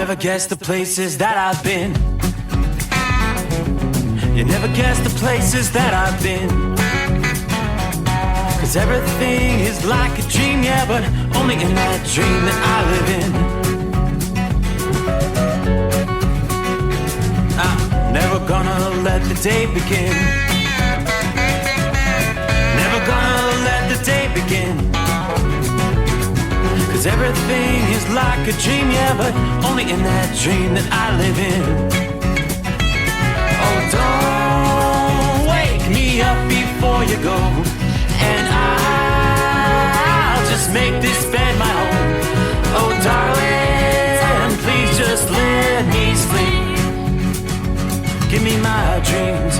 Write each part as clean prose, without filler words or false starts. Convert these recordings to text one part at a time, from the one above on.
never guess the places that I've been. You never guess the places that I've been. 'Cause everything is like a dream, yeah, but only in that dream that I live in. I'm never gonna let the day begin. Never gonna let the day begin. 'Cause everything is like a dream, yeah, but only in that dream that I live in. Oh, don't wake me up before you go, and I'll just make this bed my home. Oh, darling, please just let me sleep. Give me my dreams.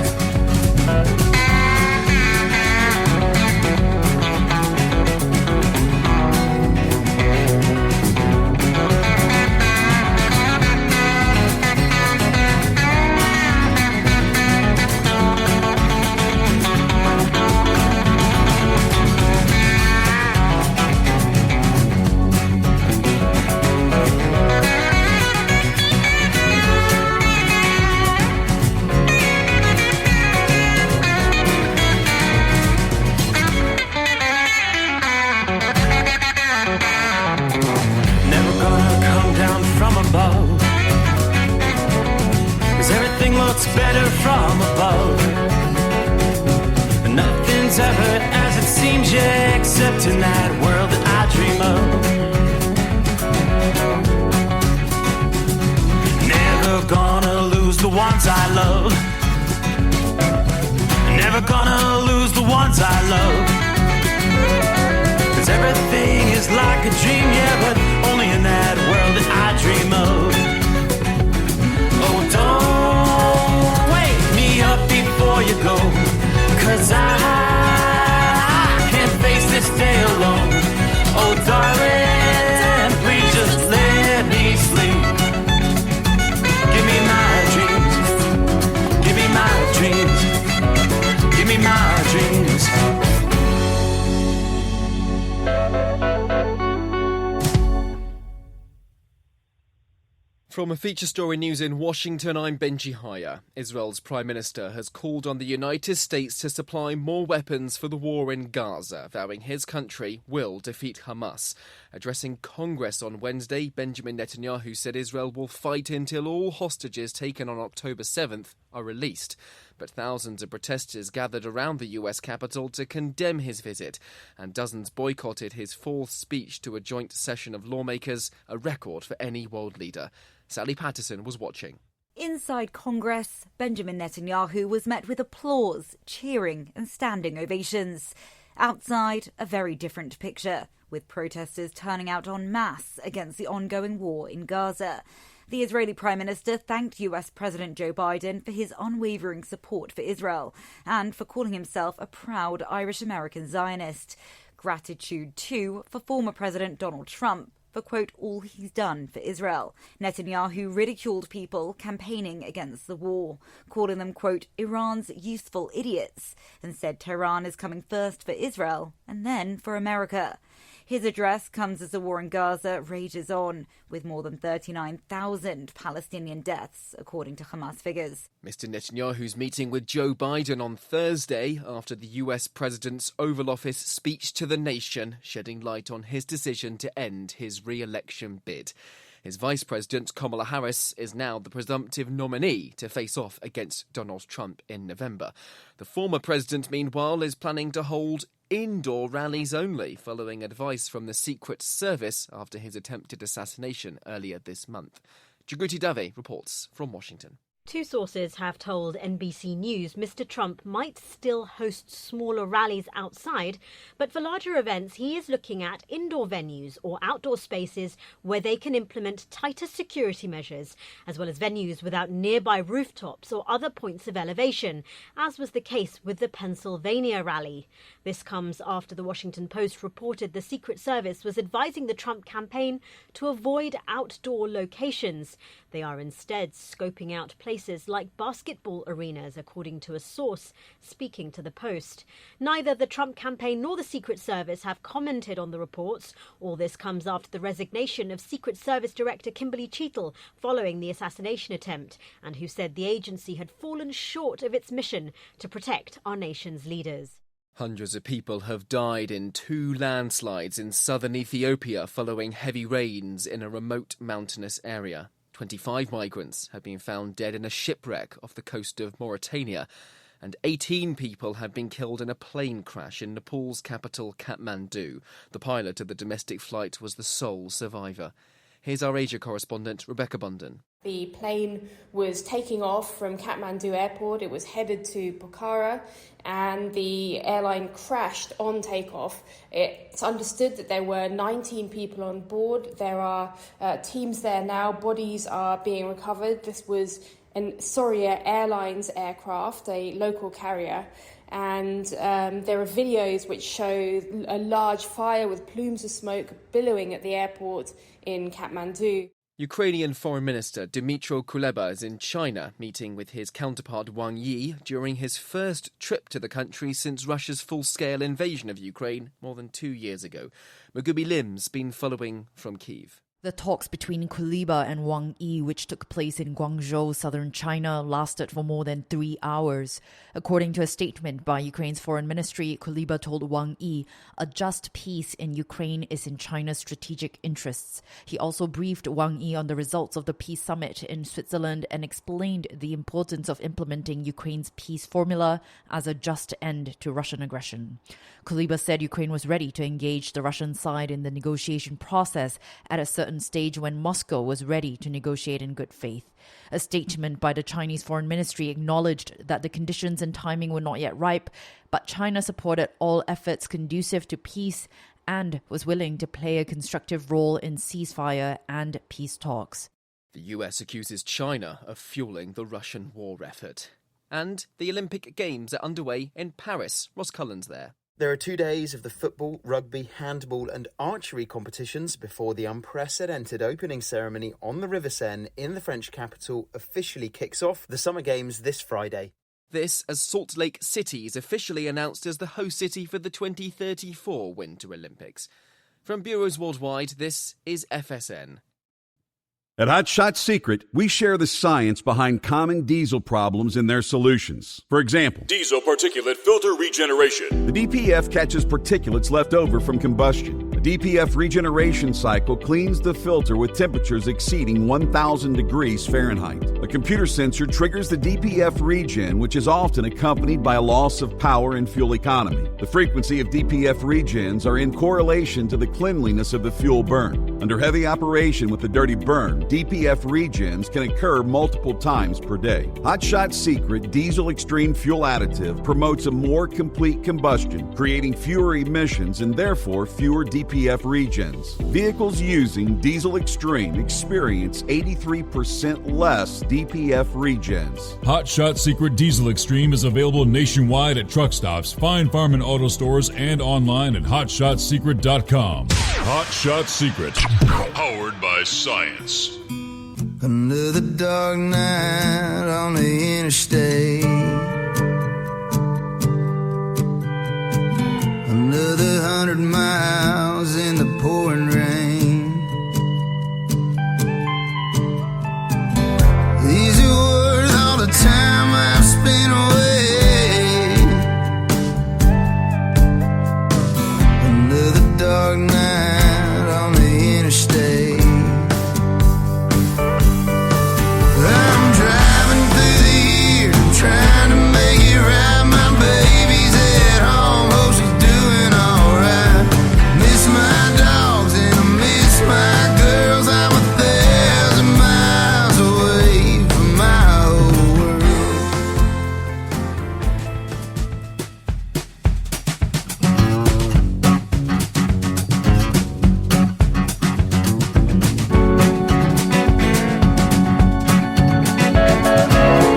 Better from above. Nothing's ever as it seems, yeah, except in that world that I dream of. Never gonna lose the ones I love. Never gonna lose the ones I love. 'Cause everything is like a dream, yeah, but only in that world that I dream of. Oh, don't wake me up before you go, 'cause I can't face this day alone. Oh, darling, please just let me sleep. Give me my dreams. Give me my dreams. Give me my dreams. From a feature story news in Washington, I'm Benji Haya. Israel's Prime Minister has called on the United States to supply more weapons for the war in Gaza, vowing his country will defeat Hamas. Addressing Congress on Wednesday, Benjamin Netanyahu said Israel will fight until all hostages taken on October 7th are released. But thousands of protesters gathered around the US Capitol to condemn his visit, and dozens boycotted his fourth speech to a joint session of lawmakers, a record for any world leader. Sally Patterson was watching. Inside Congress, Benjamin Netanyahu was met with applause, cheering and standing ovations. Outside, a very different picture, with protesters turning out en masse against the ongoing war in Gaza. The Israeli Prime Minister thanked US President Joe Biden for his unwavering support for Israel and for calling himself a proud Irish-American Zionist. Gratitude, too, for former President Donald Trump for, quote, all he's done for Israel. Netanyahu ridiculed people campaigning against the war, calling them, quote, Iran's useful idiots, and said Tehran is coming first for Israel and then for America. His address comes as the war in Gaza rages on, with more than 39,000 Palestinian deaths, according to Hamas figures. Mr. Netanyahu's meeting with Joe Biden on Thursday after the US president's Oval Office speech to the nation, shedding light on his decision to end his re-election bid. His Vice President, Kamala Harris, is now the presumptive nominee to face off against Donald Trump in November. The former president, meanwhile, is planning to hold indoor rallies only, following advice from the Secret Service after his attempted assassination earlier this month. Jagruti Dave reports from Washington. Two sources have told NBC News Mr. Trump might still host smaller rallies outside, but for larger events he is looking at indoor venues or outdoor spaces where they can implement tighter security measures, as well as venues without nearby rooftops or other points of elevation, as was the case with the Pennsylvania rally. This comes after the Washington Post reported the Secret Service was advising the Trump campaign to avoid outdoor locations. They are instead scoping out places spaces like basketball arenas, according to a source speaking to the Post. Neither the Trump campaign nor the Secret Service have commented on the reports. All this comes after the resignation of Secret Service Director Kimberly Cheatle following the assassination attempt, and who said the agency had fallen short of its mission to protect our nation's leaders. Hundreds of people have died in 2 landslides in southern Ethiopia following heavy rains in a remote mountainous area. 25 migrants have been found dead in a shipwreck off the coast of Mauritania, and 18 people have been killed in a plane crash in Nepal's capital, Kathmandu. The pilot of the domestic flight was the sole survivor. Here's our Asia correspondent, Rebecca Bunden. The plane was taking off from Kathmandu airport. It was headed to Pokhara, and the airline crashed on takeoff. It's understood that there were 19 people on board. There are teams there now. Bodies are being recovered. This was an Soria Airlines aircraft, a local carrier. And there are videos which show a large fire with plumes of smoke billowing at the airport in Kathmandu. Ukrainian Foreign Minister Dmytro Kuleba is in China, meeting with his counterpart Wang Yi during his first trip to the country since Russia's full-scale invasion of Ukraine more than 2 years ago. Mugubi Lim's been following from Kyiv. The talks between Kuleba and Wang Yi, which took place in Guangzhou, southern China, lasted for more than 3 hours. According to a statement by Ukraine's foreign ministry, Kuleba told Wang Yi a just peace in Ukraine is in China's strategic interests. He also briefed Wang Yi on the results of the peace summit in Switzerland and explained the importance of implementing Ukraine's peace formula as a just end to Russian aggression. Kuleba said Ukraine was ready to engage the Russian side in the negotiation process at a certain stage when Moscow was ready to negotiate in good faith. A statement by the Chinese Foreign Ministry acknowledged that the conditions and timing were not yet ripe, but China supported all efforts conducive to peace and was willing to play a constructive role in ceasefire and peace talks. The US accuses China of fueling the Russian war effort. And the Olympic Games are underway in Paris. Ross Cullen's there. There are 2 days of the football, rugby, handball and archery competitions before the unprecedented opening ceremony on the River Seine in the French capital officially kicks off the Summer Games this Friday. This as Salt Lake City is officially announced as the host city for the 2034 Winter Olympics. From bureaus worldwide, this is FSN. At Hot Shot Secret, we share the science behind common diesel problems and their solutions. For example, diesel particulate filter regeneration. The DPF catches particulates left over from combustion. The DPF regeneration cycle cleans the filter with temperatures exceeding 1,000 degrees Fahrenheit. A computer sensor triggers the DPF regen, which is often accompanied by a loss of power and fuel economy. The frequency of DPF regens are in correlation to the cleanliness of the fuel burn. Under heavy operation with the dirty burn, DPF regens can occur multiple times per day. Hot Shot Secret Diesel Extreme Fuel Additive promotes a more complete combustion, creating fewer emissions and therefore fewer DPF regens. Vehicles using Diesel Extreme experience 83% less DPF regens. Hot Shot Secret Diesel Extreme is available nationwide at truck stops, fine farm and auto stores, and online at hotshotsecret.com. Hot Shot Secret, powered by science. Under the dark night on the interstate, under the 100 miles in the pouring rain, these are worth all the time I've spent away. Under the dark night on the interstate, I'm driving through the year, trying to make it right. My baby's at home, hope she's doing alright. Miss my dogs and I miss my girls. I'm 1,000 miles away from my whole world.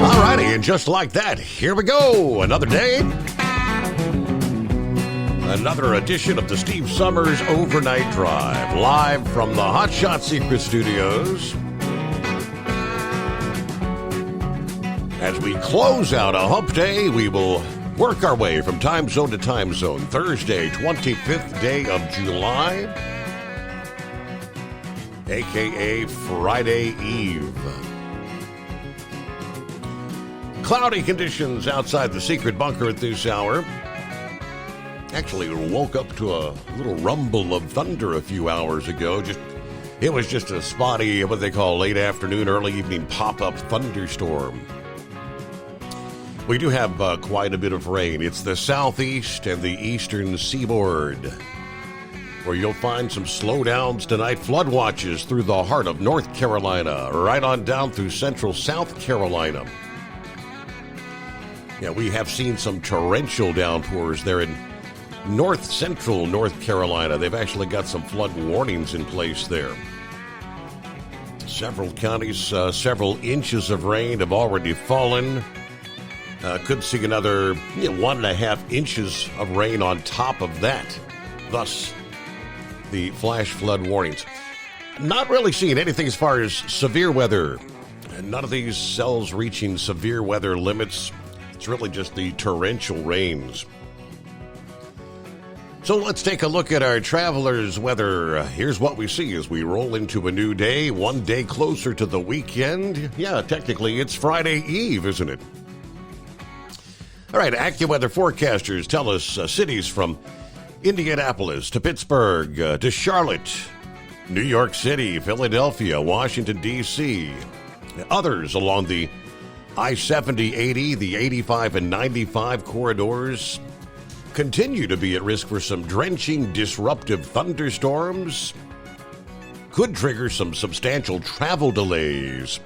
Alrighty, and just like that, here we go. Another day. Another edition of the Steve Summers Overnight Drive, live from the Hot Shot Secret Studios. As we close out a hump day, we will work our way from time zone to time zone. Thursday, 25th day of July, a.k.a. Friday Eve. Cloudy conditions outside the secret bunker at this hour. Actually, woke up to a little rumble of thunder a few hours ago. It was just a spotty, what they call late afternoon, early evening pop-up thunderstorm. We do have quite a bit of rain. It's the southeast and the eastern seaboard, where you'll find some slowdowns tonight. Flood watches through the heart of North Carolina, right on down through central South Carolina. Yeah, we have seen some torrential downpours there in north central North Carolina. They've actually got some flood warnings in place there. Several counties, several inches of rain have already fallen. Could see another 1.5 inches of rain on top of that. Thus, the flash flood warnings. Not really seeing anything as far as severe weather. None of these cells reaching severe weather limits. It's really just the torrential rains. So let's take a look at our travelers' weather. Here's what we see as we roll into a new day, one day closer to the weekend. Yeah, technically it's Friday Eve, isn't it? All right, AccuWeather forecasters tell us cities from Indianapolis to Pittsburgh to Charlotte, New York City, Philadelphia, Washington, D.C., others along the I-70, 80, the 85 and 95 corridors continue to be at risk for some drenching, disruptive thunderstorms. Could trigger some substantial travel delays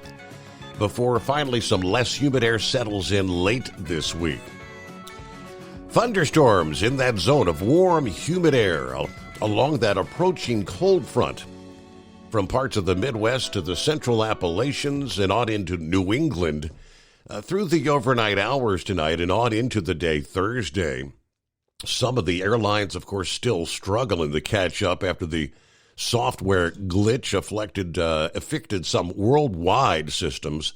before finally some less humid air settles in late this week. Thunderstorms in that zone of warm, humid air along that approaching cold front from parts of the Midwest to the central Appalachians and on into New England through the overnight hours tonight and on into the day Thursday. Some of the airlines, of course, still struggling to catch up after the software glitch affected some worldwide systems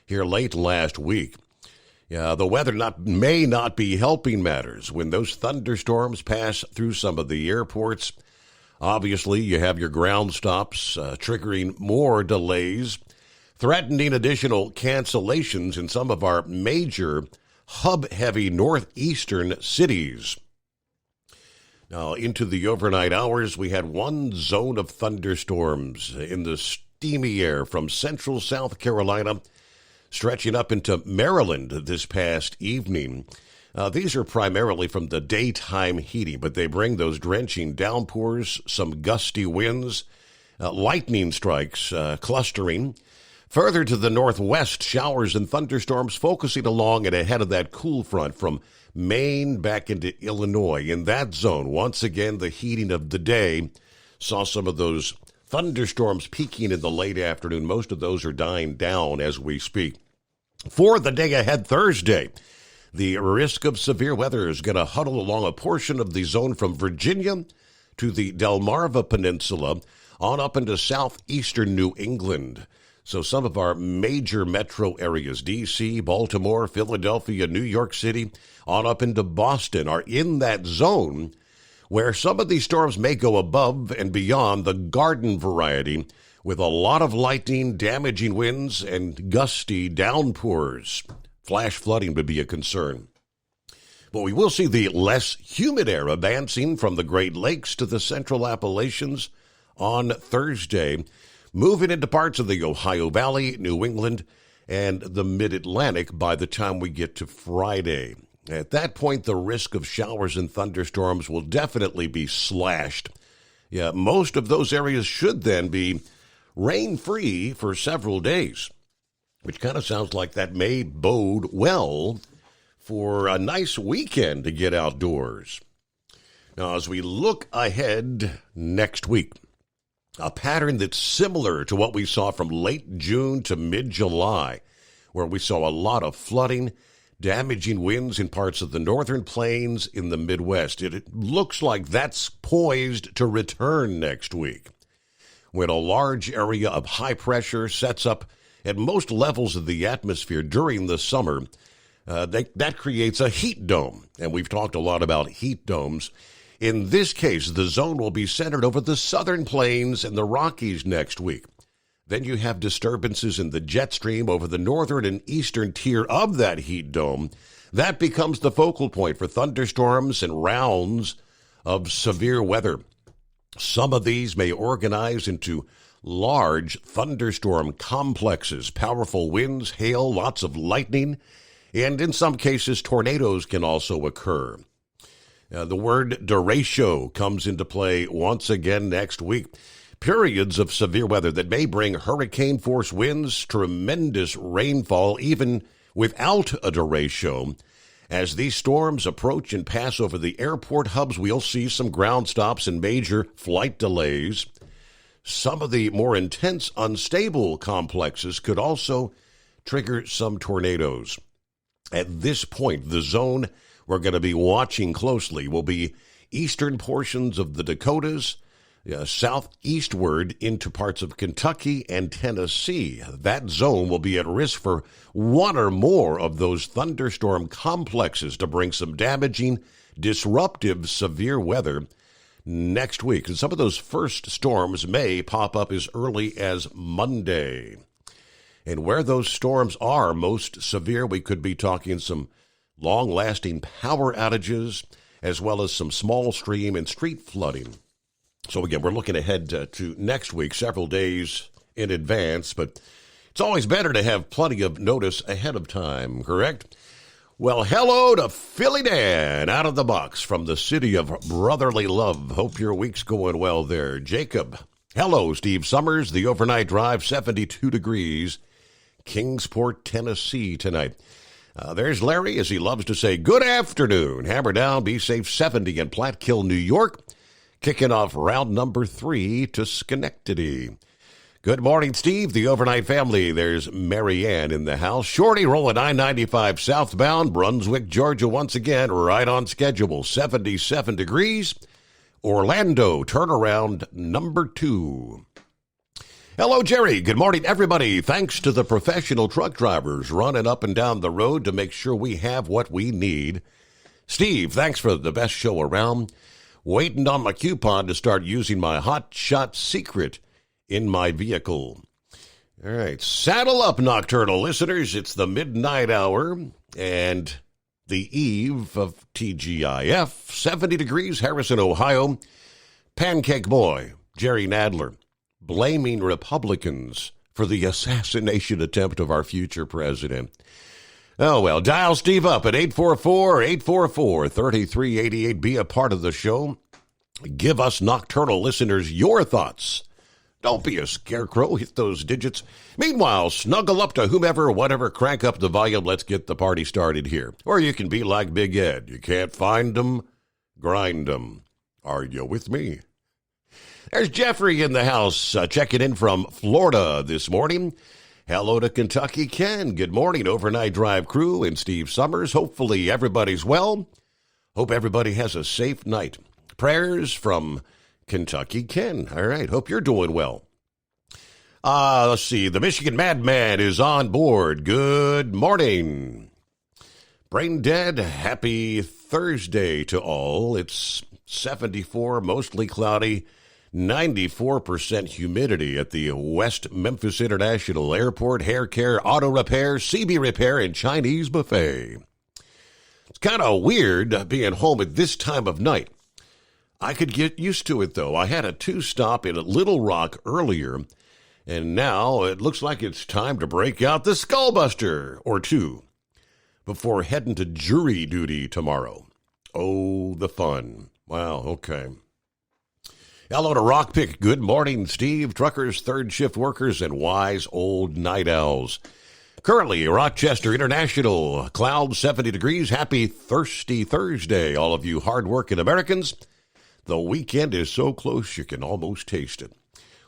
here late last week. Yeah, the weather may not be helping matters when those thunderstorms pass through some of the airports. Obviously, you have your ground stops triggering more delays, threatening additional cancellations in some of our major hub-heavy northeastern cities. Now, into the overnight hours, we had one zone of thunderstorms in the steamy air from central South Carolina, stretching up into Maryland this past evening. These are primarily from the daytime heating, but they bring those drenching downpours, some gusty winds, lightning strikes clustering. Further to the northwest, showers and thunderstorms focusing along and ahead of that cool front from Maine back into Illinois. In that zone, once again, the heating of the day saw some of those thunderstorms peaking in the late afternoon. Most of those are dying down as we speak. For the day ahead Thursday, the risk of severe weather is going to huddle along a portion of the zone from Virginia to the Delmarva Peninsula on up into southeastern New England. So some of our major metro areas, D.C., Baltimore, Philadelphia, New York City, on up into Boston, are in that zone where some of these storms may go above and beyond the garden variety with a lot of lightning, damaging winds, and gusty downpours. Flash flooding would be a concern. But we will see the less humid air advancing from the Great Lakes to the central Appalachians on Thursday, moving into parts of the Ohio Valley, New England, and the Mid-Atlantic by the time we get to Friday. At that point, the risk of showers and thunderstorms will definitely be slashed. Yeah, most of those areas should then be rain-free for several days, which kind of sounds like that may bode well for a nice weekend to get outdoors. Now, as we look ahead next week, a pattern that's similar to what we saw from late June to mid-July, where we saw a lot of flooding, damaging winds in parts of the northern plains in the Midwest. It looks like that's poised to return next week, when a large area of high pressure sets up at most levels of the atmosphere during the summer, that creates a heat dome. And we've talked a lot about heat domes. In this case, the zone will be centered over the southern plains and the Rockies next week. Then you have disturbances in the jet stream over the northern and eastern tier of that heat dome. That becomes the focal point for thunderstorms and rounds of severe weather. Some of these may organize into large thunderstorm complexes, powerful winds, hail, lots of lightning, and in some cases, tornadoes can also occur. The word derecho comes into play once again next week. Periods of severe weather that may bring hurricane-force winds, tremendous rainfall, even without a derecho. As these storms approach and pass over the airport hubs, we'll see some ground stops and major flight delays. Some of the more intense, unstable complexes could also trigger some tornadoes. At this point, the zone we're going to be watching closely will be eastern portions of the Dakotas, southeastward into parts of Kentucky and Tennessee. That zone will be at risk for one or more of those thunderstorm complexes to bring some damaging, disruptive, severe weather next week. And some of those first storms may pop up as early as Monday. And where those storms are most severe, we could be talking some long-lasting power outages, as well as some small stream and street flooding. So again, we're looking ahead to next week, several days in advance, but it's always better to have plenty of notice ahead of time, correct? Well, hello to Philly Dan out of the box from the city of brotherly love. Hope your week's going well there. Jacob, hello, Steve Summers, the overnight drive, 72 degrees, Kingsport, Tennessee tonight. There's Larry, as he loves to say, good afternoon. Hammer down, be safe, 70 in Platkill, New York. Kicking off round number 3 to Schenectady. Good morning, Steve, the overnight family. There's Mary Ann in the house. Shorty rolling I-95 southbound, Brunswick, Georgia, once again, right on schedule, 77 degrees. Orlando, turnaround number 2. Hello, Jerry. Good morning, everybody. Thanks to the professional truck drivers running up and down the road to make sure we have what we need. Steve, thanks for the best show around. Waiting on my coupon to start using my Hot Shot Secret in my vehicle. All right, saddle up, nocturnal listeners. It's the midnight hour and the eve of TGIF. 70 degrees, Harrison, Ohio. Pancake Boy, Jerry Nadler, blaming Republicans for the assassination attempt of our future president. Oh, well, dial Steve up at 844-844-3388. Be a part of the show. Give us nocturnal listeners your thoughts. Don't be a scarecrow. Hit those digits. Meanwhile, snuggle up to whomever, whatever, crank up the volume. Let's get the party started here. Or you can be like Big Ed. You can't find them, grind them. Are you with me? There's Jeffrey in the house, checking in from Florida this morning. Hello to Kentucky Ken. Good morning, overnight drive crew and Steve Summers. Hopefully everybody's well. Hope everybody has a safe night. Prayers from Kentucky Ken. All right, hope you're doing well. Let's see. The Michigan Madman is on board. Good morning. Brain dead. Happy Thursday to all. It's 74, mostly cloudy. 94% humidity at the West Memphis International Airport. Hair care, auto repair, CB repair, and Chinese buffet. It's kind of weird being home at this time of night. I could get used to it, though. I had a 2-stop in Little Rock earlier, and now it looks like it's time to break out the Skullbuster or 2 before heading to jury duty tomorrow. Oh, the fun. Wow, okay. Hello to Rockpick. Good morning, Steve. Truckers, third shift workers, and wise old night owls. Currently, Rochester International, clouds 70 degrees. Happy Thirsty Thursday, all of you hardworking Americans. The weekend is so close you can almost taste it.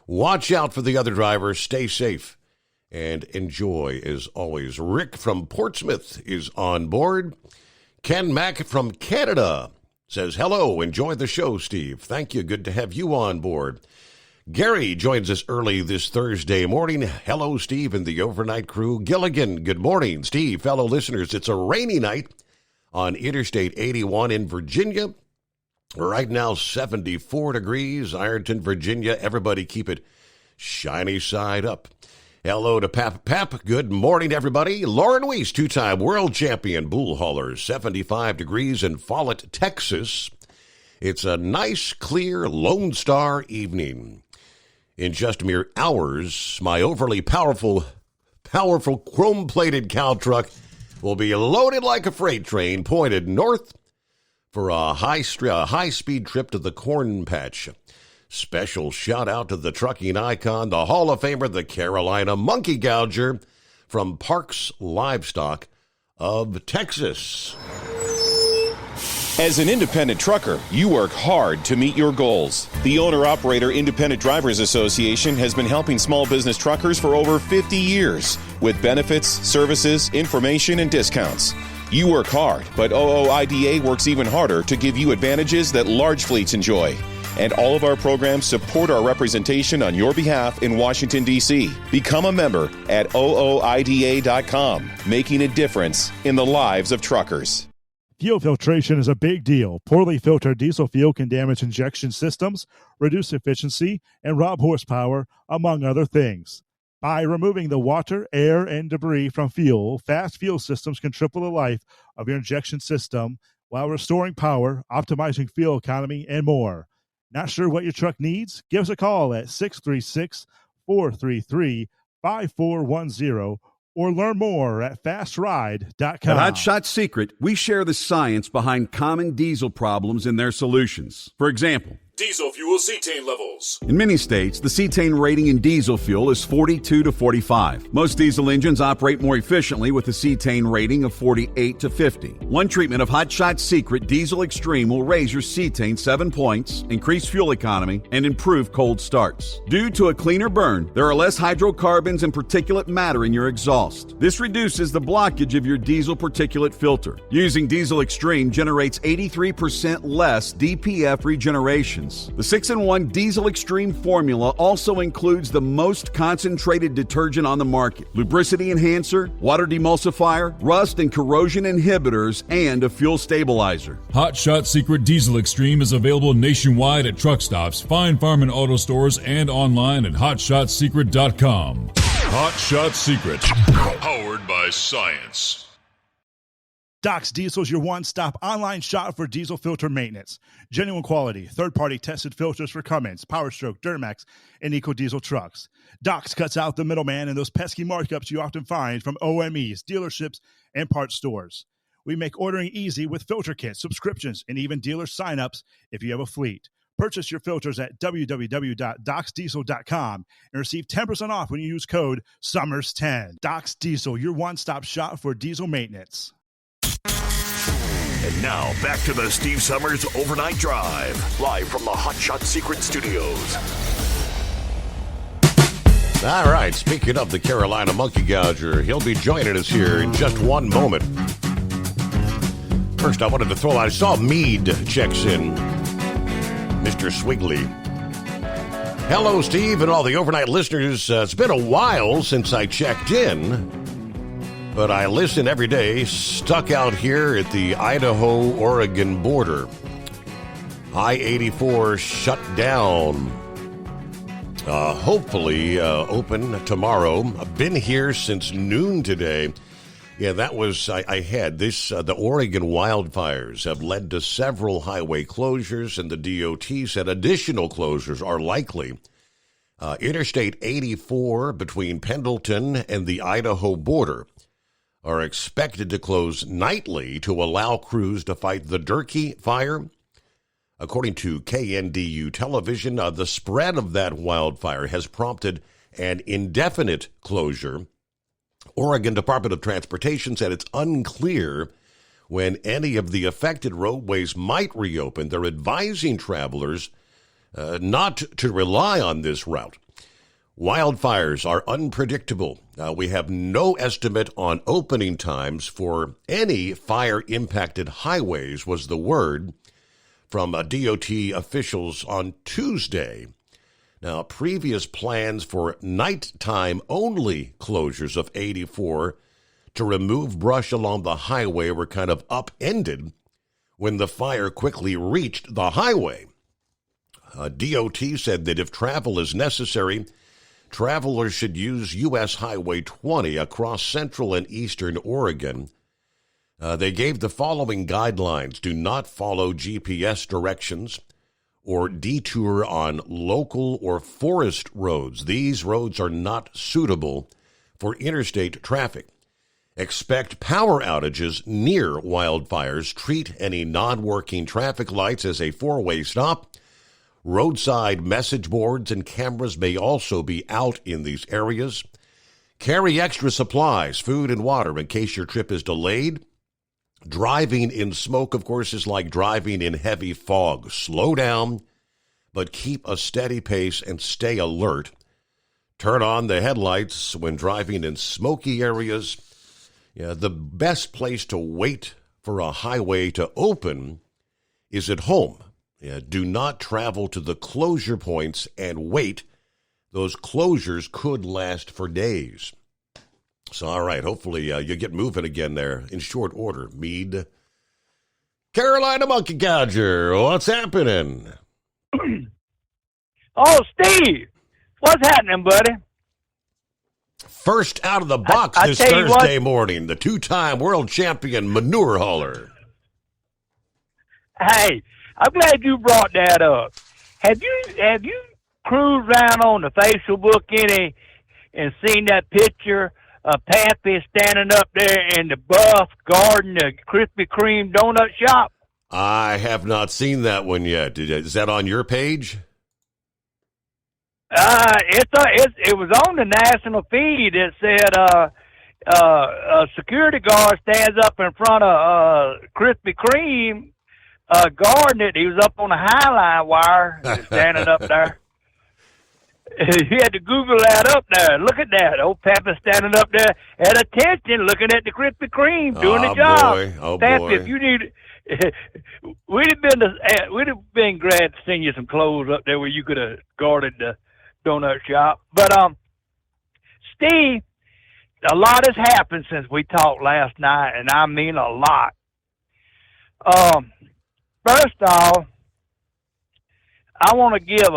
Watch out for the other drivers. Stay safe and enjoy as always. Rick from Portsmouth is on board. Ken Mack from Canada says, hello, enjoy the show, Steve. Thank you. Good to have you on board. Gary joins us early this Thursday morning. Hello, Steve and the overnight crew. Gilligan, good morning. Steve, fellow listeners, it's a rainy night on Interstate 81 in Virginia. Right now, 74 degrees. Ironton, Virginia. Everybody keep it shiny side up. Hello to Pap. Good morning, everybody. Lauren Weiss, two-time world champion bull hauler, 75 degrees in Follett, Texas. It's a nice, clear Lone Star evening. In just mere hours, my overly powerful chrome-plated cow truck will be loaded like a freight train, pointed north for a high-speed trip to the corn patch. Special shout-out to the trucking icon, the Hall of Famer, the Carolina Monkey Gouger from Parks Livestock of Texas. As an independent trucker, you work hard to meet your goals. The Owner-Operator Independent Drivers Association has been helping small business truckers for over 50 years with benefits, services, information, and discounts. You work hard, but OOIDA works even harder to give you advantages that large fleets enjoy. And all of our programs support our representation on your behalf in Washington, D.C. Become a member at OOIDA.com, making a difference in the lives of truckers. Fuel filtration is a big deal. Poorly filtered diesel fuel can damage injection systems, reduce efficiency, and rob horsepower, among other things. By removing the water, air, and debris from fuel, fast fuel systems can triple the life of your injection system while restoring power, optimizing fuel economy, and more. Not sure what your truck needs? Give us a call at 636-433-5410 or learn more at fastride.com. At Hot Shot Secret, we share the science behind common diesel problems and their solutions. For example, Diesel fuel cetane levels. in many states, the cetane rating in diesel fuel is 42 to 45. Most diesel engines operate more efficiently with a cetane rating of 48 to 50. One treatment of Hot Shot Secret Diesel Extreme will raise your cetane 7 points, increase fuel economy, and improve cold starts. Due to a cleaner burn, there are less hydrocarbons and particulate matter in your exhaust. This reduces the blockage of your diesel particulate filter. Using Diesel Extreme generates 83% less DPF regeneration. The 6-in-1 Diesel Extreme formula also includes the most concentrated detergent on the market, lubricity enhancer, water demulsifier, rust and corrosion inhibitors, and a fuel stabilizer. Hot Shot Secret Diesel Extreme is available nationwide at truck stops, fine farm and auto stores, and online at hotshotsecret.com. Hot Shot Secret, powered by science. Doc's Diesel is your one-stop online shop for diesel filter maintenance. Genuine quality, third-party tested filters for Cummins, PowerStroke, Duramax, and EcoDiesel trucks. Doc's cuts out the middleman and those pesky markups you often find from OMEs, dealerships, and parts stores. We make ordering easy with filter kits, subscriptions, and even dealer sign-ups if you have a fleet. Purchase your filters at www.docsdiesel.com and receive 10% off when you use code SUMMERS10. Doc's Diesel, your one-stop shop for diesel maintenance. And now, back to the Steve Summers Overnight Drive, live from the Hot Shot Secret Studios. All right, speaking of the Carolina Monkey Gouger, he'll be joining us here in just one moment. First, I wanted to throw out, I saw Mead checks in. Mr. Swigley. Hello, Steve, and all the overnight listeners. It's been a while since I checked in, but I listen every day, stuck out here at the Idaho-Oregon border. I-84 shut down. Hopefully open tomorrow. I've been here since noon today. Yeah, that was, I had this, the Oregon wildfires have led to several highway closures, and the DOT said additional closures are likely. Interstate 84 between Pendleton and the Idaho border are expected to close nightly to allow crews to fight the Durkee fire. According to KNDU television, the spread of that wildfire has prompted an indefinite closure. Oregon Department of Transportation said it's unclear when any of the affected roadways might reopen. They're advising travelers not to rely on this route. Wildfires are unpredictable. We have no estimate on opening times for any fire-impacted highways, was the word from DOT officials on Tuesday. Now, previous plans for nighttime only closures of 84 to remove brush along the highway were kind of upended when the fire quickly reached the highway. DOT said that if travel is necessary, travelers should use U.S. Highway 20 across central and eastern Oregon. They gave the following guidelines: do not follow GPS directions or detour on local or forest roads. These roads are not suitable for interstate traffic. Expect power outages near wildfires. Treat any non-working traffic lights as a four-way stop. Roadside message boards and cameras may also be out in these areas. Carry extra supplies, food and water, in case your trip is delayed. Driving in smoke, of course, is like driving in heavy fog. Slow down, but keep a steady pace and stay alert. Turn on the headlights when driving in smoky areas. The best place to wait for a highway to open is at home. Do not travel to the closure points and wait. Those closures could last for days. So, all right, hopefully you get moving again there in short order. Meade. Carolina Monkey Gouger, what's happening? Oh, Steve, what's happening, buddy? First out of the box this Thursday morning, the two-time world champion manure hauler. Hey, I'm glad you brought that up. Have you cruised around on the Facebook any and seen that picture of Pappy standing up there in the Buff Garden, the Krispy Kreme donut shop? I have not seen that one yet. Is that on your page? It was on the national feed. It said a security guard stands up in front of Krispy Kreme garden. He was up on the Highline wire, standing up there. You had to Google that up there. Look at that. Old Pappy standing up there at attention, looking at the Krispy Kreme, doing the job. Pappy, if you need, we'd have been glad to send you some clothes up there where you could have guarded the donut shop. But Steve, a lot has happened since we talked last night, and I mean a lot. First off, I want to give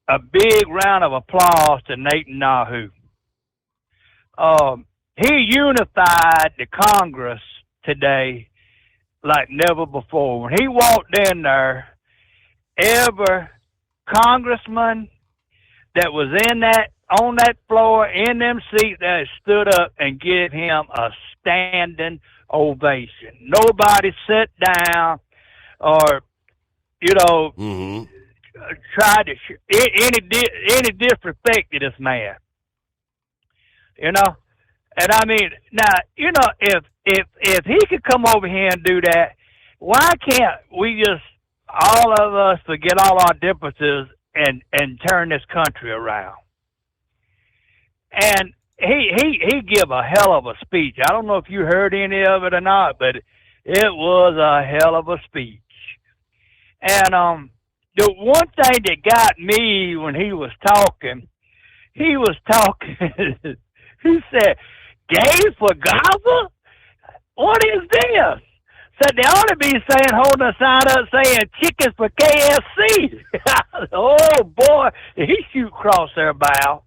a big round of applause to Netanyahu. He unified the Congress today like never before. When he walked in there, every congressman that was on that floor, in them seats, that stood up and give him a standing ovation. Nobody sat down or, tried to any disrespect to this man. And I mean, now, if he could come over here and do that, why can't we just, all of us, forget all our differences and turn this country around? And he give a hell of a speech. I don't know if you heard any of it or not, but it was a hell of a speech. And the one thing that got me when he was talking, he said, "Gay for Gaza? What is this?" Said they ought to be holding a sign up saying "chickens for KFC." Oh boy, he shoot across their bow.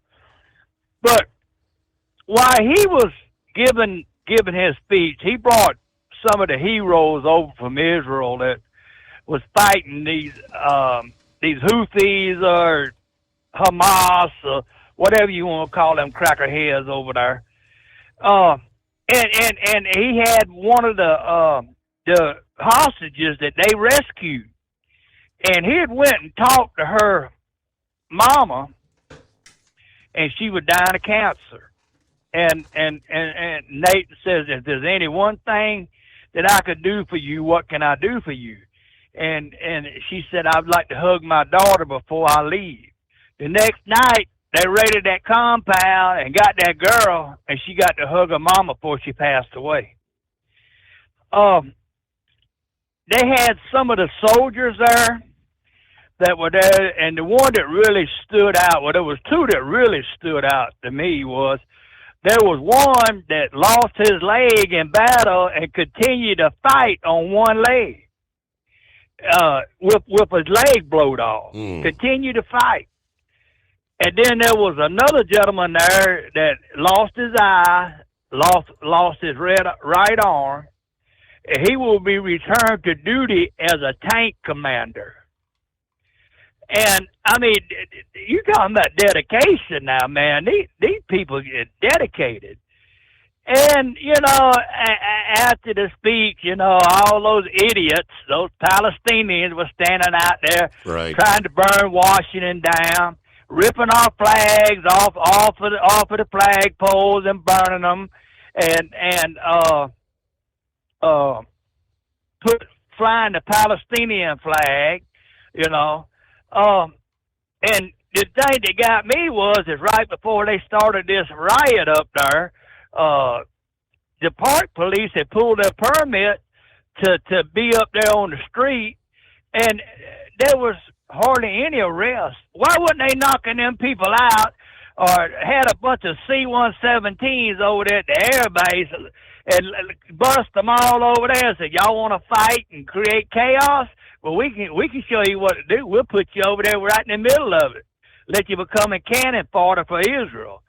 But while he was giving his speech, he brought some of the heroes over from Israel that was fighting these Houthis or Hamas or whatever you want to call them crackerheads over there. And he had one of the hostages that they rescued, and he had went and talked to her mama, and she was dying of cancer. And Nate says, if there's any one thing that I could do for you, what can I do for you? And she said, I'd like to hug my daughter before I leave. The next night, they raided that compound and got that girl, and she got to hug her mama before she passed away. They had some of the soldiers there that were there, and the one that really stood out, well, there was two that really stood out to me was there was one that lost his leg in battle and continued to fight on one leg, with his leg blowed off. Continued to fight. And then there was another gentleman there that lost his eye, lost his right arm. He will be returned to duty as a tank commander. And, I mean, you're talking about dedication now, man. These people get dedicated. And, you know, after the speech, you know, all those idiots, those Palestinians were standing out there trying to burn Washington down, ripping our flags off of the flagpoles and burning them, and flying the Palestinian flag, you know. And the thing that got me is right before they started this riot up there, the park police had pulled their permit to be up there on the street, and there was hardly any arrests. Why wasn't they knocking them people out, or had a bunch of C-117s over there at the air base and bust them all over there and said, y'all want to fight and create chaos? Well, we can show you what to do. We'll put you over there right in the middle of it. Let you become a cannon fodder for Israel.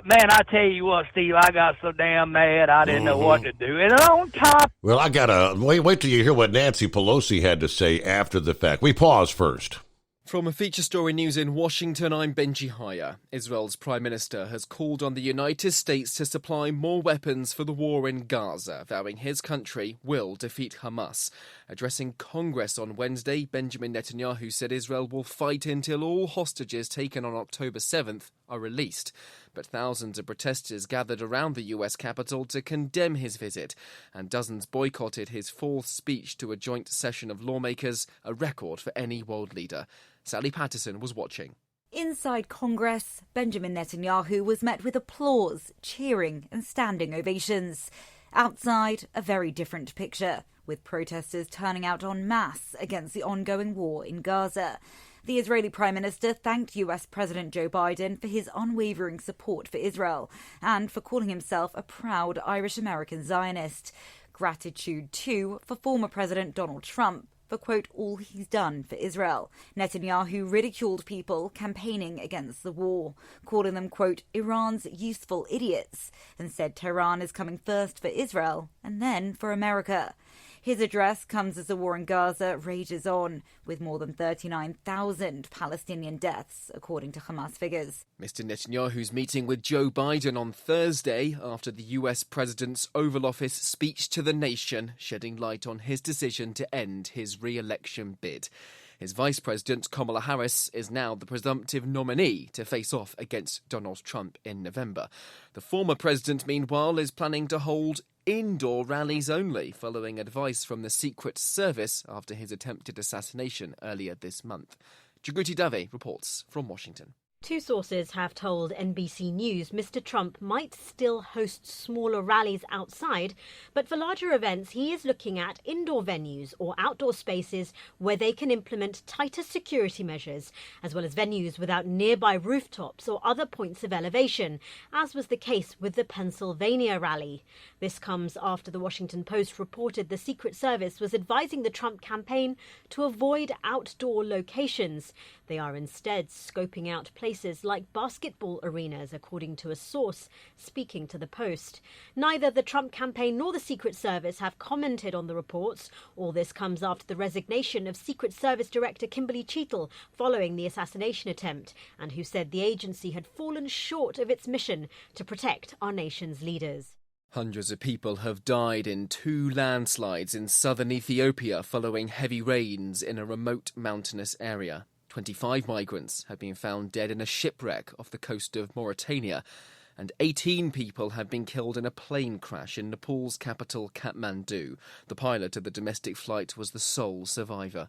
Man, I tell you what, Steve, I got so damn mad I didn't know what to do. And on top... Well, I got to... Wait till you hear what Nancy Pelosi had to say after the fact. We pause first. From a feature story news in Washington, I'm Benji Haya. Israel's Prime Minister has called on the United States to supply more weapons for the war in Gaza, vowing his country will defeat Hamas. Addressing Congress on Wednesday, Benjamin Netanyahu said Israel will fight until all hostages taken on October 7th are released. But thousands of protesters gathered around the US Capitol to condemn his visit, and dozens boycotted his fourth speech to a joint session of lawmakers, a record for any world leader. Sally Patterson was watching. Inside Congress, Benjamin Netanyahu was met with applause, cheering and standing ovations. Outside, a very different picture, with protesters turning out en masse against the ongoing war in Gaza. The Israeli Prime Minister thanked US President Joe Biden for his unwavering support for Israel and for calling himself a proud Irish-American Zionist. Gratitude, too, for former President Donald Trump for, quote, all he's done for Israel. Netanyahu ridiculed people campaigning against the war, calling them, quote, Iran's useful idiots, and said Tehran is coming first for Israel and then for America. His address comes as the war in Gaza rages on, with more than 39,000 Palestinian deaths, according to Hamas figures. Mr. Netanyahu's meeting with Joe Biden on Thursday after the US president's Oval Office speech to the nation, shedding light on his decision to end his re-election bid. His Vice President, Kamala Harris, is now the presumptive nominee to face off against Donald Trump in November. The former president, meanwhile, is planning to hold indoor rallies only, following advice from the Secret Service after his attempted assassination earlier this month. Jagruti Dave reports from Washington. Two sources have told NBC News Mr. Trump might still host smaller rallies outside, but for larger events he is looking at indoor venues or outdoor spaces where they can implement tighter security measures, as well as venues without nearby rooftops or other points of elevation, as was the case with the Pennsylvania rally. This comes after the Washington Post reported the Secret Service was advising the Trump campaign to avoid outdoor locations. They are instead scoping out places like basketball arenas, according to a source speaking to the Post. Neither the Trump campaign nor the Secret Service have commented on the reports. All this comes after the resignation of Secret Service Director Kimberly Cheatle following the assassination attempt, and who said the agency had fallen short of its mission to protect our nation's leaders. Hundreds of people have died in 2 landslides in southern Ethiopia following heavy rains in a remote mountainous area. 25 migrants have been found dead in a shipwreck off the coast of Mauritania, and 18 people have been killed in a plane crash in Nepal's capital, Kathmandu. The pilot of the domestic flight was the sole survivor.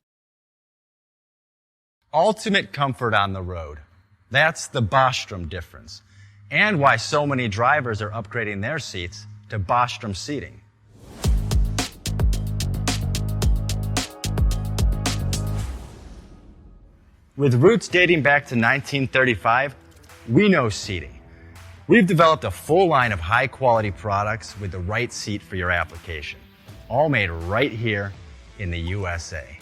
Ultimate comfort on the road. That's the Bostrom difference, and why so many drivers are upgrading their seats to Bostrom seating. With roots dating back to 1935, we know seating. We've developed a full line of high-quality products with the right seat for your application, all made right here in the USA.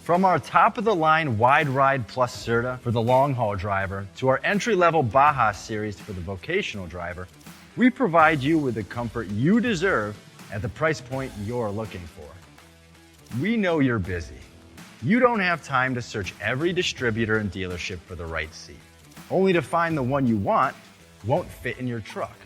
From our top-of-the-line Wide Ride Plus Certa for the long-haul driver to our entry-level Baja series for the vocational driver, we provide you with the comfort you deserve at the price point you're looking for. We know you're busy. You don't have time to search every distributor and dealership for the right seat, only to find the one you want won't fit in your truck.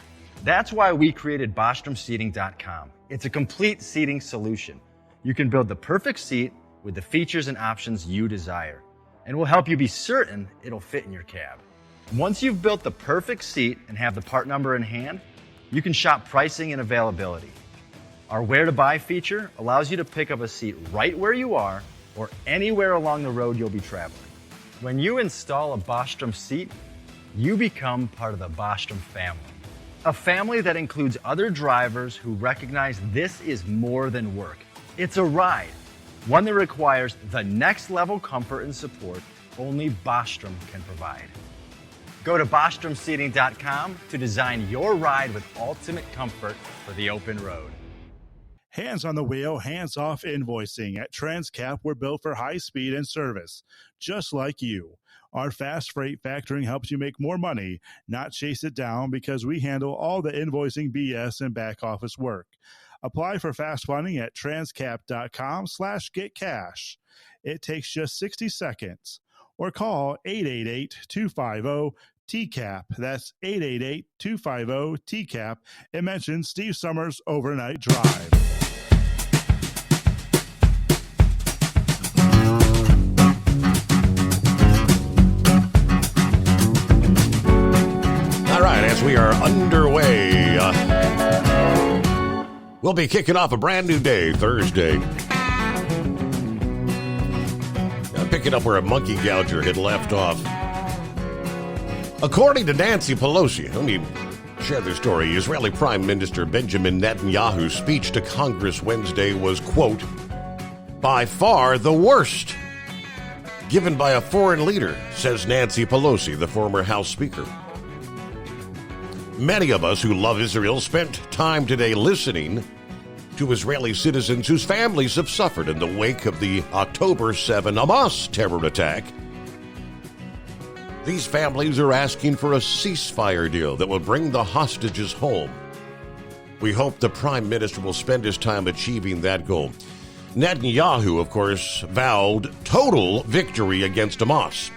That's why we created BostromSeating.com. It's a complete seating solution. You can build the perfect seat with the features and options you desire, and we'll help you be certain it'll fit in your cab. Once you've built the perfect seat and have the part number in hand, you can shop pricing and availability. Our Where to Buy feature allows you to pick up a seat right where you are or anywhere along the road you'll be traveling. When you install a Bostrom seat, you become part of the Bostrom family. A family that includes other drivers who recognize this is more than work. It's a ride, one that requires the next level comfort and support only Bostrom can provide. Go to BostromSeating.com to design your ride with ultimate comfort for the open road. Hands on the wheel, hands off invoicing. At Transcap, we're built for high speed and service, just like you. Our fast freight factoring helps you make more money, not chase it down, because we handle all the invoicing BS and back office work. Apply for fast funding at transcap.com/getcash. It takes just 60 seconds. Or call 888-250-TCAP. That's 888-250-TCAP. And mention Steve Summers Overnight Drive. All right, as we are underway, we'll be kicking off a brand new day, Thursday. Picking up where a monkey gouger had left off. According to Nancy Pelosi, let me share the story. Israeli Prime Minister Benjamin Netanyahu's speech to Congress Wednesday was, quote, by far the worst given by a foreign leader, says Nancy Pelosi, the former House Speaker. Many of us who love Israel spent time today listening to Israeli citizens whose families have suffered in the wake of the October 7 Hamas terror attack. These families are asking for a ceasefire deal that will bring the hostages home. We hope the Prime Minister will spend his time achieving that goal. Netanyahu, of course, vowed total victory against Hamas,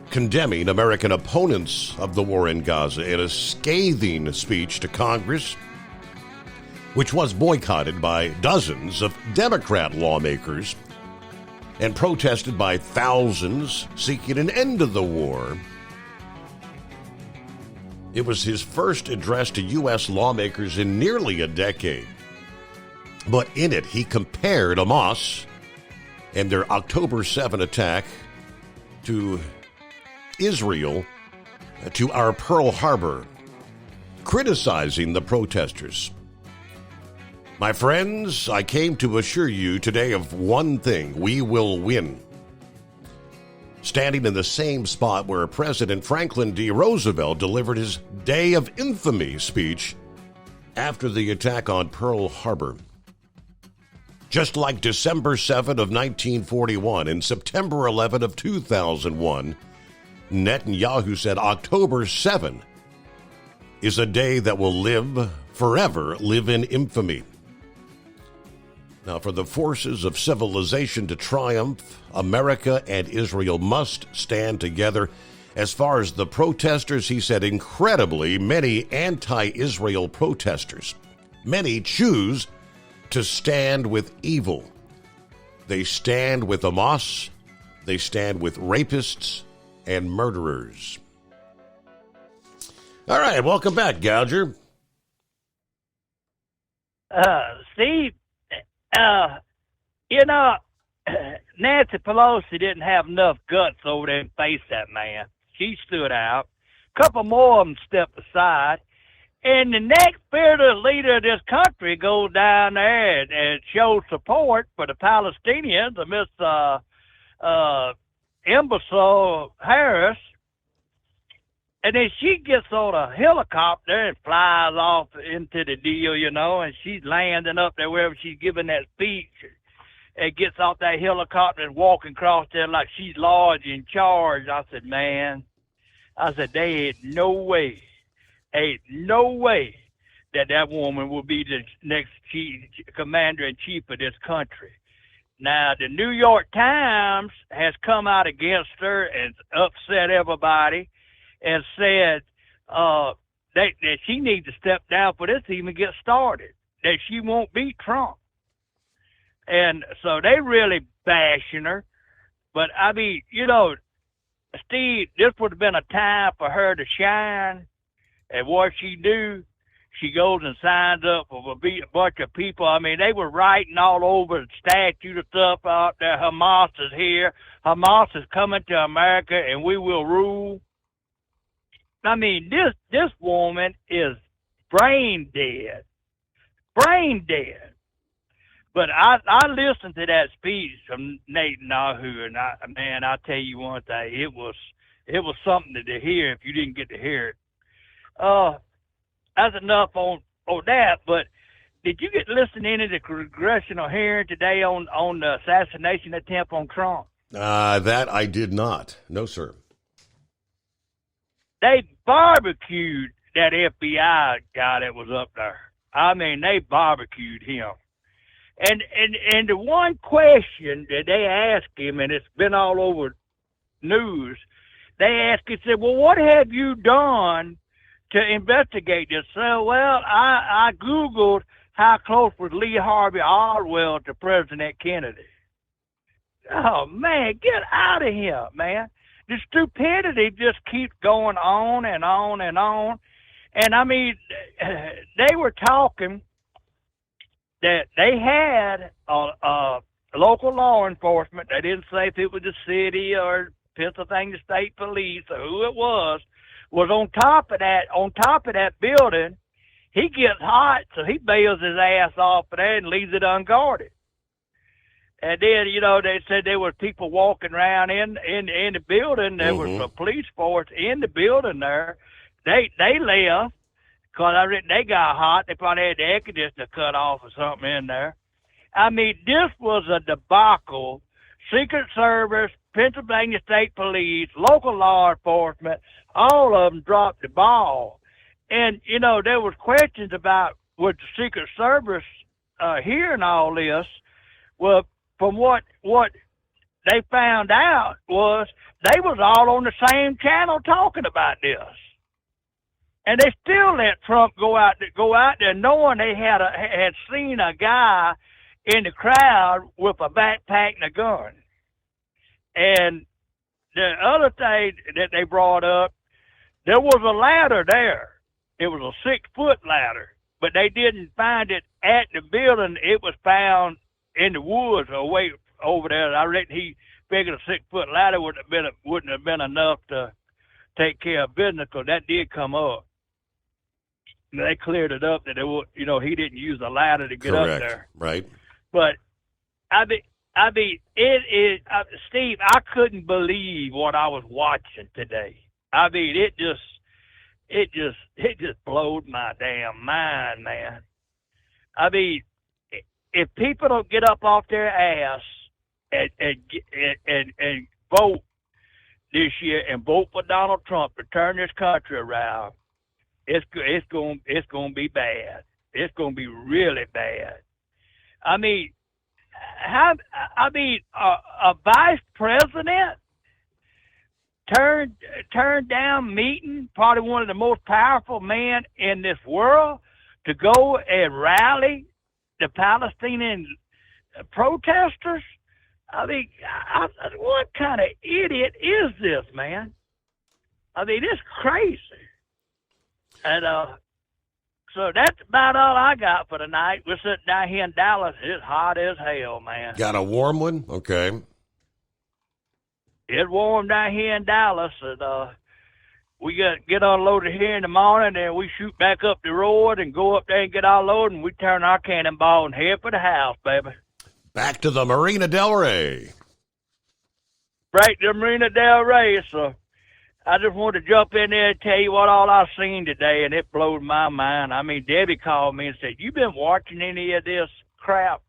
condemning American opponents of the war in Gaza in a scathing speech to Congress, which was boycotted by dozens of Democrat lawmakers and protested by thousands seeking an end to the war. It was his first address to U.S. lawmakers in nearly a decade. But in it, he compared Hamas and their October 7 attack to Israel, to our Pearl Harbor, criticizing the protesters. My friends, I came to assure you today of one thing: we will win. Standing in the same spot where President Franklin D. Roosevelt delivered his Day of Infamy speech after the attack on Pearl Harbor. Just like December 7 of 1941 and September 11 of 2001, Netanyahu said October 7 is a day that will live in infamy. Now, for the forces of civilization to triumph, America and Israel must stand together. As far as the protesters, he said, incredibly many anti-Israel protesters, many choose to stand with evil. They stand with Hamas, they stand with rapists and murderers. All right, welcome back, Gouger. Steve, Nancy Pelosi didn't have enough guts over there and face that man. She stood out. A couple more of them stepped aside. And the next spirited leader of this country goes down there and shows support for the Palestinians amidst imbecile Harris, and then she gets on a helicopter and flies off into the deal, you know, and she's landing up there wherever she's giving that speech, and gets off that helicopter and walking across there like she's large in charge. I said, man, there ain't no way that woman will be the next commander-in-chief of this country. Now, the New York Times has come out against her and upset everybody and said that she needs to step down for this to even get started, that she won't beat Trump. And so they really bashing her. But, I mean, you know, Steve, this would have been a time for her to shine. And what she do, she goes and signs up for a bunch of people. I mean, they were writing all over the statue and stuff out there. Hamas is here. Hamas is coming to America, and we will rule. I mean, this woman is brain dead. Brain dead. But I listened to that speech from Netanyahu, and I tell you one thing, it was something to hear if you didn't get to hear it. That's enough on that. But did you get to listen to any of the congressional hearing today on the assassination attempt on Trump? That I did not. No, sir. They barbecued that FBI guy that was up there. I mean, they barbecued him. And the one question that they asked him, and it's been all over news, they asked him, said, well, what have you done to investigate this? So, well, I Googled how close was Lee Harvey Oswald to President Kennedy. Oh, man, get out of here, man. The stupidity just keeps going on and on and on. And, I mean, they were talking that they had local law enforcement. They didn't say if it was the city or Pennsylvania State Police or who it was on top of that building. He gets hot, so he bails his ass off of there and leaves it unguarded. And then, you know, they said there were people walking around in the building. There was a police force in the building there. They left because they got hot. They probably had the air conditioner cut off or something in there. I mean, this was a debacle. Secret Service, Pennsylvania State Police, local law enforcement, all of them dropped the ball. And, you know, there was questions about would the Secret Service hearing all this. Well, from what they found out was they was all on the same channel talking about this. And they still let Trump go out there knowing they had seen a guy in the crowd with a backpack and a gun. And the other thing that they brought up, there was a ladder there. It was a 6-foot ladder, but they didn't find it at the building. It was found in the woods away over there. I reckon he figured a 6-foot ladder wouldn't have been enough to take care of business, because that did come up. They cleared it up that he didn't use a ladder to get up there. Right. But I mean, it is Steve. I couldn't believe what I was watching today. I mean, it just blowed my damn mind, man. I mean, if people don't get up off their ass and vote this year and vote for Donald Trump to turn this country around, it's going to be bad. It's going to be really bad. I mean, a vice president turned down meeting probably one of the most powerful men in this world to go and rally the Palestinian protesters. I mean, what kind of idiot is this, man? I mean, it's crazy. And so that's about all I got for tonight. We're sitting down here in Dallas. It's hot as hell, man. Got a warm one? Okay. It's warm down here in Dallas, and we get unloaded here in the morning, and we shoot back up the road and go up there and get our load, and we turn our cannonball and head for the house, baby. Back to the Marina Del Rey. break the Marina Del Rey. So I just wanted to jump in there and tell you what all I've seen today, and it blew my mind. I mean, Debbie called me and said, "You been watching any of this crap?"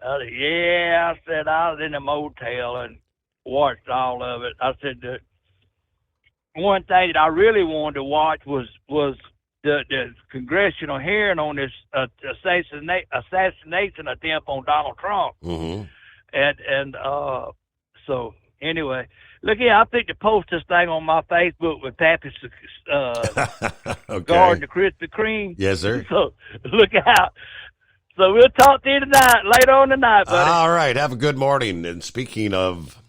I said, "Yeah." I said, "I was in a motel and watched all of it." I said, "The one thing that I really wanted to watch was the congressional hearing on this assassination attempt on Donald Trump." Mm-hmm. And so anyway, look here, I think to post this thing on my Facebook with Pappy Okay. guarding the Krispy Kreme. Yes, sir. So look out. So we'll talk to you tonight, later on tonight, buddy. All right. Have a good morning. And speaking of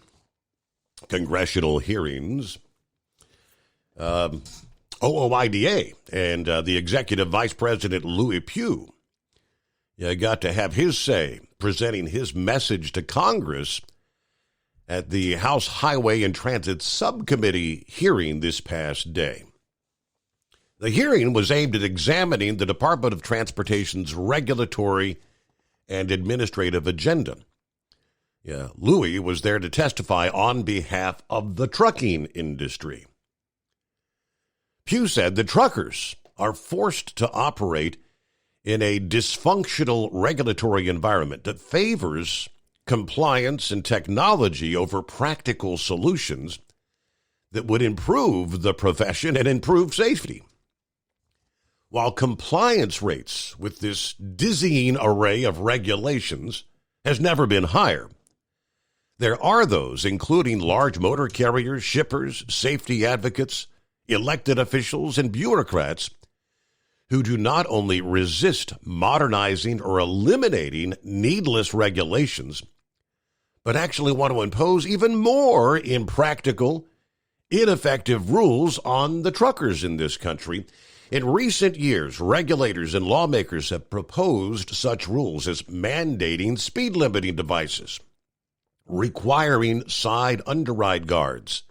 congressional hearings, OOIDA and the executive vice president, Louis Pugh, got to have his say, presenting his message to Congress at the House Highway and Transit Subcommittee hearing this past day. The hearing was aimed at examining the Department of Transportation's regulatory and administrative agenda. Louis was there to testify on behalf of the trucking industry. Pugh said the truckers are forced to operate in a dysfunctional regulatory environment that favors compliance and technology over practical solutions that would improve the profession and improve safety. While compliance rates with this dizzying array of regulations has never been higher, there are those, including large motor carriers, shippers, safety advocates, elected officials, and bureaucrats, who do not only resist modernizing or eliminating needless regulations, but actually want to impose even more impractical, ineffective rules on the truckers in this country. In recent years, regulators and lawmakers have proposed such rules as mandating speed limiting devices, requiring side underride guards,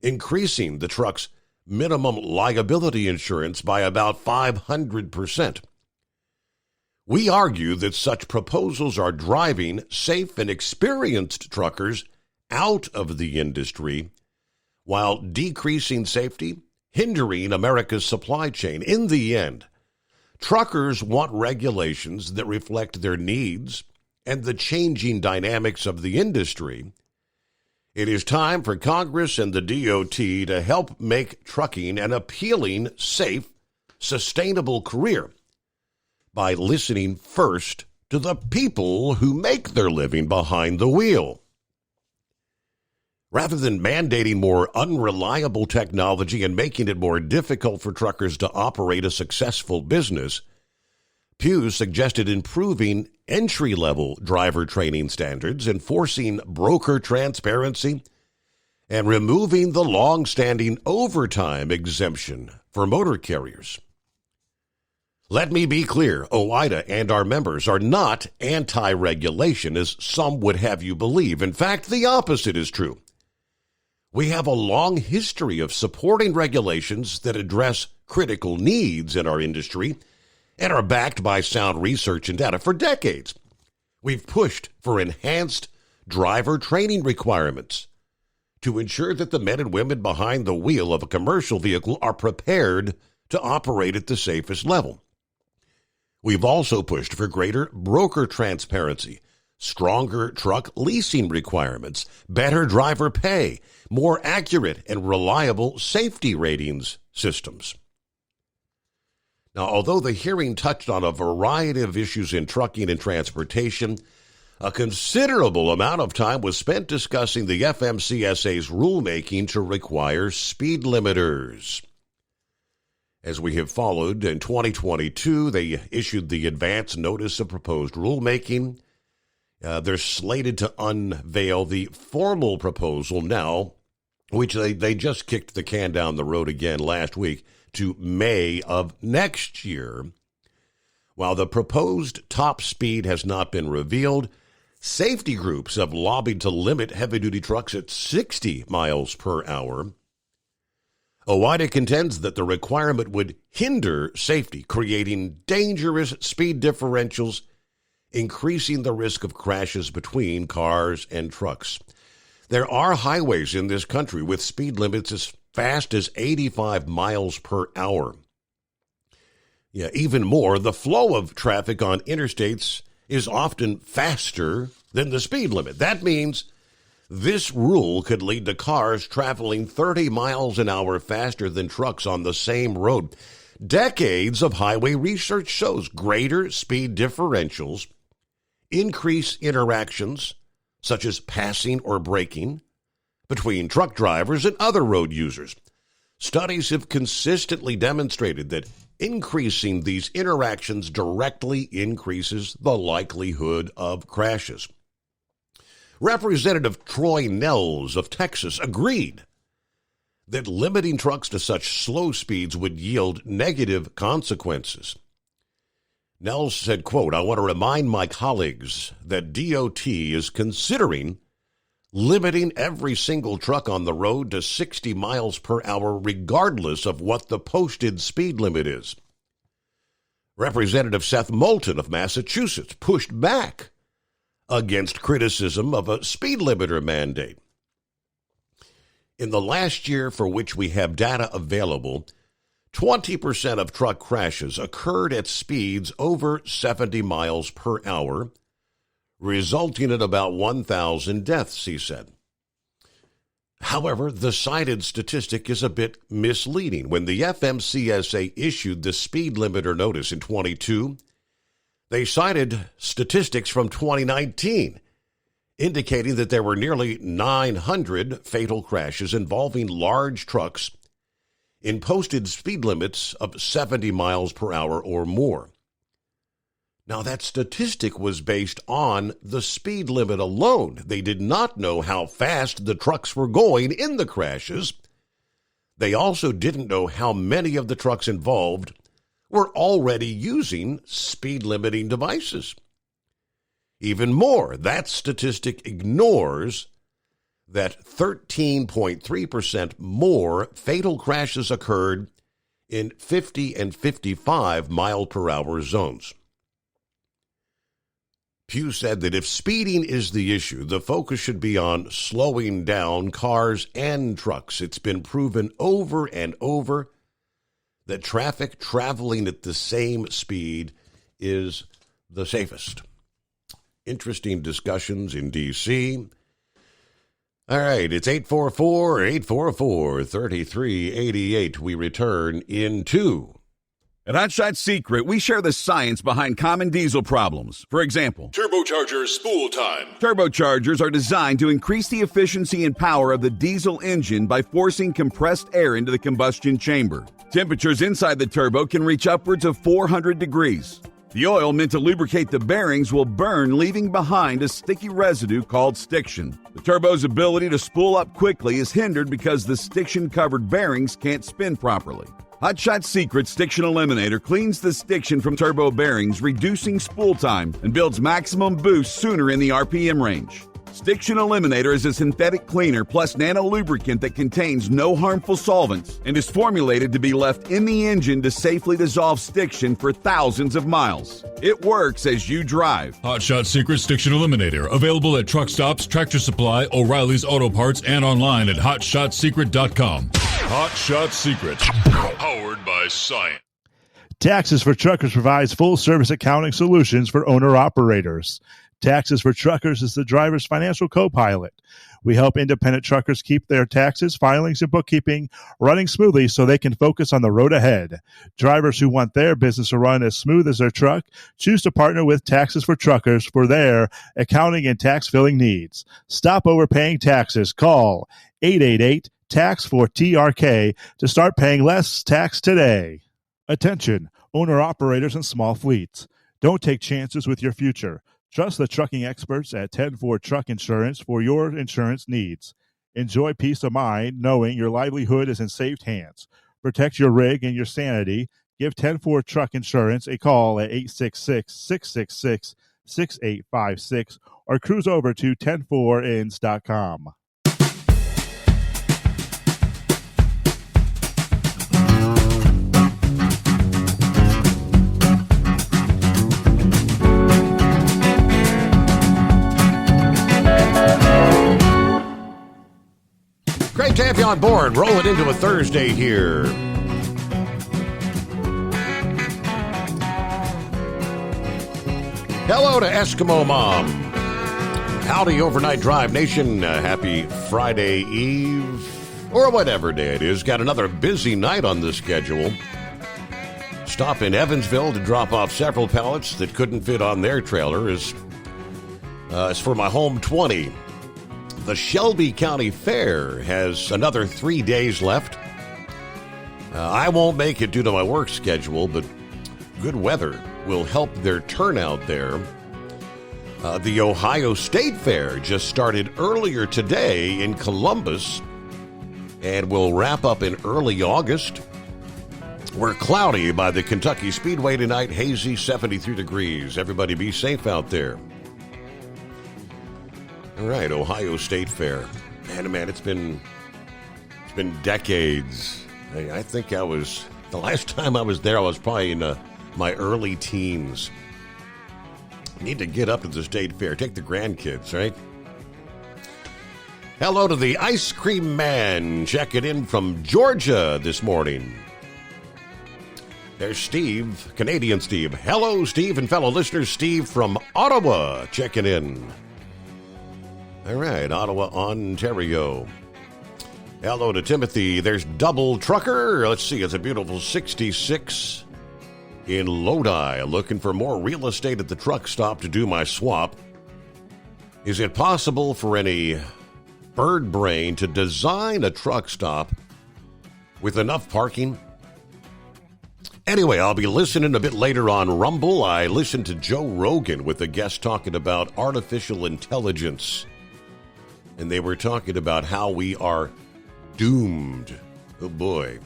increasing the truck's minimum liability insurance by about 500%. We argue that such proposals are driving safe and experienced truckers out of the industry while decreasing safety, hindering America's supply chain. In the end, truckers want regulations that reflect their needs and the changing dynamics of the industry. It is time for Congress and the DOT to help make trucking an appealing, safe, sustainable career by listening first to the people who make their living behind the wheel. Rather than mandating more unreliable technology and making it more difficult for truckers to operate a successful business, Pugh suggested improving entry-level driver training standards, enforcing broker transparency, and removing the long-standing overtime exemption for motor carriers. Let me be clear, OOIDA and our members are not anti-regulation, as some would have you believe. In fact, the opposite is true. We have a long history of supporting regulations that address critical needs in our industry and are backed by sound research and data. For decades, we've pushed for enhanced driver training requirements to ensure that the men and women behind the wheel of a commercial vehicle are prepared to operate at the safest level. We've also pushed for greater broker transparency, stronger truck leasing requirements, better driver pay, more accurate and reliable safety ratings systems. Now, although the hearing touched on a variety of issues in trucking and transportation, a considerable amount of time was spent discussing the FMCSA's rulemaking to require speed limiters. As we have followed, in 2022, they issued the advance notice of proposed rulemaking. They're slated to unveil the formal proposal now, which they just kicked the can down the road again last week, to May of next year. While the proposed top speed has not been revealed, safety groups have lobbied to limit heavy-duty trucks at 60 miles per hour. OOIDA contends that the requirement would hinder safety, creating dangerous speed differentials, increasing the risk of crashes between cars and trucks. There are highways in this country with speed limits as fast as 85 miles per hour. Yeah, even more, the flow of traffic on interstates is often faster than the speed limit. That means this rule could lead to cars traveling 30 miles an hour faster than trucks on the same road. Decades of highway research shows greater speed differentials increase interactions, such as passing or braking, between truck drivers and other road users. Studies have consistently demonstrated that increasing these interactions directly increases the likelihood of crashes. Representative Troy Nehls of Texas agreed that limiting trucks to such slow speeds would yield negative consequences. Nehls said, quote, "I want to remind my colleagues that DOT is considering limiting every single truck on the road to 60 miles per hour regardless of what the posted speed limit is." Representative Seth Moulton of Massachusetts pushed back against criticism of a speed limiter mandate. In the last year for which we have data available, 20% of truck crashes occurred at speeds over 70 miles per hour, resulting in about 1,000 deaths, he said. However, the cited statistic is a bit misleading. When the FMCSA issued the speed limiter notice in 22, they cited statistics from 2019, indicating that there were nearly 900 fatal crashes involving large trucks in posted speed limits of 70 miles per hour or more. Now, that statistic was based on the speed limit alone. They did not know how fast the trucks were going in the crashes. They also didn't know how many of the trucks involved were already using speed-limiting devices. Even more, that statistic ignores that 13.3% more fatal crashes occurred in 50 and 55 mile per hour zones. Pew said that if speeding is the issue, the focus should be on slowing down cars and trucks. It's been proven over and over that traffic traveling at the same speed is the safest. Interesting discussions in D.C. All right, it's 844-844-3388. We return in 2. At Hot Shot Secret, we share the science behind common diesel problems. For example, Turbocharger spool time. Turbochargers are designed to increase the efficiency and power of the diesel engine by forcing compressed air into the combustion chamber. Temperatures inside the turbo can reach upwards of 400 degrees. The oil meant to lubricate the bearings will burn, leaving behind a sticky residue called stiction. The turbo's ability to spool up quickly is hindered because the stiction-covered bearings can't spin properly. Hot Shot Secret Stiction Eliminator cleans the stiction from turbo bearings, reducing spool time, and builds maximum boost sooner in the RPM range. Stiction Eliminator is a synthetic cleaner plus nano-lubricant that contains no harmful solvents and is formulated to be left in the engine to safely dissolve stiction for thousands of miles. It works as you drive. Hot Shot Secret Stiction Eliminator. Available at truck stops, Tractor Supply, O'Reilly's Auto Parts, and online at HotShotSecret.com. Hot Shot Secret. Powered by science. Taxes for Truckers provides full-service accounting solutions for owner-operators. Taxes for Truckers is the driver's financial co-pilot. We help independent truckers keep their taxes, filings, and bookkeeping running smoothly so they can focus on the road ahead. Drivers who want their business to run as smooth as their truck choose to partner with Taxes for Truckers for their accounting and tax filing needs. Stop overpaying taxes. Call 888-TAX-4TRK to start paying less tax today. Attention, owner-operators and small fleets. Don't take chances with your future. Trust the trucking experts at 10-4 Truck Insurance for your insurance needs. Enjoy peace of mind knowing your livelihood is in safe hands. Protect your rig and your sanity. Give 10-4 Truck Insurance a call at 866-666-6856 or cruise over to 104ins.com. to have you on board. Rolling into a Thursday here. Hello to Eskimo Mom. Howdy, Overnight Drive Nation. Happy Friday Eve, or whatever day it is. Got another busy night on the schedule. Stop in Evansville to drop off several pallets that couldn't fit on their trailer. As for my home 20, the Shelby County Fair has another 3 days left. I won't make it due to my work schedule, but good weather will help their turnout there. The Ohio State Fair just started earlier today in Columbus and will wrap up in early August. We're cloudy by the Kentucky Speedway tonight, hazy 73 degrees. Everybody be safe out there. All right, Ohio State Fair. Man, it's been decades. I think the last time I was there, I was probably in my early teens. Need to get up to the state fair. Take the grandkids, right? Hello to the Ice Cream Man checking in from Georgia this morning. There's Steve, Canadian Steve. Hello, Steve, and fellow listeners. Steve from Ottawa checking in. All right, Ottawa, Ontario. Hello to Timothy. There's Double Trucker. Let's see, it's a beautiful 66 in Lodi. Looking for more real estate at the truck stop to do my swap. Is it possible for any bird brain to design a truck stop with enough parking? Anyway, I'll be listening a bit later on Rumble. I listened to Joe Rogan with a guest talking about artificial intelligence. And they were talking about how we are doomed. Oh boy.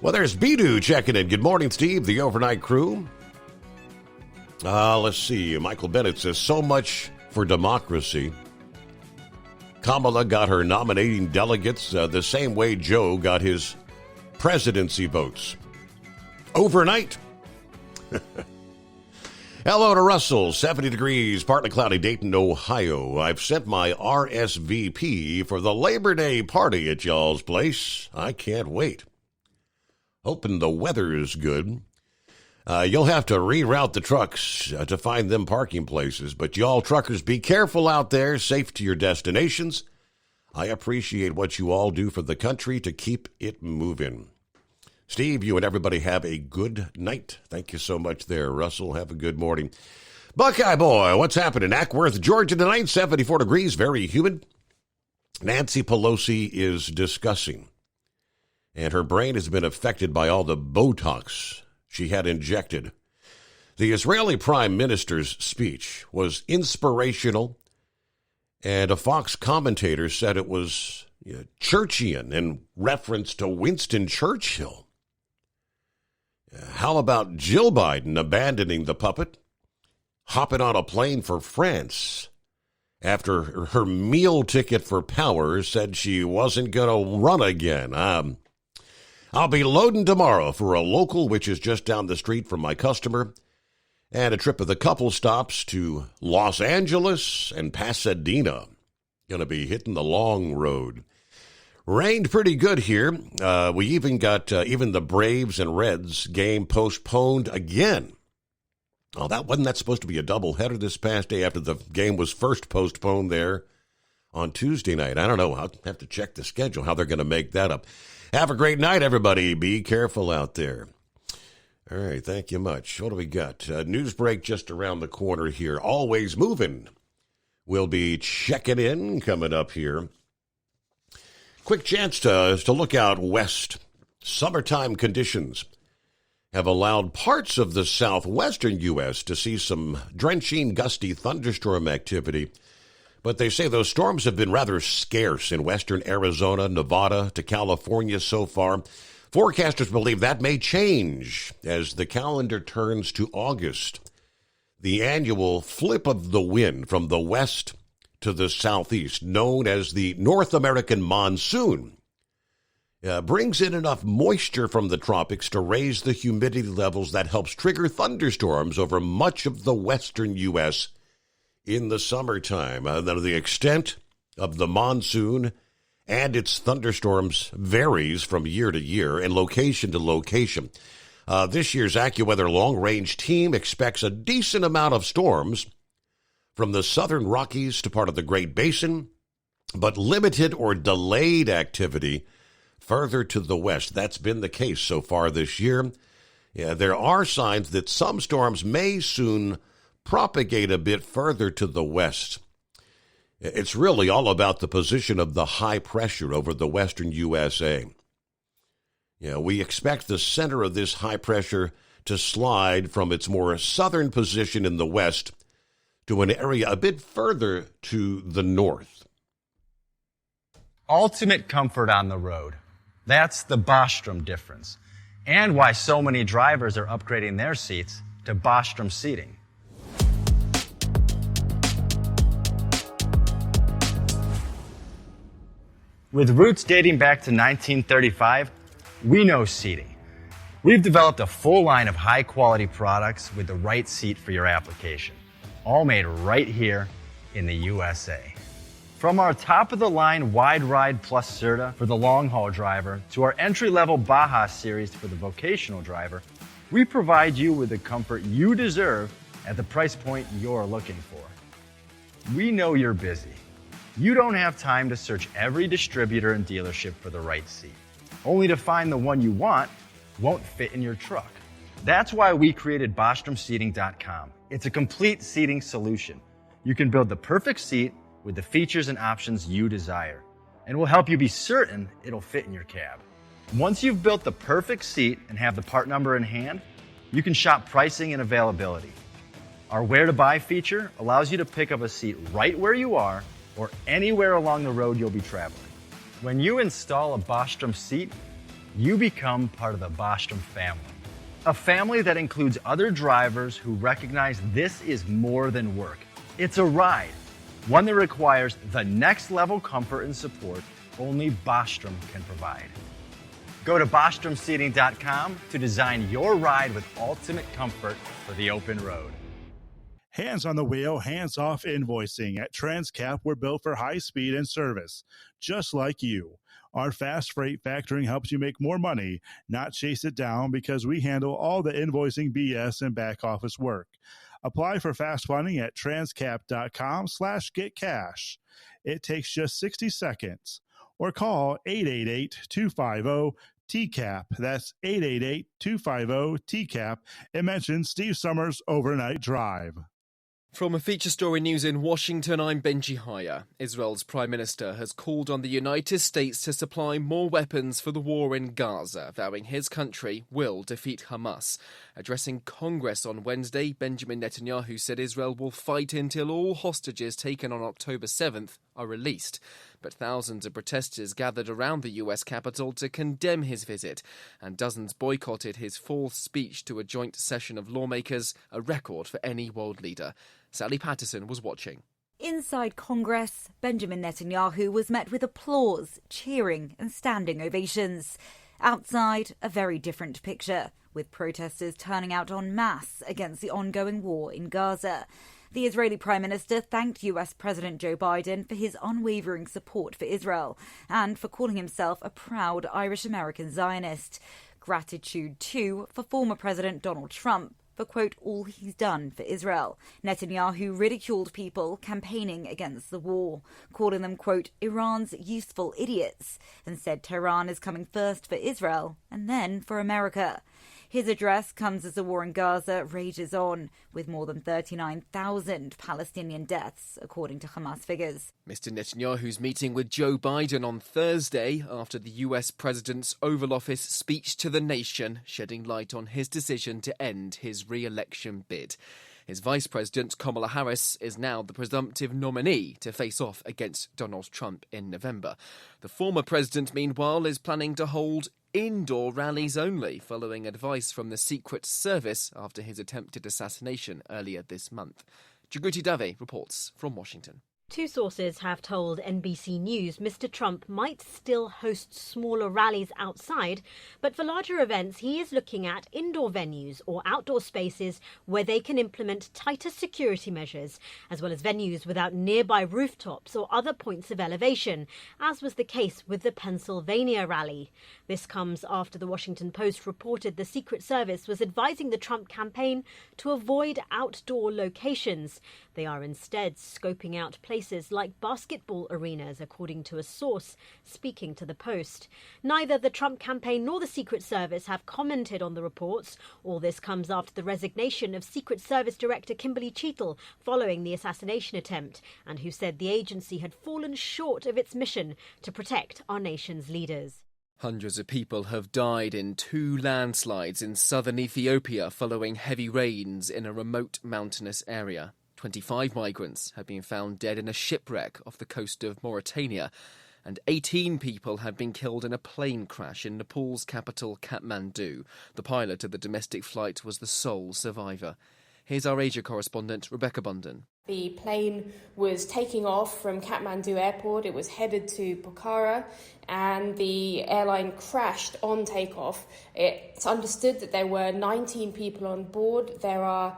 Well, there's Bidu checking in. Good morning, Steve, the overnight crew. Let's see. Michael Bennett says, so much for democracy. Kamala got her nominating delegates the same way Joe got his presidency votes. Overnight. Hello to Russell, 70 degrees, partly cloudy, Dayton, Ohio. I've sent my RSVP for the Labor Day party at y'all's place. I can't wait. Hoping the weather is good. You'll have to reroute the trucks to find them parking places, but y'all truckers, be careful out there, safe to your destinations. I appreciate what you all do for the country to keep it moving. Steve, you and everybody have a good night. Thank you so much there, Russell. Have a good morning. Buckeye Boy, what's happening? Ackworth, Georgia tonight, 74 degrees, very humid. Nancy Pelosi is discussing, and her brain has been affected by all the Botox she had injected. The Israeli prime minister's speech was inspirational, and a Fox commentator said it was Churchian in reference to Winston Churchill. How about Jill Biden abandoning the puppet, hopping on a plane for France after her meal ticket for power said she wasn't going to run again? I'll be loading tomorrow for a local, which is just down the street from my customer, and a trip of the couple stops to Los Angeles and Pasadena. Going to be hitting the long road. Rained pretty good here. We even got even the Braves and Reds game postponed again. Oh, wasn't that supposed to be a doubleheader this past day after the game was first postponed there on Tuesday night? I don't know. I'll have to check the schedule, how they're going to make that up. Have a great night, everybody. Be careful out there. All right, thank you much. What do we got? News break just around the corner here. Always moving. We'll be checking in coming up here. Quick chance to look out west. Summertime conditions have allowed parts of the southwestern U.S. to see some drenching, gusty thunderstorm activity. But they say those storms have been rather scarce in western Arizona, Nevada, to California so far. Forecasters believe that may change as the calendar turns to August. The annual flip of the wind from the west to the southeast, known as the North American monsoon, brings in enough moisture from the tropics to raise the humidity levels that helps trigger thunderstorms over much of the western U.S. in the summertime. The extent of the monsoon and its thunderstorms varies from year to year and location to location. This year's AccuWeather long-range team expects a decent amount of storms from the southern Rockies to part of the Great Basin, but limited or delayed activity further to the west. That's been the case so far this year. Yeah, there are signs that some storms may soon propagate a bit further to the west. It's really all about the position of the high pressure over the western USA. We expect the center of this high pressure to slide from its more southern position in the west to an area a bit further to the north. Ultimate comfort on the road. That's the Bostrom difference, and why so many drivers are upgrading their seats to Bostrom seating. With roots dating back to 1935, we know seating. We've developed a full line of high-quality products with the right seat for your application, all made right here in the USA. From our top-of-the-line Wide Ride Plus Certa for the long-haul driver to our entry-level Baja series for the vocational driver, we provide you with the comfort you deserve at the price point you're looking for. We know you're busy. You don't have time to search every distributor and dealership for the right seat, only to find the one you want won't fit in your truck. That's why we created BostromSeating.com. It's a complete seating solution. You can build the perfect seat with the features and options you desire, and we'll help you be certain it'll fit in your cab. Once you've built the perfect seat and have the part number in hand, you can shop pricing and availability. Our Where to Buy feature allows you to pick up a seat right where you are or anywhere along the road you'll be traveling. When you install a Bostrom seat, you become part of the Bostrom family. A family that includes other drivers who recognize this is more than work. It's a ride, one that requires the next level comfort and support only Bostrom can provide. Go to BostromSeating.com to design your ride with ultimate comfort for the open road. Hands on the wheel, hands off invoicing. At Transcap, we're built for high speed and service, just like you. Our fast freight factoring helps you make more money, not chase it down, because we handle all the invoicing BS and back office work. Apply for fast funding at transcap.com/getcash. It takes just 60 seconds. Or call 888-250-TCAP. That's 888-250-TCAP. And mention Steve Summers' Overnight Drive. From a feature story news in Washington, I'm Benji Haya. Israel's Prime Minister has called on the United States to supply more weapons for the war in Gaza, vowing his country will defeat Hamas. Addressing Congress on Wednesday, Benjamin Netanyahu said Israel will fight until all hostages taken on October 7th are released. But thousands of protesters gathered around the US Capitol to condemn his visit, and dozens boycotted his fall speech to a joint session of lawmakers, a record for any world leader. Sally Patterson was watching. Inside Congress, Benjamin Netanyahu was met with applause, cheering and standing ovations. Outside, a very different picture, with protesters turning out en masse against the ongoing war in Gaza. The Israeli Prime Minister thanked US President Joe Biden for his unwavering support for Israel and for calling himself a proud Irish-American Zionist. Gratitude, too, for former President Donald Trump for, quote, all he's done for Israel. Netanyahu ridiculed people campaigning against the war, calling them, quote, Iran's useful idiots, and said Tehran is coming first for Israel and then for America. His address comes as the war in Gaza rages on, with more than 39,000 Palestinian deaths, according to Hamas figures. Mr. Netanyahu's meeting with Joe Biden on Thursday after the US president's Oval Office speech to the nation, shedding light on his decision to end his re-election bid. His vice president, Kamala Harris, is now the presumptive nominee to face off against Donald Trump in November. The former president, meanwhile, is planning to hold indoor rallies only, following advice from the Secret Service after his attempted assassination earlier this month. Jagruti Dave reports from Washington. Two sources have told NBC News Mr. Trump might still host smaller rallies outside, but for larger events, he is looking at indoor venues or outdoor spaces where they can implement tighter security measures, as well as venues without nearby rooftops or other points of elevation, as was the case with the Pennsylvania rally. This comes after the Washington Post reported the Secret Service was advising the Trump campaign to avoid outdoor locations. They are instead scoping out places like basketball arenas, according to a source speaking to the Post. Neither the Trump campaign nor the Secret Service have commented on the reports. All this comes after the resignation of Secret Service Director Kimberly Cheatle following the assassination attempt, and who said the agency had fallen short of its mission to protect our nation's leaders. Hundreds of people have died in 2 landslides in southern Ethiopia following heavy rains in a remote mountainous area. 25 migrants have been found dead in a shipwreck off the coast of Mauritania, and 18 people have been killed in a plane crash in Nepal's capital, Kathmandu. The pilot of the domestic flight was the sole survivor. Here's our Asia correspondent, Rebecca Bunden. The plane was taking off from Kathmandu airport. It was headed to Pokhara, and the airline crashed on takeoff. It's understood that there were 19 people on board. There are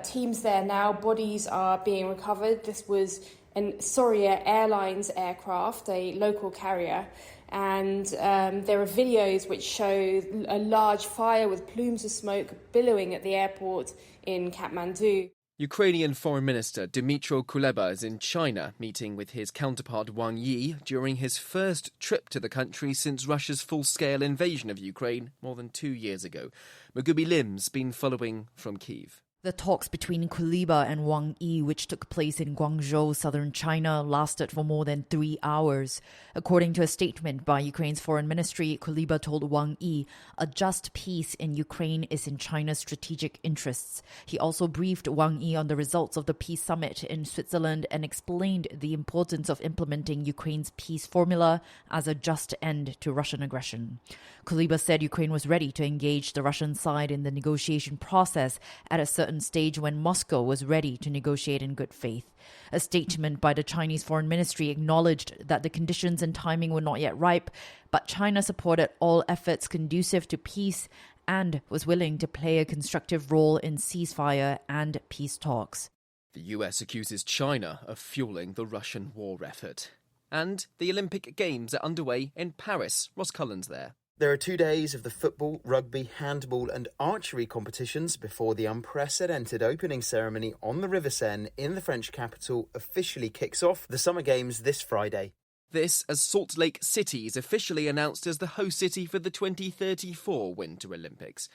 teams there now. Bodies are being recovered. This was an Soria Airlines aircraft, a local carrier. And there are videos which show a large fire with plumes of smoke billowing at the airport in Kathmandu. Ukrainian Foreign Minister Dmytro Kuleba is in China, meeting with his counterpart Wang Yi during his first trip to the country since Russia's full-scale invasion of Ukraine more than 2 years ago. Mugubi Lim's been following from Kyiv. The talks between Kuleba and Wang Yi, which took place in Guangzhou, southern China, lasted for more than 3 hours. According to a statement by Ukraine's foreign ministry, Kuleba told Wang Yi a just peace in Ukraine is in China's strategic interests. He also briefed Wang Yi on the results of the peace summit in Switzerland and explained the importance of implementing Ukraine's peace formula as a just end to Russian aggression. Kuleba said Ukraine was ready to engage the Russian side in the negotiation process at a certain stage when Moscow was ready to negotiate in good faith. A statement by the Chinese Foreign Ministry acknowledged that the conditions and timing were not yet ripe, but China supported all efforts conducive to peace and was willing to play a constructive role in ceasefire and peace talks. The US accuses China of fueling the Russian war effort. And the Olympic Games are underway in Paris. Ross Cullen's there. There are 2 days of the football, rugby, handball and archery competitions before the unprecedented opening ceremony on the River Seine in the French capital officially kicks off the Summer Games this Friday. This as Salt Lake City is officially announced as the host city for the 2034 Winter Olympics.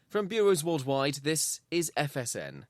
From bureaus worldwide, this is FSN.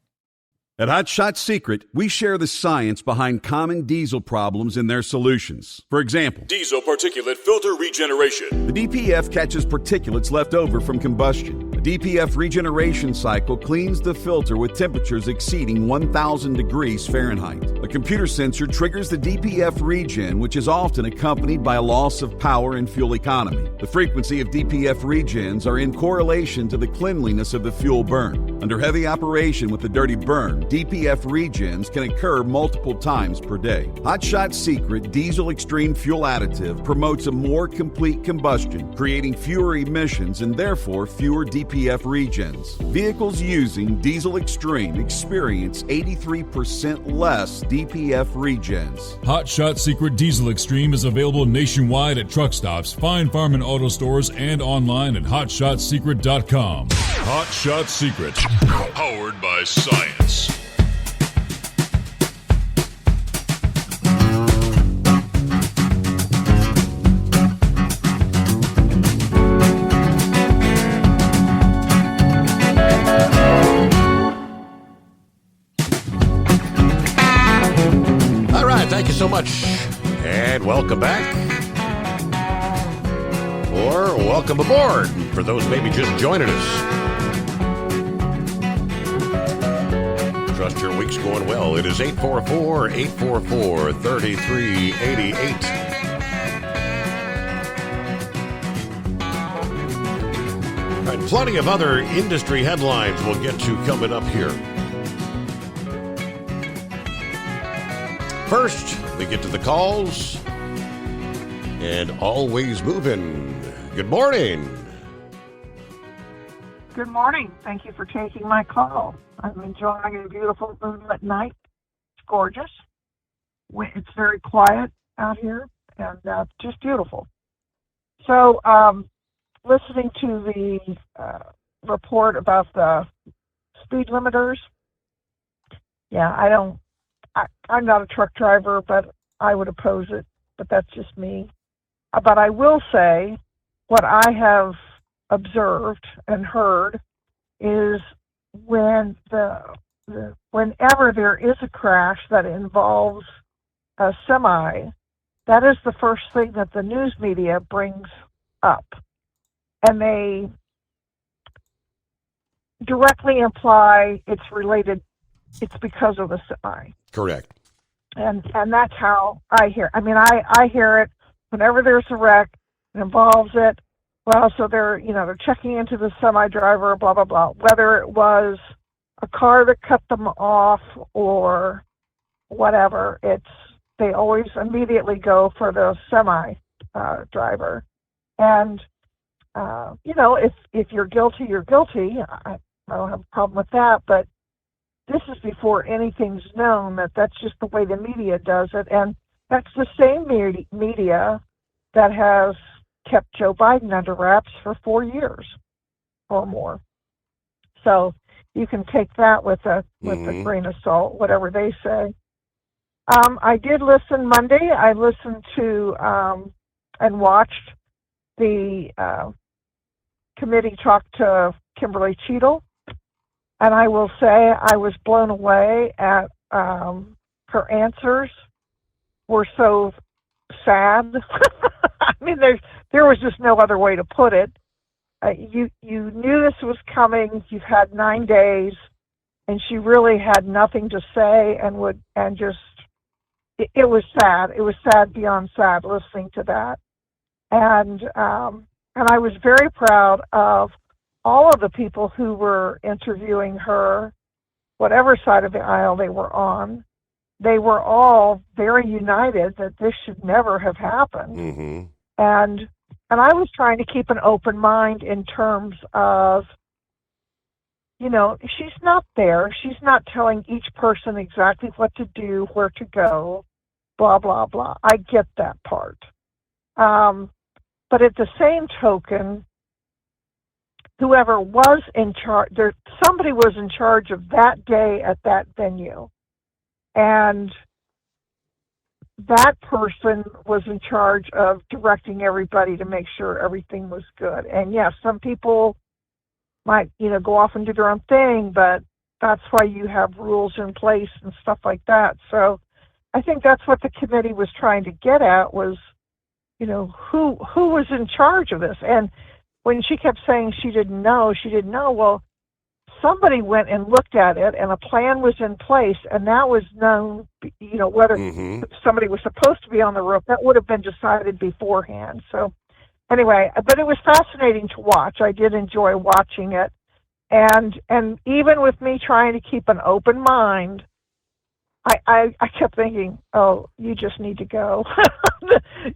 At Hot Shot Secret, we share the science behind common diesel problems and their solutions. For example, Diesel particulate filter regeneration. the DPF catches particulates left over from combustion. The DPF regeneration cycle cleans the filter with temperatures exceeding 1,000 degrees Fahrenheit. A computer sensor triggers the DPF regen, which is often accompanied by a loss of power and fuel economy. The frequency of DPF regens are in correlation to the cleanliness of the fuel burn. Under heavy operation with the dirty burn, DPF regens can occur multiple times per day. Hot Shot Secret Diesel Extreme Fuel Additive promotes a more complete combustion, creating fewer emissions and therefore fewer DPF regens. Vehicles using Diesel Extreme experience 83% less DPF regens. Hot Shot Secret Diesel Extreme is available nationwide at truck stops, fine farm and auto stores, and online at hotshotsecret.com. Hot Shot Secret, powered by science. All right, thank you so much. And welcome back. Or welcome aboard for those maybe just joining us. Trust your week's going well. It is 844-844-3388. All right, plenty of other industry headlines we'll get to coming up here. First, we get to the calls. And always moving. Good morning. Good morning. Thank you for taking my call. I'm enjoying a beautiful moonlit night. It's gorgeous. It's very quiet out here and just beautiful. So, listening to the report about the speed limiters, I'm not a truck driver, but I would oppose it, but that's just me. But I will say what I have observed and heard is whenever there is a crash that involves a semi, that is the first thing that the news media brings up. And they directly imply it's because of the semi. Correct. And that's how I hear. I mean, I hear it whenever there's a wreck, it involves it. Well, so they're checking into the semi driver, blah blah blah. Whether it was a car that cut them off or whatever, they always immediately go for the semi driver. And if you're guilty, you're guilty. I don't have a problem with that, but this is before anything's known. That's just the way the media does it, and that's the same media that has kept Joe Biden under wraps for 4 years or more. So you can take that with a grain of salt, whatever they say. I did listen Monday. I listened to and watched the committee talk to Kimberly Cheadle. And I will say I was blown away at her answers were so sad. I mean, there was just no other way to put it. You knew this was coming. You've had 9 days, and she really had nothing to say, it was sad. It was sad beyond sad listening to that, and I was very proud of all of the people who were interviewing her, whatever side of the aisle they were on. They were all very united that this should never have happened. Mm-hmm. And I was trying to keep an open mind in terms of, she's not there. She's not telling each person exactly what to do, where to go, blah, blah, blah. I get that part. But at the same token, whoever was in charge, somebody was in charge of that day at that venue. And that person was in charge of directing everybody to make sure everything was good. And yes, some people might, go off and do their own thing, but that's why you have rules in place and stuff like that. So I think that's what the committee was trying to get at was, who was in charge of this? And when she kept saying she didn't know, well, somebody went and looked at it and a plan was in place, and that was known, whether somebody was supposed to be on the roof, that would have been decided beforehand. So anyway, but it was fascinating to watch. I did enjoy watching it. And even with me trying to keep an open mind, I kept thinking, oh, you just need to go.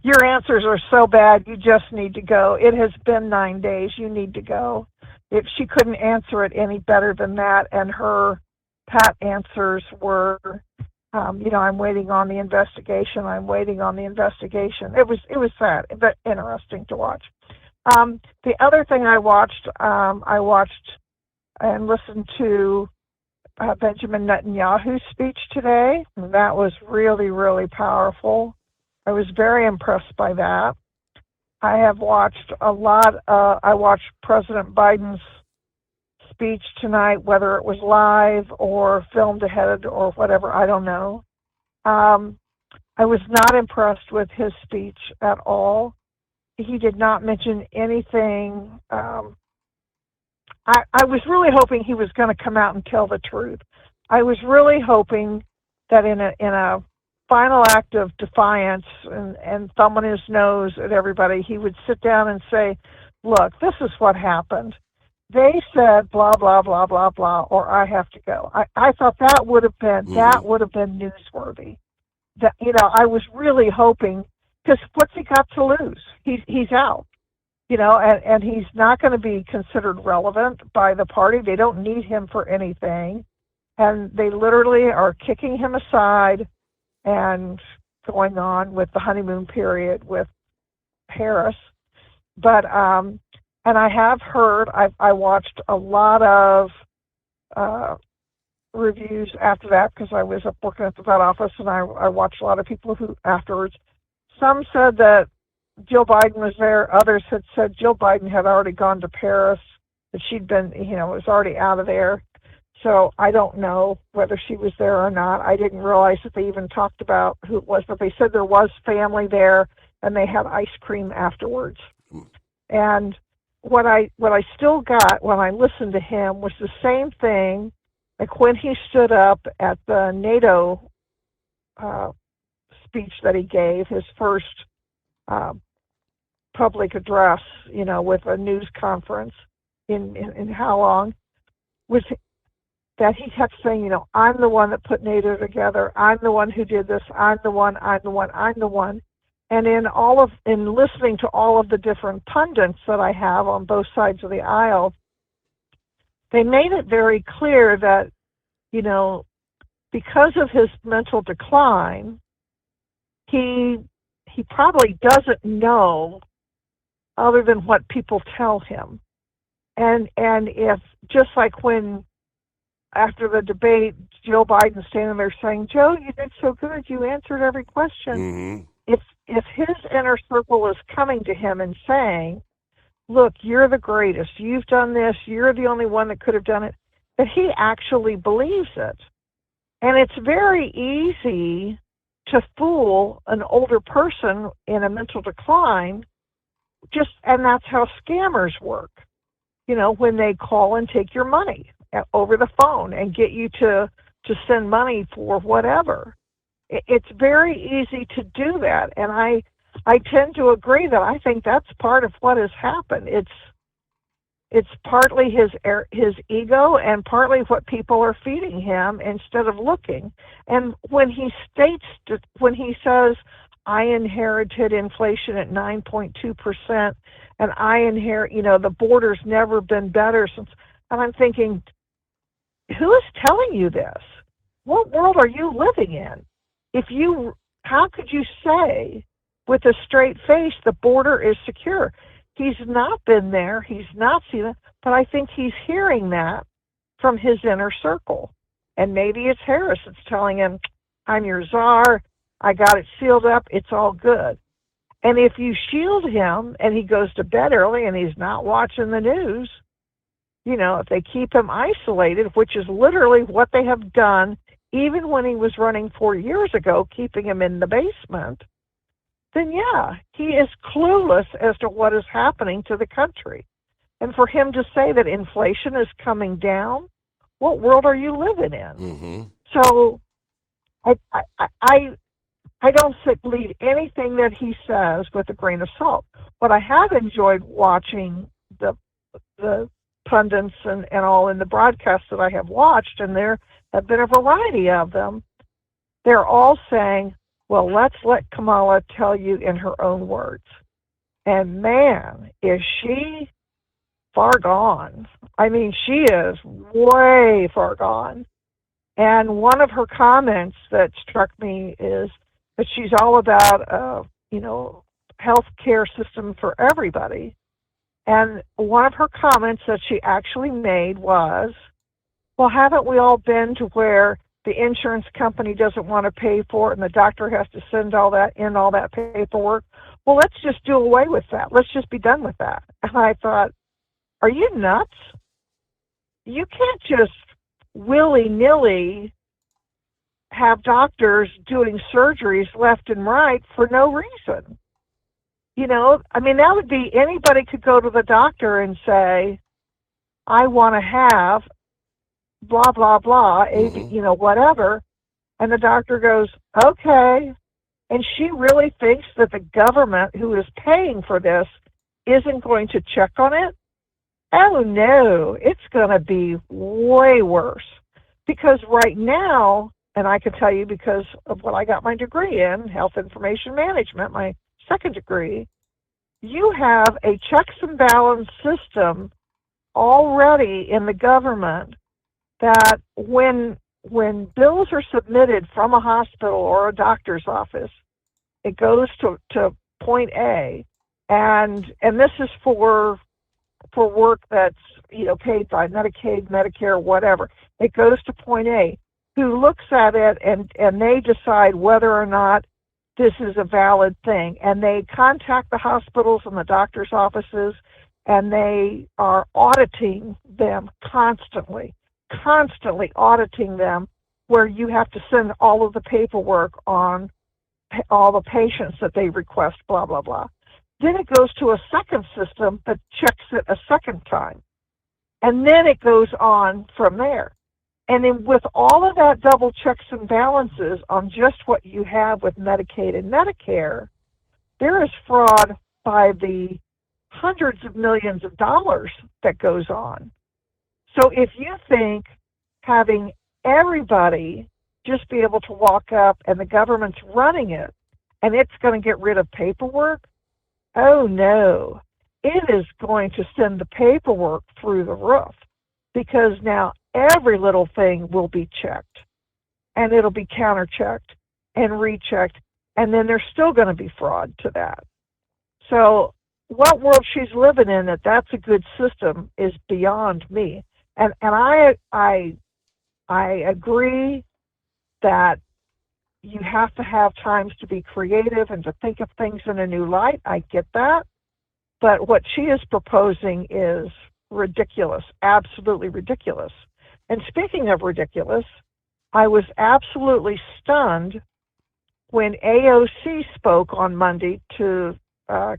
Your answers are so bad, you just need to go. It has been 9 days, you need to go. If she couldn't answer it any better than that, and her pat answers were, I'm waiting on the investigation, I'm waiting on the investigation. It was sad, but interesting to watch. The other thing I watched and listened to Benjamin Netanyahu's speech today. That was really, really powerful. I was very impressed by that. I have watched a lot. I watched President Biden's speech tonight, whether it was live or filmed ahead or whatever, I don't know. I was not impressed with his speech at all. He did not mention anything. I was really hoping he was going to come out and tell the truth. I was really hoping that in a final act of defiance and thumbing his nose at everybody, he would sit down and say, look, this is what happened. They said blah, blah, blah, blah, blah, or I have to go. I thought that would have been newsworthy. that, I was really hoping, because what's he got to lose? He's out, and he's not going to be considered relevant by the party. They don't need him for anything, and they literally are kicking him aside and going on with the honeymoon period with Harris. But and I have heard, I watched a lot of reviews after that, because I was up working at the vet office, and I watched a lot of people who afterwards. Some said that Jill Biden was there. Others had said Jill Biden had already gone to Paris, that she'd been, was already out of there. So I don't know whether she was there or not. I didn't realize that they even talked about who it was, but they said there was family there, and they had ice cream afterwards. And what I still got when I listened to him was the same thing, like when he stood up at the NATO speech that he gave, his first public address, with a news conference in how long, was that he kept saying, I'm the one that put NATO together. I'm the one who did this. I'm the one. And in listening to all of the different pundits that I have on both sides of the aisle, they made it very clear that, because of his mental decline, he probably doesn't know other than what people tell him. And if, just like when after the debate, Joe Biden standing there saying, Joe, you did so good, you answered every question. Mm-hmm. If his inner circle is coming to him and saying, look, you're the greatest, you've done this, you're the only one that could have done it, that he actually believes it. And it's very easy to fool an older person in a mental decline, and that's how scammers work. When they call and take your money over the phone and get you to send money for whatever. It's very easy to do that, and I tend to agree that I think that's part of what has happened. It's partly his ego and partly what people are feeding him instead of looking. And when he says, I inherited inflation at 9.2%, and I inherit, the border's never been better since, and I'm thinking, who is telling you this? What world are you living in? How could you say with a straight face the border is secure? He's not been there. He's not seen it. But I think he's hearing that from his inner circle. And maybe it's Harris that's telling him, I'm your czar. I got it sealed up. It's all good. And if you shield him and he goes to bed early and he's not watching the news, if they keep him isolated, which is literally what they have done, even when he was running 4 years ago, keeping him in the basement, then yeah, he is clueless as to what is happening to the country. And for him to say that inflation is coming down, what world are you living in? Mm-hmm. So I don't believe anything that he says with a grain of salt. What I have enjoyed watching the pundits and all in the broadcasts that I have watched, and there have been a variety of them, they're all saying, well, let's let Kamala tell you in her own words. And man, is she far gone. I mean, she is way far gone. And one of her comments that struck me is that she's all about, health care system for everybody. And one of her comments that she actually made was, well, haven't we all been to where the insurance company doesn't want to pay for it and the doctor has to send all that paperwork? Well, let's just do away with that. Let's just be done with that. And I thought, are you nuts? You can't just willy-nilly have doctors doing surgeries left and right for no reason. That would be, anybody could go to the doctor and say, I want to have blah, blah, blah, whatever. And the doctor goes, okay. And she really thinks that the government who is paying for this isn't going to check on it? Oh, no, it's going to be way worse. Because right now, and I can tell you because of what I got my degree in, health information management, my second degree, you have a checks and balance system already in the government that when bills are submitted from a hospital or a doctor's office, it goes to point A, and this is for work that's paid by Medicaid, Medicare, whatever. It goes to point A, who looks at it and they decide whether or not this is a valid thing, and they contact the hospitals and the doctor's offices, and they are auditing them constantly auditing them, where you have to send all of the paperwork on all the patients that they request, blah, blah, blah. Then it goes to a second system that checks it a second time. And then it goes on from there. And then with all of that double checks and balances on just what you have with Medicaid and Medicare, there is fraud by the hundreds of millions of dollars that goes on. So if you think having everybody just be able to walk up and the government's running it and it's going to get rid of paperwork, oh no, it is going to send the paperwork through the roof, because now every little thing will be checked, and it'll be counter-checked and rechecked, and then there's still going to be fraud to that. So what world she's living in that's a good system is beyond me. And I agree that you have to have times to be creative and to think of things in a new light. I get that. But what she is proposing is ridiculous, absolutely ridiculous. And speaking of ridiculous, I was absolutely stunned when AOC spoke on Monday to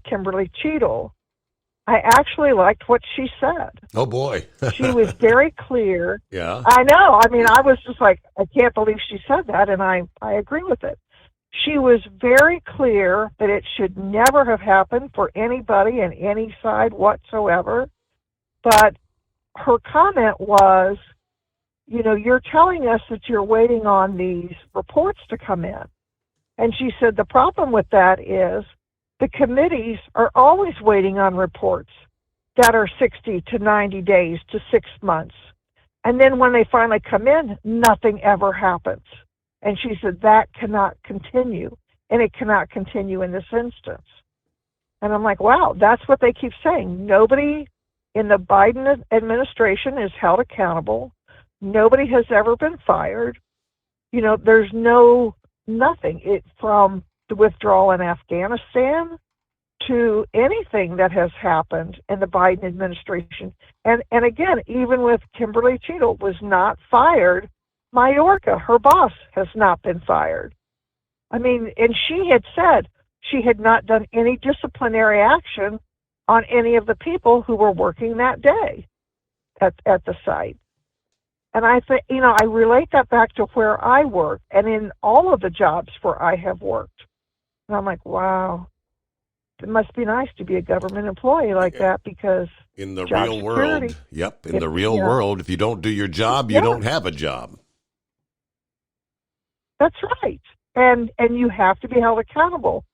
Kimberly Cheadle. I actually liked what she said. Oh, boy. She was very clear. Yeah. I know. I mean, I was just like, I can't believe she said that, and I agree with it. She was very clear that it should never have happened for anybody on any side whatsoever. But her comment was, you're telling us that you're waiting on these reports to come in. And she said the problem with that is the committees are always waiting on reports that are 60 to 90 days to 6 months. And then when they finally come in, nothing ever happens. And she said that cannot continue, and it cannot continue in this instance. And I'm like, wow, that's what they keep saying. Nobody in the Biden administration is held accountable. Nobody has ever been fired. There's nothing. From the withdrawal in Afghanistan to anything that has happened in the Biden administration. And again, even with Kimberly Cheadle was not fired, Mayorkas, her boss, has not been fired. I mean, and she had said she had not done any disciplinary action on any of the people who were working that day at the site. And I think, I relate that back to where I work and in all of the jobs where I have worked. And I'm like, wow, it must be nice to be a government employee like that, because in the job real security, world, in the real world, if you don't do your job, you don't have a job. That's right. And you have to be held accountable.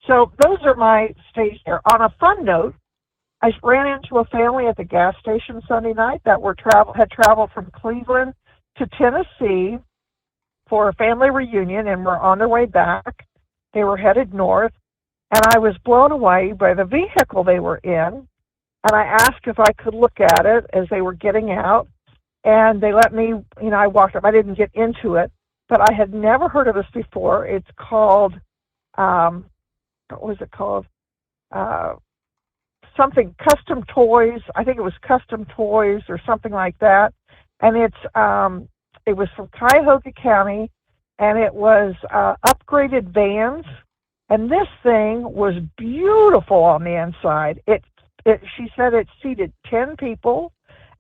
So those are my stays there. On a fun note, I ran into a family at the gas station Sunday night that had traveled from Cleveland to Tennessee for a family reunion and were on their way back. They were headed north, and I was blown away by the vehicle they were in. And I asked if I could look at it as they were getting out, and they let me, I walked up. I didn't get into it, but I had never heard of this before. It's called, what was it called? Something Custom Toys. I think it was Custom Toys or something like that. And it was from Cuyahoga County, and it was upgraded vans. And this thing was beautiful on the inside. She said it seated 10 people,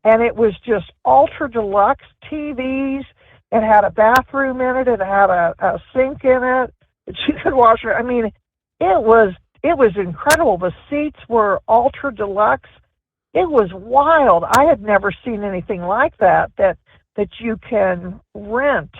and it was just ultra deluxe TVs. It had a bathroom in it. It had a sink in it that you could wash. I mean, it was incredible. The seats were ultra deluxe. It was wild. I had never seen anything like that you can rent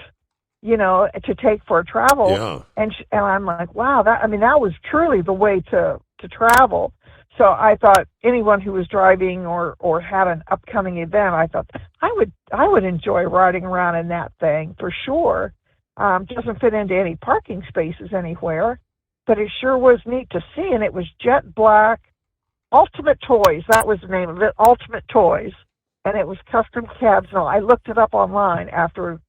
to take for a travel. Yeah. And I'm like, wow, that was truly the way to travel. So I thought anyone who was driving or had an upcoming event, I thought I would enjoy riding around in that thing for sure. Doesn't fit into any parking spaces anywhere, but it sure was neat to see. And it was jet black. Ultimate Toys, that was the name of it, Ultimate Toys. And it was custom cabs. No, I looked it up online after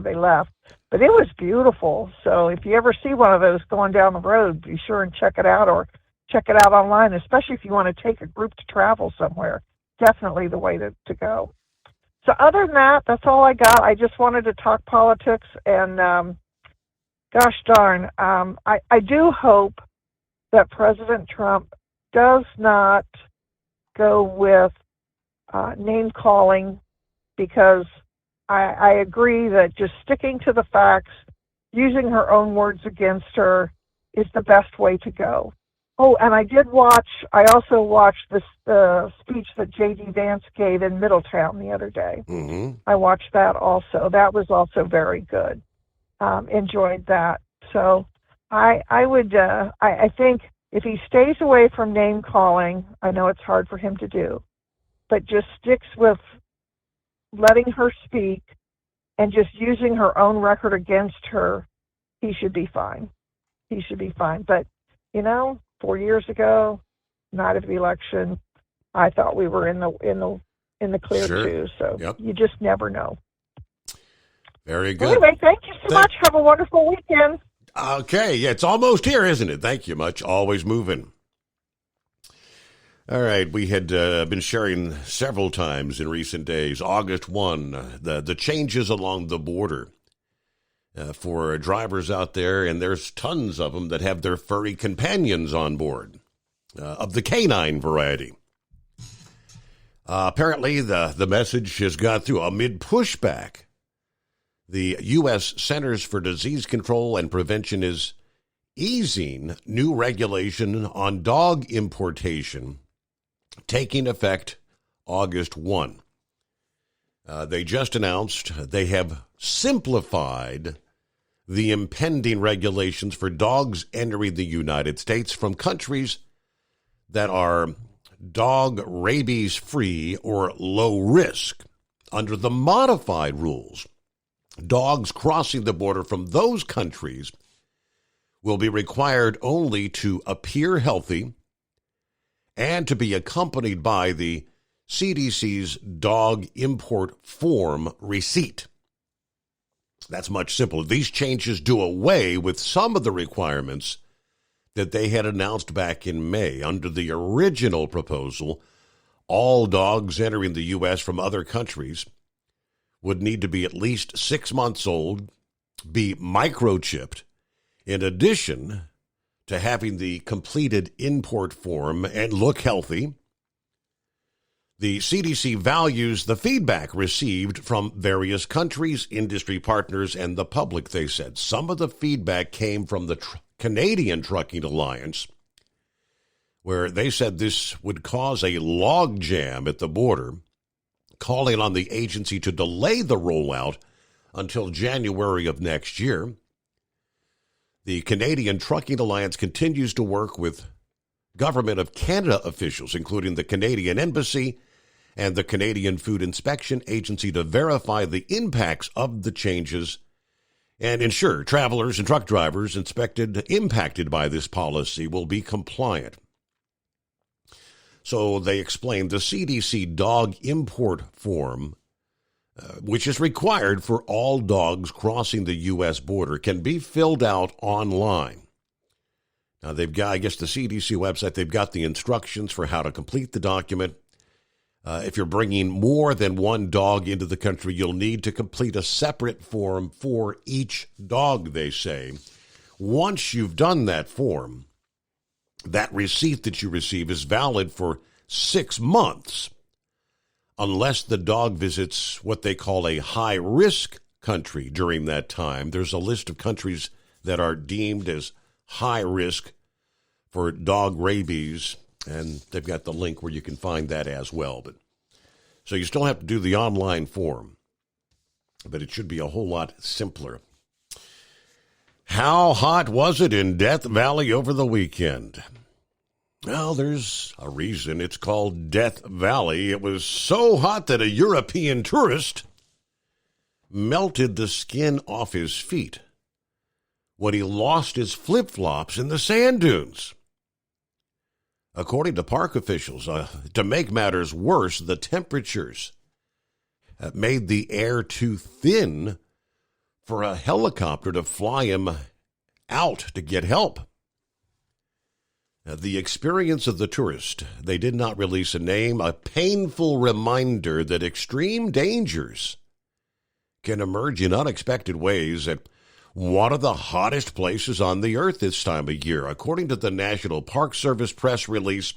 they left. But it was beautiful. So if you ever see one of those going down the road, be sure and check it out, or check it out online, especially if you want to take a group to travel somewhere. Definitely the way to go. So other than that, that's all I got. I just wanted to talk politics. And gosh darn, I do hope that President Trump does not go with name-calling, because I agree that just sticking to the facts, using her own words against her, is the best way to go. Oh, and I also watched the speech that J.D. Vance gave in Middletown the other day. Mm-hmm. I watched that also. That was also very good. Enjoyed that. So I think if he stays away from name-calling, I know it's hard for him to do, but just sticks with letting her speak and just using her own record against her, he should be fine. He should be fine. But, 4 years ago, night of the election, I thought we were in the clear Sure. too. So Yep. you just never know. Very good. Anyway, thank you so much. Have a wonderful weekend. Okay, yeah, it's almost here, isn't it? Thank you much. Always moving. All right, we had been sharing several times in recent days, August 1, the changes along the border for drivers out there, and there's tons of them that have their furry companions on board, of the canine variety. Apparently, the message has got through amid pushback. The U.S. Centers for Disease Control and Prevention is easing new regulation on dog importation, taking effect August 1. They just announced they have simplified the impending regulations for dogs entering the United States from countries that are dog rabies-free or low risk. Under the modified rules, dogs crossing the border from those countries will be required only to appear healthy and to be accompanied by the CDC's dog import form receipt. That's much simpler. These changes do away with some of the requirements that they had announced back in May. Under the original proposal, all dogs entering the U.S. from other countries would need to be at least 6 months old, be microchipped, in addition to having the completed import form and look healthy. The CDC values the feedback received from various countries, industry partners, and the public, they said. Some of the feedback came from the Canadian Trucking Alliance, where they said this would cause a logjam at the border, calling on the agency to delay the rollout until January of next year. The Canadian Trucking Alliance continues to work with Government of Canada officials, including the Canadian Embassy and the Canadian Food Inspection Agency, to verify the impacts of the changes and ensure travelers and truck drivers impacted by this policy will be compliant. So they explained the CDC dog import form, which is required for all dogs crossing the U.S. border, can be filled out online. Now, they've got, I guess, the CDC website, they've got the instructions for how to complete the document. If you're bringing more than one dog into the country, you'll need to complete a separate form for each dog, they say. Once you've done that form, that receipt that you receive is valid for 6 months, unless the dog visits what they call a high-risk country during that time. There's a list of countries that are deemed as high risk for dog rabies, and they've got the link where you can find that as well. But so you still have to do the online form, but it should be a whole lot simpler. How hot was it in Death Valley over the weekend? Well, there's a reason it's called Death Valley. It was so hot that a European tourist melted the skin off his feet when he lost his flip-flops in the sand dunes. According to park officials, to make matters worse, the temperatures made the air too thin for a helicopter to fly him out to get help. The experience of the tourist, they did not release a name, a painful reminder that extreme dangers can emerge in unexpected ways at one of the hottest places on the earth this time of year. According to the National Park Service press release,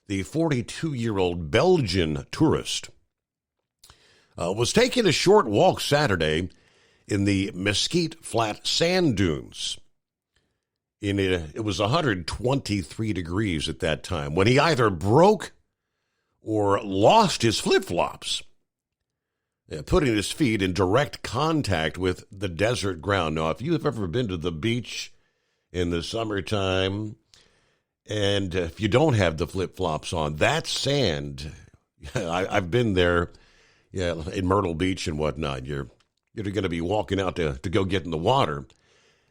the 42-year-old Belgian tourist was taking a short walk Saturday in the Mesquite Flat sand dunes. It was 123 degrees at that time when he either broke or lost his flip-flops, putting his feet in direct contact with the desert ground. Now, if you have ever been to the beach in the summertime, and if you don't have the flip-flops on, that sand, I've been there in Myrtle Beach and whatnot. You're going to be walking out to go get in the water,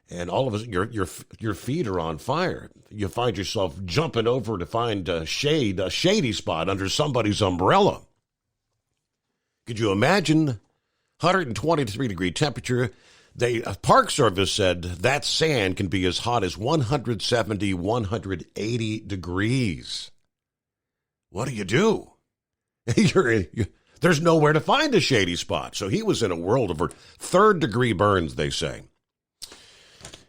and all of a sudden your feet are on fire. You find yourself jumping over to find a shady spot under somebody's umbrella. Could you imagine 123-degree temperature? Park Service said that sand can be as hot as 170, 180 degrees. What do? There's nowhere to find a shady spot. So he was in a world of third-degree burns, they say.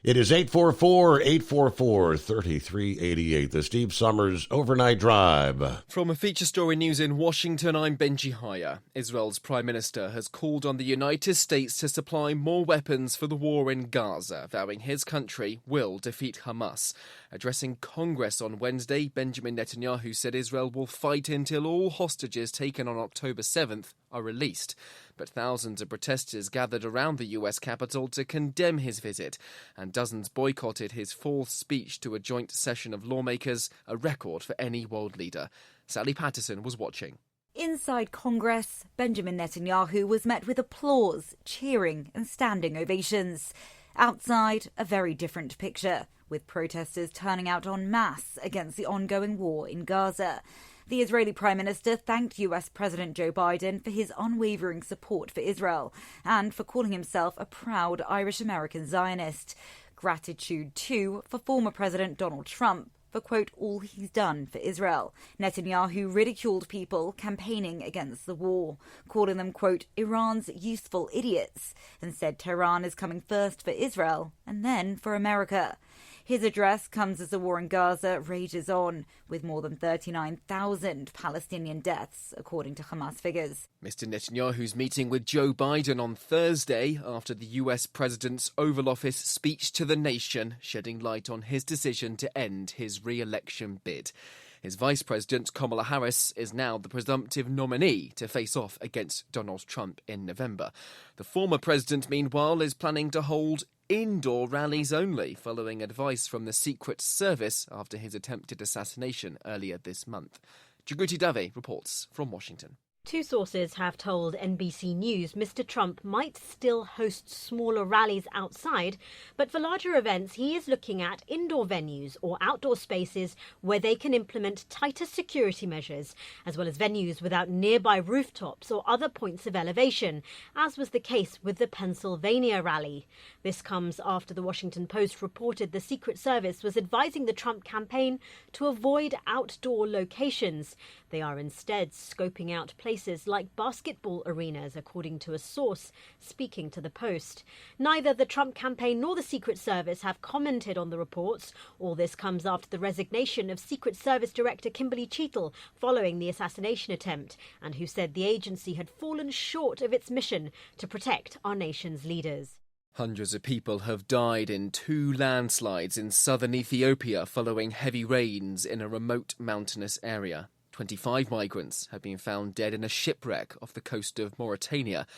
It is 844-844-3388, the Steve Summers Overnight Drive. From a feature story news in Washington, I'm Benji Haya. Israel's Prime Minister has called on the United States to supply more weapons for the war in Gaza, vowing his country will defeat Hamas. Addressing Congress on Wednesday, Benjamin Netanyahu said Israel will fight until all hostages taken on October 7th are released. But thousands of protesters gathered around the US Capitol to condemn his visit, and dozens boycotted his fourth speech to a joint session of lawmakers, a record for any world leader. Sally Patterson was watching. Inside Congress, Benjamin Netanyahu was met with applause, cheering and standing ovations. Outside, a very different picture, with protesters turning out en masse against the ongoing war in Gaza. The Israeli Prime Minister thanked US President Joe Biden for his unwavering support for Israel and for calling himself a proud Irish-American Zionist. Gratitude, too, for former President Donald Trump for, quote, all he's done for Israel. Netanyahu ridiculed people campaigning against the war, calling them, quote, Iran's useful idiots, and said Tehran is coming first for Israel and then for America. His address comes as the war in Gaza rages on, with more than 39,000 Palestinian deaths, according to Hamas figures. Mr. Netanyahu's meeting with Joe Biden on Thursday after the US president's Oval Office speech to the nation, shedding light on his decision to end his re-election bid. His Vice President, Kamala Harris, is now the presumptive nominee to face off against Donald Trump in November. The former president, meanwhile, is planning to hold indoor rallies only, following advice from the Secret Service after his attempted assassination earlier this month. Jagruti Dave reports from Washington. Two sources have told NBC News Mr. Trump might still host smaller rallies outside, but for larger events he is looking at indoor venues or outdoor spaces where they can implement tighter security measures, as well as venues without nearby rooftops or other points of elevation, as was the case with the Pennsylvania rally. This comes after the Washington Post reported the Secret Service was advising the Trump campaign to avoid outdoor locations. They are instead scoping out places like basketball arenas, according to a source speaking to the Post. Neither the Trump campaign nor the Secret Service have commented on the reports. All this comes after the resignation of Secret Service Director Kimberly Cheatle following the assassination attempt, and who said the agency had fallen short of its mission to protect our nation's leaders. Hundreds of people have died in two landslides in southern Ethiopia following heavy rains in a remote mountainous area. 25 migrants have been found dead in a shipwreck off the coast of Mauritania.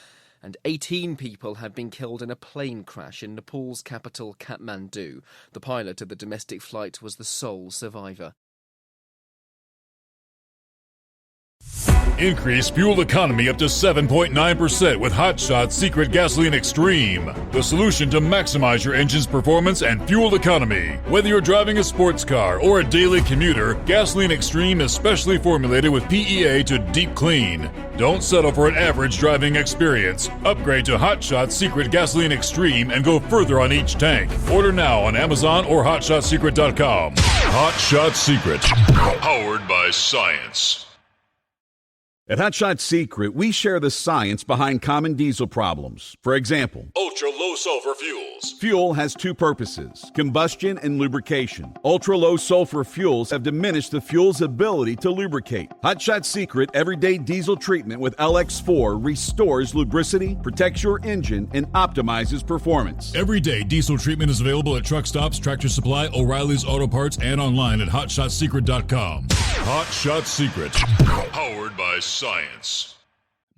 and 18 people have been killed in a plane crash in Nepal's capital, Kathmandu. The pilot of the domestic flight was the sole survivor. Increase fuel economy up to 7.9% with Hot Shot Secret Gasoline Extreme, the solution to maximize your engine's performance and fuel economy. Whether you're driving a sports car or a daily commuter, Gasoline Extreme is specially formulated with PEA to deep clean. Don't settle for an average driving experience. Upgrade to Hot Shot Secret Gasoline Extreme and go further on each tank. Order now on Amazon or HotShotSecret.com. Hot Shot Secret, powered by science. At Hot Shot Secret, we share the science behind common diesel problems. For example, ultra-low sulfur fuels. Fuel has two purposes, combustion and lubrication. Ultra-low sulfur fuels have diminished the fuel's ability to lubricate. Hot Shot Secret Everyday Diesel Treatment with LX4 restores lubricity, protects your engine, and optimizes performance. Everyday diesel treatment is available at truck stops, Tractor Supply, O'Reilly's Auto Parts, and online at HotShotSecret.com. Hot Shot Secret, powered by science.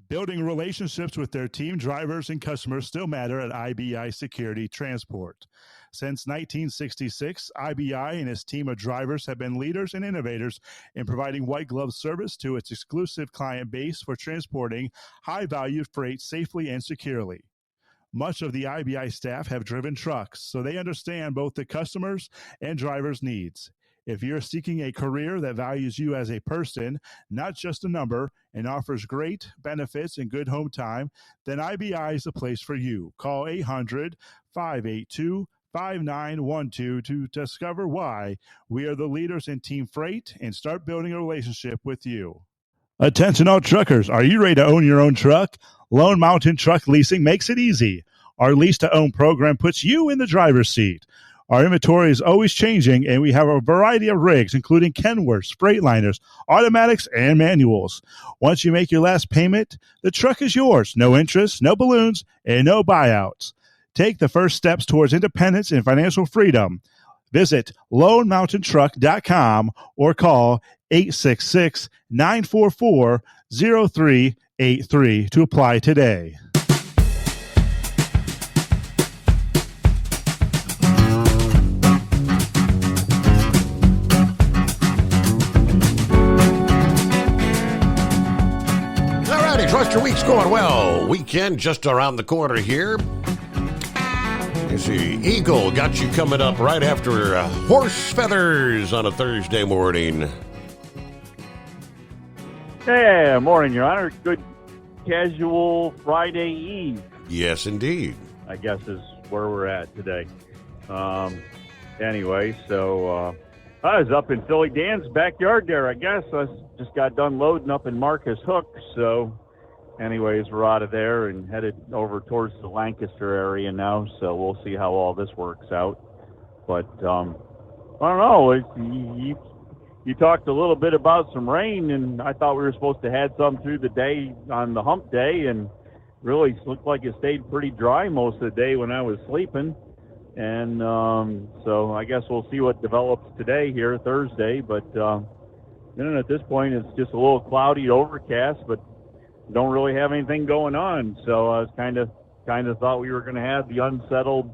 Building relationships with their team, drivers, and customers still matter at IBI Security Transport. Since 1966, IBI and its team of drivers have been leaders and innovators in providing white glove service to its exclusive client base for transporting high-value freight safely and securely. Much of the IBI staff have driven trucks, so they understand both the customers' and drivers' needs. If you're seeking a career that values you as a person, not just a number, and offers great benefits and good home time, then IBI is the place for you. Call 800-582-5912 to discover why we are the leaders in team freight and start building a relationship with you. Attention all truckers, are you ready to own your own truck? Lone Mountain Truck Leasing makes it easy. Our lease-to-own program puts you in the driver's seat. Our inventory is always changing, and we have a variety of rigs, including Kenworths, Freightliners, automatics, and manuals. Once you make your last payment, the truck is yours. No interest, no balloons, and no buyouts. Take the first steps towards independence and financial freedom. Visit LoneMountainTruck.com or call 866-944-0383 to apply today. Trust your week's going well. Weekend just around the corner here. You see, Eagle got you coming up right after Horse Feathers on a Thursday morning. Yeah, morning, Your Honor. Good casual Friday Eve. Yes, indeed. I guess is where we're at today. Anyway, so I was up in Philly Dan's backyard there, I guess. I just got done loading up in Marcus Hook, so anyways, we're out of there and headed over towards the Lancaster area now, so we'll see how all this works out. But I don't know. You talked a little bit about some rain, and I thought we were supposed to have some through the day on the hump day, and really looked like it stayed pretty dry most of the day when I was sleeping. And so I guess we'll see what develops today here, Thursday. But then at this point, it's just a little cloudy, overcast, but don't really have anything going on. So I was kind of thought we were going to have the unsettled,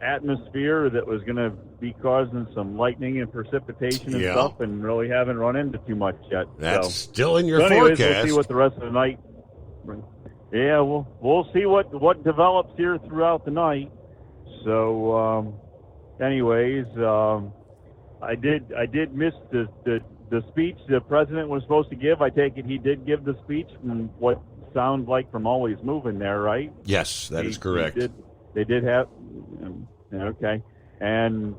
atmosphere that was going to be causing some lightning and precipitation and stuff, and really haven't run into too much yet. That's still in your anyways, forecast. We'll see what the rest of the night. Yeah, we'll see what develops here throughout the night. So, anyways, I did miss the speech the president was supposed to give. I take it he did give the speech from what sounds like from Always Moving there, right? Yes, that is correct. They did have. Okay, and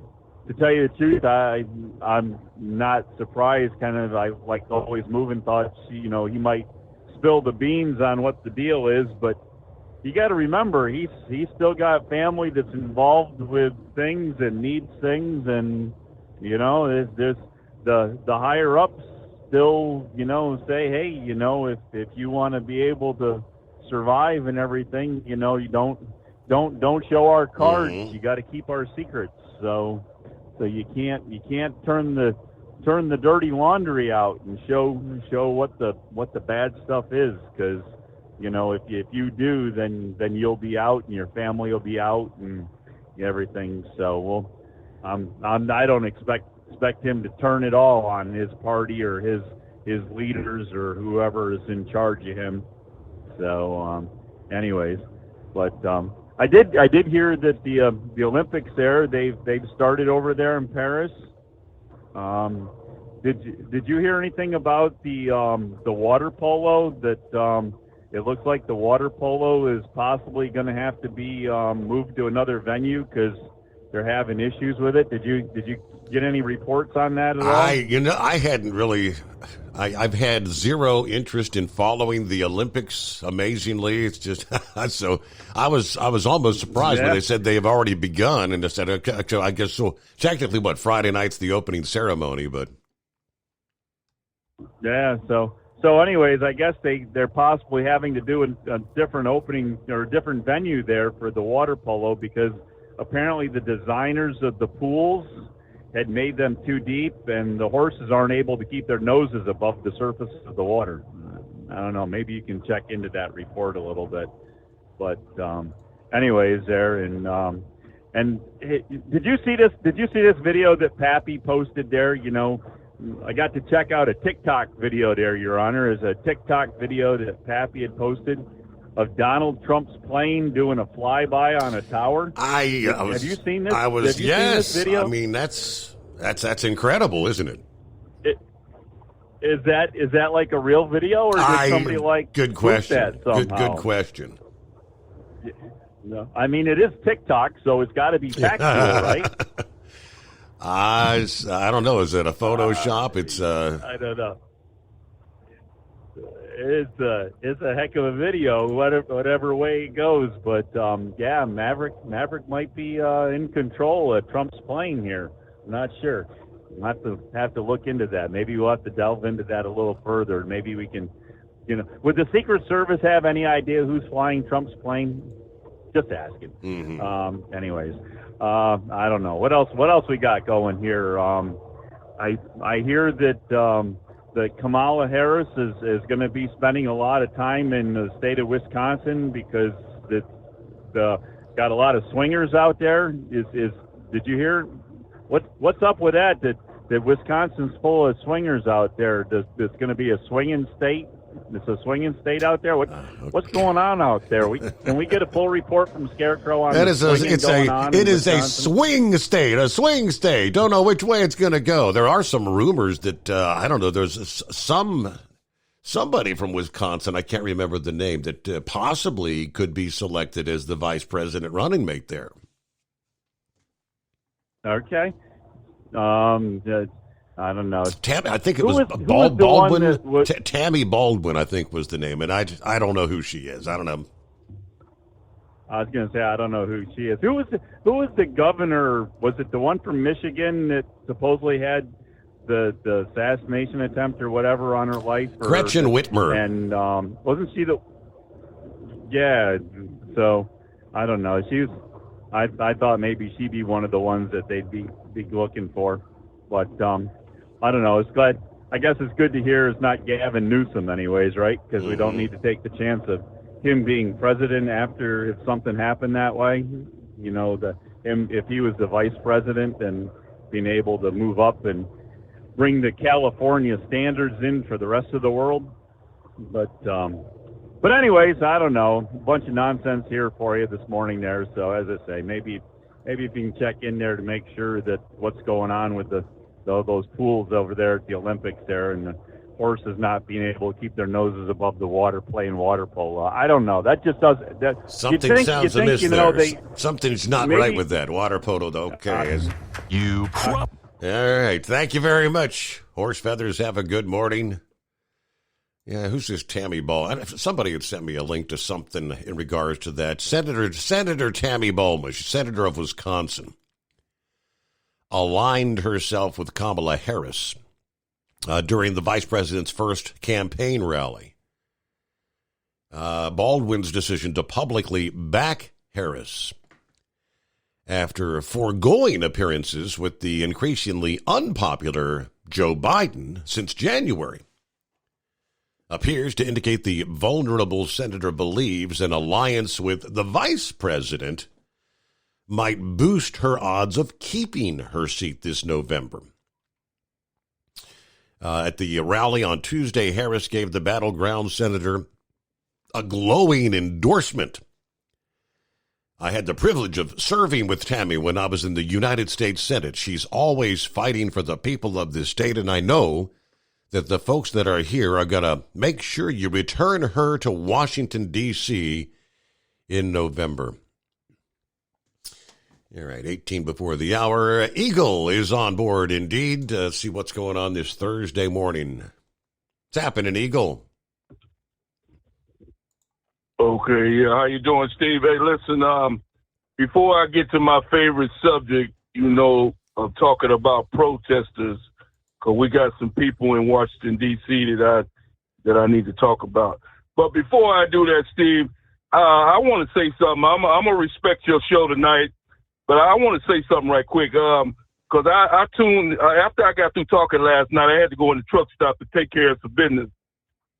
to tell you the truth, I'm not surprised. Kind of, I like Always Moving thought he might spill the beans on what the deal is, but you got to remember he's still got family that's involved with things and needs things, and there's the higher ups still say, hey, if you want to be able to survive and everything, you don't show our cards. Mm-hmm. You got to keep our secrets. So you can't turn the dirty laundry out and show what the bad stuff is, because if you do, then you'll be out and your family will be out and everything. So I don't expect him to turn it all on his party or his leaders or whoever is in charge of him. So anyways, but I did hear that the Olympics there, they've started over there in Paris. Did you hear anything about the water polo? That it looks like the water polo is possibly going to have to be moved to another venue because they're having issues with it. Did you get any reports on that at all? I hadn't really. I've had zero interest in following the Olympics. Amazingly, it's just so I was almost surprised when they said they have already begun, and I said, okay, I guess so. Technically, Friday night's the opening ceremony, but yeah. So anyways, I guess they're possibly having to do a different opening or a different venue there for the water polo because apparently the designers of the pools had made them too deep, and the horses aren't able to keep their noses above the surface of the water. I don't know. Maybe you can check into that report a little bit. But anyways, there and did you see this? Did you see this video that Pappy posted there? I got to check out a TikTok video there, Your Honor. Is a TikTok video that Pappy had posted of Donald Trump's plane doing a flyby on a tower. Have you seen this? Yes. Seen this video? I mean, that's incredible, isn't it? Is that like a real video, or did somebody good question? That somehow? Good question. No, I mean it is TikTok, so it's got to be factual, right? I don't know. Is it a Photoshop? I don't know. It's a heck of a video, whatever way it goes. But yeah, Maverick might be in control of Trump's plane here. I'm not sure. We'll have to look into that. Maybe we'll have to delve into that a little further. Maybe we can, would the Secret Service have any idea who's flying Trump's plane? Just asking. Mm-hmm. Anyways, I don't know. What else we got going here? I hear that Kamala Harris is going to be spending a lot of time in the state of Wisconsin because it's got a lot of swingers out there. Did you hear what's up with that? That Wisconsin's full of swingers out there. It's going to be a swinging state. It's a swinging state out there. What's going on out there? Can we get a full report from Scarecrow on that? It is a swing state. A swing state. Don't know which way it's going to go. There are some rumors that I don't know. There's somebody from Wisconsin. I can't remember the name that possibly could be selected as the vice president running mate there. Okay. I don't know. I think it was Baldwin. Tammy Baldwin, I think, was the name, and I don't know who she is. I don't know. I was going to say I don't know who she is. Who was the governor? Was it the one from Michigan that supposedly had the assassination attempt or whatever on her life? Gretchen Whitmer. And wasn't she the? Yeah. So I don't know. I thought maybe she'd be one of the ones that they'd be looking for, but I don't know. I guess it's good to hear it's not Gavin Newsom anyways, right? Because we don't need to take the chance of him being president after if something happened that way. If he was the vice president and being able to move up and bring the California standards in for the rest of the world. But anyways, I don't know. A bunch of nonsense here for you this morning there. So as I say, maybe if you can check in there to make sure that what's going on with those pools over there at the Olympics there and the horses not being able to keep their noses above the water playing water polo. I don't know. That just doesn't. Something sounds amiss there. Something's not right with that water polo. Okay. All right. Thank you very much. Horse Feathers, have a good morning. Yeah, who's this Tammy Ball? Somebody had sent me a link to something in regards to that. Senator Tammy Baldwin, senator of Wisconsin, aligned herself with Kamala Harris during the vice president's first campaign rally. Baldwin's decision to publicly back Harris after foregoing appearances with the increasingly unpopular Joe Biden since January. appears to indicate the vulnerable senator believes an alliance with the vice president might boost her odds of keeping her seat this November. At the rally on Tuesday, Harris gave the battleground senator a glowing endorsement. I had the privilege of serving with Tammy when I was in the United States Senate. She's always fighting for the people of this state, and I know that the folks that are here are going to make sure you return her to Washington, D.C. in November. All right, 18 before the hour. Eagle is on board indeed. See what's going on this Thursday morning. What's happening, Eagle? Okay, yeah, how you doing, Steve? Hey, listen, before I get to my favorite subject, I'm talking about protesters, because we got some people in Washington, D.C. that I need to talk about. But before I do that, Steve, I want to say something. I'm going to respect your show tonight. But I want to say something right quick, because I tuned, after I got through talking last night, I had to go in the truck stop to take care of some business.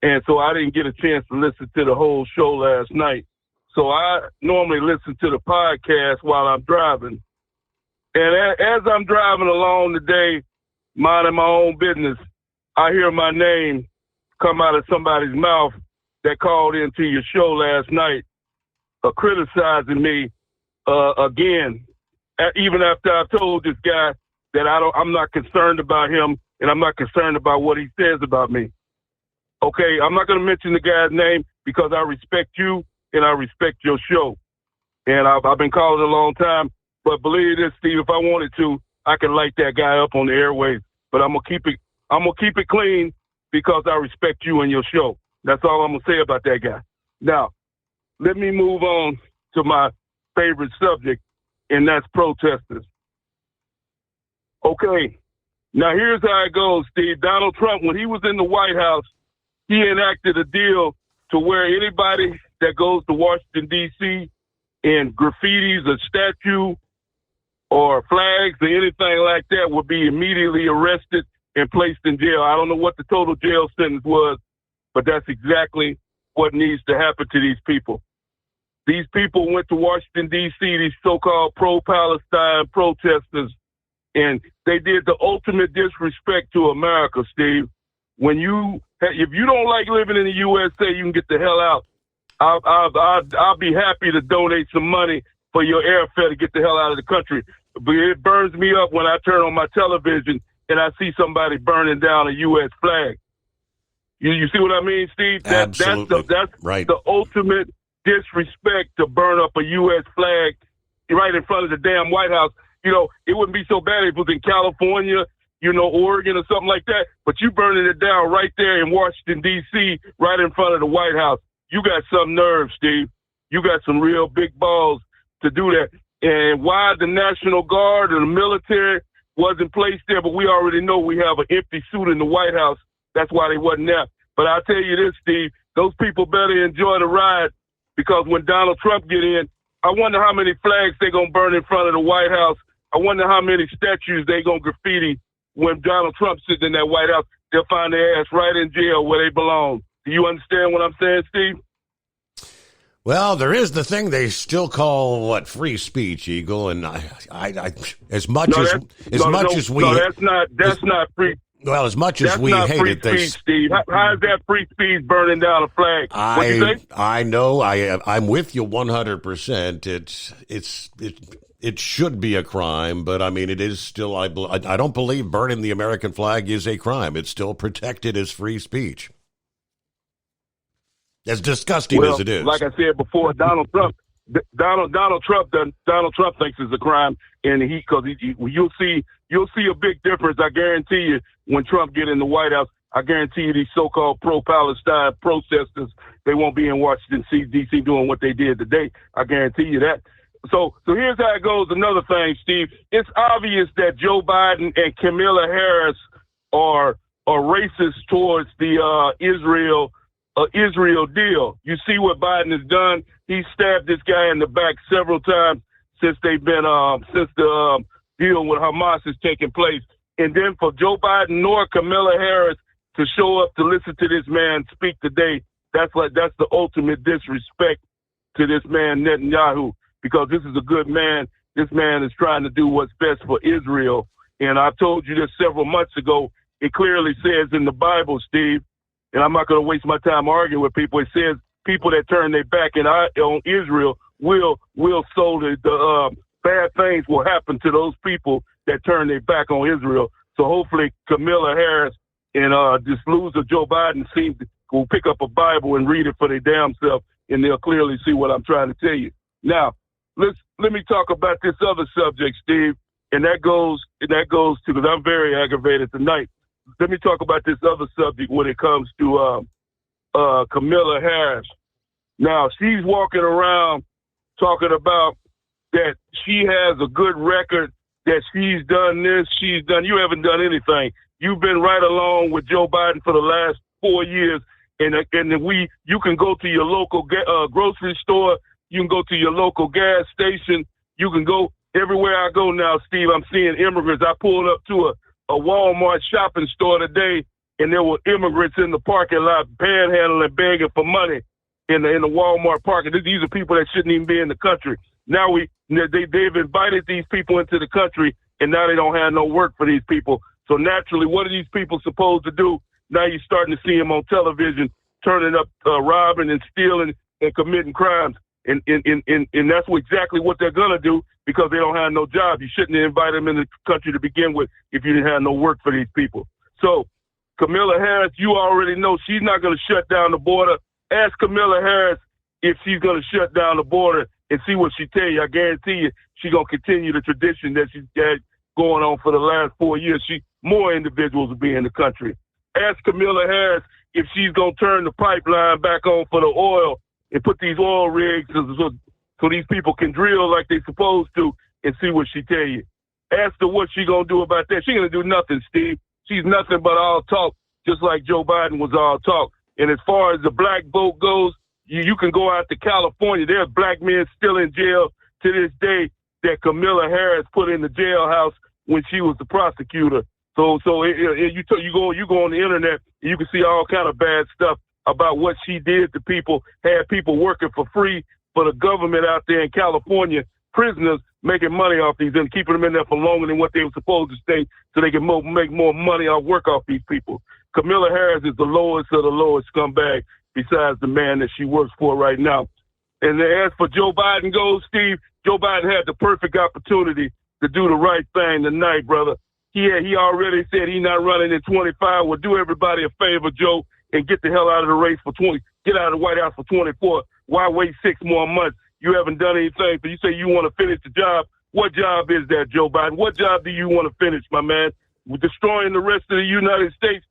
And so I didn't get a chance to listen to the whole show last night. So I normally listen to the podcast while I'm driving. And as I'm driving along today, minding my own business, I hear my name come out of somebody's mouth that called into your show last night, criticizing me again. Even after I told this guy that I'm not concerned about him and I'm not concerned about what he says about me. Okay, I'm not going to mention the guy's name because I respect you and I respect your show. And I've been calling a long time. But believe this, Steve, if I wanted to, I can light that guy up on the airwaves. But I'm gonna keep it clean because I respect you and your show. That's all I'm gonna say about that guy. Now, let me move on to my favorite subject, and that's protesters. Okay, now here's how it goes, Steve. Donald Trump, when he was in the White House, he enacted a deal to where anybody that goes to Washington, D.C. and graffitis a statue or flags or anything like that would be immediately arrested and placed in jail. I don't know what the total jail sentence was, but that's exactly what needs to happen to these people. These people went to Washington, D.C., these so-called pro-Palestine protesters, and they did the ultimate disrespect to America, Steve. If you don't like living in the USA, you can get the hell out. I'll be happy to donate some money for your airfare to get the hell out of the country. But it burns me up when I turn on my television and I see somebody burning down a U.S. flag. You see what I mean, Steve? Absolutely. That's right. The ultimate disrespect to burn up a U.S. flag right in front of the damn White House. You know, it wouldn't be so bad if it was in California, Oregon or something like that. But you burning it down right there in Washington, D.C., right in front of the White House. You got some nerve, Steve. You got some real big balls to do that. And why the National Guard or the military wasn't placed there, but we already know we have an empty suit in the White House. That's why they wasn't there. But I'll tell you this, Steve, those people better enjoy the ride, because when Donald Trump get in, I wonder how many flags they going to burn in front of the White House. I wonder how many statues they going to graffiti when Donald Trump sits in that White House. They'll find their ass right in jail where they belong. Do you understand what I'm saying, Steve? Well, there is the thing they still call free speech, Eagle, and that's not free. Well, as much as we hate it, they Steve. How is that free speech burning down a flag? What'd you say? I know. I'm with you 100%. It should be a crime, but I mean, it is still. I don't believe burning the American flag is a crime. It's still protected as free speech. As disgusting as it is. Like I said before, Donald Trump thinks it's a crime, and you'll see a big difference. I guarantee you, when Trump get in the White House, I guarantee you these so-called pro-Palestine protesters, they won't be in Washington, D.C. doing what they did today. I guarantee you that. So here's how it goes. Another thing, Steve, it's obvious that Joe Biden and Kamala Harris are racist towards the Israel deal. You see what Biden has done. He stabbed this guy in the back several times since the deal with Hamas has taken place. And then for Joe Biden nor Kamala Harris to show up to listen to this man speak today, that's the ultimate disrespect to this man Netanyahu, because this is a good man. This man is trying to do what's best for Israel. And I told you this several months ago. It clearly says in the Bible, Steve, and I'm not going to waste my time arguing with people. It says people that turn their back on Israel will the bad things will happen to those people that turn their back on Israel. So hopefully Kamala Harris and this loser Joe Biden will pick up a Bible and read it for their damn self, and they'll clearly see what I'm trying to tell you. Now, let me talk about this other subject, Steve, and that goes to, because I'm very aggravated tonight. Let me talk about this other subject when it comes to Kamala Harris. Now, she's walking around talking about that she has a good record, that she's done this, she's done. You haven't done anything. You've been right along with Joe Biden for the last 4 years, and you can go to your local grocery store, you can go to your local gas station, you can go everywhere I go now, Steve. I'm seeing immigrants. I pulled up to a Walmart shopping store today, and there were immigrants in the parking lot panhandling, begging for money in the Walmart parking. These are people that shouldn't even be in the country. Now they've invited these people into the country, and now they don't have no work for these people. So naturally, what are these people supposed to do? Now you're starting to see them on television turning up, robbing and stealing and committing crimes. And that's exactly what they're going to do, because they don't have no job. You shouldn't invite them in the country to begin with if you didn't have no work for these people. So Kamala Harris, you already know she's not going to shut down the border. Ask Kamala Harris if she's going to shut down the border and see what she tell you. I guarantee you she's going to continue the tradition that she's had going on for the last 4 years. More individuals will be in the country. Ask Kamala Harris if she's going to turn the pipeline back on for the oil and put these oil rigs so these people can drill like they're supposed to, and see what she tell you. Ask her what she going to do about that. She going to do nothing, Steve. She's nothing but all talk, just like Joe Biden was all talk. And as far as the black vote goes, you can go out to California. There's black men still in jail to this day that Kamala Harris put in the jailhouse when she was the prosecutor. So you go on the internet and you can see all kind of bad stuff about what she did to people, had people working for free for the government out there in California, prisoners making money off these and keeping them in there for longer than what they were supposed to stay so they can make more money or work off these people. Kamala Harris is the lowest of the lowest scumbag besides the man that she works for right now. And as for Joe Biden goes, Steve, Joe Biden had the perfect opportunity to do the right thing tonight, brother. He already said he's not running in 25. Well, do everybody a favor, Joe, and get the hell out of the race for 20. Get out of the White House for 24. Why wait 6 more months? You haven't done anything. So you say you want to finish the job. What job is that, Joe Biden? What job do you want to finish, my man? Destroying the rest of the United States,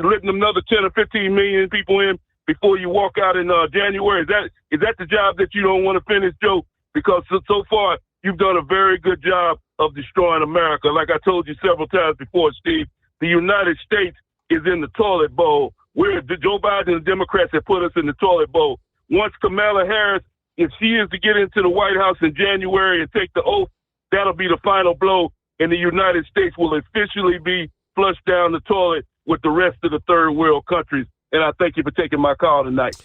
letting another 10 or 15 million people in before you walk out in January. Is that the job that you don't want to finish, Joe? Because so far you've done a very good job of destroying America. Like I told you several times before, Steve, the United States is in the toilet bowl. Joe Biden and the Democrats have put us in the toilet bowl. Once Kamala Harris, if she is to get into the White House in January and take the oath, that'll be the final blow, and the United States will officially be flushed down the toilet with the rest of the third world countries. And I thank you for taking my call tonight.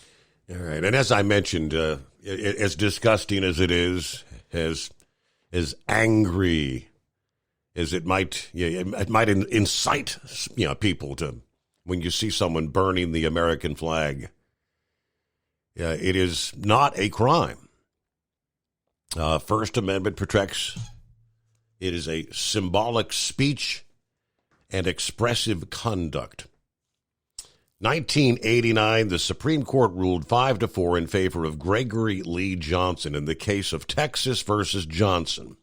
All right. And as I mentioned, as disgusting as it is, as angry as it might incite people to, when you see someone burning the American flag, it is not a crime. First Amendment protects. It is a symbolic speech and expressive conduct. 1989, the Supreme Court ruled 5-4 in favor of Gregory Lee Johnson in the case of Texas versus Johnson.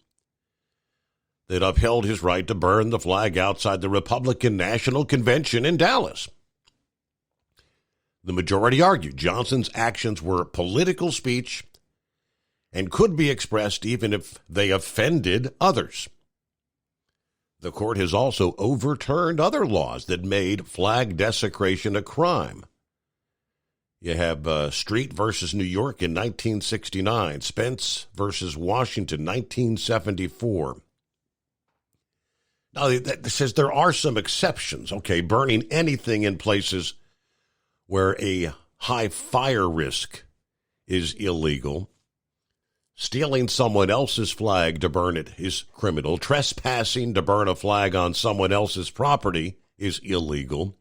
That upheld his right to burn the flag outside the Republican National Convention in Dallas. The majority argued Johnson's actions were political speech and could be expressed even if they offended others. The court has also overturned other laws that made flag desecration a crime. You have Street versus New York in 1969, Spence versus Washington, 1974. Now, that says there are some exceptions. Okay, burning anything in places where a high fire risk is illegal. Stealing someone else's flag to burn it is criminal. Trespassing to burn a flag on someone else's property is illegal.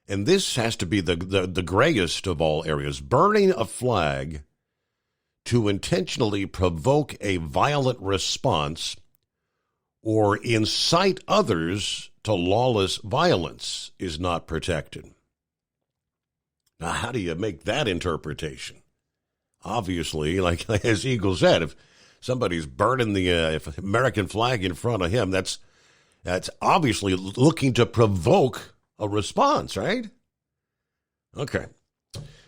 And this has to be the grayest of all areas. Burning a flag to intentionally provoke a violent response or incite others to lawless violence is not protected. Now, how do you make that interpretation? Obviously, like as Eagle said, if somebody's burning the American flag in front of him, that's obviously looking to provoke a response, right? Okay.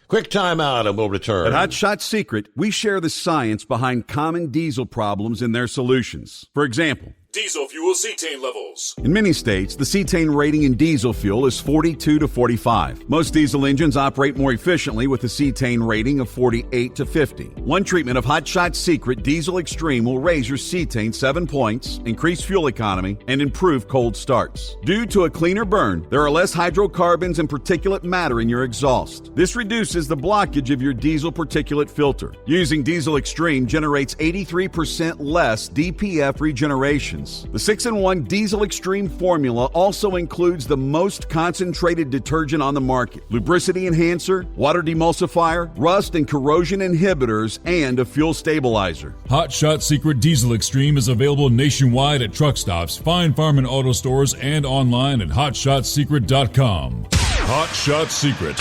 Quick timeout and we'll return. At Hot Shot Secret, we share the science behind common diesel problems and their solutions. For example, Diesel fuel cetane levels. in many states, the cetane rating in diesel fuel is 42 to 45. Most diesel engines operate more efficiently with a cetane rating of 48 to 50. One treatment of Hot Shot Secret Diesel Extreme will raise your cetane 7 points, increase fuel economy, and improve cold starts. Due to a cleaner burn, there are less hydrocarbons and particulate matter in your exhaust. This reduces the blockage of your diesel particulate filter. Using Diesel Extreme generates 83% less DPF regeneration. The 6-in-1 Diesel Extreme formula also includes the most concentrated detergent on the market, lubricity enhancer, water demulsifier, rust and corrosion inhibitors, and a fuel stabilizer. Hot Shot Secret Diesel Extreme is available nationwide at truck stops, fine farm and auto stores, and online at hotshotsecret.com. Hot Shot Secret,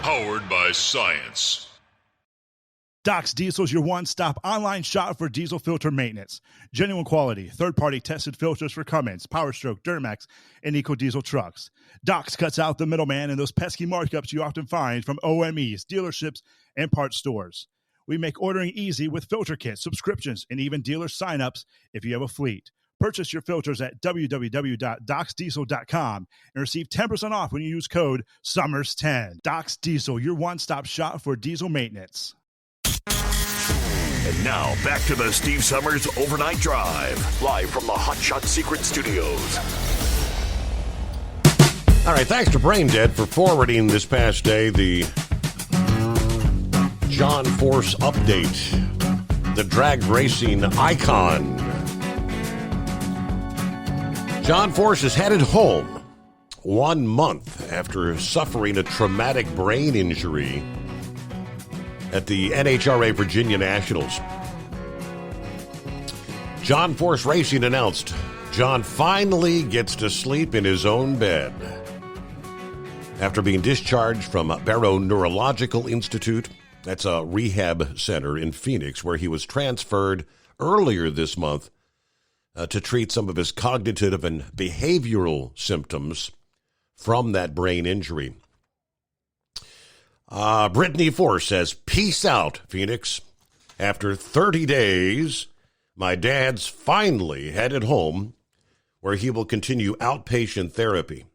powered by science. Doc's Diesel is your one-stop online shop for diesel filter maintenance. Genuine quality, third-party tested filters for Cummins, Powerstroke, Duramax, and EcoDiesel trucks. Doc's cuts out the middleman and those pesky markups you often find from OMEs, dealerships, and parts stores. We make ordering easy with filter kits, subscriptions, and even dealer sign-ups if you have a fleet. Purchase your filters at www.docsdiesel.com and receive 10% off when you use code SUMMERS10. Doc's Diesel, your one-stop shop for diesel maintenance. And now, back to the Steve Summers Overnight Drive, live from the Hot Shot Secret Studios. All right, thanks to Braindead for forwarding this past day the John Force update, the drag racing icon. John Force is headed home 1 month after suffering a traumatic brain injury at the NHRA Virginia Nationals. John Force Racing announced John finally gets to sleep in his own bed. After being discharged from Barrow Neurological Institute, that's a rehab center in Phoenix, where he was transferred earlier this month to treat some of his cognitive and behavioral symptoms from that brain injury. Brittany Force says, "Peace out, Phoenix. After 30 days, my dad's finally headed home, where he will continue outpatient therapy."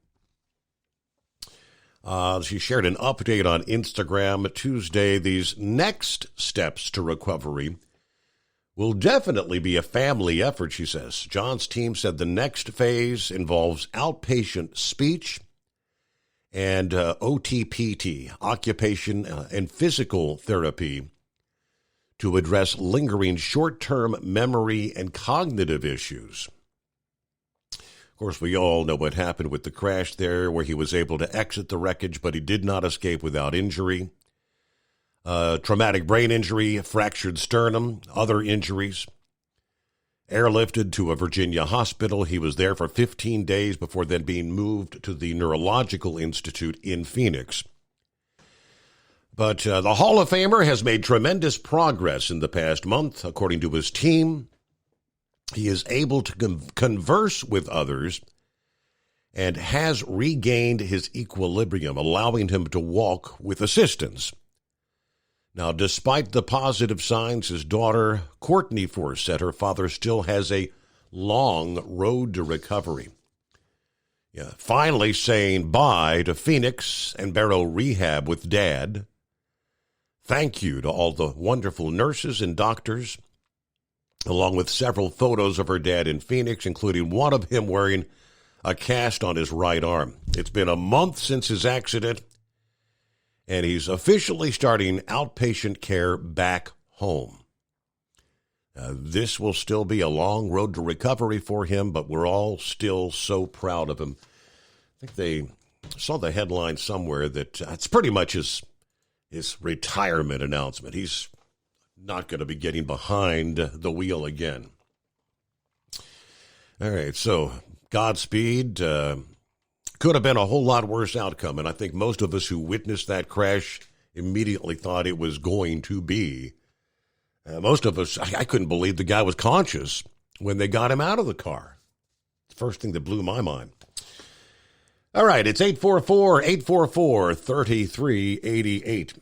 She shared an update on Instagram Tuesday. These next steps to recovery will definitely be a family effort, she says. John's team said the next phase involves outpatient speech and OTPT, occupation and physical therapy, to address lingering short-term memory and cognitive issues. Of course, we all know what happened with the crash there, where he was able to exit the wreckage, but he did not escape without injury. Traumatic brain injury, fractured sternum, other injuries. Airlifted to a Virginia hospital. He was there for 15 days before then being moved to the Neurological Institute in Phoenix. But the Hall of Famer has made tremendous progress in the past month. According to his team, he is able to converse with others and has regained his equilibrium, allowing him to walk with assistance. Now, despite the positive signs, his daughter, Courtney Force, said her father still has a long road to recovery. Finally saying bye to Phoenix and Barrow Rehab with Dad. Thank you to all the wonderful nurses and doctors along with several photos of her dad in Phoenix, including one of him wearing a cast on his right arm. It's been a month since his accident, and he's officially starting outpatient care back home. This will still be a long road to recovery for him, but we're all still so proud of him. I think they saw the headline somewhere that it's pretty much his retirement announcement. He's not going to be getting behind the wheel again. All right, so Godspeed. Could have been a whole lot worse outcome, and I think most of us who witnessed that crash immediately thought it was going to be. Most of us, I couldn't believe the guy was conscious when they got him out of the car. It's the first thing that blew my mind. All right, it's 844-844-3388.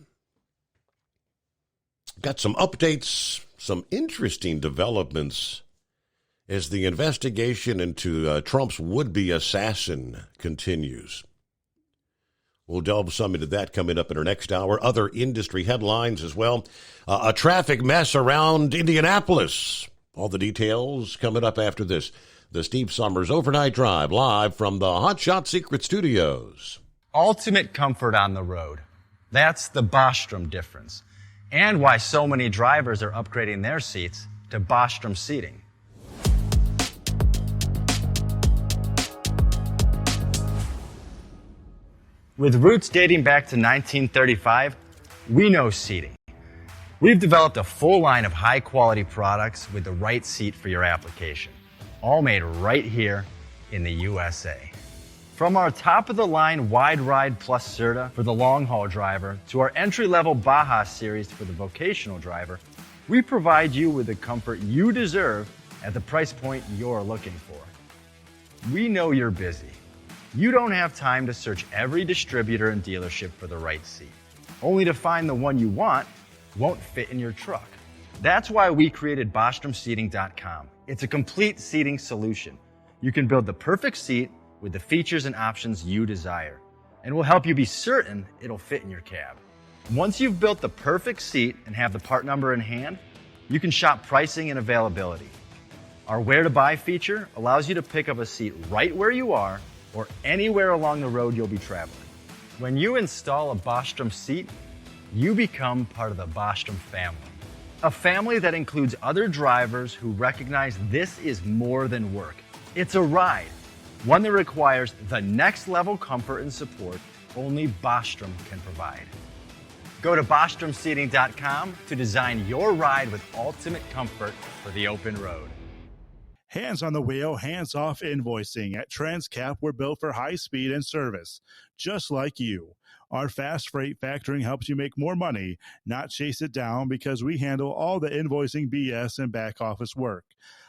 Got some updates, some interesting developments as the investigation into Trump's would-be assassin continues. We'll delve some into that coming up in our next hour. Other industry headlines as well. A traffic mess around Indianapolis. All the details coming up after this. The Steve Summers Overnight Drive, live from the Hot Shot Secret Studios. Ultimate comfort on the road. That's the Bostrom difference. And why so many drivers are upgrading their seats to Bostrom seating. With roots dating back to 1935, we know seating. We've developed a full line of high-quality products with the right seat for your application, all made right here in the USA. From our top-of-the-line Wide Ride Plus Certa for the long-haul driver to our entry-level Baja series for the vocational driver, we provide you with the comfort you deserve at the price point you're looking for. We know you're busy. You don't have time to search every distributor and dealership for the right seat, only to find the one you want won't fit in your truck. That's why we created BostromSeating.com. It's a complete seating solution. You can build the perfect seat with the features and options you desire, and we'll help you be certain it'll fit in your cab. Once you've built the perfect seat and have the part number in hand, you can shop pricing and availability. Our Where to Buy feature allows you to pick up a seat right where you are or anywhere along the road you'll be traveling. When you install a Bostrom seat, you become part of the Bostrom family. A family that includes other drivers who recognize this is more than work. It's a ride, one that requires the next level comfort and support only Bostrom can provide. Go to BostromSeating.com to design your ride with ultimate comfort for the open road. Hands on the wheel, hands off invoicing. At Transcap, we're built for high speed and service, just like you. Our fast freight factoring helps you make more money, not chase it down, because we handle all the invoicing BS and back office work.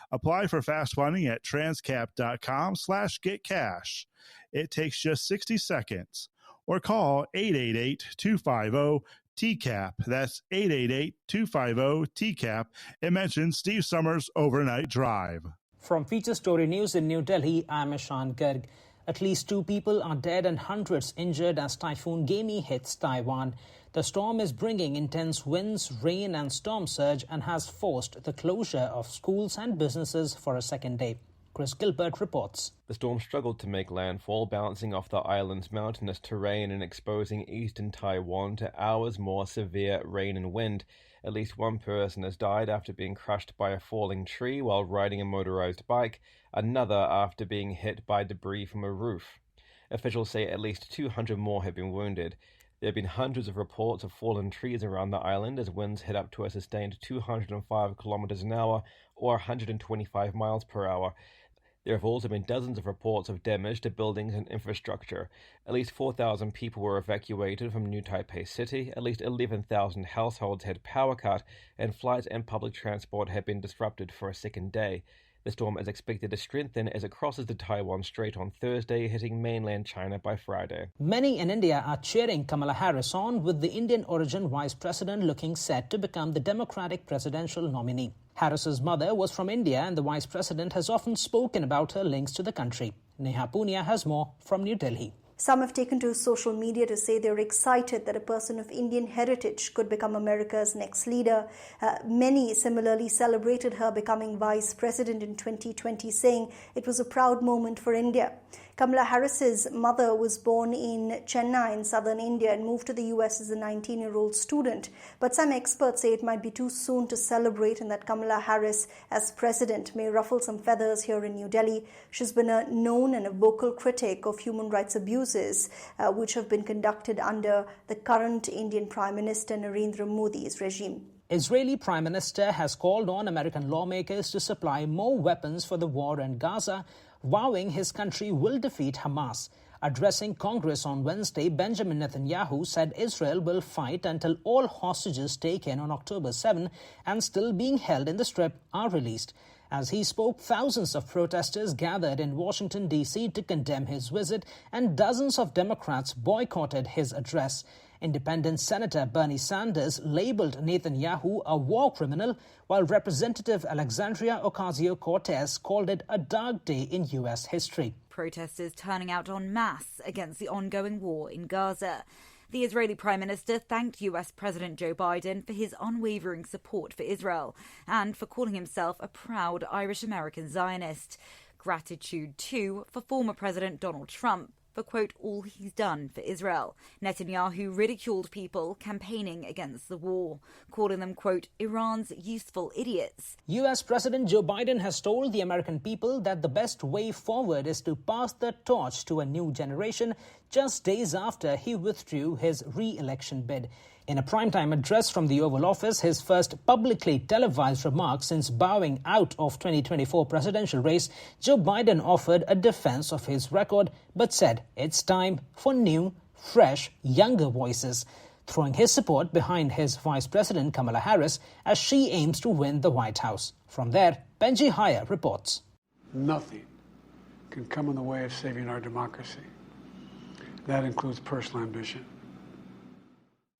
Apply for fast funding at transcap.com/getcash. It takes just 60 seconds. Or call 888-250-TCAP. That's 888-250-TCAP. And mention Steve Summers Overnight Drive. From Feature Story News in New Delhi, I'm Ishan Garg. At least 2 people are dead and hundreds injured as Typhoon Gemi hits Taiwan. The storm is bringing intense winds, rain and storm surge and has forced the closure of schools and businesses for a second day. Chris Gilbert reports. The storm struggled to make landfall, bouncing off the island's mountainous terrain and exposing eastern Taiwan to hours more severe rain and wind. At least 1 person has died after being crushed by a falling tree while riding a motorized bike, another after being hit by debris from a roof. Officials say at least 200 more have been wounded. There have been hundreds of reports of fallen trees around the island as winds hit up to a sustained 205 kilometers an hour or 125 miles per hour. There have also been dozens of reports of damage to buildings and infrastructure. At least 4,000 people were evacuated from New Taipei City, at least 11,000 households had power cut, and flights and public transport have been disrupted for a second day. The storm is expected to strengthen as it crosses the Taiwan Strait on Thursday, hitting mainland China by Friday. Many in India are cheering Kamala Harris on, with the Indian-origin vice president looking set to become the Democratic presidential nominee. Harris's mother was from India and the vice president has often spoken about her links to the country. Neha Punia has more from New Delhi. Some have taken to social media to say they're excited that a person of Indian heritage could become America's next leader. Many similarly celebrated her becoming vice president in 2020, saying it was a proud moment for India. Kamala Harris's mother was born in Chennai in southern India and moved to the US as a 19-year-old student. But some experts say it might be too soon to celebrate and that Kamala Harris as president may ruffle some feathers here in New Delhi. She's been a known and a vocal critic of human rights abuses which have been conducted under the current Indian Prime Minister Narendra Modi's regime. Israeli Prime Minister has called on American lawmakers to supply more weapons for the war in Gaza, vowing his country will defeat Hamas. Addressing Congress on Wednesday, Benjamin Netanyahu said Israel will fight until all hostages taken on October 7 and still being held in the Strip are released. As he spoke, thousands of protesters gathered in Washington, D.C. to condemn his visit, and dozens of Democrats boycotted his address. Independent Senator Bernie Sanders labeled Netanyahu a war criminal, while Representative Alexandria Ocasio-Cortez called it a dark day in U.S. history. Protesters turning out en masse against the ongoing war in Gaza. The Israeli Prime Minister thanked US President Joe Biden for his unwavering support for Israel and for calling himself a proud Irish-American Zionist. Gratitude, too, for former President Donald Trump for, quote, all he's done for Israel. Netanyahu ridiculed people campaigning against the war, calling them, quote, Iran's useful idiots. US President Joe Biden has told the American people that the best way forward is to pass the torch to a new generation just days after he withdrew his re-election bid. In a primetime address from the Oval Office, his first publicly televised remark since bowing out of 2024 presidential race, Joe Biden offered a defense of his record, but said it's time for new, fresh, younger voices, throwing his support behind his Vice President Kamala Harris as she aims to win the White House. From there, Benji Haya reports. Nothing can come in the way of saving our democracy. That includes personal ambition.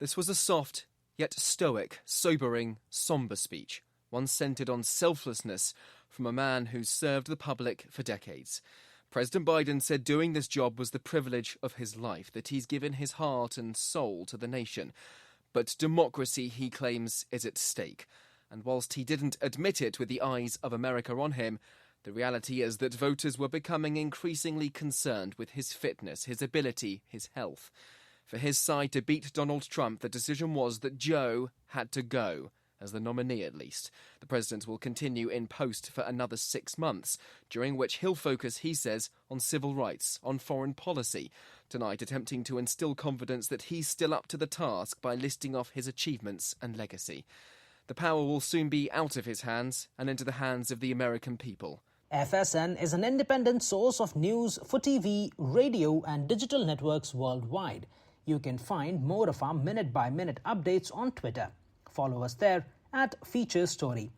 This was a soft, yet stoic, sobering, sombre speech, one centred on selflessness from a man who served the public for decades. President Biden said doing this job was the privilege of his life, that he's given his heart and soul to the nation. But democracy, he claims, is at stake. And whilst he didn't admit it with the eyes of America on him, the reality is that voters were becoming increasingly concerned with his fitness, his ability, his health. For his side to beat Donald Trump, the decision was that Joe had to go, as the nominee at least. The president will continue in post for another 6 months, during which he'll focus, he says, on civil rights, on foreign policy, tonight attempting to instill confidence that he's still up to the task by listing off his achievements and legacy. The power will soon be out of his hands and into the hands of the American people. FSN is an independent source of news for TV, radio and digital networks worldwide. You can find more of our minute-by-minute updates on Twitter. Follow us there at Feature Story.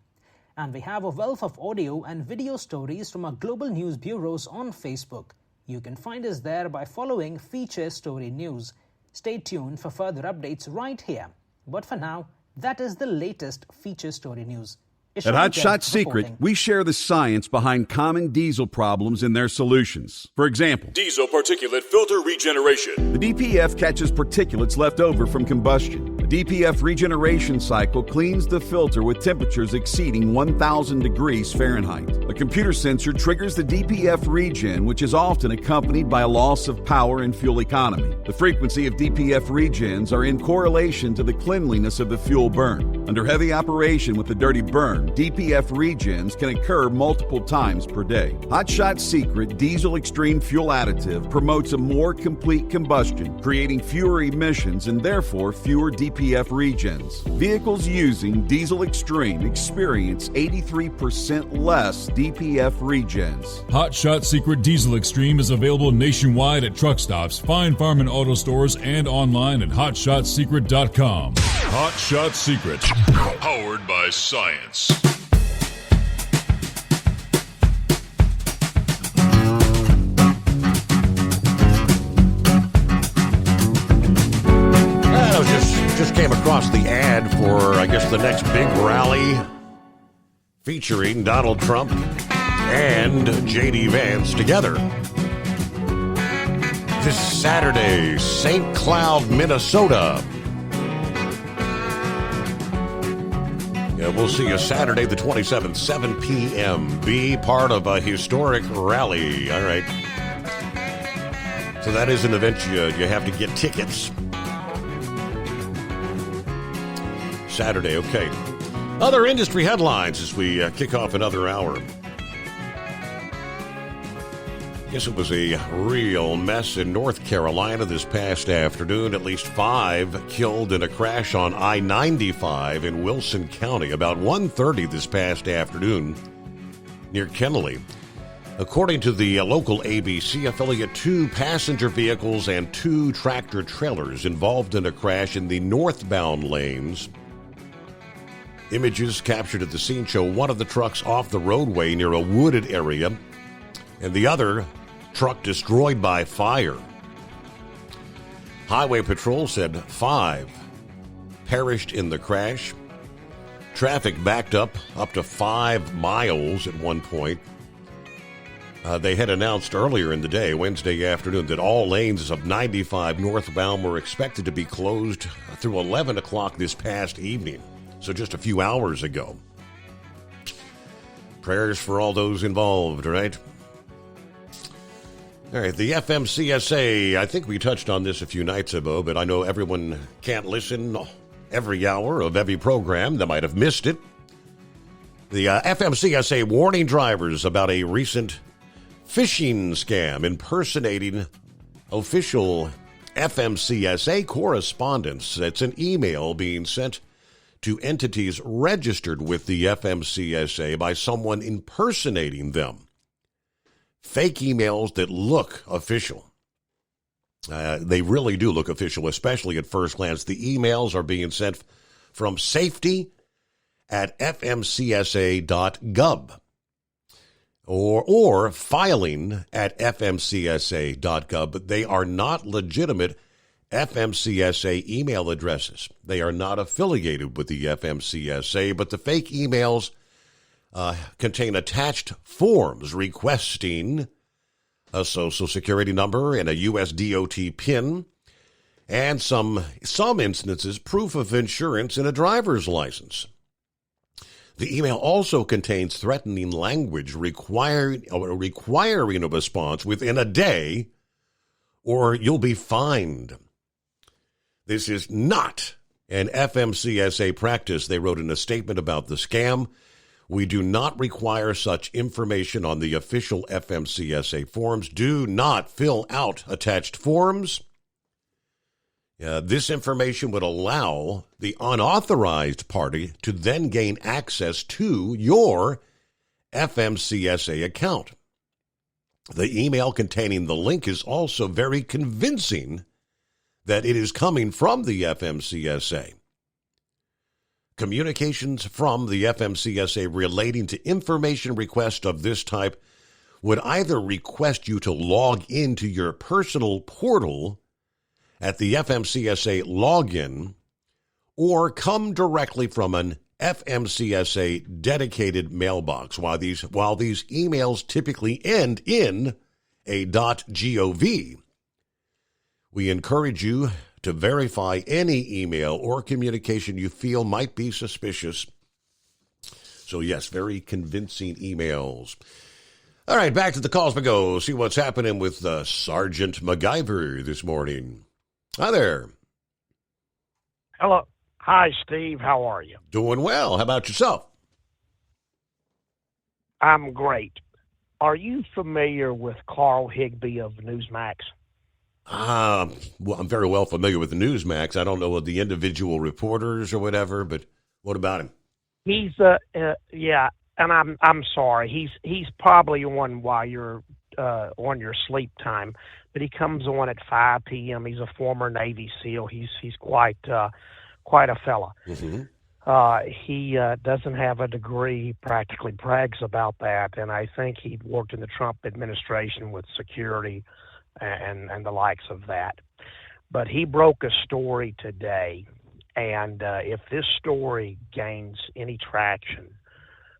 And we have a wealth of audio and video stories from our global news bureaus on Facebook. You can find us there by following Feature Story News. Stay tuned for further updates right here. But for now, that is the latest Feature Story News. At Hot Shot Secret, we share the science behind common diesel problems and their solutions. For example, diesel particulate filter regeneration. The DPF catches particulates left over from combustion. The DPF regeneration cycle cleans the filter with temperatures exceeding 1,000 degrees Fahrenheit. A computer sensor triggers the DPF regen, which is often accompanied by a loss of power and fuel economy. The frequency of DPF regens are in correlation to the cleanliness of the fuel burn. Under heavy operation with the dirty burn, DPF regens can occur multiple times per day. Hot Shot Secret Diesel Extreme Fuel Additive promotes a more complete combustion, creating fewer emissions and therefore fewer DPF regens. Vehicles using Diesel Extreme experience 83% less DPF regens. Hot Shot Secret Diesel Extreme is available nationwide at truck stops, fine farm and auto stores, and online at hotshotsecret.com. Hot Shot Secret, powered by science. Just came across the ad for, I guess, the next big rally featuring Donald Trump and J.D. Vance together. This Saturday, St. Cloud, Minnesota. Yeah, we'll see you Saturday the 27th, 7 p.m. Be part of a historic rally. All right. So that is an event you have to get tickets. Saturday, okay. Other industry headlines as we kick off another hour. Guess it was a real mess in North Carolina this past afternoon. At least 5 killed in a crash on I-95 in Wilson County about 1:30 this past afternoon near Kennelly. According to the local ABC affiliate, 2 passenger vehicles and 2 tractor trailers involved in a crash in the northbound lanes. Images captured at the scene show one of the trucks off the roadway near a wooded area, and the other truck destroyed by fire. Highway Patrol said 5 perished in the crash. Traffic backed up to 5 miles at one point. They had announced earlier in the day, Wednesday afternoon, that all lanes of 95 northbound were expected to be closed through 11 o'clock this past evening, so just a few hours ago. Prayers for all those involved, right? All right, the FMCSA, I think we touched on this a few nights ago, but I know everyone can't listen every hour of every program that might have missed it. The FMCSA warning drivers about a recent phishing scam impersonating official FMCSA correspondence. It's an email being sent to entities registered with the FMCSA by someone impersonating them. Fake emails that look official. They really do look official, especially at first glance. The emails are being sent from safety@fmcsa.gov or filing@fmcsa.gov, but they are not legitimate FMCSA email addresses. They are not affiliated with the FMCSA, but the fake emails contain attached forms requesting a Social Security number and a U.S. DOT PIN, and some instances, proof of insurance and a driver's license. The email also contains threatening language requiring a response within a day, or you'll be fined. This is not an FMCSA practice, they wrote in a statement about the scam. We do not require such information on the official FMCSA forms. Do not fill out attached forms. This information would allow the unauthorized party to then gain access to your FMCSA account. The email containing the link is also very convincing that it is coming from the FMCSA. Communications from the FMCSA relating to information requests of this type would either request you to log into your personal portal at the FMCSA login or come directly from an FMCSA dedicated mailbox. While these emails typically end in a .gov, we encourage you to verify any email or communication you feel might be suspicious. So yes, very convincing emails. All right, back to the calls we go. See what's happening with Sergeant MacGyver this morning. Hi there. Hello. Hi, Steve. How are you? Doing well. How about yourself? I'm great. Are you familiar with Carl Higbee of Newsmax? Well, I'm very well familiar with the Newsmax. I don't know the individual reporters or whatever, but what about him? He's yeah, and I'm sorry. He's probably on while you're on your sleep time, but he comes on at 5 p.m. He's a former Navy SEAL. He's quite a fella. Mm-hmm. He doesn't have a degree. He practically brags about that, and I think he worked in the Trump administration with security and the likes of that. But he broke a story today, and if this story gains any traction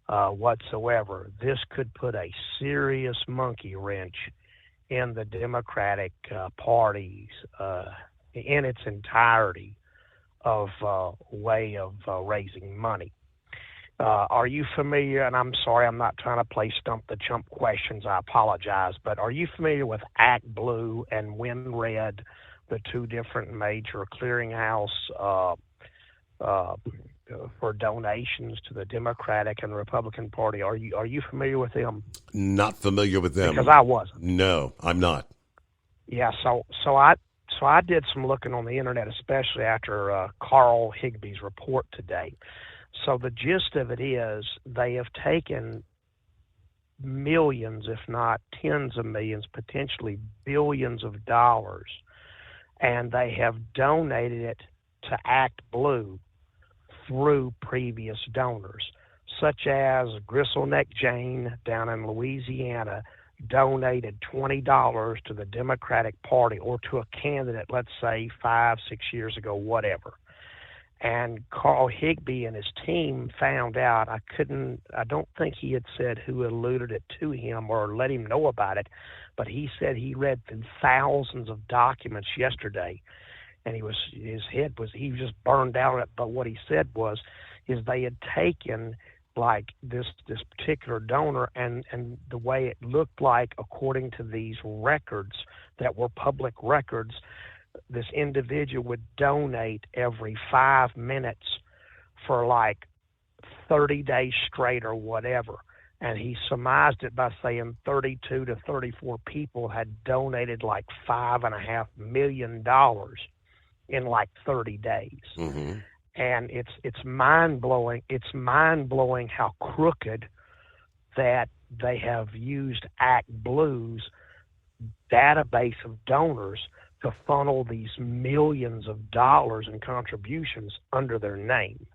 whatsoever, this could put a serious monkey wrench in the Democratic Party's in its entirety of way of raising money. Are you familiar, and I'm sorry, I'm not trying to play stump the chump questions, I apologize, but are you familiar with Act Blue and WinRed, the two different major clearinghouse for donations to the Democratic and Republican Party? Are you familiar with them? Not familiar with them. Because I wasn't. No, I'm not. Yeah, so I did some looking on the internet, especially after Carl Higby's report today. So the gist of it is they have taken millions, if not tens of millions, potentially billions of dollars, and they have donated it to Act Blue through previous donors, such as Gristleneck Jane down in Louisiana donated $20 to the Democratic Party or to a candidate, let's say 5-6 years ago, whatever. And Carl Higby and his team found out. I don't think he had said who alluded it to him or let him know about it, but he said he read through thousands of documents yesterday, and he was just burned out on it. But what he said is they had taken like this particular donor, and the way it looked like, according to these records that were public records, this individual would donate every 5 minutes for like 30 days straight or whatever. And he surmised it by saying 32 to 34 people had donated like $5.5 million in like 30 days. Mm-hmm. And it's mind-blowing. It's mind-blowing how crooked that they have used Act Blue's database of donors to funnel these millions of dollars in contributions under their name.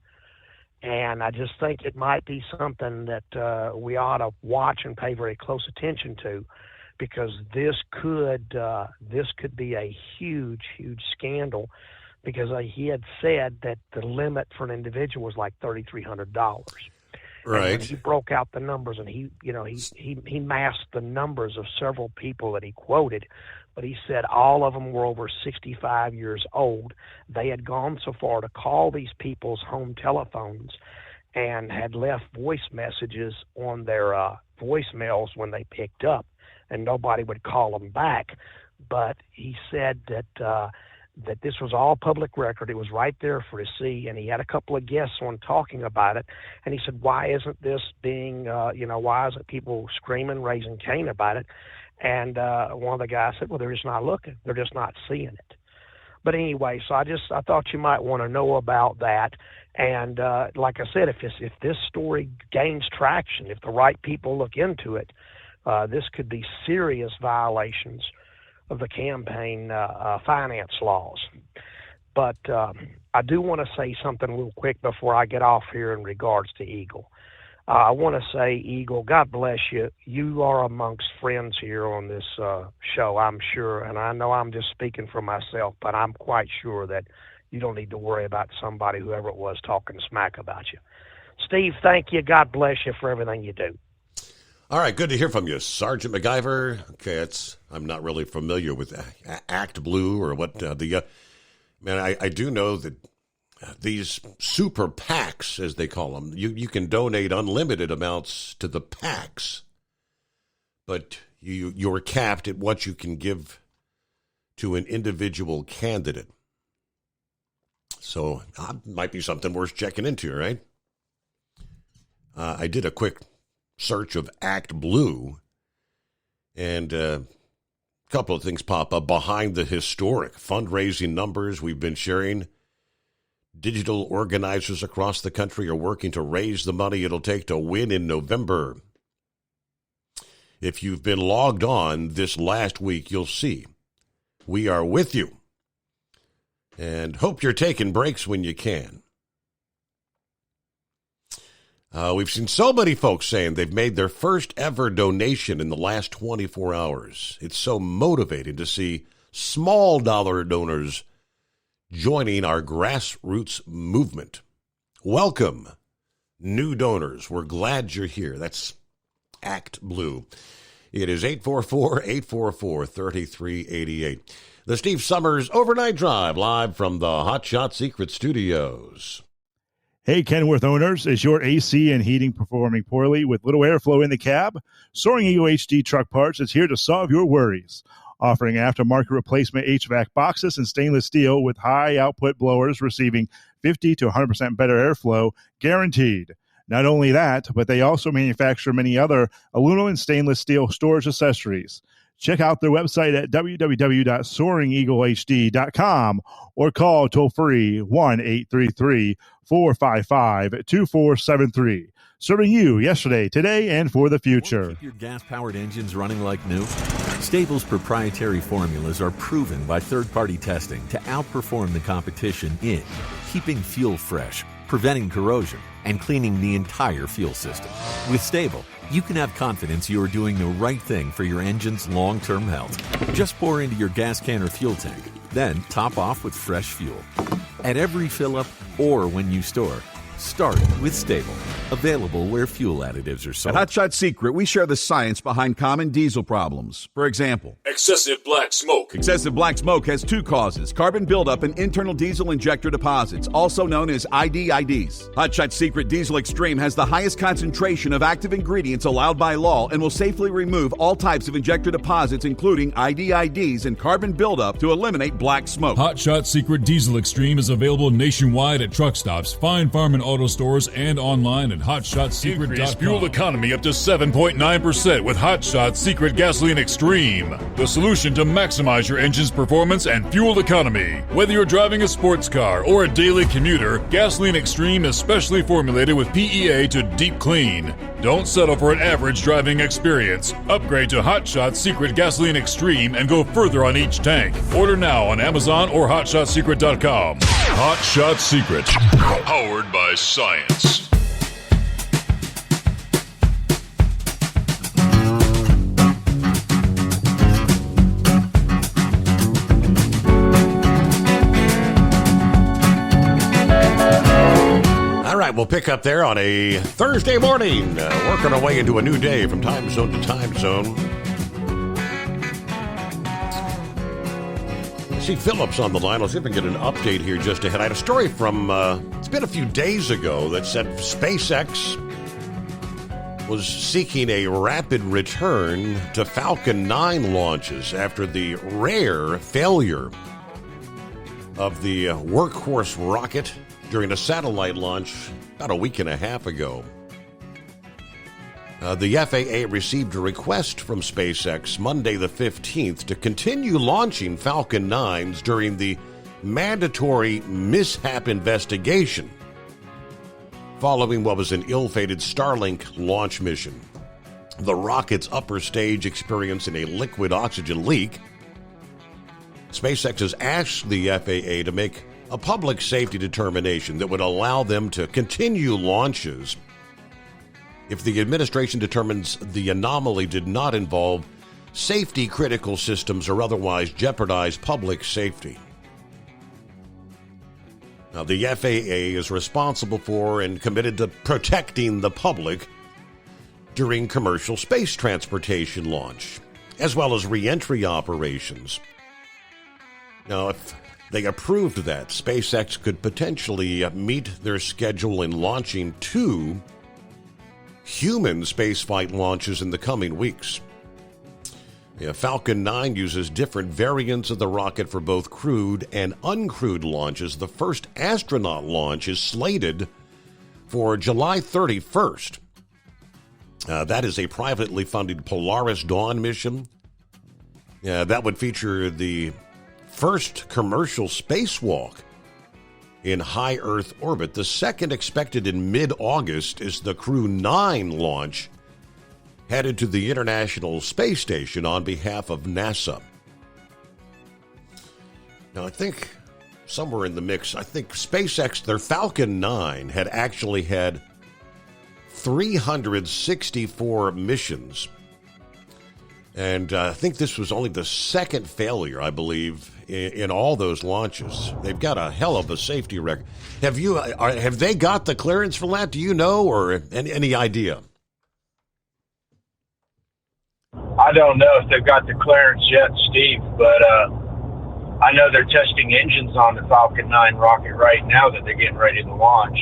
And I just think it might be something that we ought to watch and pay very close attention to, because this could be a huge, huge scandal, because he had said that the limit for an individual was like $3,300. Right. And he broke out the numbers, and he masked the numbers of several people that he quoted, but he said all of them were over 65 years old. They had gone so far to call these people's home telephones and had left voice messages on their voicemails when they picked up, and nobody would call them back. But he said that this was all public record. It was right there for to see, and he had a couple of guests on talking about it, and he said, why isn't this being, why isn't people screaming, raising Cain about it? And one of the guys said, well, they're just not looking. They're just not seeing it. But anyway, so I thought you might want to know about that. And like I said, if this story gains traction, if the right people look into it, this could be serious violations of the campaign finance laws. But I do want to say something real quick before I get off here in regards to Eagle. I want to say, Eagle, God bless you. You are amongst friends here on this show, I'm sure. And I know I'm just speaking for myself, but I'm quite sure that you don't need to worry about somebody, whoever it was, talking smack about you. Steve, thank you. God bless you for everything you do. All right, good to hear from you, Sergeant MacGyver. Okay, I'm not really familiar with Act Blue or what I do know that these super PACs, as they call them, you can donate unlimited amounts to the PACs, but you're capped at what you can give to an individual candidate. So might be something worth checking into, right? I did a quick search of Act Blue, and a couple of things pop up behind the historic fundraising numbers we've been sharing. Digital organizers across the country are working to raise the money it'll take to win in November. If you've been logged on this last week, you'll see we are with you, and hope you're taking breaks when you can. We've seen so many folks saying they've made their first ever donation in the last 24 hours. It's so motivating to see small dollar donors joining our grassroots movement. Welcome, new donors. We're glad you're here. That's Act Blue. It is 844-844-3388. The Steve Summers Overnight Drive, live from the Hot Shot Secret Studios. Hey, Kenworth owners, is your AC and heating performing poorly with little airflow in the cab? Soaring Eagle HD Truck Parts is here to solve your worries. Offering aftermarket replacement HVAC boxes and stainless steel with high output blowers receiving 50 to 100% better airflow, guaranteed. Not only that, but they also manufacture many other aluminum and stainless steel storage accessories. Check out their website at www.soaringeaglehd.com or call toll-free 1-833-455-2473. Serving you yesterday, today, and for the future. Keep your gas-powered engines running like new? Stable's proprietary formulas are proven by third-party testing to outperform the competition in keeping fuel fresh, preventing corrosion, and cleaning the entire fuel system. With Stable, you can have confidence you are doing the right thing for your engine's long-term health. Just pour into your gas can or fuel tank, then top off with fresh fuel. At every fill-up or when you store, start with Stable. Available where fuel additives are sold. At Hot Shot Secret, we share the science behind common diesel problems. For example, excessive black smoke. Excessive black smoke has two causes: carbon buildup and internal diesel injector deposits, also known as IDIDs. Hot Shot Secret Diesel Extreme has the highest concentration of active ingredients allowed by law and will safely remove all types of injector deposits, including IDIDs and carbon buildup, to eliminate black smoke. Hot Shot Secret Diesel Extreme is available nationwide at truck stops, Fine Farm and auto stores, and online at hotshotsecret.com. Increase fuel economy up to 7.9% with Hot Shot Secret Gasoline Extreme, the solution to maximize your engine's performance and fuel economy. Whether you're driving a sports car or a daily commuter, Gasoline Extreme is specially formulated with PEA to deep clean. Don't settle for an average driving experience. Upgrade to Hot Shot Secret Gasoline Extreme and go further on each tank. Order now on Amazon or hotshotsecret.com. Hot Shot Secret, powered by science. All right, we'll pick up there on a Thursday morning, working our way into a new day from time zone to time zone. See Phillips on the line. Let's see if we can get an update here just ahead. I had a story from, it's been a few days ago, that said SpaceX was seeking a rapid return to Falcon 9 launches after the rare failure of the Workhorse rocket during a satellite launch about a week and a half ago. The FAA received a request from SpaceX Monday the 15th to continue launching Falcon 9s during the mandatory mishap investigation following what was an ill-fated Starlink launch mission. The rocket's upper stage experiencing a liquid oxygen leak. SpaceX has asked the FAA to make a public safety determination that would allow them to continue launches if the administration determines the anomaly did not involve safety critical systems or otherwise jeopardize public safety. Now, the FAA is responsible for and committed to protecting the public during commercial space transportation launch, as well as re-entry operations. Now, if they approved that, SpaceX could potentially meet their schedule in launching 2 human spaceflight launches in the coming weeks. Falcon 9 uses different variants of the rocket for both crewed and uncrewed launches. The first astronaut launch is slated for July 31st. That is a privately funded Polaris Dawn mission. That would feature the first commercial spacewalk in high Earth orbit. The second, expected in mid-August, is the Crew 9 launch, headed to the International Space Station on behalf of NASA. Now, I think somewhere in the mix, I think SpaceX, their Falcon 9, had actually had 364 missions. And I think this was only the second failure, I believe, in all those launches. They've got a hell of a safety record. Have they got the clearance for that? Do you know, or any idea? I don't know if they've got the clearance yet, Steve, but I know they're testing engines on the Falcon 9 rocket right now that they're getting ready to launch.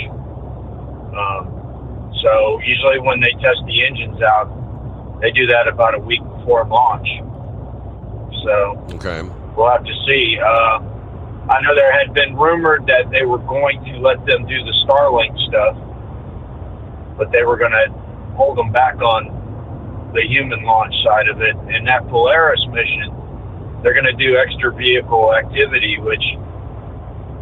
So usually when they test the engines out, they do that about a week before launch. So okay, we'll have to see. I know there had been rumored that they were going to let them do the Starlink stuff, but they were going to hold them back on the human launch side of it. And that Polaris mission, they're going to do extra vehicle activity, which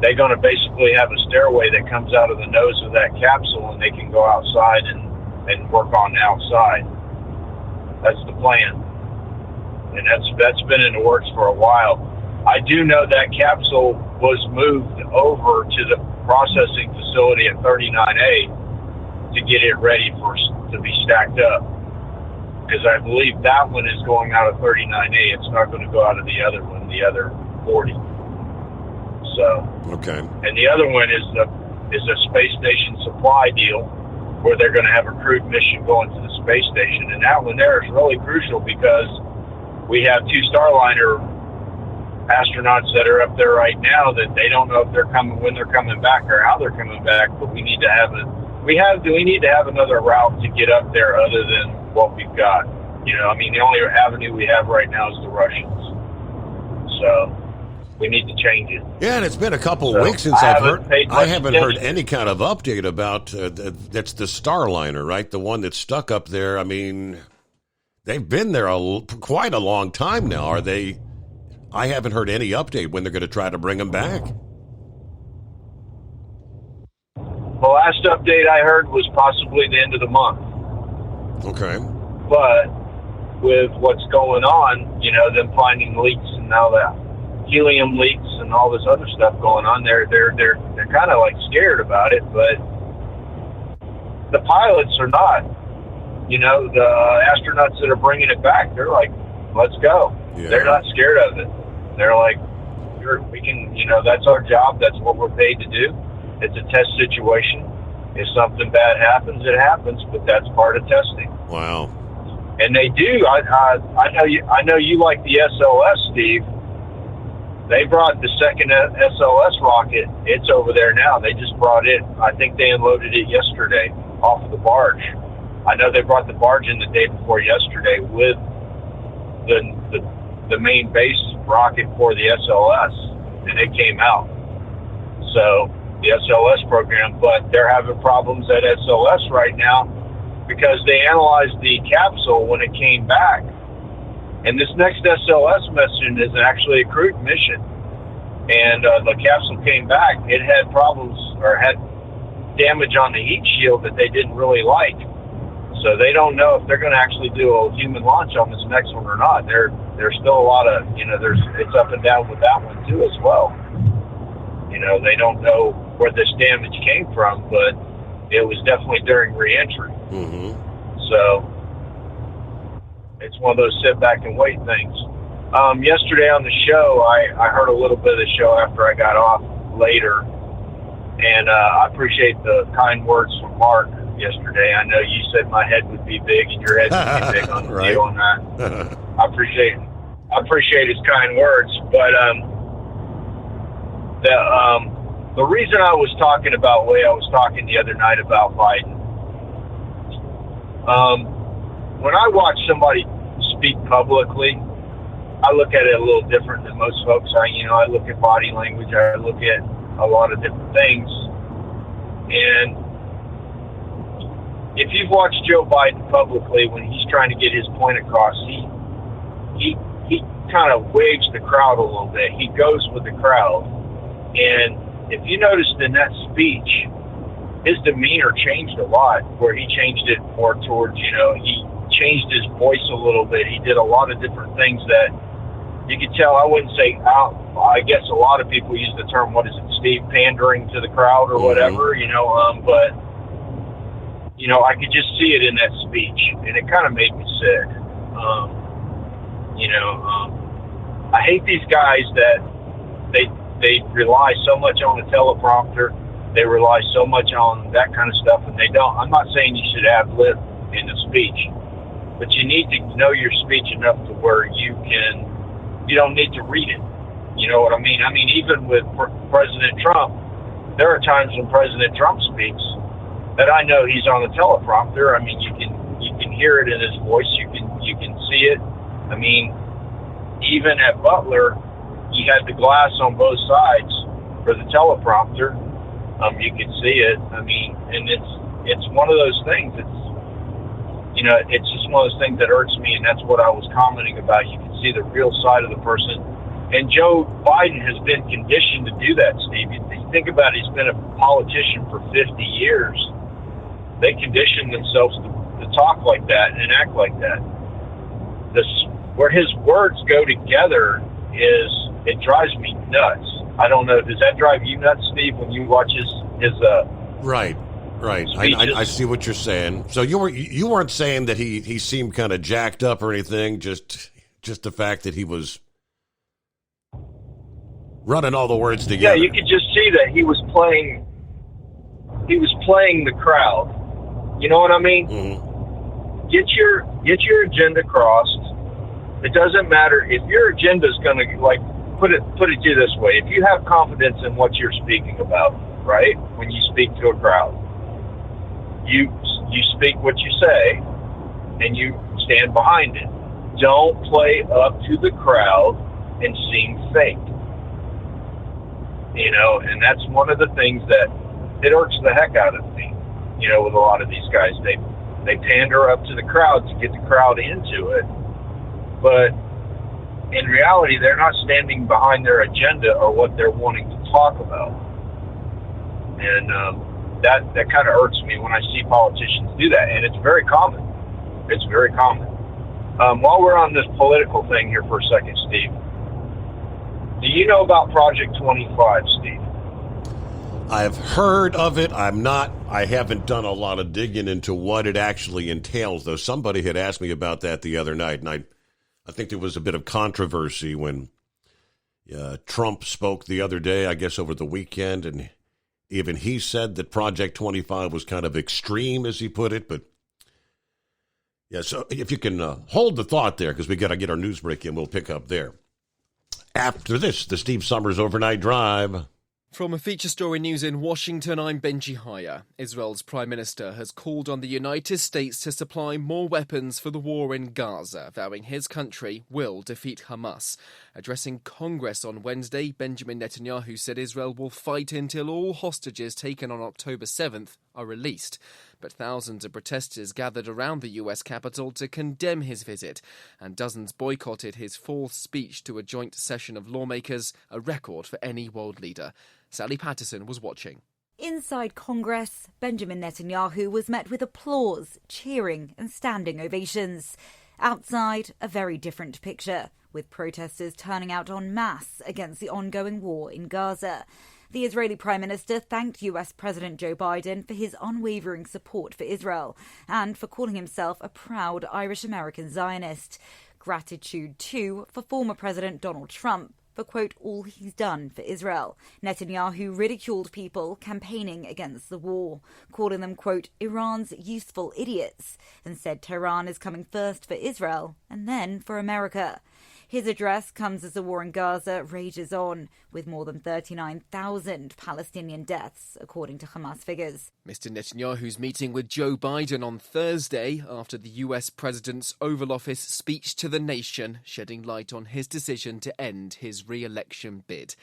they're going to basically have a stairway that comes out of the nose of that capsule, and they can go outside and work on the outside. That's the plan. And that's been in the works for a while. I do know that capsule was moved over to the processing facility at 39A to get it ready to be stacked up. Because I believe that one is going out of 39A. It's not going to go out of the other one, the other 40. So. Okay. And the other one is a space station supply deal where they're going to have a crewed mission going to the space station. And that one there is really crucial because we have 2 Starliner astronauts that are up there right now that they don't know if they're coming, when they're coming back, or how they're coming back. But we need to have we need to have another route to get up there other than what we've got. You know, I mean, the only avenue we have right now is the Russians. So we need to change it. Yeah, and it's been a couple of weeks since I haven't heard any kind of update about that's the Starliner, right? The one that's stuck up there. I mean, they've been there quite a long time now. Are they? I haven't heard any update when they're going to try to bring them back. The last update I heard was possibly the end of the month. Okay. But with what's going on, you know, them finding leaks and all that helium leaks and all this other stuff going on, they're kind of like scared about it. But the pilots are not. You know, the astronauts that are bringing it back, they're like, let's go. Yeah. They're not scared of it. They're like, we can, you know, that's our job. That's what we're paid to do. It's a test situation. If something bad happens, it happens, but that's part of testing. Wow. And they do. I know you like the SLS, Steve. They brought the second SLS rocket. It's over there now. They just brought it. I think they unloaded it yesterday off of the barge. I know they brought the barge in the day before yesterday with the main base rocket for the SLS, and it came out. So the SLS program, but they're having problems at SLS right now because they analyzed the capsule when it came back. And this next SLS mission is actually a crewed mission. And the capsule came back. It had problems or had damage on the heat shield that they didn't really like. So they don't know if they're going to actually do a human launch on this next one or not. There's still a lot of, you know, it's up and down with that one too as well. You know, they don't know where this damage came from, but it was definitely during reentry. Mm-hmm. So it's one of those sit back and wait things. Yesterday on the show, I heard a little bit of the show after I got off later, and I appreciate the kind words from Mark yesterday. I know you said my head would be big and your head would be big on the right. deal on that. I appreciate his kind words, but the reason I was talking about the way I was talking the other night about Biden, when I watch somebody speak publicly, I look at it a little different than most folks. I look at body language, I look at a lot of different things, and if you've watched Joe Biden publicly when he's trying to get his point across, he kind of waves the crowd a little bit. He goes with the crowd. And if you noticed in that speech, his demeanor changed a lot, where he changed it more towards, he changed his voice a little bit. He did a lot of different things that you could tell. I wouldn't say, I guess a lot of people use the term, Steve, pandering to the crowd or whatever, but I could just see it in that speech, and it kind of made me sick. I hate these guys that they rely so much on the teleprompter, they rely so much on that kind of stuff, and they don't. I'm not saying you should ad lib in the speech, but you need to know your speech enough to where you don't need to read it. You know what I mean? I mean, even with President Trump, there are times when President Trump speaks that I know he's on the teleprompter. I mean, you can hear it in his voice. You can see it. I mean, even at Butler, he had the glass on both sides for the teleprompter. You could see it. I mean, and it's one of those things. It's just one of those things that irks me, and that's what I was commenting about. You can see the real side of the person. And Joe Biden has been conditioned to do that, Steve. You think about it, he's been a politician for 50 years. They condition themselves to talk like that and act like that. Where his words go together it drives me nuts. I don't know. Does that drive you nuts, Steve, when you watch his Right. I see what you're saying. So you weren't saying that he seemed kind of jacked up or anything. Just the fact that he was running all the words together. Yeah, you could just see that he was playing the crowd. You know what I mean? Mm-hmm. Get your agenda crossed. It doesn't matter if your agenda is going to put it to you this way. If you have confidence in what you're speaking about, right? When you speak to a crowd, you speak what you say and you stand behind it. Don't play up to the crowd and seem fake. And that's one of the things that it irks the heck out of me. With a lot of these guys, they pander up to the crowd to get the crowd into it, but in reality, they're not standing behind their agenda or what they're wanting to talk about. And that kind of irks me when I see politicians do that, and it's very common. It's very common. While we're on this political thing here for a second, Steve, do you know about Project 25, Steve? I've heard of it. I haven't done a lot of digging into what it actually entails, though. Somebody had asked me about that the other night, and I think there was a bit of controversy when Trump spoke the other day, I guess over the weekend, and even he said that Project 25 was kind of extreme, as he put it. But yeah, so if you can hold the thought there, because we got to get our news break in, we'll pick up there. After this, the Steve Summers Overnight Drive. From a feature story news in Washington, I'm Benji Haya. Israel's Prime Minister has called on the United States to supply more weapons for the war in Gaza, vowing his country will defeat Hamas. Addressing Congress on Wednesday, Benjamin Netanyahu said Israel will fight until all hostages taken on October 7th are released. But thousands of protesters gathered around the US Capitol to condemn his visit, and dozens boycotted his fourth speech to a joint session of lawmakers, a record for any world leader. Sally Patterson was watching. Inside Congress, Benjamin Netanyahu was met with applause, cheering and standing ovations. Outside, a very different picture, with protesters turning out en masse against the ongoing war in Gaza. The Israeli Prime Minister thanked US President Joe Biden for his unwavering support for Israel and for calling himself a proud Irish-American Zionist. Gratitude, too, for former President Donald Trump for, quote, all he's done for Israel. Netanyahu ridiculed people campaigning against the war, calling them, quote, Iran's useful idiots, and said Tehran is coming first for Israel and then for America. His address comes as the war in Gaza rages on, with more than 39,000 Palestinian deaths, according to Hamas figures. Mr. Netanyahu's meeting with Joe Biden on Thursday after the US president's Oval Office speech to the nation, shedding light on his decision to end his re-election bid.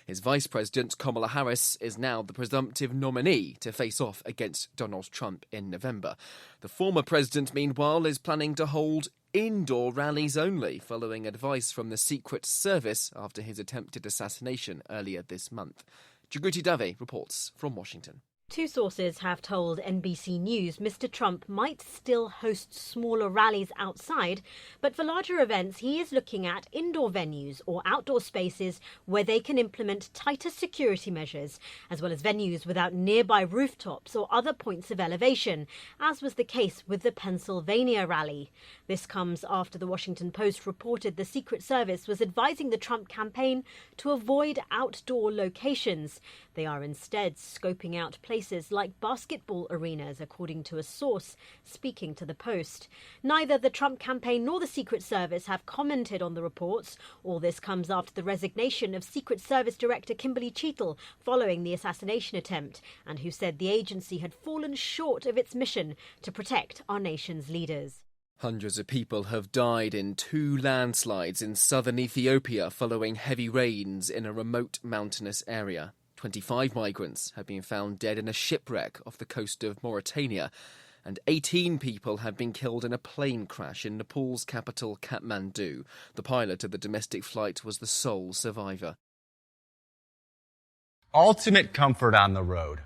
His Vice President, Kamala Harris, is now the presumptive nominee to face off against Donald Trump in November. The former president, meanwhile, is planning to hold indoor rallies only, following advice from the Secret Service after his attempted assassination earlier this month. Jagruti Dave reports from Washington. Two sources have told NBC News Mr. Trump might still host smaller rallies outside, but for larger events he is looking at indoor venues or outdoor spaces where they can implement tighter security measures, as well as venues without nearby rooftops or other points of elevation, as was the case with the Pennsylvania rally. This comes after the Washington Post reported the Secret Service was advising the Trump campaign to avoid outdoor locations. They are instead scoping out places like basketball arenas, according to a source speaking to the Post. Neither the Trump campaign nor the Secret Service have commented on the reports. All this comes after the resignation of Secret Service Director Kimberly Cheatle following the assassination attempt, and who said the agency had fallen short of its mission to protect our nation's leaders. Hundreds of people have died in 2 landslides in southern Ethiopia following heavy rains in a remote mountainous area. 25 migrants have been found dead in a shipwreck off the coast of Mauritania, and 18 people have been killed in a plane crash in Nepal's capital, Kathmandu. The pilot of the domestic flight was the sole survivor. Ultimate comfort on the road.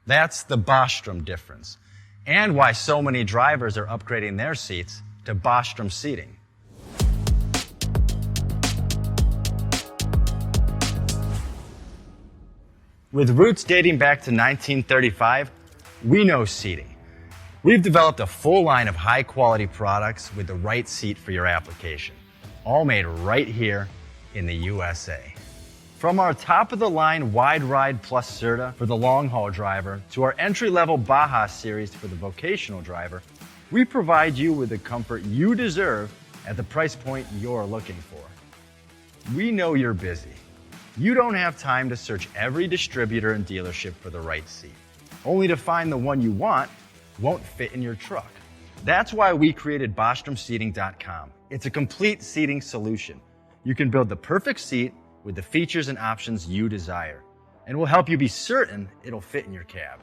That's the Bostrom difference. And why so many drivers are upgrading their seats to Bostrom seating. With roots dating back to 1935, we know seating. We've developed a full line of high-quality products with the right seat for your application, all made right here in the USA. From our top-of-the-line Wide Ride Plus Certa for the long-haul driver to our entry-level Baja series for the vocational driver, we provide you with the comfort you deserve at the price point you're looking for. We know you're busy. You don't have time to search every distributor and dealership for the right seat, only to find the one you want won't fit in your truck. That's why we created BostromSeating.com. It's a complete seating solution. You can build the perfect seat with the features and options you desire, and we'll help you be certain it'll fit in your cab.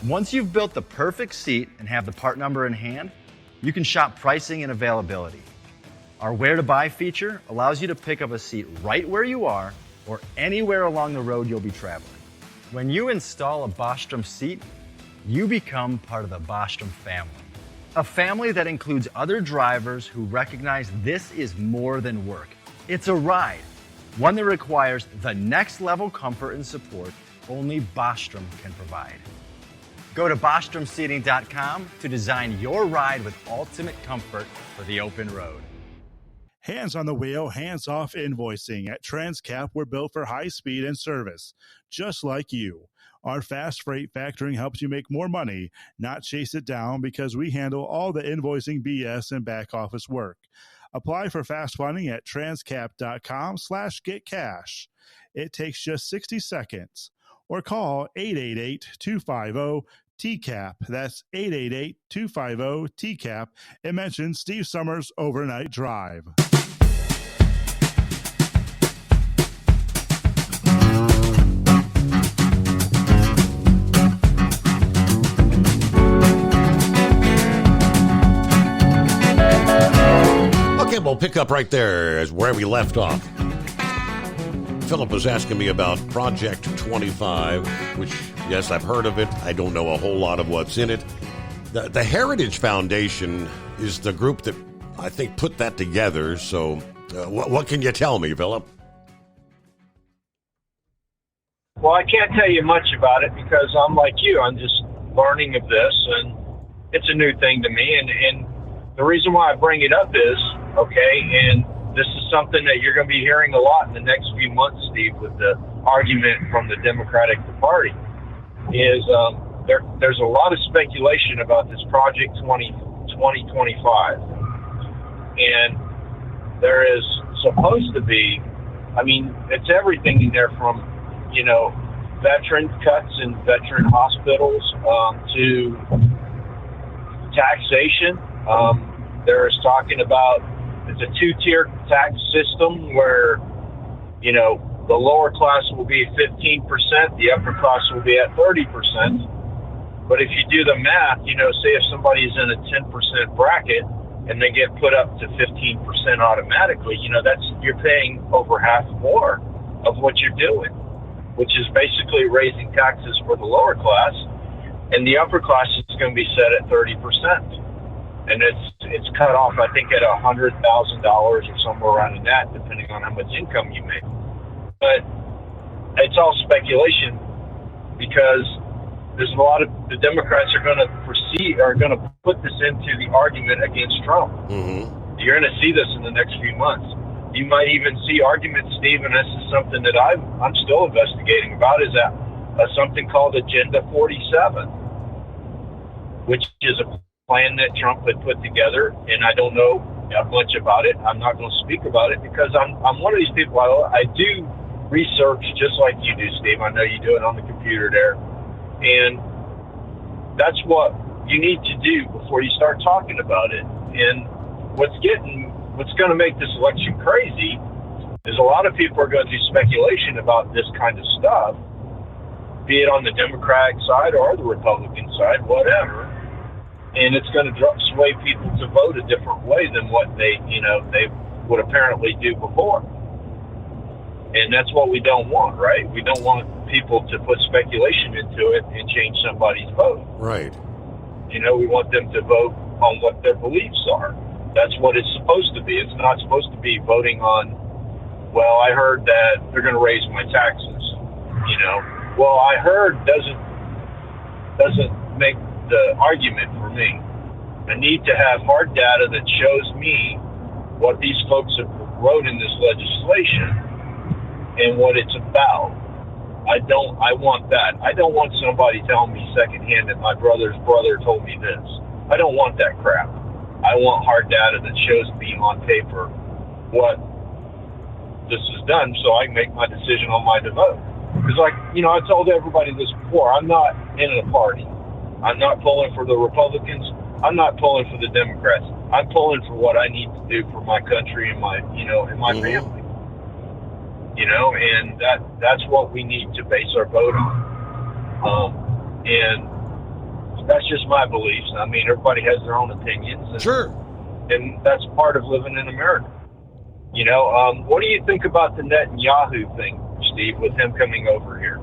Once you've built the perfect seat and have the part number in hand, you can shop pricing and availability. Our Where to Buy feature allows you to pick up a seat right where you are or anywhere along the road you'll be traveling. When you install a Bostrom seat, you become part of the Bostrom family. A family that includes other drivers who recognize this is more than work. It's a ride. One that requires the next level comfort and support only Bostrom can provide. Go to BostromSeating.com to design your ride with ultimate comfort for the open road. Hands on the wheel, hands off invoicing. At Transcap, we're built for high speed and service, just like you. Our fast freight factoring helps you make more money, not chase it down, because we handle all the invoicing BS and back office work. Apply for fast funding at transcap.com/getcash. It takes just 60 seconds. Or call 888-250-TCAP. That's 888-250-TCAP. And mention Steve Summers Overnight Drive. Okay, we'll pick up right there as where we left off. Philip was asking me about Project 25, which, yes, I've heard of it. I don't know a whole lot of what's in it. The Heritage Foundation is the group that I think put that together. So what can you tell me, Philip? Well, I can't tell you much about it because I'm like you. I'm just learning of this, and it's a new thing to me. And the reason why I bring it up is, okay, and this is something that you're going to be hearing a lot in the next few months, Steve, with the argument from the Democratic Party, is there's a lot of speculation about this Project 2025. And there is supposed to be, I mean, it's everything in there from, you know, veteran cuts in veteran hospitals to taxation. There is talking about it's a 2-tier tax system where, you know, the lower class will be 15%, the upper class will be at 30%. But if you do the math, you know, say if somebody's in a 10% bracket and they get put up to 15% automatically, you know, you're paying over half more of what you're doing, which is basically raising taxes for the lower class, and the upper class is going to be set at 30%. And it's cut off, I think, at $100,000 or somewhere around in that, depending on how much income you make. But it's all speculation because there's a lot of the Democrats are going to put this into the argument against Trump. Mm-hmm. You're going to see this in the next few months. You might even see arguments, Steve, and this is something that I'm still investigating about, is that something called Agenda 47, which is a plan that Trump had put together, and I don't know much about it. I'm not going to speak about it because I'm one of these people. I do research just like you do, Steve. I know you do it on the computer there, and that's what you need to do before you start talking about it. And what's going to make this election crazy is a lot of people are going to do speculation about this kind of stuff, be it on the Democratic side or the Republican side, whatever. And it's going to sway people to vote a different way than what they would apparently do before. And that's what we don't want, right? We don't want people to put speculation into it and change somebody's vote. Right. We want them to vote on what their beliefs are. That's what it's supposed to be. It's not supposed to be voting on, well, I heard that they're going to raise my taxes. Well, I heard doesn't make the argument for me. I need to have hard data that shows me what these folks have wrote in this legislation and what it's about. I want that. I don't want somebody telling me secondhand that my brother's brother told me this. I don't want that crap. I want hard data that shows me on paper what this is done so I can make my decision on my vote. Because, I told everybody this before, I'm not in a party. I'm not pulling for the Republicans. I'm not pulling for the Democrats. I'm pulling for what I need to do for my country and my family. And that's what we need to base our vote on. And that's just my beliefs. I mean, everybody has their own opinions. And, sure. And that's part of living in America. What do you think about the Netanyahu thing, Steve, with him coming over here?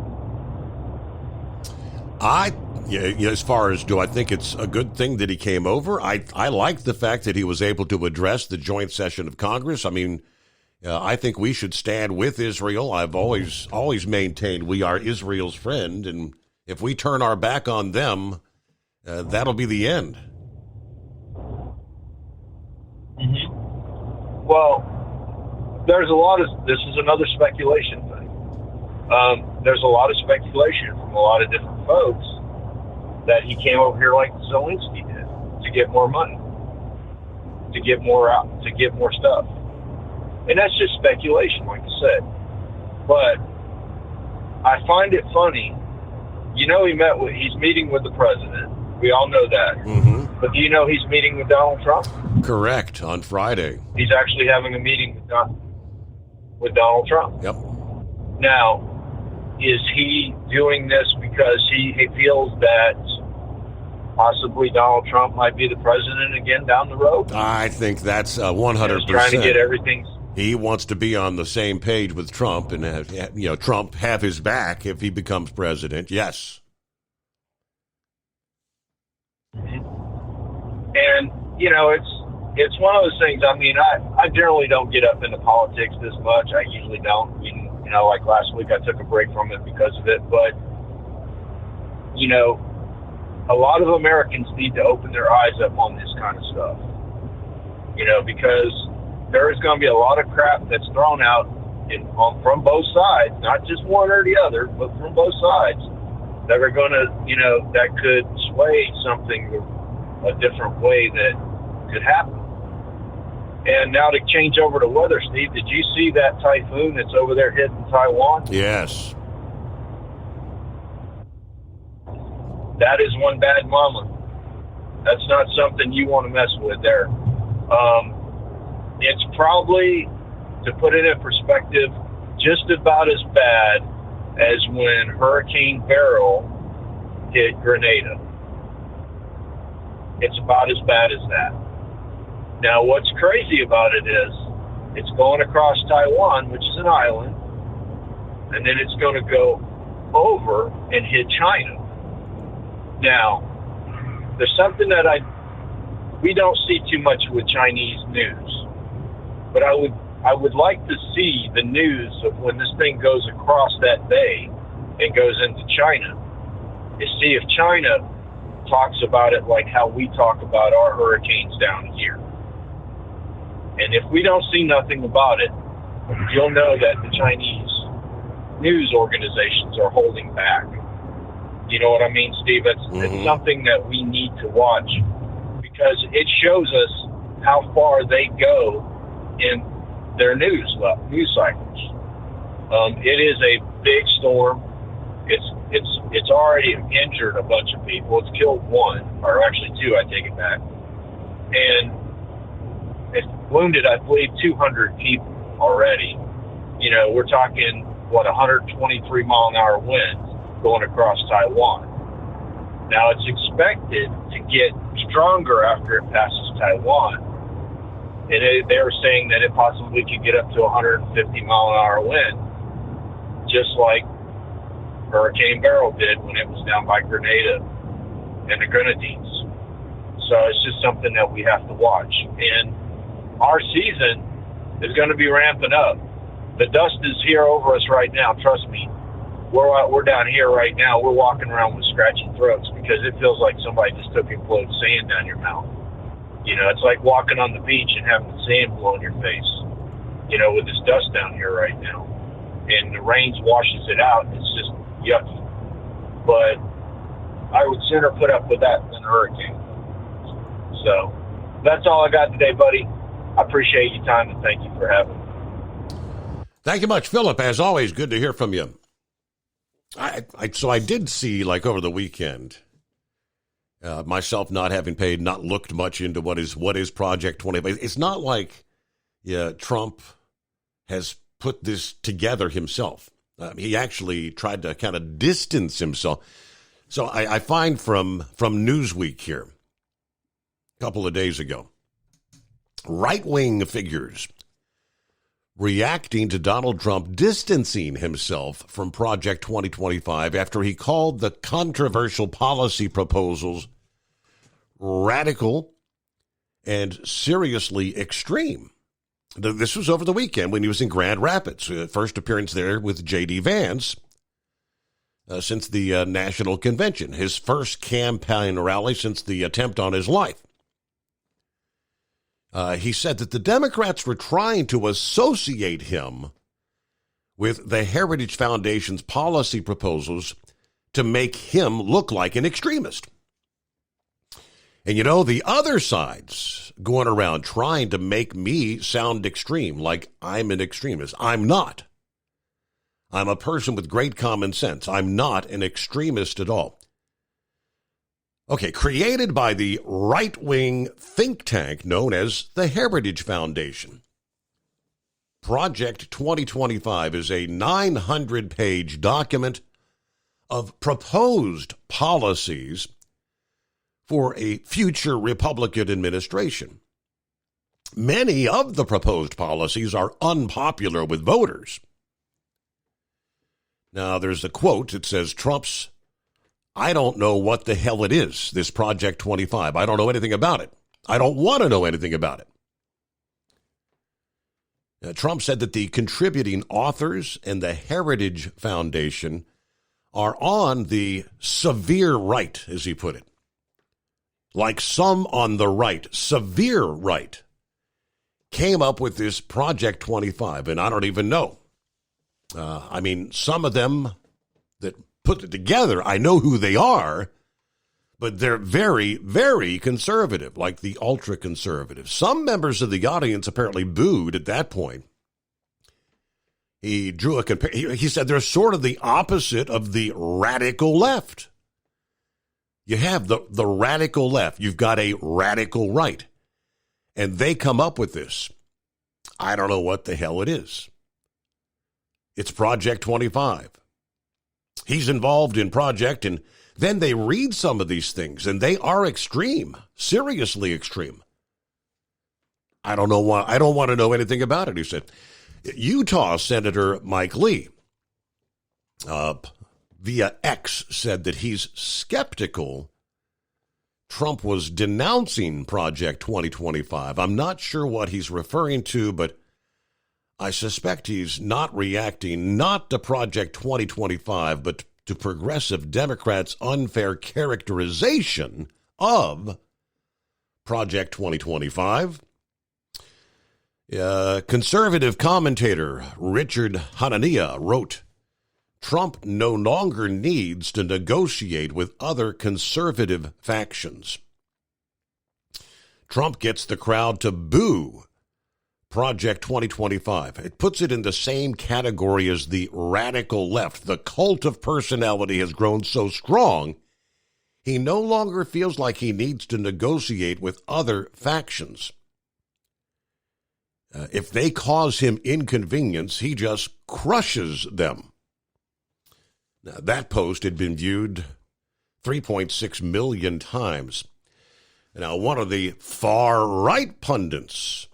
As far as do I think it's a good thing that he came over? I like the fact that he was able to address the joint session of Congress. I mean, I think we should stand with Israel. I've always maintained we are Israel's friend, and if we turn our back on them, that'll be the end. Mm-hmm. Well, this is another speculation thing. There's a lot of speculation from a lot of different folks that he came over here like Zelensky did to get more money, to get more out, to get more stuff. And that's just speculation, like I said. But I find it funny. He's meeting with the president. We all know that. Mm-hmm. But do you know he's meeting with Donald Trump? Correct, on Friday. He's actually having a meeting with Donald Trump. Yep. Now, is he doing this because he feels that possibly Donald Trump might be the president again down the road? I think that's 100%. He's trying to get everything. He wants to be on the same page with Trump and have, Trump have his back if he becomes president. Yes. And it's one of those things. I mean, I generally don't get up into politics this much. I usually don't. Like last week, I took a break from it because of it. But a lot of Americans need to open their eyes up on this kind of stuff. Because there is going to be a lot of crap that's thrown out from both sides, not just one or the other, but from both sides, that are going to, that could sway something a different way that could happen. And now to change over to weather, Steve, did you see that typhoon that's over there hitting Taiwan? Yes. That is one bad mama. That's not something you want to mess with there. It's probably, to put it in perspective, just about as bad as when Hurricane Beryl hit Grenada. It's about as bad as that. Now, what's crazy about it is it's going across Taiwan, which is an island, and then it's going to go over and hit China. Now, there's something that we don't see too much with Chinese news, but I would like to see the news of when this thing goes across that bay and goes into China, and see if China talks about it like how we talk about our hurricanes down here. And if we don't see nothing about it, you'll know that the Chinese news organizations are holding back. You know what I mean, Steve? It's something that we need to watch because it shows us how far they go in their news cycles. It is a big storm. It's already injured a bunch of people. It's killed one, or actually two, I take it back. And it's wounded, I believe, 200 people already. You know, we're talking, 123 mile an hour winds going across Taiwan. Now, it's expected to get stronger after it passes Taiwan. And they were saying that it possibly could get up to 150 mile an hour wind, just like Hurricane Beryl did when it was down by Grenada and the Grenadines. So it's just something that we have to watch. And our season is going to be ramping up. The dust is here over us right now. Trust me. We're down here right now. We're walking around with scratchy throats because it feels like somebody just took and blowed sand down your mouth. You know, it's like walking on the beach and having the sand blow in your face, you know, with this dust down here right now. And the rain washes it out. It's just yucky. But I would sooner put up with that than a hurricane. So that's all I got today, buddy. I appreciate your time and thank you for having me. Thank you much, Philip. As always, good to hear from you. So I did see, like, over the weekend, myself not having not looked much into what is Project 25. It's not like Trump has put this together himself. He actually tried to kind of distance himself. So I find from Newsweek here, a couple of days ago, right-wing figures reacting to Donald Trump distancing himself from Project 2025 after he called the controversial policy proposals radical and seriously extreme. This was over the weekend when he was in Grand Rapids, first appearance there with J.D. Vance since the national convention, his first campaign rally since the attempt on his life. He said that the Democrats were trying to associate him with the Heritage Foundation's policy proposals to make him look like an extremist. And, you know, the other side's going around trying to make me sound extreme, like I'm an extremist. I'm not. I'm a person with great common sense. I'm not an extremist at all. Okay, created by the right-wing think tank known as the Heritage Foundation. Project 2025 is a 900-page document of proposed policies for a future Republican administration. Many of the proposed policies are unpopular with voters. Now, there's a quote. It says, Trump's, I don't know what the hell it is, this Project 25. I don't know anything about it. I don't want to know anything about it. Now, Trump said that the contributing authors and the Heritage Foundation are on the severe right, as he put it. Like some on the right, severe right, came up with this Project 25, and I don't even know. Some of them that put it together, I know who they are, but they're very, very conservative, like the ultra-conservative. Some members of the audience apparently booed at that point. He drew a he said they're sort of the opposite of the radical left. You have the radical left. You've got a radical right. And they come up with this. I don't know what the hell it is. It's Project 25. He's involved in Project, and then they read some of these things, and they are extreme, seriously extreme. I don't know why. I don't want to know anything about it, he said. Utah Senator Mike Lee, via X, said that he's skeptical Trump was denouncing Project 2025. I'm not sure what he's referring to, but I suspect he's not reacting not to Project 2025, but to progressive Democrats' unfair characterization of Project 2025. Conservative commentator Richard Hanania wrote Trump no longer needs to negotiate with other conservative factions. Trump gets the crowd to boo Project 2025. It puts it in the same category as the radical left. The cult of personality has grown so strong, he no longer feels like he needs to negotiate with other factions. If they cause him inconvenience, he just crushes them. Now, that post had been viewed 3.6 million times. Now, one of the far-right pundits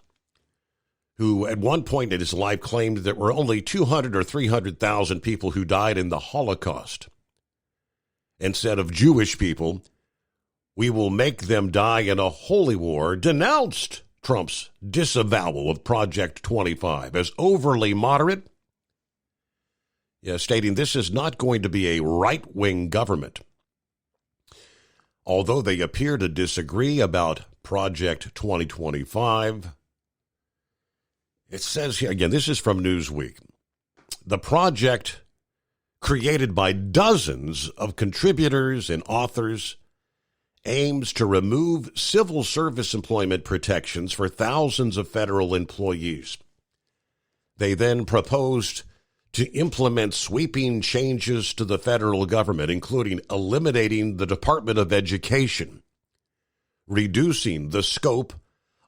who at one point in his life claimed there were only 200 or 300,000 people who died in the Holocaust, and said of Jewish people, we will make them die in a holy war, denounced Trump's disavowal of Project 25 as overly moderate, stating this is not going to be a right-wing government. Although they appear to disagree about Project 2025, it says here, again, this is from Newsweek, the project created by dozens of contributors and authors aims to remove civil service employment protections for thousands of federal employees. They then proposed to implement sweeping changes to the federal government, including eliminating the Department of Education, reducing the scope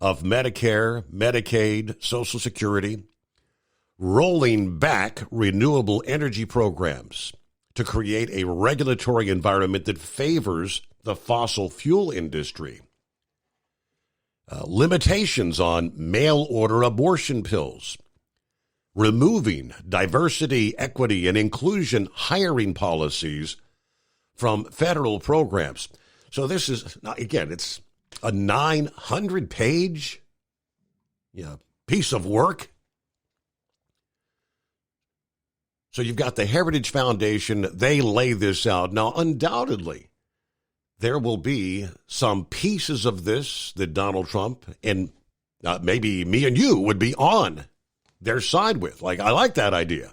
of Medicare, Medicaid, Social Security, rolling back renewable energy programs to create a regulatory environment that favors the fossil fuel industry, limitations on mail-order abortion pills, removing diversity, equity, and inclusion hiring policies from federal programs. So this is, again, it's a 900-page piece of work. So you've got the Heritage Foundation. They lay this out. Now, undoubtedly, there will be some pieces of this that Donald Trump and maybe me and you would be on their side with. Like, I like that idea.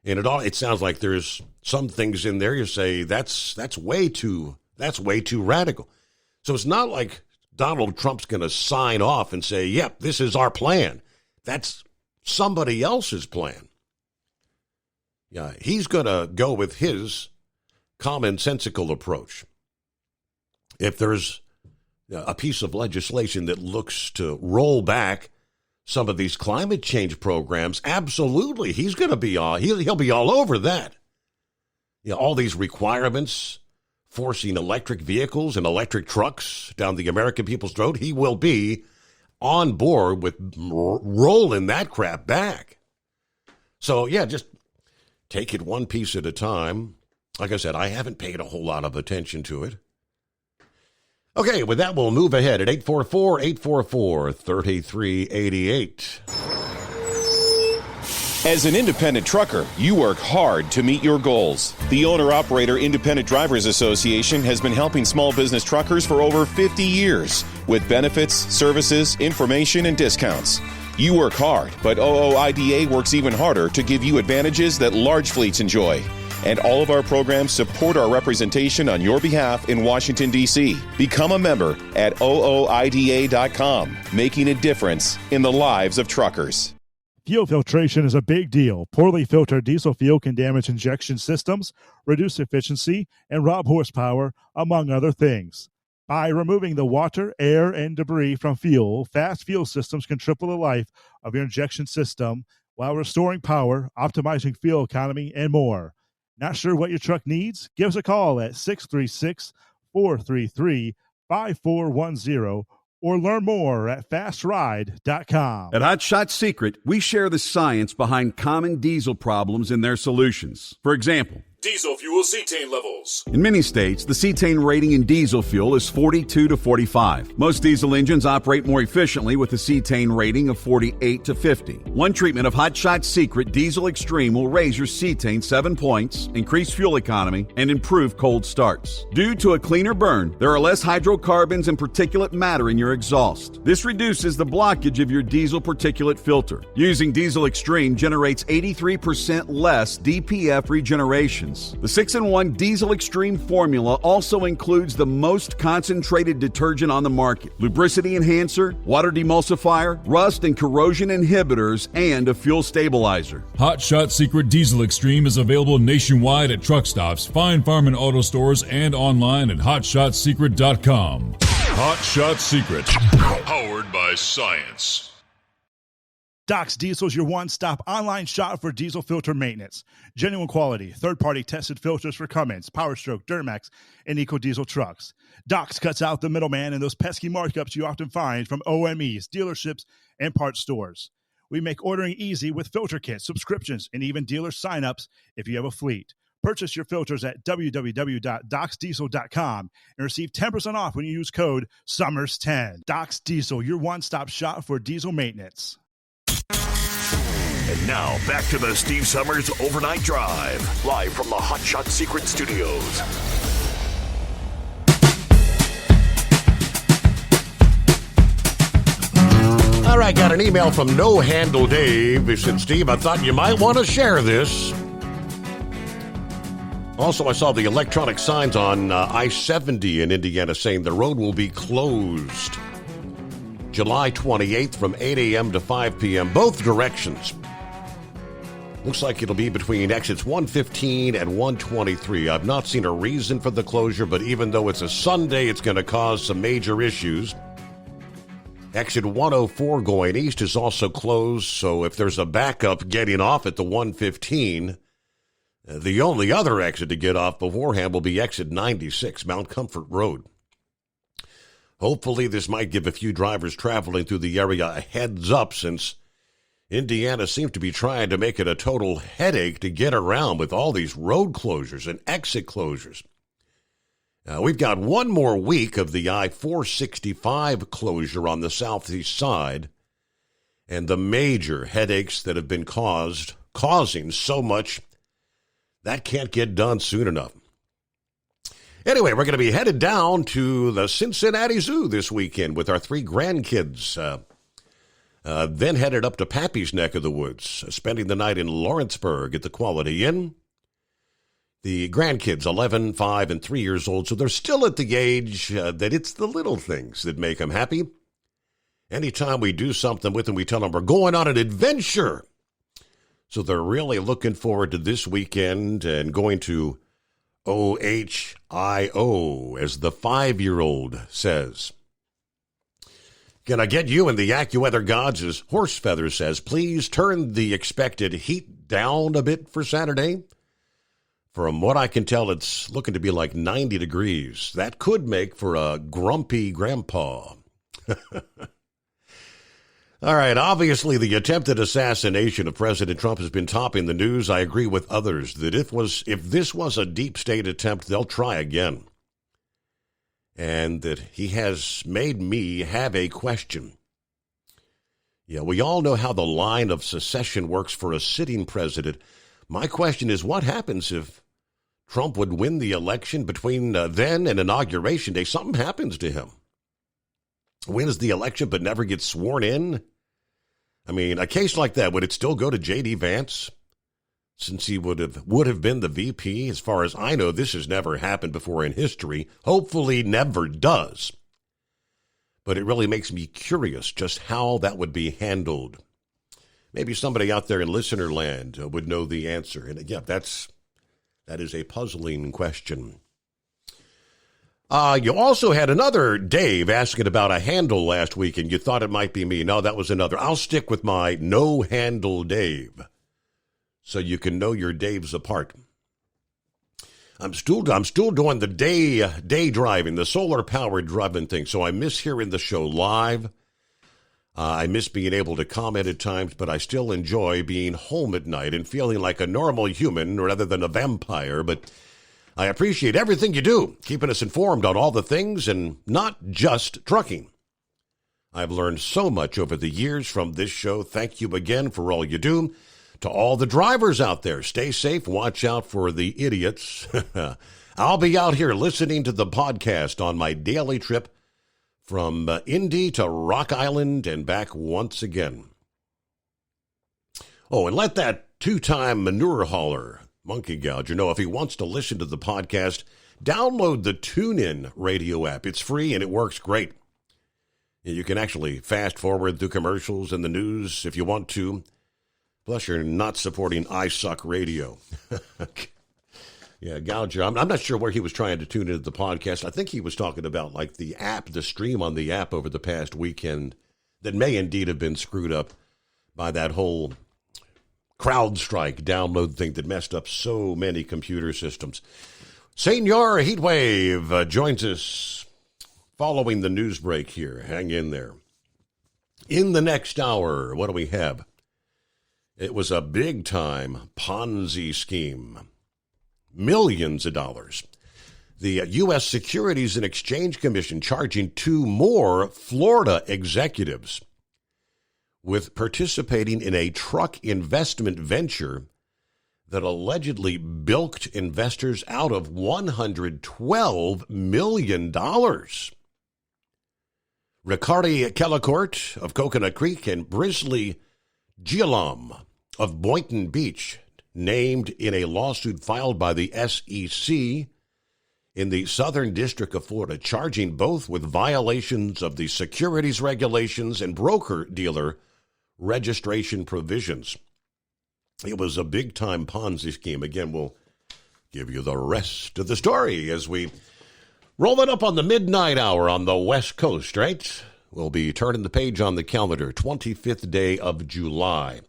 And it sounds like there's some things in there you say that's way too radical. So it's not like Donald Trump's going to sign off and say, yep, this is our plan. That's somebody else's plan. Yeah, he's going to go with his commonsensical approach. If there's a piece of legislation that looks to roll back some of these climate change programs, absolutely, he's going to be he'll be all over that. All these requirements forcing electric vehicles and electric trucks down the American people's throat, he will be on board with rolling that crap back. So, yeah, just take it one piece at a time. Like I said, I haven't paid a whole lot of attention to it. Okay, with that, we'll move ahead at 844-844-3388. As an independent trucker, you work hard to meet your goals. The Owner-Operator Independent Drivers Association has been helping small business truckers for over 50 years with benefits, services, information, and discounts. You work hard, but OOIDA works even harder to give you advantages that large fleets enjoy. And all of our programs support our representation on your behalf in Washington, D.C. Become a member at OOIDA.com, making a difference in the lives of truckers. Fuel filtration is a big deal. Poorly filtered diesel fuel can damage injection systems, reduce efficiency, and rob horsepower, among other things. By removing the water, air, and debris from fuel, fast fuel systems can triple the life of your injection system while restoring power, optimizing fuel economy, and more. Not sure what your truck needs? Give us a call at 636-433-5410 or learn more at fastride.com. At Hot Shot Secret, we share the science behind common diesel problems and their solutions. For example, diesel fuel cetane levels. In many states, the cetane rating in diesel fuel is 42 to 45. Most diesel engines operate more efficiently with a cetane rating of 48 to 50. One treatment of Hot Shot Secret Diesel Extreme will raise your cetane 7 points, increase fuel economy, and improve cold starts. Due to a cleaner burn, there are less hydrocarbons and particulate matter in your exhaust. This reduces the blockage of your diesel particulate filter. Using Diesel Extreme generates 83% less DPF regenerations. The 6-in-1 Diesel Extreme formula also includes the most concentrated detergent on the market, lubricity enhancer, water demulsifier, rust and corrosion inhibitors, and a fuel stabilizer. Hot Shot Secret Diesel Extreme is available nationwide at truck stops, fine farm and auto stores, and online at hotshotsecret.com. Hot Shot Secret, powered by science. Doc's Diesel is your one-stop online shop for diesel filter maintenance. Genuine quality, third-party tested filters for Cummins, PowerStroke, Duramax, and EcoDiesel trucks. Doc's cuts out the middleman and those pesky markups you often find from OMEs, dealerships, and parts stores. We make ordering easy with filter kits, subscriptions, and even dealer sign-ups if you have a fleet. Purchase your filters at www.docsdiesel.com and receive 10% off when you use code SUMMERS10. Doc's Diesel, your one-stop shop for diesel maintenance. And now, back to the Steve Summers Overnight Drive, live from the Hot Shot Secret Studios. All right, got an email from No Handle Dave. He said, Steve, I thought you might want to share this. Also, I saw the electronic signs on I-70 in Indiana saying the road will be closed July 28th from 8 a.m. to 5 p.m., both directions. Looks like it'll be between exits 115 and 123. I've not seen a reason for the closure, but even though it's a Sunday, it's going to cause some major issues. Exit 104 going east is also closed, so if there's a backup getting off at the 115, the only other exit to get off beforehand will be exit 96, Mount Comfort Road. Hopefully this might give a few drivers traveling through the area a heads up, since Indiana seems to be trying to make it a total headache to get around with all these road closures and exit closures. We've got one more week of the I-465 closure on the southeast side, and the major headaches that have been causing so much, that can't get done soon enough. Anyway, we're going to be headed down to the Cincinnati Zoo this weekend with our 3 grandkids. Then headed up to Pappy's neck of the woods, spending the night in Lawrenceburg at the Quality Inn. The grandkids, 11, 5, and 3 years old, so they're still at the age that it's the little things that make them happy. Anytime we do something with them, we tell them we're going on an adventure. So they're really looking forward to this weekend and going to OHIO, as the 5-year-old says. Can I get you and the AccuWeather gods, as Horsefeather says, please turn the expected heat down a bit for Saturday? From what I can tell, it's looking to be like 90 degrees. That could make for a grumpy grandpa. All right, obviously the attempted assassination of President Trump has been topping the news. I agree with others that if this was a deep state attempt, they'll try again. And that he has made me have a question. Yeah, we all know how the line of succession works for a sitting president. My question is, what happens if Trump would win the election between then and Inauguration Day? Something happens to him. Wins the election but never gets sworn in? I mean, a case like that, would it still go to J.D. Vance? Since he would have been the VP? As far as I know, this has never happened before in history. Hopefully never does. But it really makes me curious just how that would be handled. Maybe somebody out there in listener land would know the answer. And yeah, that is a puzzling question. You also had another Dave asking about a handle last week, and you thought it might be me. No, that was another. I'll stick with my no handle Dave, so you can know your Daves apart. I'm still doing the day driving, the solar powered driving thing. So I miss hearing the show live. I miss being able to comment at times, but I still enjoy being home at night and feeling like a normal human rather than a vampire. But I appreciate everything you do, keeping us informed on all the things and not just trucking. I've learned so much over the years from this show. Thank you again for all you do. To all the drivers out there, stay safe. Watch out for the idiots. I'll be out here listening to the podcast on my daily trip from Indy to Rock Island and back once again. Oh, and let that two-time manure hauler, Monkey Gouger, know if he wants to listen to the podcast, download the TuneIn radio app. It's free and it works great. You can actually fast forward through commercials and the news if you want to. Plus, you're not supporting iSuck Radio. Yeah, Gouger, I'm not sure where he was trying to tune into the podcast. I think he was talking about like the app, the stream on the app over the past weekend that may indeed have been screwed up by that whole CrowdStrike download thing that messed up so many computer systems. Senor Heatwave joins us following the news break here. Hang in there. In the next hour, what do we have? It was a big-time Ponzi scheme. Millions of dollars. The U.S. Securities and Exchange Commission charging 2 more Florida executives with participating in a truck investment venture that allegedly bilked investors out of $112 million. Ricardi Kellecourt of Coconut Creek and Brisley Gialam of Boynton Beach named in a lawsuit filed by the SEC in the Southern District of Florida, charging both with violations of the securities regulations and broker-dealer registration provisions. It was a big-time Ponzi scheme. Again, we'll give you the rest of the story as we roll it up on the midnight hour on the West Coast, right? We'll be turning the page on the calendar, 25th day of July.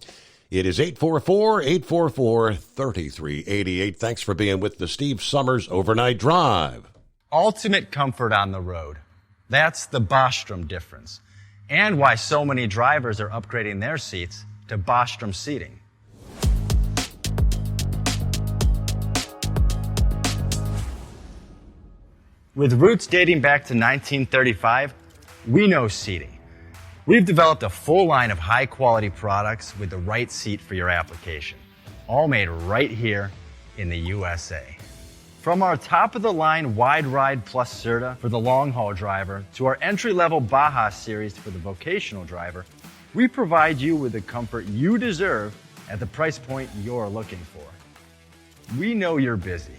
It is 844-844-3388. Thanks for being with the Steve Summers Overnight Drive. Ultimate comfort on the road. That's the Bostrom difference. And why so many drivers are upgrading their seats to Bostrom seating. With roots dating back to 1935, we know seating. We've developed a full line of high-quality products with the right seat for your application, all made right here in the USA. From our top-of-the-line Wide Ride Plus Certa for the long-haul driver to our entry-level Baja series for the vocational driver, we provide you with the comfort you deserve at the price point you're looking for. We know you're busy.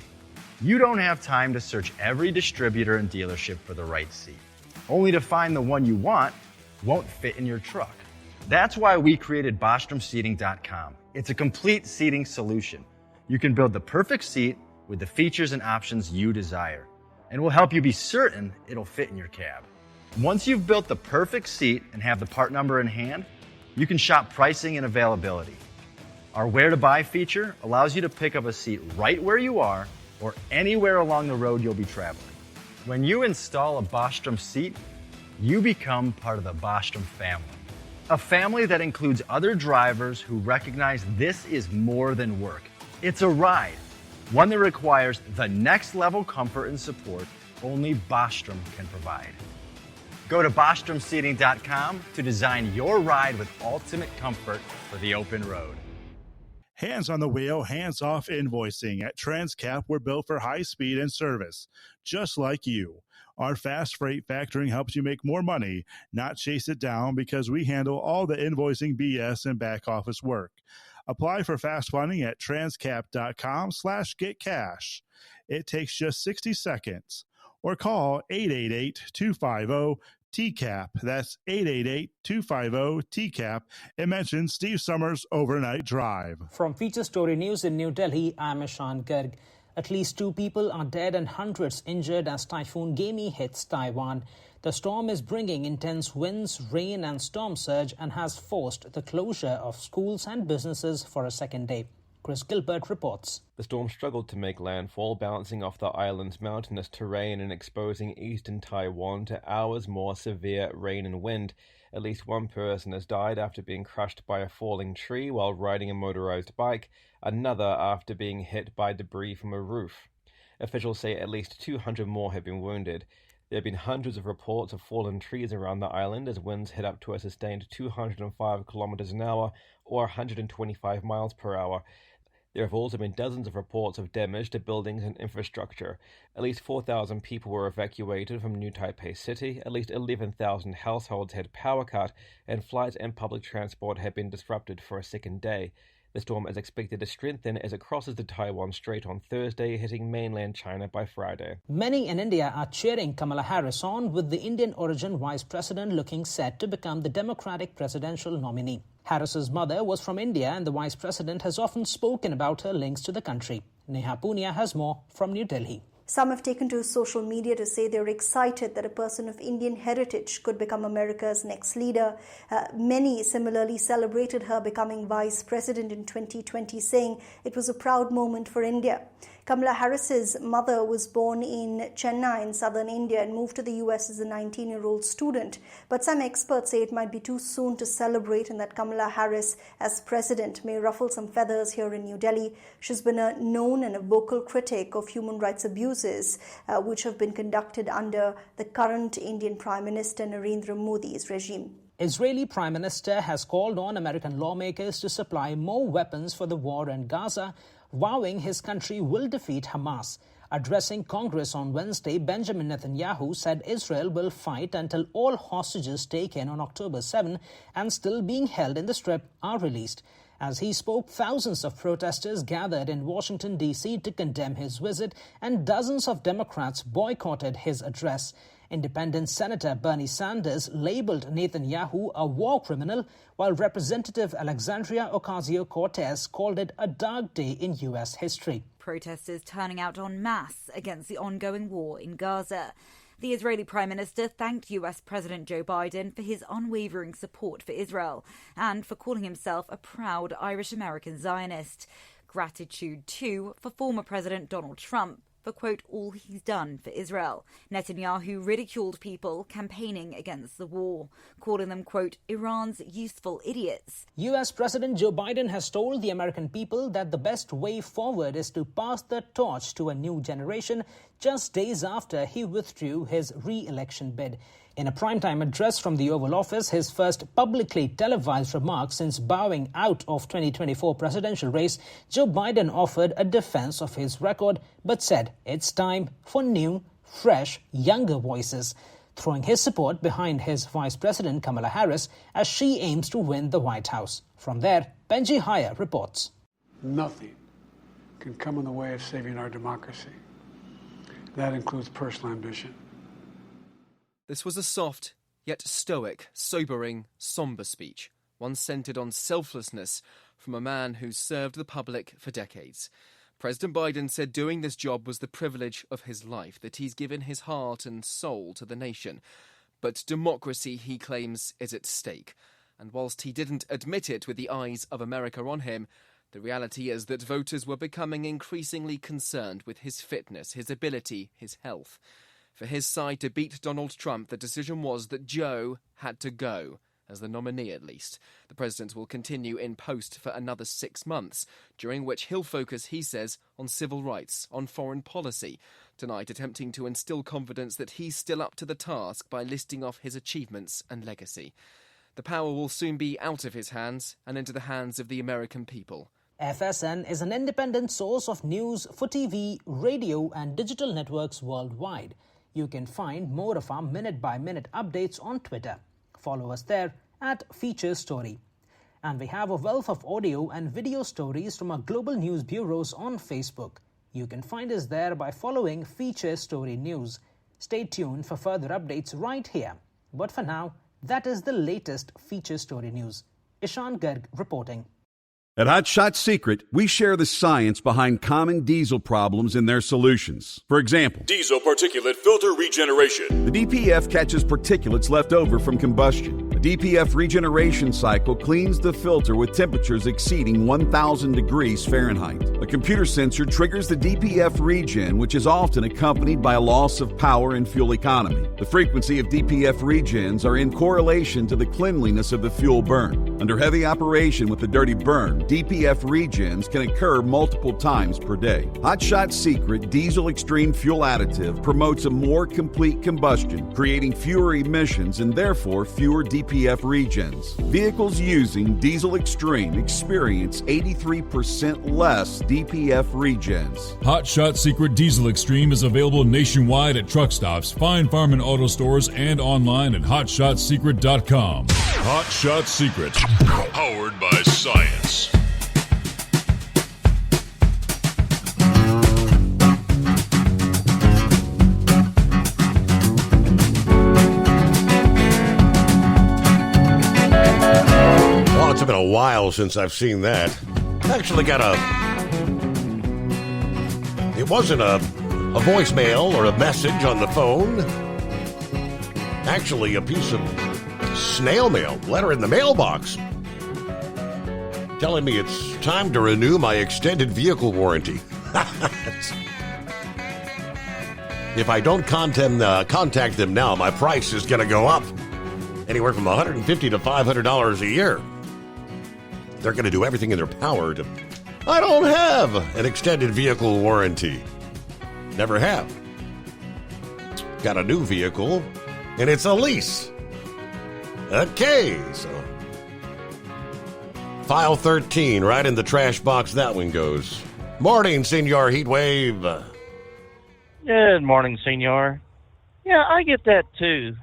You don't have time to search every distributor and dealership for the right seat, only to find the one you want won't fit in your truck. That's why we created BostromSeating.com. It's a complete seating solution. You can build the perfect seat with the features and options you desire, and we'll help you be certain it'll fit in your cab. Once you've built the perfect seat and have the part number in hand, you can shop pricing and availability. Our Where to Buy feature allows you to pick up a seat right where you are or anywhere along the road you'll be traveling. When you install a Bostrom seat, you become part of the Bostrom family. A family that includes other drivers who recognize this is more than work. It's a ride, one that requires the next level comfort and support only Bostrom can provide. Go to BostromSeating.com to design your ride with ultimate comfort for the open road. Hands on the wheel, hands off invoicing. At Transcap, we're built for high speed and service, just like you. Our fast freight factoring helps you make more money, not chase it down, because we handle all the invoicing BS and back office work. Apply for fast funding at transcap.com/getcash. It takes just 60 seconds. Or call 888-250-TCAP. That's 888-250-TCAP. And mention Steve Summers Overnight Drive. From Feature Story News in New Delhi, I'm Ishan Garg. At least 2 people are dead and hundreds injured as Typhoon Gemi hits Taiwan. The storm is bringing intense winds, rain and storm surge and has forced the closure of schools and businesses for a second day. Chris Gilbert reports. The storm struggled to make landfall, bouncing off the island's mountainous terrain and exposing eastern Taiwan to hours more severe rain and wind. At least one person has died after being crushed by a falling tree while riding a motorized bike, another after being hit by debris from a roof. Officials say at least 200 more have been wounded. There have been hundreds of reports of fallen trees around the island as winds hit up to a sustained 205 kilometers an hour or 125 miles per hour. There have also been dozens of reports of damage to buildings and infrastructure. At least 4,000 people were evacuated from New Taipei City, at least 11,000 households had power cut, and flights and public transport have been disrupted for a second day. The storm is expected to strengthen as it crosses the Taiwan Strait on Thursday, hitting mainland China by Friday. Many in India are cheering Kamala Harris on, with the Indian-origin vice president looking set to become the Democratic presidential nominee. Harris's mother was from India, and the vice president has often spoken about her links to the country. Neha Punia has more from New Delhi. Some have taken to social media to say they're excited that a person of Indian heritage could become America's next leader. Many similarly celebrated her becoming vice president in 2020, saying it was a proud moment for India. Kamala Harris's mother was born in Chennai in southern India and moved to the US as a 19-year-old student. But some experts say it might be too soon to celebrate and that Kamala Harris as president may ruffle some feathers here in New Delhi. She's been a known and a vocal critic of human rights abuses which have been conducted under the current Indian Prime Minister Narendra Modi's regime. Israeli Prime Minister has called on American lawmakers to supply more weapons for the war in Gaza, vowing his country will defeat Hamas. Addressing Congress on Wednesday, Benjamin Netanyahu said Israel will fight until all hostages taken on October 7 and still being held in the Strip are released. As he spoke, thousands of protesters gathered in Washington, D.C. to condemn his visit, and dozens of Democrats boycotted his address. Independent Senator Bernie Sanders labeled Netanyahu a war criminal, while Representative Alexandria Ocasio-Cortez called it a dark day in U.S. history. Protesters turning out en masse against the ongoing war in Gaza. The Israeli Prime Minister thanked US President Joe Biden for his unwavering support for Israel and for calling himself a proud Irish-American Zionist. Gratitude, too, for former President Donald Trump for, quote, all he's done for Israel. Netanyahu ridiculed people campaigning against the war, calling them, quote, Iran's useful idiots. US President Joe Biden has told the American people that the best way forward is to pass the torch to a new generation, just days after he withdrew his re-election bid. In a primetime address from the Oval Office, his first publicly televised remarks since bowing out of 2024 presidential race, Joe Biden offered a defense of his record, but said it's time for new, fresh, younger voices, throwing his support behind his Vice President Kamala Harris as she aims to win the White House. From there, Benji Haya reports. Nothing can come in the way of saving our democracy. That includes personal ambition. This was a soft, yet stoic, sobering, sombre speech, one centred on selflessness from a man who's served the public for decades. President Biden said doing this job was the privilege of his life, that he's given his heart and soul to the nation. But democracy, he claims, is at stake. And whilst he didn't admit it with the eyes of America on him, the reality is that voters were becoming increasingly concerned with his fitness, his ability, his health. For his side to beat Donald Trump, the decision was that Joe had to go, as the nominee at least. The president will continue in post for another 6 months, during which he'll focus, he says, on civil rights, on foreign policy, tonight attempting to instill confidence that he's still up to the task by listing off his achievements and legacy. The power will soon be out of his hands and into the hands of the American people. FSN is an independent source of news for TV, radio and digital networks worldwide. You can find more of our minute-by-minute updates on Twitter. Follow us there at Feature Story. And we have a wealth of audio and video stories from our global news bureaus on Facebook. You can find us there by following Feature Story News. Stay tuned for further updates right here. But for now, that is the latest Feature Story News. Ishan Garg reporting. At Hot Shot Secret, we share the science behind common diesel problems and their solutions. For example, diesel particulate filter regeneration. The DPF catches particulates left over from combustion. The DPF regeneration cycle cleans the filter with temperatures exceeding 1,000 degrees Fahrenheit. A computer sensor triggers the DPF regen, which is often accompanied by a loss of power and fuel economy. The frequency of DPF regens are in correlation to the cleanliness of the fuel burn. Under heavy operation with the dirty burn, DPF regens can occur multiple times per day. Hot Shot Secret Diesel Extreme Fuel Additive promotes a more complete combustion, creating fewer emissions and therefore fewer DPF regens. Vehicles using Diesel Extreme experience 83% less DPF regens. Hot Shot Secret Diesel Extreme is available nationwide at truck stops, Fine Farm and auto stores, and online at hotshotsecret.com. Hot Shot Secret, powered by science. Oh, it's been a while since I've seen that. Actually got it wasn't a voicemail or a message on the phone. Actually, a piece of snail mail, letter in the mailbox, telling me it's time to renew my extended vehicle warranty. If I don't contact them now, my price is going to go up anywhere from $150 to $500 a year. They're going to do everything in their power to... I don't have an extended vehicle warranty. Never have. Got a new vehicle, and it's a lease. Okay, so file 13, right in the trash box that one goes. Morning, Senor Heatwave. Good morning, Senor. Yeah, I get that too.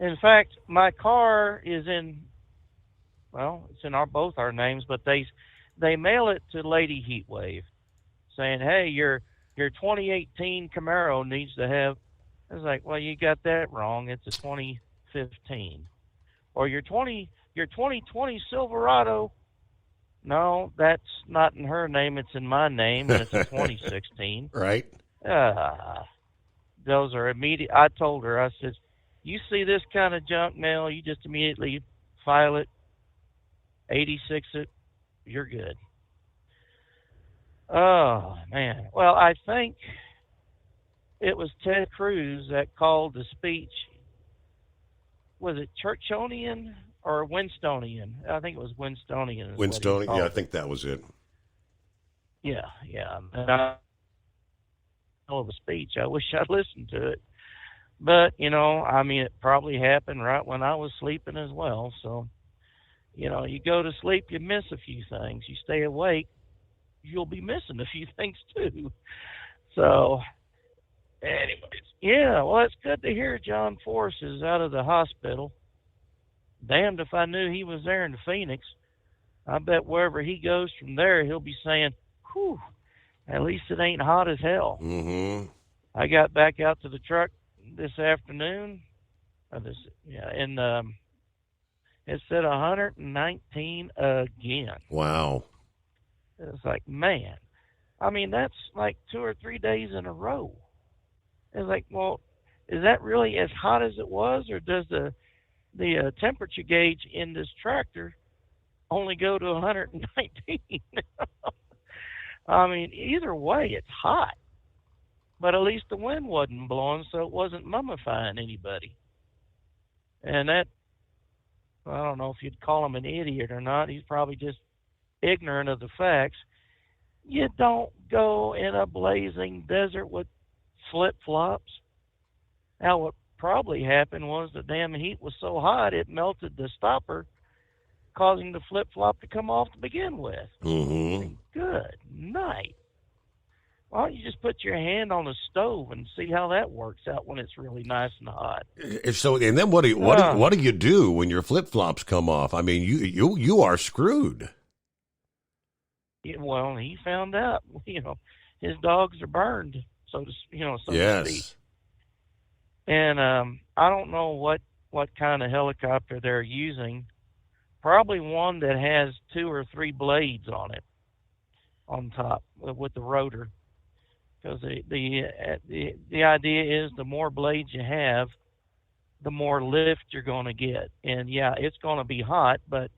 In fact, my car is in, well, it's in both our names, but they mail it to Lady Heatwave, saying, "Hey, your 2018 Camaro needs to have." I was like, "Well, you got that wrong. It's a 2015." Or your 2020 Silverado. No, that's not in her name. It's in my name, and it's a 2016. Right. Those are immediate. I told her, I said, "You see this kind of junk mail, you just immediately file it, 86 it, you're good." Oh, man. Well, I think it was Ted Cruz that called the speech. Was it Churchonian or Winstonian? I think it was Winstonian. Winstonian, yeah, I think that was it. Yeah. And hell of a speech. I wish I'd listened to it. But, it probably happened right when I was sleeping as well. So, you go to sleep, you miss a few things. You stay awake, you'll be missing a few things too. So, anyways, yeah, well, it's good to hear John Force is out of the hospital. Damned if I knew he was there in Phoenix. I bet wherever he goes from there, he'll be saying, "Whew, at least it ain't hot as hell." Mm-hmm. I got back out to the truck this afternoon, and it said 119 again. Wow. It's like, man, that's like 2 or 3 days in a row. It's like, well, is that really as hot as it was, or does the temperature gauge in this tractor only go to 119? Either way, it's hot. But at least the wind wasn't blowing, so it wasn't mummifying anybody. And that, I don't know if you'd call him an idiot or not. He's probably just ignorant of the facts. You don't go in a blazing desert with flip-flops. Now, what probably happened was the damn heat was so hot it melted the stopper, causing the flip-flop to come off to begin with. Mm-hmm. Good night. Why don't you just put your hand on the stove and see how that works out when it's really nice and hot? So, and then what do you do when your flip-flops come off? You are screwed. Yeah, well, he found out. His dogs are burned, so to speak. And I don't know what kind of helicopter they're using. Probably one that has 2 or 3 blades on it, on top with the rotor. Because the idea is the more blades you have, the more lift you're going to get. And yeah, it's going to be hot, but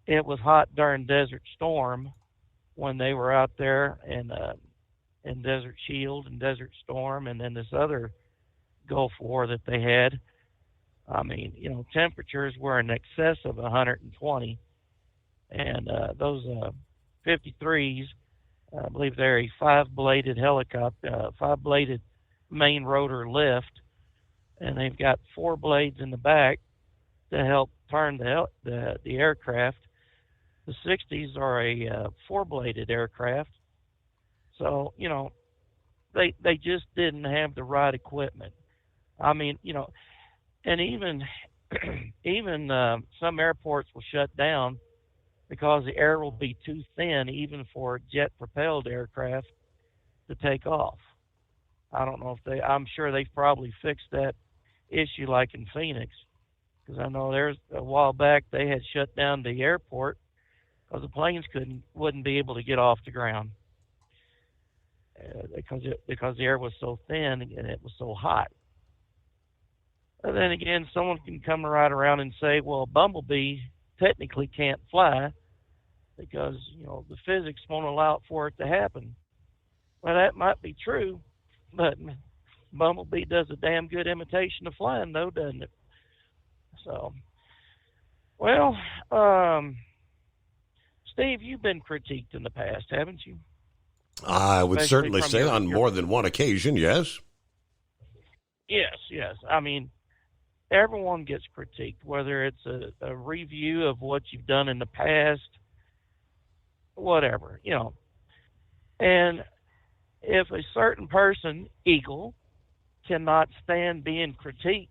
it was hot during Desert Storm when they were out there in Desert Shield and Desert Storm, and then this other Gulf War that they had. I mean, you know, temperatures were in excess of 120, and those 53s, I believe they're a 5-bladed helicopter, 5-bladed main rotor lift, and they've got 4 blades in the back to help turn the aircraft. The 60s are a 4-bladed aircraft, so you know they just didn't have the right equipment. I mean, you know, and even some airports will shut down because the air will be too thin, even for jet-propelled aircraft to take off. I don't know if I'm sure they've probably fixed that issue like in Phoenix, because I know there's a while back they had shut down the airport because the planes wouldn't be able to get off the ground because the air was so thin and it was so hot. And then again, someone can come right around and say, well, Bumblebee technically can't fly because, you know, the physics won't allow for it to happen. Well, that might be true, but Bumblebee does a damn good imitation of flying, though, doesn't it? So, well, Steve, you've been critiqued in the past, haven't you? I would Especially certainly say on more than one occasion, yes. Yes. I mean, everyone gets critiqued, whether it's a review of what you've done in the past, whatever, you know. And if a certain person, Eagle, cannot stand being critiqued,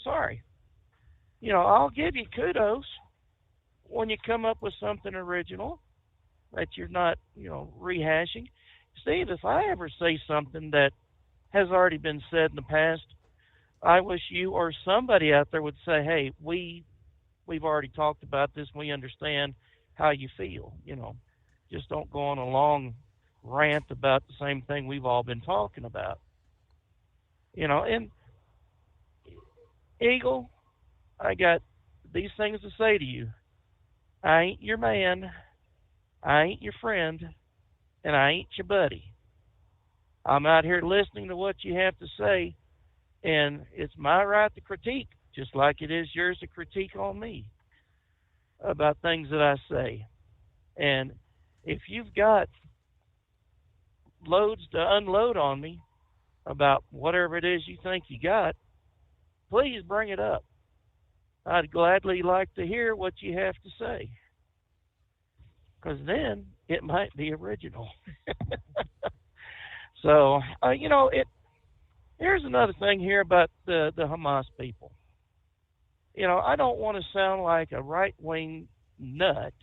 sorry. You know, I'll give you kudos when you come up with something original that you're not, you know, rehashing. Steve, if I ever say something that has already been said in the past, I wish you or somebody out there would say, hey, we've already talked about this. We understand how you feel. You know, just don't go on a long rant about the same thing we've all been talking about. You know, and Eagle, I got these things to say to you. I ain't your man, I ain't your friend, and I ain't your buddy. I'm out here listening to what you have to say, and it's my right to critique, just like it is yours to critique on me about things that I say. And if you've got loads to unload on me about whatever it is you think you got, please bring it up. I'd gladly like to hear what you have to say, because then it might be original. So, you know, here's another thing here about the Hamas people. You know, I don't want to sound like a right-wing nut,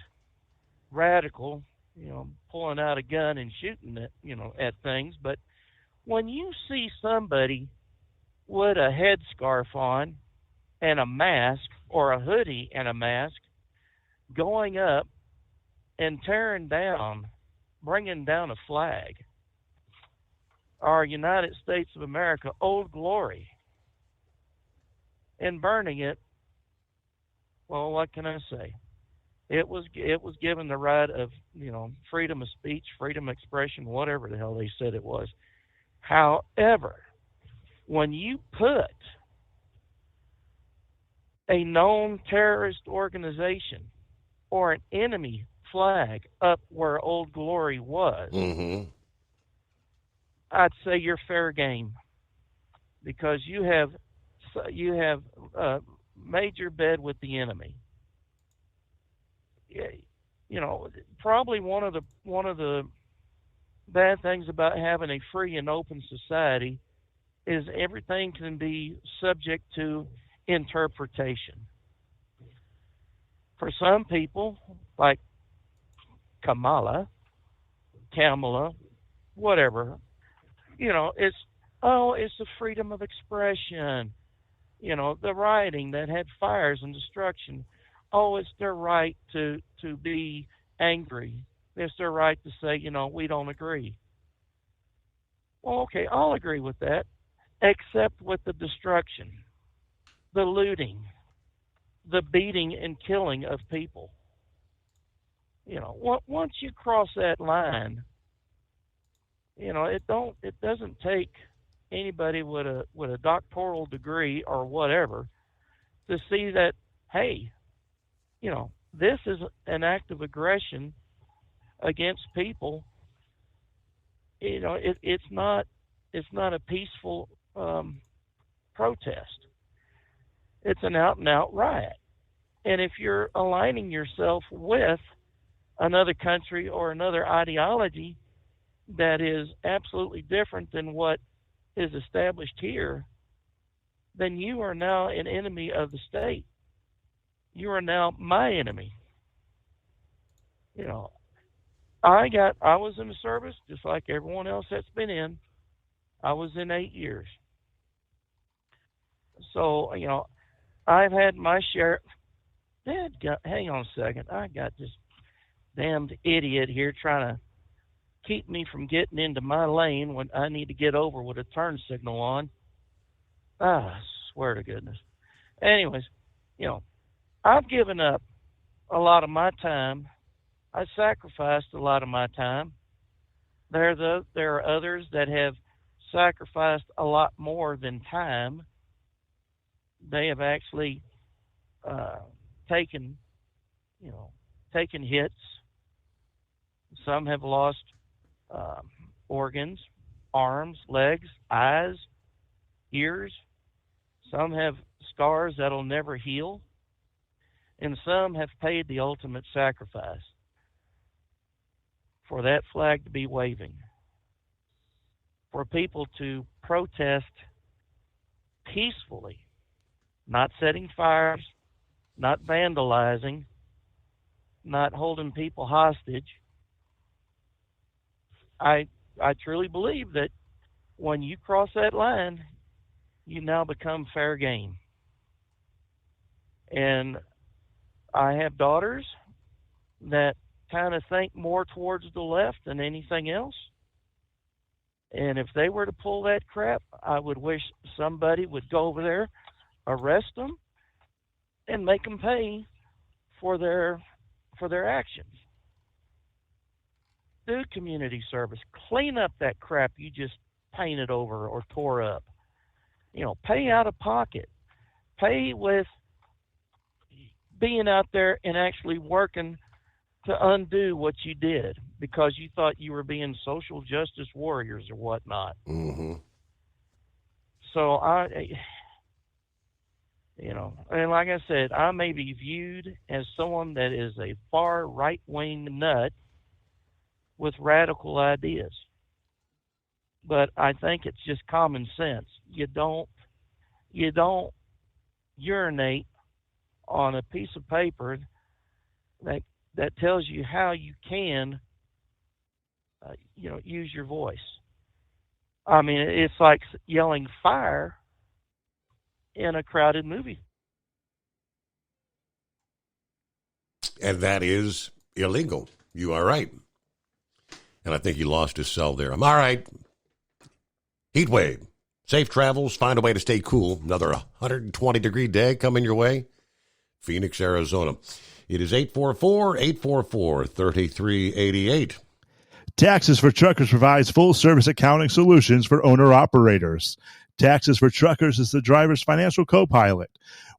radical, you know, pulling out a gun and shooting it, you know, at things, but when you see somebody with a headscarf on and a mask, or a hoodie and a mask, going up and tearing down, bringing down a flag, our United States of America, Old Glory, and burning it, well, what can I say? It was given the right of, you know, freedom of speech, freedom of expression, whatever the hell they said it was. However, when you put a known terrorist organization or an enemy flag up where Old Glory was, I'd say you're fair game, because you have made your bed with the enemy. You know, probably one of the bad things about having a free and open society is everything can be subject to interpretation. For some people, like Kamala, whatever, you know, it's the freedom of expression. You know, the rioting that had fires and destruction. Oh, it's their right to be angry. It's their right to say, you know, we don't agree. Well, okay, I'll agree with that. except with the destruction, the looting, the beating and killing of people. You know, once you cross that line, you know, it doesn't take anybody with a doctoral degree or whatever to see that, hey, you know, this is an act of aggression against people. You know, it's not a peaceful protest. It's an out and out riot. And if you're aligning yourself with another country or another ideology that is absolutely different than what is established here, then you are now an enemy of the state. You are now my enemy. You know, I was in the service just like everyone else that's been in. I was in 8 years. So, you know, I've had my share. Hang on a second. I got this damned idiot here trying to keep me from getting into my lane when I need to get over with a turn signal on. I swear to goodness. Anyways, you know, I've given up a lot of my time. I sacrificed a lot of my time. There are others that have sacrificed a lot more than time. They have actually taken hits. Some have lost organs, arms, legs, eyes, ears. Some have scars that'll never heal. And some have paid the ultimate sacrifice for that flag to be waving, for people to protest peacefully, not setting fires, not vandalizing, not holding people hostage. I truly believe that when you cross that line, you now become fair game. And I have daughters that kind of think more towards the left than anything else. And if they were to pull that crap, I would wish somebody would go over there, arrest them, and make them pay for their actions. Do community service. Clean up that crap you just painted over or tore up. You know, pay out of pocket. Pay with being out there and actually working to undo what you did because you thought you were being social justice warriors or whatnot. Mm-hmm. So and like I said, I may be viewed as someone that is a far right-wing nut with radical ideas. But I think it's just common sense. You don't urinate on a piece of paper that tells you how you can use your voice. I mean, it's like yelling fire in a crowded movie. And that is illegal. You are right. And I think he lost his cell there. I'm all right. Heat wave. Safe travels. Find a way to stay cool. Another 120-degree day coming your way. Phoenix, Arizona. It is 844-844-3388. Taxes for Truckers provides full-service accounting solutions for owner-operators. Taxes for Truckers is the driver's financial co-pilot.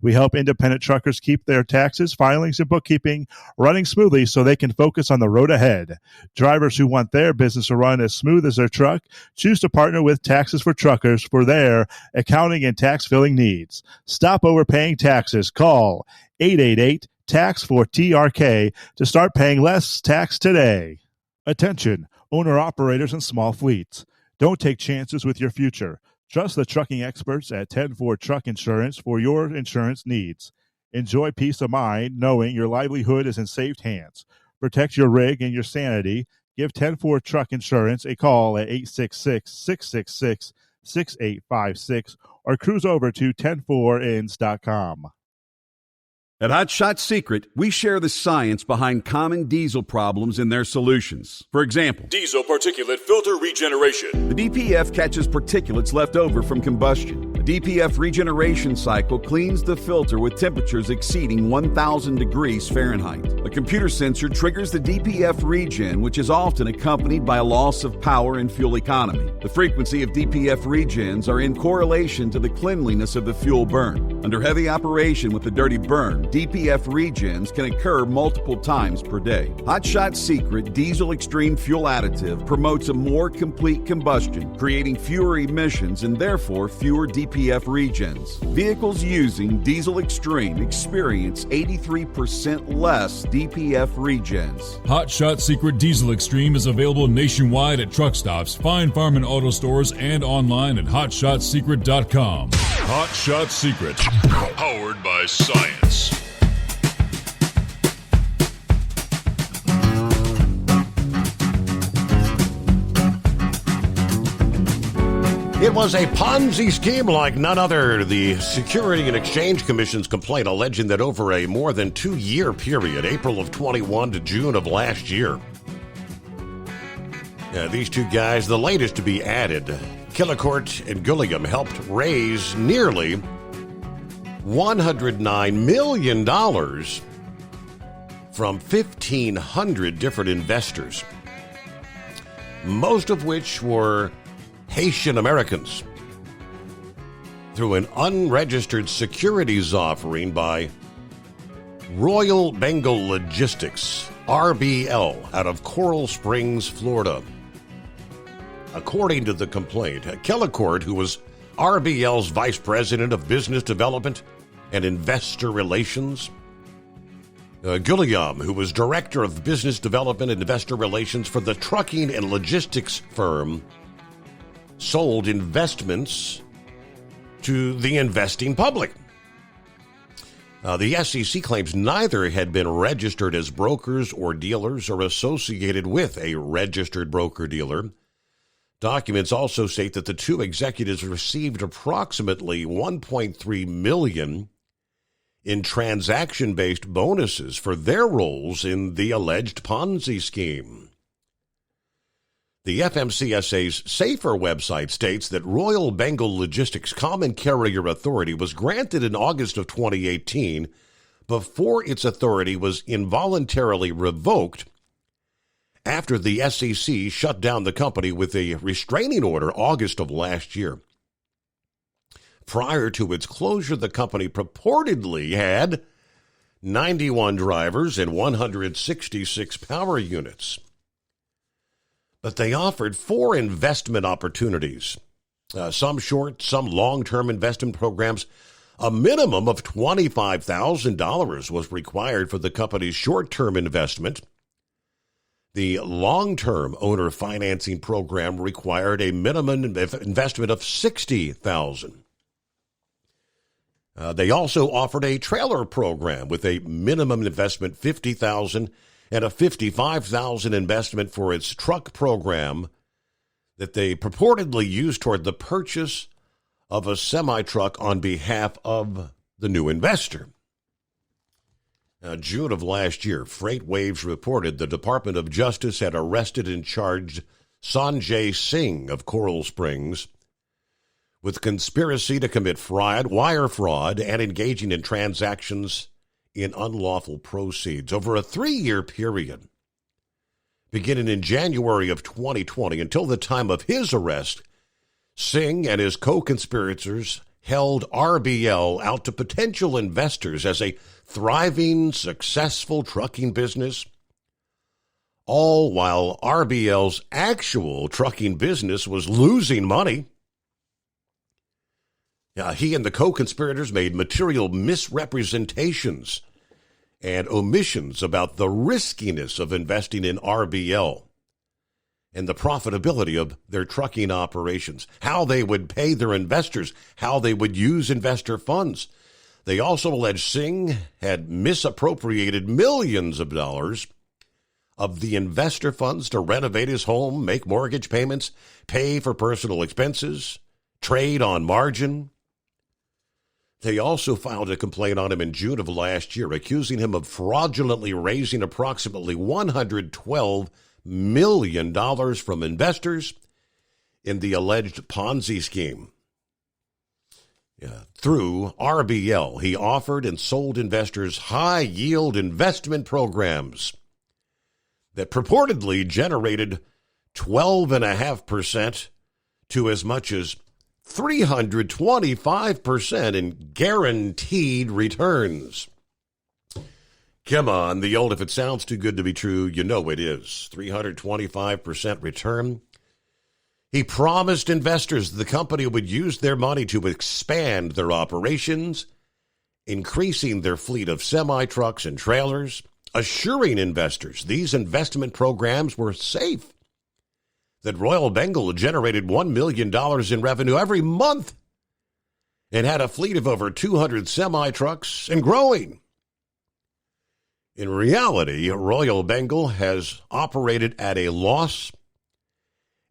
We help independent truckers keep their taxes, filings, and bookkeeping running smoothly so they can focus on the road ahead. Drivers who want their business to run as smooth as their truck choose to partner with Taxes for Truckers for their accounting and tax filing needs. Stop overpaying taxes. Call 888-TAX-4TRK to start paying less tax today. Attention, owner-operators and small fleets. Don't take chances with your future. Trust the trucking experts at 10-4 Truck Insurance for your insurance needs. Enjoy peace of mind knowing your livelihood is in safe hands. Protect your rig and your sanity. Give 10-4 Truck Insurance a call at 866-666-6856 or cruise over to 104ins.com. At Hot Shot Secret, we share the science behind common diesel problems and their solutions. For example, diesel particulate filter regeneration. The DPF catches particulates left over from combustion. The DPF regeneration cycle cleans the filter with temperatures exceeding 1,000 degrees Fahrenheit. A computer sensor triggers the DPF regen, which is often accompanied by a loss of power and fuel economy. The frequency of DPF regens are in correlation to the cleanliness of the fuel burn. Under heavy operation with the dirty burn, DPF regens can occur multiple times per day. Hot Shot Secret Diesel Extreme Fuel Additive promotes a more complete combustion, creating fewer emissions and therefore fewer DPF regens. Vehicles using Diesel Extreme experience 83% less DPF regens. Hot Shot Secret Diesel Extreme is available nationwide at truck stops, Fine Farm and auto stores, and online at hotshotsecret.com. Hot Shot Secret, powered by science. It was a Ponzi scheme like none other. The Security and Exchange Commission's complaint alleging that over a more than 2-year period, April of 21 to June of last year, these two guys, the latest to be added, Killicourt and Gilliam, helped raise nearly $109 million from 1,500 different investors, most of which were Haitian Americans, through an unregistered securities offering by Royal Bengal Logistics, RBL, out of Coral Springs, Florida. According to the complaint, Killicourt, who was RBL's Vice President of Business Development and Investor Relations, Gilliam, who was Director of Business Development and Investor Relations for the trucking and logistics firm, sold investments to the investing public. The SEC claims neither had been registered as brokers or dealers or associated with a registered broker-dealer. Documents also state that the two executives received approximately $1.3 million in transaction-based bonuses for their roles in the alleged Ponzi scheme. The FMCSA's SAFER website states that Royal Bengal Logistics Common Carrier Authority was granted in August of 2018 before its authority was involuntarily revoked after the SEC shut down the company with a restraining order August of last year. Prior to its closure, the company purportedly had 91 drivers and 166 power units. But they offered 4 investment opportunities, some short, some long-term investment programs. A minimum of $25,000 was required for the company's short-term investment. The long-term owner financing program required a minimum investment of $60,000. They also offered a trailer program with a minimum investment $50,000 and a $55,000 investment for its truck program that they purportedly used toward the purchase of a semi-truck on behalf of the new investor. June of last year, FreightWaves reported the Department of Justice had arrested and charged Sanjay Singh of Coral Springs with conspiracy to commit fraud, wire fraud, and engaging in transactions in unlawful proceeds over a 3-year period, beginning in January of 2020 until the time of his arrest. Singh and his co-conspirators held RBL out to potential investors as a thriving, successful trucking business, all while RBL's actual trucking business was losing money. He and the co-conspirators made material misrepresentations and omissions about the riskiness of investing in RBL and the profitability of their trucking operations, how they would pay their investors, how they would use investor funds. They also alleged Singh had misappropriated millions of dollars of the investor funds to renovate his home, make mortgage payments, pay for personal expenses, trade on margin. They also filed a complaint on him in June of last year, accusing him of fraudulently raising approximately $112 million from investors in the alleged Ponzi scheme. Through RBL, he offered and sold investors high-yield investment programs that purportedly generated 12.5% to as much as 325% in guaranteed returns. Come on, the old if it sounds too good to be true, you know it is. 325% return. He promised investors the company would use their money to expand their operations, increasing their fleet of semi-trucks and trailers, assuring investors these investment programs were safe, that Royal Bengal generated $1 million in revenue every month and had a fleet of over 200 semi-trucks and growing. In reality, Royal Bengal has operated at a loss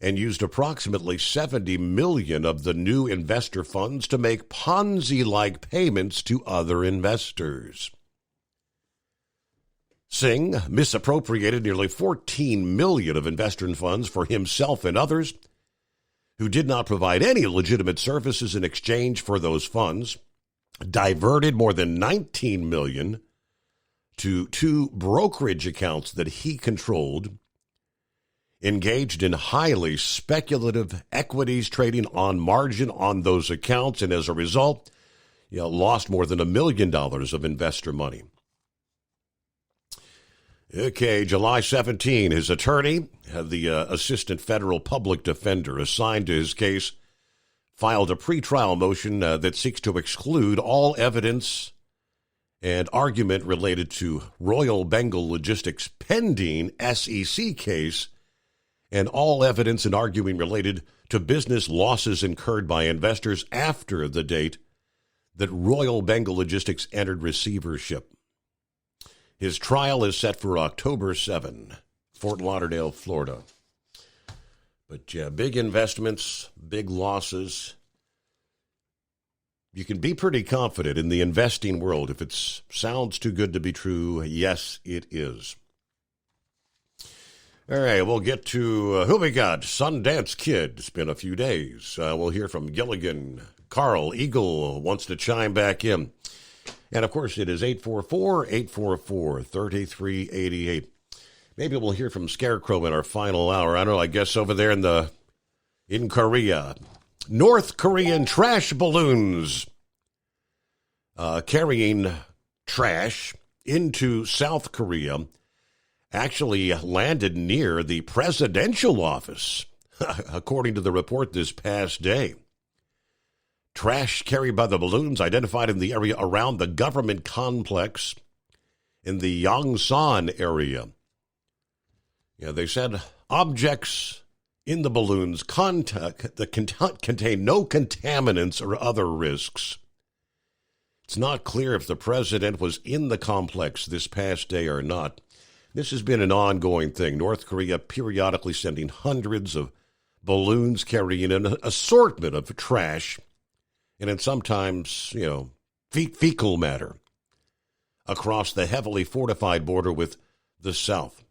and used approximately $70 million of the new investor funds to make Ponzi-like payments to other investors. Singh misappropriated nearly $14 million of investor funds for himself and others who did not provide any legitimate services in exchange for those funds, diverted more than $19 million to 2 brokerage accounts that he controlled, engaged in highly speculative equities trading on margin on those accounts, and as a result, lost more than $1 million of investor money. Okay, July 17, his attorney, the assistant federal public defender assigned to his case, filed a pretrial motion that seeks to exclude all evidence and argument related to Royal Bengal Logistics' pending SEC case and all evidence and arguing related to business losses incurred by investors after the date that Royal Bengal Logistics entered receivership. His trial is set for October 7, Fort Lauderdale, Florida. But yeah, big investments, big losses. You can be pretty confident in the investing world. If it sounds too good to be true, yes, it is. All right, we'll get to who we got. Sundance Kid. It's been a few days. We'll hear from Gilligan. Carl Eagle wants to chime back in. And, of course, it is 844-844-3388. Maybe we'll hear from Scarecrow in our final hour. I don't know, I guess over there in Korea. North Korean trash balloons carrying trash into South Korea actually landed near the presidential office, according to the report this past day. Trash carried by the balloons identified in the area around the government complex in the Yongsan area. They said objects in the balloons contain no contaminants or other risks. It's not clear if the president was in the complex this past day or not. This has been an ongoing thing. North Korea periodically sending hundreds of balloons carrying an assortment of trash and then sometimes, fecal matter across the heavily fortified border with the South,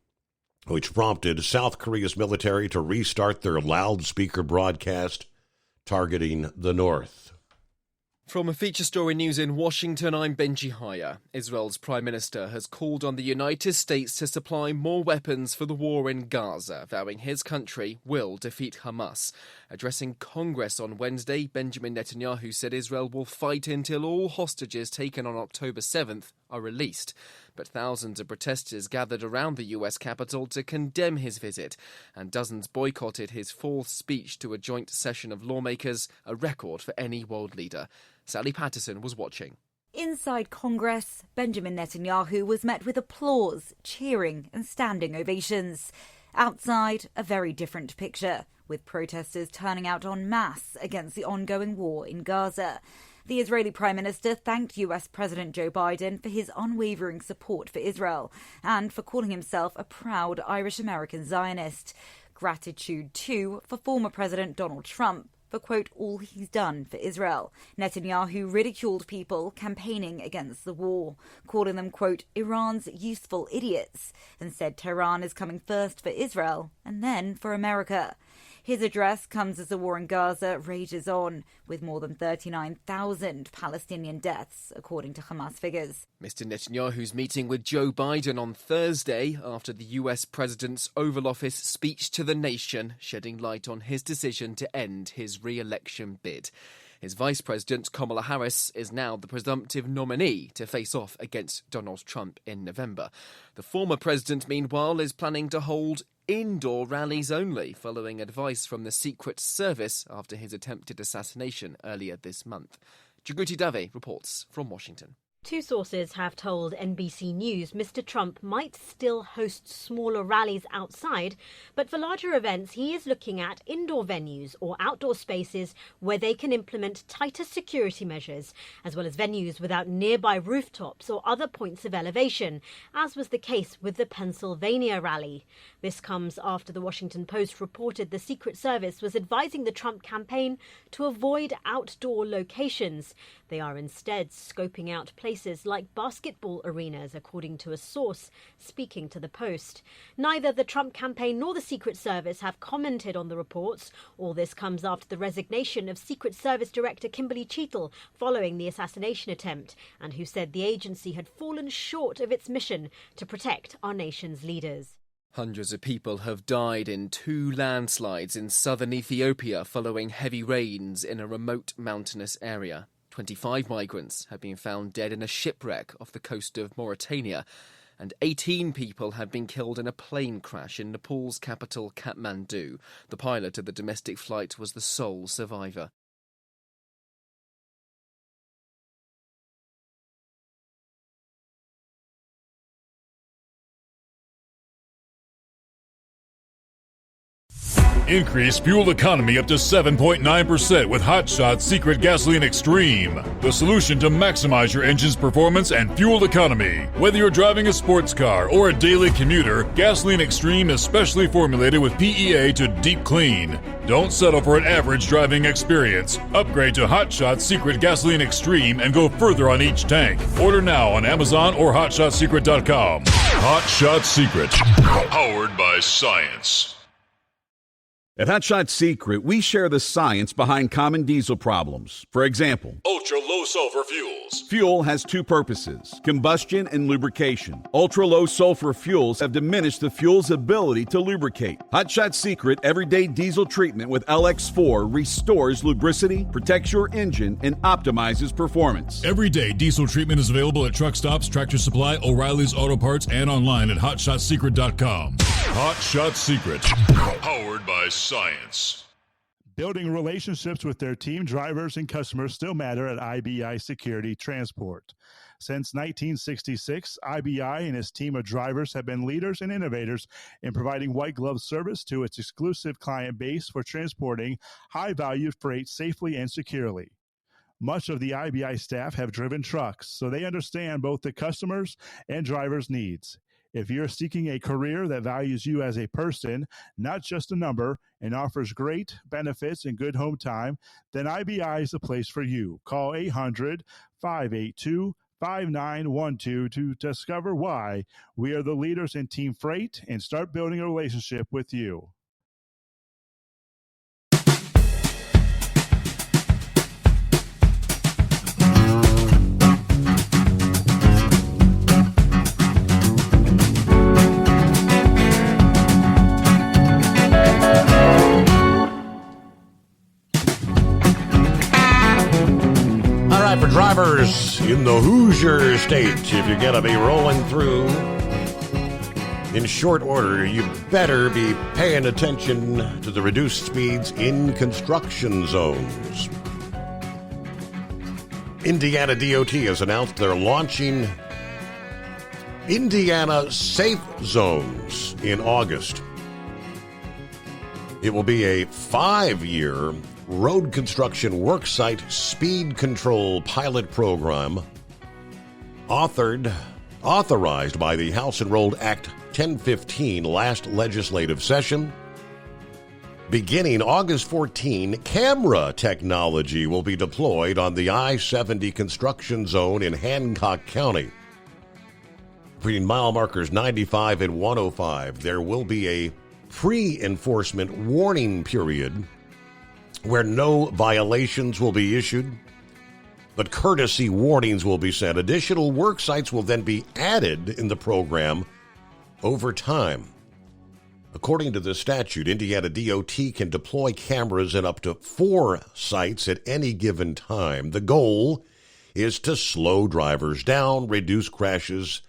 which prompted South Korea's military to restart their loudspeaker broadcast targeting the North. From a feature story news in Washington, I'm Benji Haya. Israel's Prime Minister has called on the United States to supply more weapons for the war in Gaza, vowing his country will defeat Hamas. Addressing Congress on Wednesday, Benjamin Netanyahu said Israel will fight until all hostages taken on October 7th are released. But thousands of protesters gathered around the U.S. Capitol to condemn his visit, and dozens boycotted his fourth speech to a joint session of lawmakers, a record for any world leader. Sally Patterson was watching. Inside Congress, Benjamin Netanyahu was met with applause, cheering and standing ovations. Outside, a very different picture, with protesters turning out en masse against the ongoing war in Gaza. The Israeli Prime Minister thanked US President Joe Biden for his unwavering support for Israel and for calling himself a proud Irish-American Zionist. Gratitude, too, for former President Donald Trump, for, quote, all he's done for Israel. Netanyahu ridiculed people campaigning against the war, calling them, quote, Iran's useful idiots, and said Tehran is coming first for Israel and then for America. His address comes as the war in Gaza rages on, with more than 39,000 Palestinian deaths, according to Hamas figures. Mr. Netanyahu's meeting with Joe Biden on Thursday after the US president's Oval Office speech to the nation, shedding light on his decision to end his re-election bid. His Vice President, Kamala Harris, is now the presumptive nominee to face off against Donald Trump in November. The former president, meanwhile, is planning to hold indoor rallies only, following advice from the Secret Service after his attempted assassination earlier this month. Jagruti Dave reports from Washington. Two sources have told NBC News Mr. Trump might still host smaller rallies outside, but for larger events he is looking at indoor venues or outdoor spaces where they can implement tighter security measures, as well as venues without nearby rooftops or other points of elevation, as was the case with the Pennsylvania rally. This comes after the Washington Post reported the Secret Service was advising the Trump campaign to avoid outdoor locations. They are instead scoping out places like basketball arenas, according to a source speaking to the Post. Neither the Trump campaign nor the Secret Service have commented on the reports. All this comes after the resignation of Secret Service Director Kimberly Cheatle following the assassination attempt, and who said the agency had fallen short of its mission to protect our nation's leaders. Hundreds of people have died in 2 landslides in southern Ethiopia following heavy rains in a remote mountainous area. 25 migrants have been found dead in a shipwreck off the coast of Mauritania, and 18 people have been killed in a plane crash in Nepal's capital, Kathmandu. The pilot of the domestic flight was the sole survivor. Increase fuel economy up to 7.9% with Hot Shot Secret Gasoline Extreme. The solution to maximize your engine's performance and fuel economy. Whether you're driving a sports car or a daily commuter, Gasoline Extreme is specially formulated with PEA to deep clean. Don't settle for an average driving experience. Upgrade to Hot Shot Secret Gasoline Extreme and go further on each tank. Order now on Amazon or HotShotSecret.com. Hot Shot Secret. Powered by science. At Hot Shot Secret, we share the science behind common diesel problems. For example, ultra-low sulfur fuels. Fuel has 2 purposes, combustion and lubrication. Ultra-low sulfur fuels have diminished the fuel's ability to lubricate. Hot Shot Secret Everyday Diesel Treatment with LX4 restores lubricity, protects your engine, and optimizes performance. Everyday diesel treatment is available at truck stops, Tractor Supply, O'Reilly's Auto Parts, and online at HotShotSecret.com. Hot Shot Secret. Powered by science. Building relationships with their team drivers and customers still matter at IBI Security Transport. Since 1966, IBI and its team of drivers have been leaders and innovators in providing white glove service to its exclusive client base for transporting high-value freight safely and securely. Much of the IBI staff have driven trucks, so they understand both the customers' and drivers' needs. If you're seeking a career that values you as a person, not just a number, and offers great benefits and good home time, then IBI is the place for you. Call 800-582-5912 to discover why we are the leaders in team freight and start building a relationship with you. For drivers in the Hoosier State, if you're going to be rolling through in short order, you better be paying attention to the reduced speeds in construction zones. Indiana DOT has announced they're launching Indiana Safe Zones in August. It will be a 5-year road construction worksite speed control pilot program authorized by the House Enrolled Act 1015 last legislative session. Beginning August 14, camera technology will be deployed on the I-70 construction zone in Hancock County. Between mile markers 95 and 105, there will be a pre-enforcement warning period where no violations will be issued, but courtesy warnings will be sent. Additional work sites will then be added in the program over time. According to the statute, Indiana DOT can deploy cameras in up to 4 sites at any given time. The goal is to slow drivers down, reduce crashes,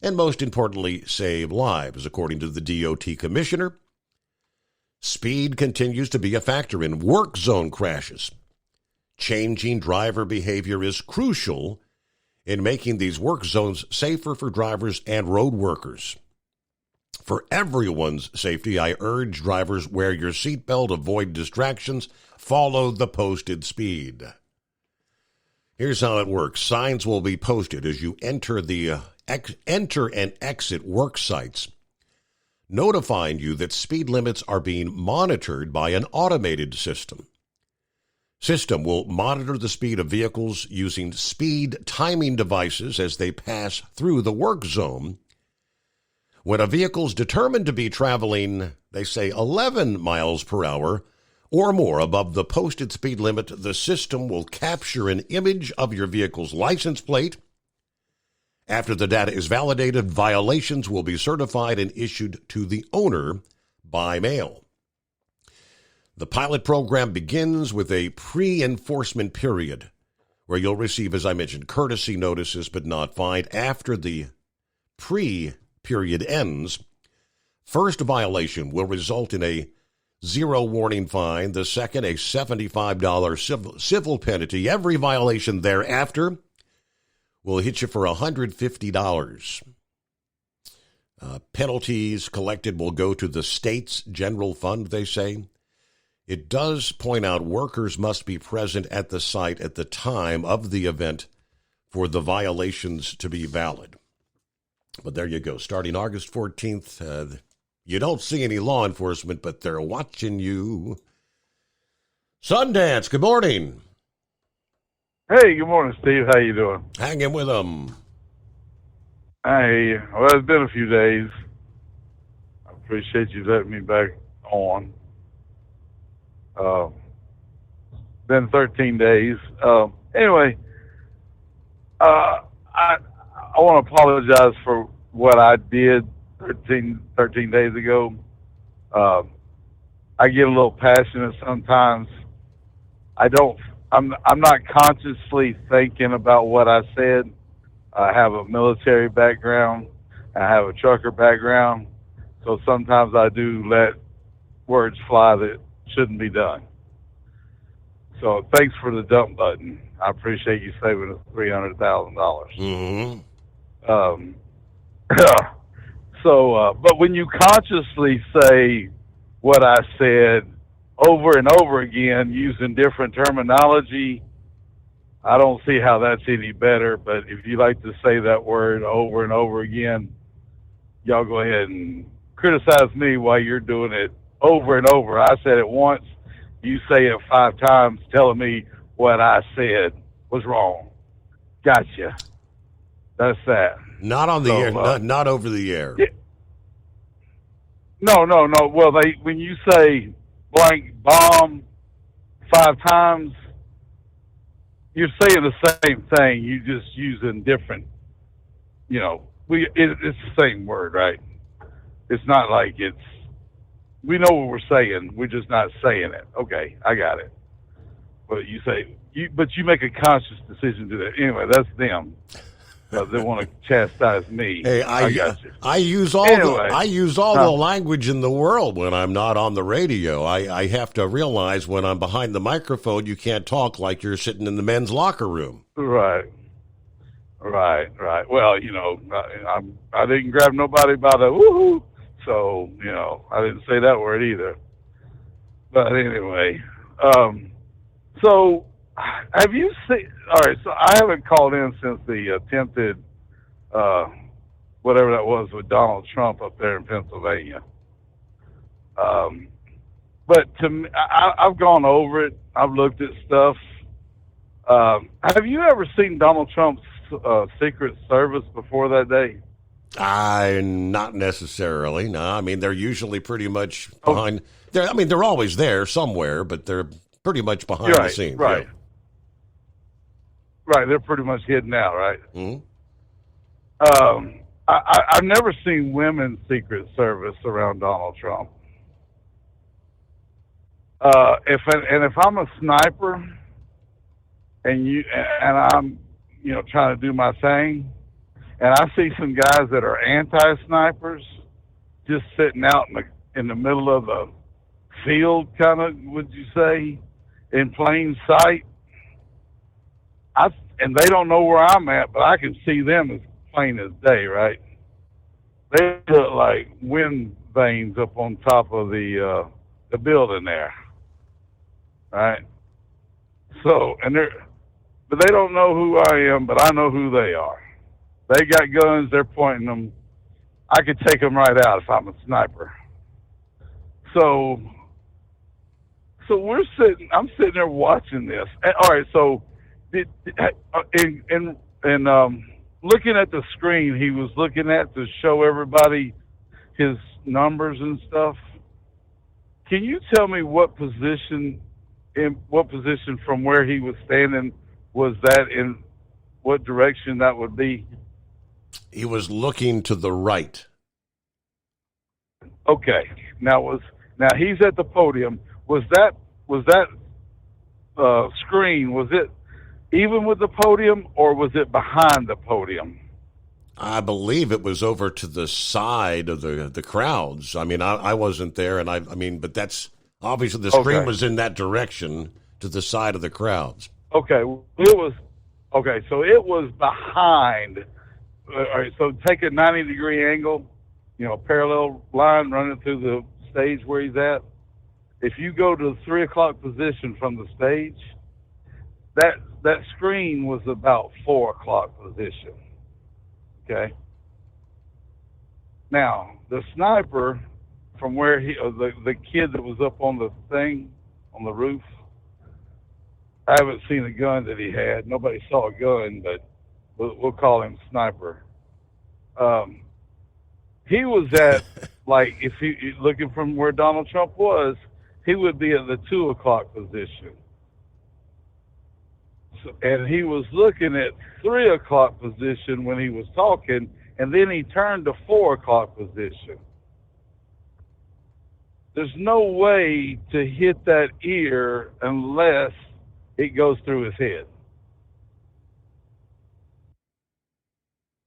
and most importantly, save lives. According to the DOT commissioner, speed continues to be a factor in work zone crashes. Changing driver behavior is crucial in making these work zones safer for drivers and road workers. For everyone's safety, I urge drivers, wear your seatbelt, avoid distractions, follow the posted speed. Here's how it works. Signs will be posted as you enter and exit work sites, notifying you that speed limits are being monitored by an automated system. System will monitor the speed of vehicles using speed timing devices as they pass through the work zone. When a vehicle is determined to be traveling, they say 11 miles per hour or more above the posted speed limit, the system will capture an image of your vehicle's license plate. After the data is validated, violations will be certified and issued to the owner by mail. The pilot program begins with a pre-enforcement period where you'll receive, as I mentioned, courtesy notices but not fined. After the period ends, first violation will result in a 0 warning fine, the second a $75 civil penalty. Every violation thereafter will hit you for $150. Penalties collected will go to the state's general fund, they say. It does point out workers must be present at the site at the time of the event for the violations to be valid. But there you go. Starting August 14th, you don't see any law enforcement, but they're watching you. Sundance, good morning. Hey, good morning, Steve. How you doing? Hanging with them. Hey, well, it's been a few days. I appreciate you letting me back on. Been 13 days. Anyway, I want to apologize for what I did 13 days ago. I get a little passionate sometimes. I'm not consciously thinking about what I said. I have a military background. I have a trucker background. So sometimes I do let words fly that shouldn't be done. So thanks for the dump button. I appreciate you saving us $300,000. But when you consciously say what I said over and over again using different terminology, I don't see how that's any better. But if you like to say that word over and over again, y'all go ahead and criticize me while you're doing it over and over. I said it once, you say it 5 times telling me what I said was wrong. Gotcha. That's that. Not on the air, not over the air. Yeah. No. Well, when you say blank bomb 5 times, you're saying the same thing. You're just using different, it's the same word, right? It's not like we know what we're saying. We're just not saying it. Okay, I got it. But you make a conscious decision to do that. Anyway, that's them. They want to chastise me. Hey, I use all the language in the world when I'm not on the radio. I have to realize when I'm behind the microphone, you can't talk like you're sitting in the men's locker room. Right. Well, I didn't grab nobody by the woohoo, so I didn't say that word either. But anyway, so. Have you seen? All right, so I haven't called in since the attempted, whatever that was with Donald Trump up there in Pennsylvania. But to me, I've gone over it. I've looked at stuff. Have you ever seen Donald Trump's Secret Service before that day? Not necessarily. No, I mean they're usually pretty much behind. They're always there somewhere, but they're pretty much behind the scenes. Right. Yeah. Right. They're pretty much hidden out. Right. Mm-hmm. I've never seen women's Secret Service around Donald Trump. If I'm a sniper and I'm trying to do my thing, and I see some guys that are anti-snipers just sitting out in the middle of the field, kind of, would you say, in plain sight, and they don't know where I'm at, but I can see them as plain as day, right? They look like wind vanes up on top of the building there, right? So, but they don't know who I am, but I know who they are. They got guns, they're pointing them. I could take them right out if I'm a sniper. So I'm sitting there watching this. All right, so in looking at the screen he was looking at to show everybody his numbers and stuff, can you tell me what position from where he was standing was that, in what direction that would be? He was looking to the right. Okay. Now he's at the podium. Was that screen, was it even with the podium, or was it behind the podium? I believe it was over to the side of the crowds. I mean, I wasn't there, and but that's obviously the screen was in that direction to the side of the crowds. Okay, it was okay. So it was behind. All right, so take a 90-degree angle, parallel line running through the stage where he's at. If you go to the 3 o'clock position from the stage, that screen was about 4 o'clock position. Okay. Now the sniper, from where the kid that was up on the thing on the roof, I haven't seen a gun that he had. Nobody saw a gun, but we'll call him sniper. He was at, like, if he looking from where Donald Trump was, he would be at the 2 o'clock position. So, and he was looking at 3 o'clock position when he was talking, and then he turned to 4 o'clock position. There's no way to hit that ear unless it goes through his head.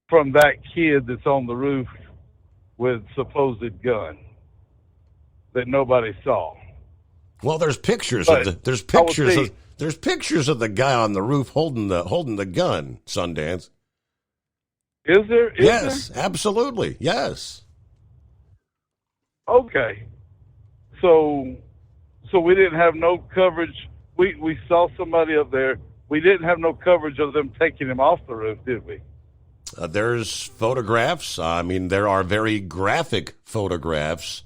From that kid that's on the roof with supposed gun that nobody saw. Well, there's pictures of the guy on the roof holding the gun, Sundance. Is there? Yes, absolutely. Yes. Okay. So we didn't have no coverage. We saw somebody up there. We didn't have no coverage of them taking him off the roof, did we? There's photographs. I mean, there are very graphic photographs,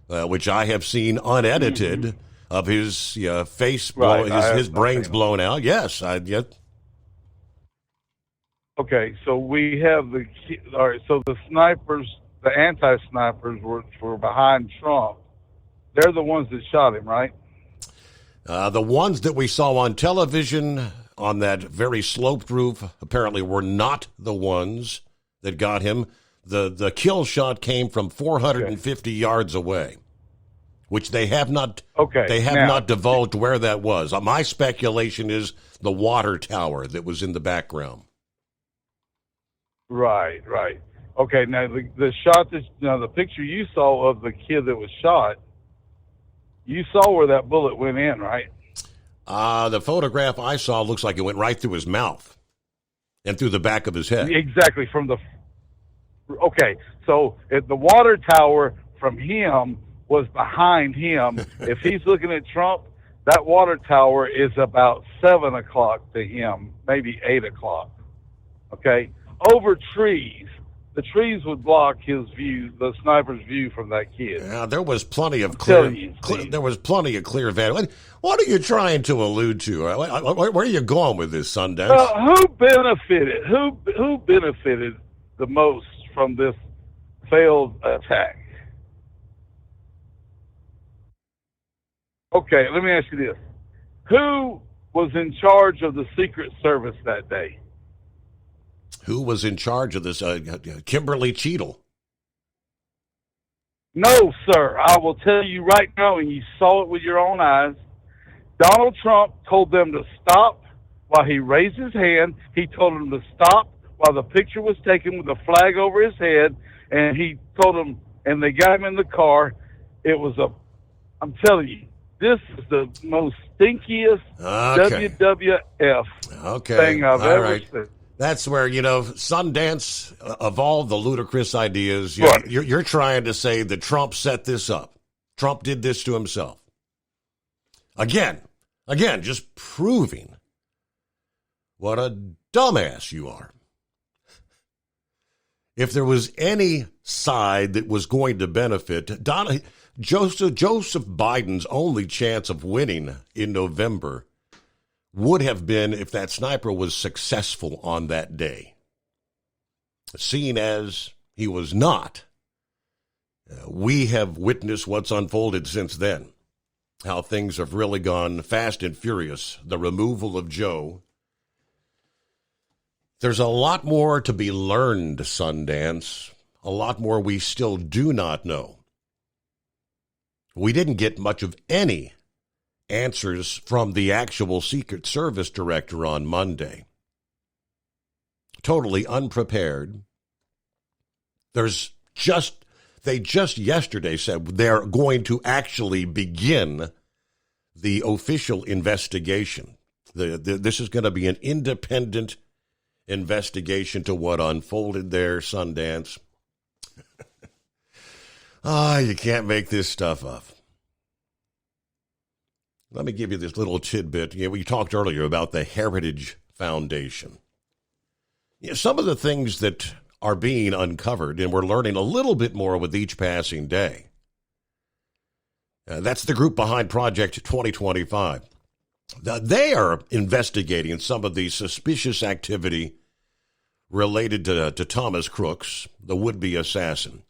which I have seen unedited, of his face, his brains blown out. Yes, Okay, so we have all right. So the snipers, the anti-snipers, were behind Trump. They're the ones that shot him, right? The ones that we saw on television on that very sloped roof apparently were not the ones that got him. The kill shot came from 450 yards away, which they have not. Okay, they have not divulged where that was. My speculation is the water tower that was in the background. Right. Okay, now the shot the picture you saw of the kid that was shot, you saw where that bullet went in, right? The photograph I saw looks like it went right through his mouth and through the back of his head. Exactly, okay, so the water tower from him was behind him. If he's looking at Trump, that water tower is about 7 o'clock to him, maybe 8 o'clock. Okay, over trees. the trees would block his view, the sniper's view from that kid. Yeah, there was plenty of clear vantage. What are you trying to allude to? Where are you going with this, Sundance? Who benefited? Who benefited the most from this failed attack? Okay, let me ask you this. Who was in charge of the Secret Service that day? Who was in charge of this? Kimberly Cheadle. No, sir. I will tell you right now, and you saw it with your own eyes. Donald Trump told them to stop while he raised his hand. He told them to stop while the picture was taken with the flag over his head, and he told them, and they got him in the car. I'm telling you, this is the most stinkiest WWF thing I've ever seen. That's where, Sundance, of all the ludicrous ideas, you're trying to say that Trump set this up. Trump did this to himself. Again, just proving what a dumbass you are. If there was any side that was going to benefit, Joseph Biden's only chance of winning in November would have been if that sniper was successful on that day. Seeing as he was not, we have witnessed what's unfolded since then, how things have really gone fast and furious. The removal of Joe. There's a lot more to be learned, Sundance, a lot more we still do not know. We didn't get much of any answers from the actual Secret Service director on Monday. Totally unprepared. They just yesterday said they're going to actually begin the official investigation. This is going to be an independent investigation to what unfolded there, Sundance. You can't make this stuff up. Let me give you this little tidbit. We talked earlier about the Heritage Foundation. Some of the things that are being uncovered, and we're learning a little bit more with each passing day. That's the group behind Project 2025. They are investigating some of the suspicious activity related to Thomas Crooks, the would-be assassin,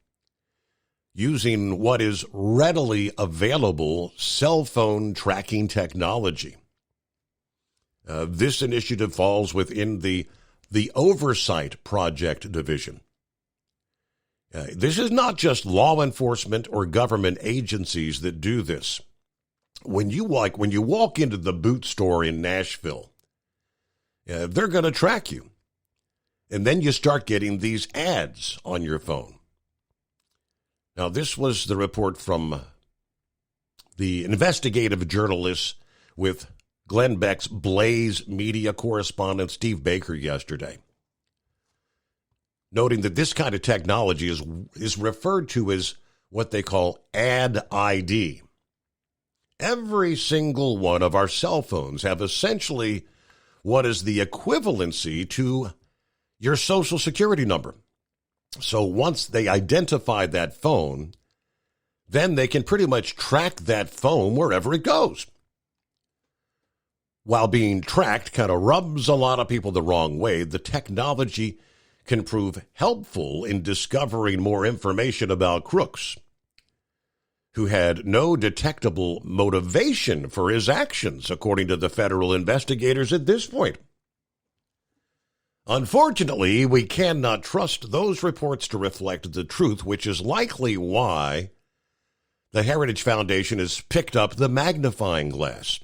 using what is readily available cell phone tracking technology. This initiative falls within the Oversight Project division. This is not just law enforcement or government agencies that do this. When you walk into the boot store in Nashville, they're going to track you. And then you start getting these ads on your phone. Now, this was the report from the investigative journalists with Glenn Beck's Blaze media correspondent Steve Baker yesterday, noting that this kind of technology is referred to as what they call ad ID. Every single one of our cell phones have essentially what is the equivalency to your social security number. So once they identify that phone, then they can pretty much track that phone wherever it goes. While being tracked kind of rubs a lot of people the wrong way, the technology can prove helpful in discovering more information about Crooks, who had no detectable motivation for his actions, according to the federal investigators at this point. Unfortunately, we cannot trust those reports to reflect the truth, which is likely why the Heritage Foundation has picked up the magnifying glass.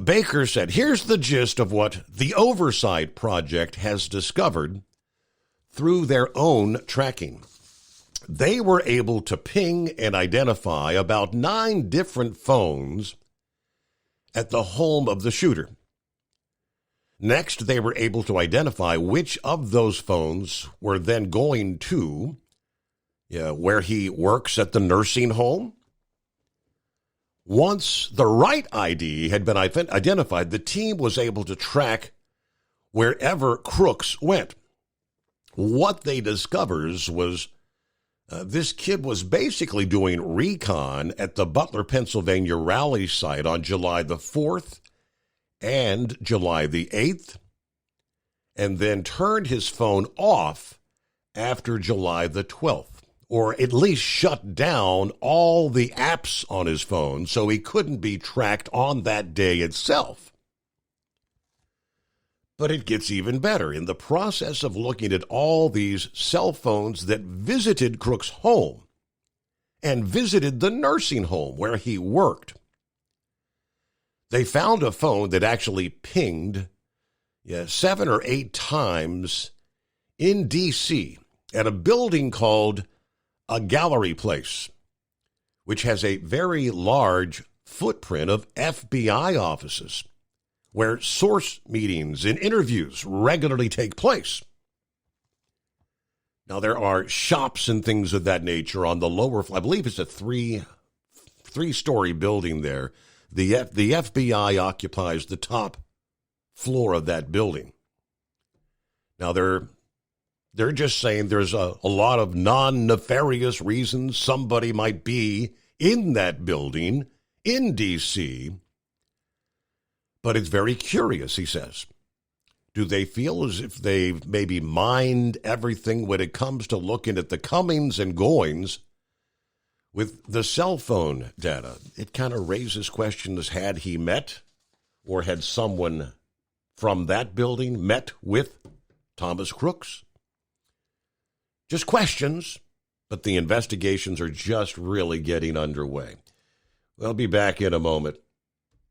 Baker said, here's the gist of what the Oversight Project has discovered through their own tracking. They were able to ping and identify about 9 different phones at the home of the shooter. Next, they were able to identify which of those phones were then going to where he works at the nursing home. Once the right ID had been identified, the team was able to track wherever Crooks went. what they discovers was this kid was basically doing recon at the Butler, Pennsylvania rally site on July the 4th and July the 8th, and then turned his phone off after July the 12th, or at least shut down all the apps on his phone so he couldn't be tracked on that day itself. But it gets even better. In the process of looking at all these cell phones that visited Crook's home and visited the nursing home where he worked, they found a phone that actually pinged 7 or 8 times in D.C. at a building called a Gallery Place, which has a very large footprint of FBI offices, where source meetings and interviews regularly take place. Now, there are shops and things of that nature on the lower floor. I believe it's a three-story building there. The FBI occupies the top floor of that building. Now, they're just saying there's a lot of non-nefarious reasons somebody might be in that building in D.C., but it's very curious, he says. Do they feel as if they've maybe mined everything when it comes to looking at the comings and goings with the cell phone data? It kind of raises questions. Had he met, or had someone from that building met with Thomas Crooks? Just questions, but the investigations are just really getting underway. We'll be back in a moment.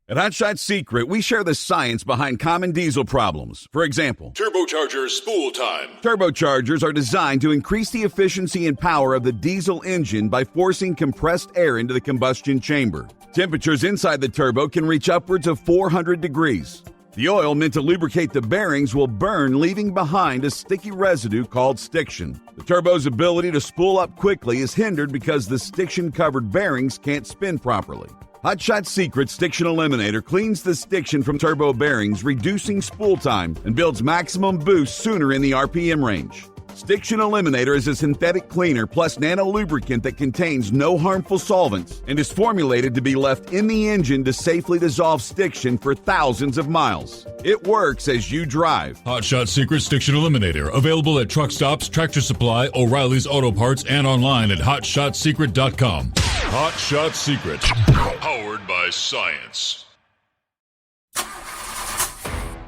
At Hot Shot Secret, we share the science behind common diesel problems. For example, turbocharger spool time. Turbochargers are designed to increase the efficiency and power of the diesel engine by forcing compressed air into the combustion chamber. Temperatures inside the turbo can reach upwards of 400 degrees. The oil meant to lubricate the bearings will burn, leaving behind a sticky residue called stiction. The turbo's ability to spool up quickly is hindered because the stiction-covered bearings can't spin properly. Hot Shot Secret Stiction Eliminator cleans the stiction from turbo bearings, reducing spool time, and builds maximum boost sooner in the RPM range. Stiction Eliminator is a synthetic cleaner plus nano-lubricant that contains no harmful solvents and is formulated to be left in the engine to safely dissolve stiction for thousands of miles. It works as you drive. Hot Shot Secret Stiction Eliminator, available at truck stops, Tractor Supply, O'Reilly's Auto Parts, and online at HotShotSecret.com. Hot Shot Secret, powered by science.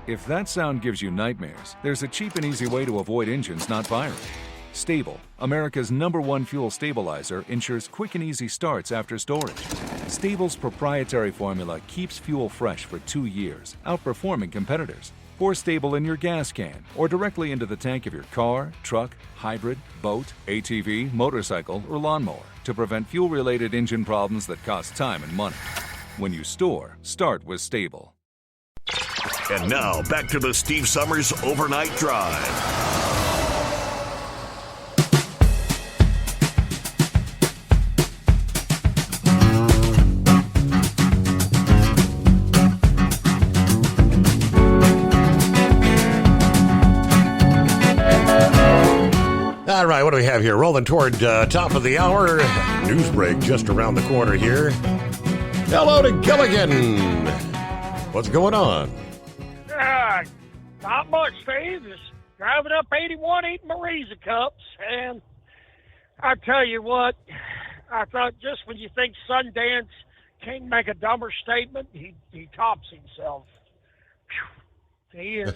If that sound gives you nightmares, there's a cheap and easy way to avoid engines not firing. Stable, America's #1 fuel stabilizer, ensures quick and easy starts after storage. Stable's proprietary formula keeps fuel fresh for 2 years, outperforming competitors. Pour Stable in your gas can or directly into the tank of your car, truck, hybrid, boat, ATV, motorcycle, or lawnmower to prevent fuel-related engine problems that cost time and money. When you store, start with Stable. And now, back to the Steve Summers Overnight Drive. All right, what do we have here? Rolling toward top of the hour. News break just around the corner here. Hello to Gilligan. What's going on? Not much, Steve. Just driving up 81, eating Marisa cups. And I tell you what, I thought just when you think Sundance can't make a dumber statement, he tops himself. He is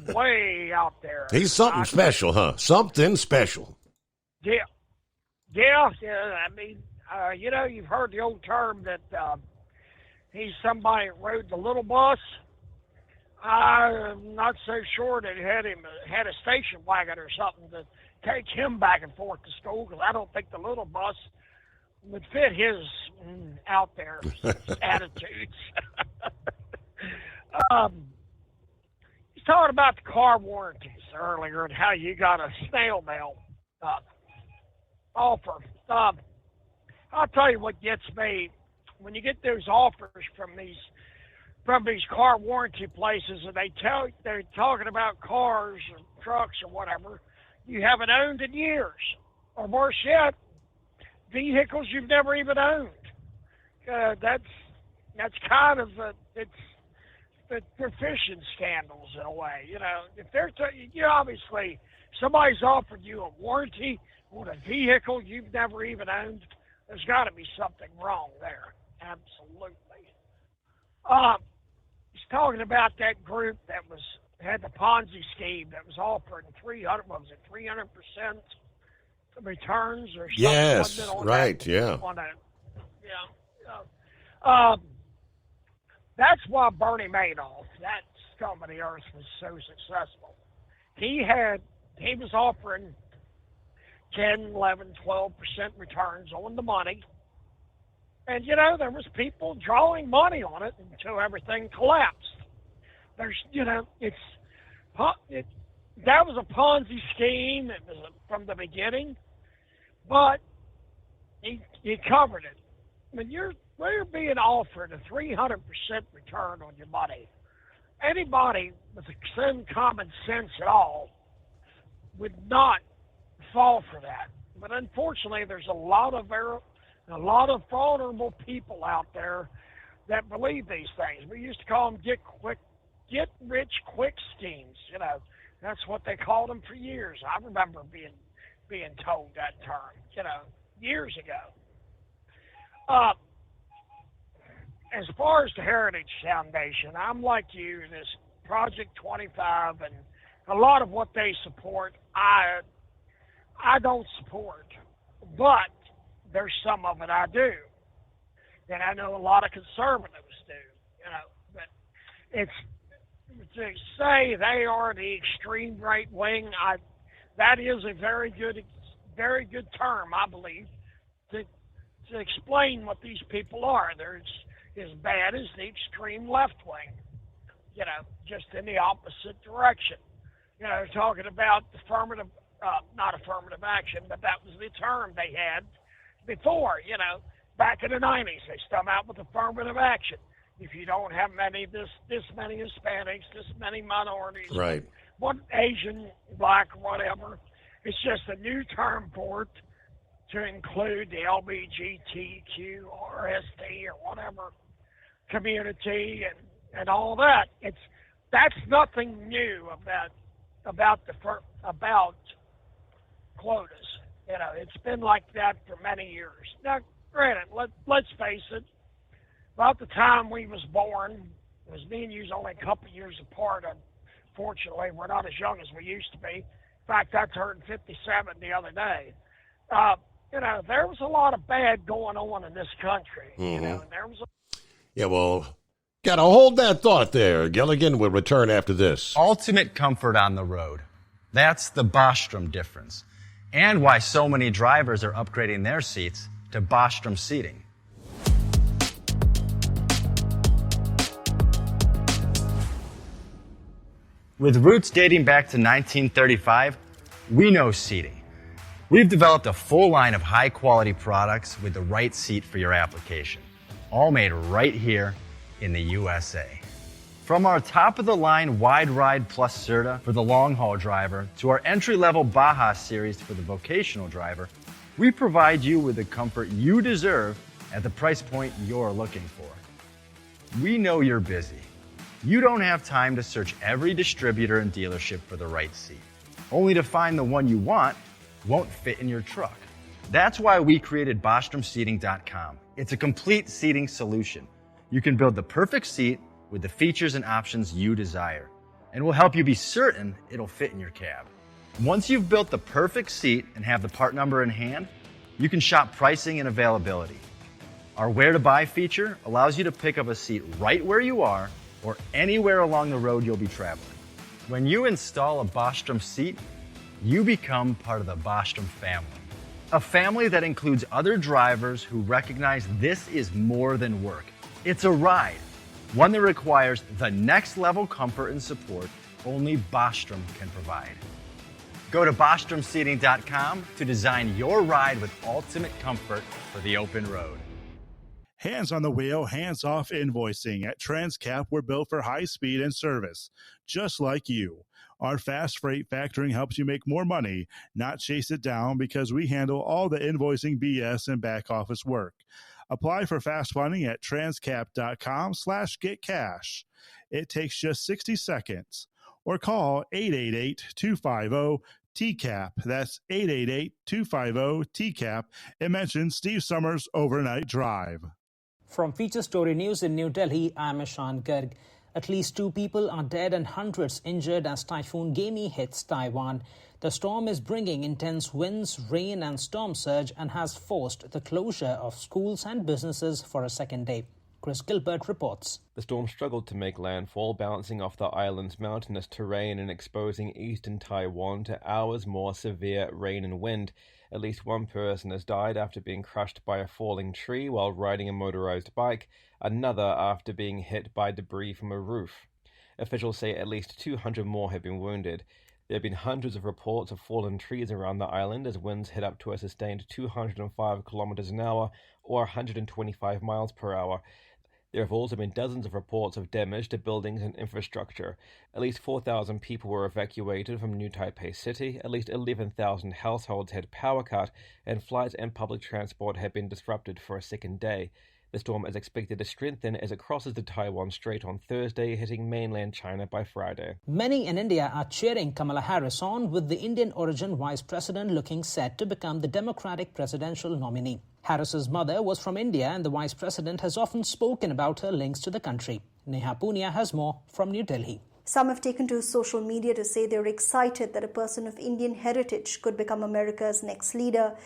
way out there. He's something special, huh? Something special. Yeah. I mean, you've heard the old term that he's somebody that rode the little bus. I'm not so sure that he had a station wagon or something to take him back and forth to school, because I don't think the little bus would fit his out there attitudes. He's talking about the car warranties earlier and how you got a snail mail offer. I'll tell you what gets me when you get those offers from these car warranty places, and they're talking about cars or trucks or whatever. you haven't owned in years. Or worse yet, vehicles you've never even owned. That's kind of they're phishing scandals in a way. You know, if they're obviously somebody's offered you a warranty on a vehicle you've never even owned, there's got to be something wrong there. Absolutely. He's talking about that group that had the Ponzi scheme that was offering 300% returns or something. Yes, right, yeah. That's why Bernie Madoff, that scum of the earth, was so successful. He was offering 10, 11, 12% returns on the money. And, there was people drawing money on it until everything collapsed. That was a Ponzi scheme. It was from the beginning. But he covered it. When you're being offered a 300% return on your money, anybody with some common sense at all would not fall for that. But unfortunately, there's a lot of vulnerable people out there that believe these things. We used to call them get rich quick schemes. That's what they called them for years. I remember being told that term, years ago. As far as the Heritage Foundation, I'm like you. This Project 25 and a lot of what they support, I don't support, but there's some of it I do, and I know a lot of conservatives do. But it's to say they are the extreme right wing. That is a very good term, I believe, to explain what these people are. They're as bad as the extreme left wing, just in the opposite direction. They're talking about not affirmative action, but that was the term they had before, back in the 90s. They come out with affirmative action. If you don't have this many Hispanics, this many minorities, right? One Asian, black, whatever, it's just a new term for it to include the LGBTQ or RST or whatever community and all that. That's nothing new about quotas. It's been like that for many years. Now, granted, let's face it. About the time we was born, it was me and you's only a couple years apart. Unfortunately, we're not as young as we used to be. In fact, I turned 57 the other day. There was a lot of bad going on in this country. Mm-hmm. And there was Yeah, well, gotta hold that thought there. Gilligan will return after this. Ultimate comfort on the road. That's the Bostrom difference. And why so many drivers are upgrading their seats to Bostrom seating. With roots dating back to 1935, we know seating. We've developed a full line of high-quality products with the right seat for your application, all made right here in the USA. From our top-of-the-line Wide Ride Plus Certa for the long-haul driver to our entry-level Baja series for the vocational driver, we provide you with the comfort you deserve at the price point you're looking for. We know you're busy. You don't have time to search every distributor and dealership for the right seat, only to find the one you want won't fit in your truck. That's why we created BostromSeating.com. It's a complete seating solution. You can build the perfect seat with the features and options you desire, and we'll help you be certain it'll fit in your cab. Once you've built the perfect seat and have the part number in hand, you can shop pricing and availability. Our Where to Buy feature allows you to pick up a seat right where you are or anywhere along the road you'll be traveling. When you install a Bostrom seat, you become part of the Bostrom family. A family that includes other drivers who recognize this is more than work. It's a ride, one that requires the next level comfort and support only Bostrom can provide. Go to BostromSeating.com to design your ride with ultimate comfort for the open road. Hands on the wheel, hands-off invoicing. At Transcap, we're built for high speed and service, just like you. Our fast freight factoring helps you make more money, not chase it down, because we handle all the invoicing BS and back office work. Apply for fast funding at transcap.com/getcash. It takes just 60 seconds. Or call 888-250-TCAP. That's 888-250-TCAP. And mention Steve Summers Overnight Drive. From Feature Story News in New Delhi, I'm Ishan Garg. At least 2 people are dead and hundreds injured as Typhoon Gemi hits Taiwan. The storm is bringing intense winds, rain and storm surge and has forced the closure of schools and businesses for a second day. Chris Gilbert reports. The storm struggled to make landfall, bouncing off the island's mountainous terrain and exposing eastern Taiwan to hours more severe rain and wind. At least one person has died after being crushed by a falling tree while riding a motorized bike, another after being hit by debris from a roof. Officials say at least 200 more have been wounded. There have been hundreds of reports of fallen trees around the island as winds hit up to a sustained 205 kilometers an hour or 125 miles per hour. There have also been dozens of reports of damage to buildings and infrastructure. At least 4,000 people were evacuated from New Taipei City, at least 11,000 households had power cut, and flights and public transport have been disrupted for a second day. The storm is expected to strengthen as it crosses the Taiwan Strait on Thursday, hitting mainland China by Friday. Many in India are cheering Kamala Harris on, with the Indian-origin vice president looking set to become the Democratic presidential nominee. Harris's mother was from India and the vice president has often spoken about her links to the country. Neha Punia has more from New Delhi. Some have taken to social media to say they're excited that a person of Indian heritage could become America's next leader.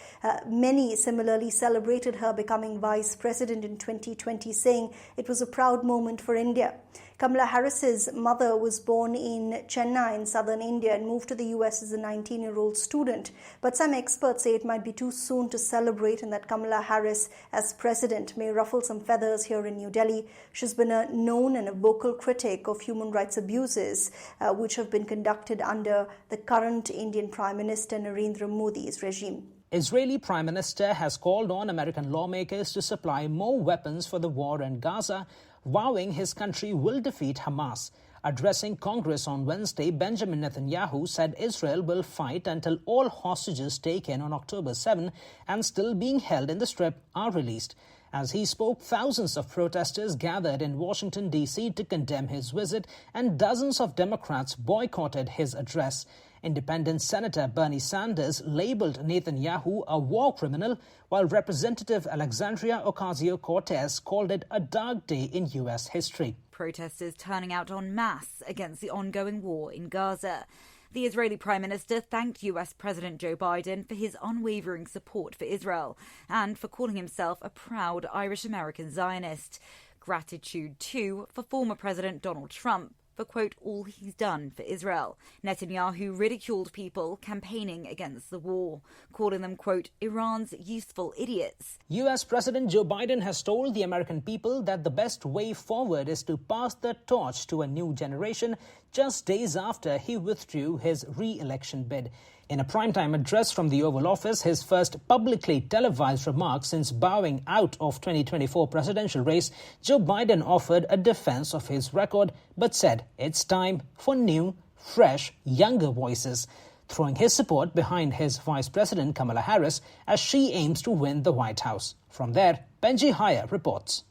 Many similarly celebrated her becoming vice president in 2020, saying it was a proud moment for India. Kamala Harris's mother was born in Chennai in southern India and moved to the US as a 19-year-old student. But some experts say it might be too soon to celebrate and that Kamala Harris as president may ruffle some feathers here in New Delhi. She's been a known and a vocal critic of human rights abuses which have been conducted under the current Indian Prime Minister Narendra Modi's regime. Israeli Prime Minister has called on American lawmakers to supply more weapons for the war in Gaza, vowing his country will defeat Hamas. Addressing Congress on Wednesday, Benjamin Netanyahu said Israel will fight until all hostages taken on October 7 and still being held in the Strip are released. As he spoke, thousands of protesters gathered in Washington, D.C. to condemn his visit, and dozens of Democrats boycotted his address. Independent Senator Bernie Sanders labeled Netanyahu a war criminal, while Representative Alexandria Ocasio-Cortez called it a dark day in U.S. history. Protesters turning out en masse against the ongoing war in Gaza. The Israeli Prime Minister thanked US President Joe Biden for his unwavering support for Israel and for calling himself a proud Irish-American Zionist. Gratitude, too, for former President Donald Trump for, quote, all he's done for Israel. Netanyahu ridiculed people campaigning against the war, calling them, quote, Iran's useful idiots. U.S. President Joe Biden has told the American people that the best way forward is to pass the torch to a new generation, just days after he withdrew his re-election bid. In a primetime address from the Oval Office, his first publicly televised remark since bowing out of 2024 presidential race, Joe Biden offered a defense of his record, but said it's time for new, fresh, younger voices, throwing his support behind his Vice President Kamala Harris as she aims to win the White House. From there, Benji Haya reports.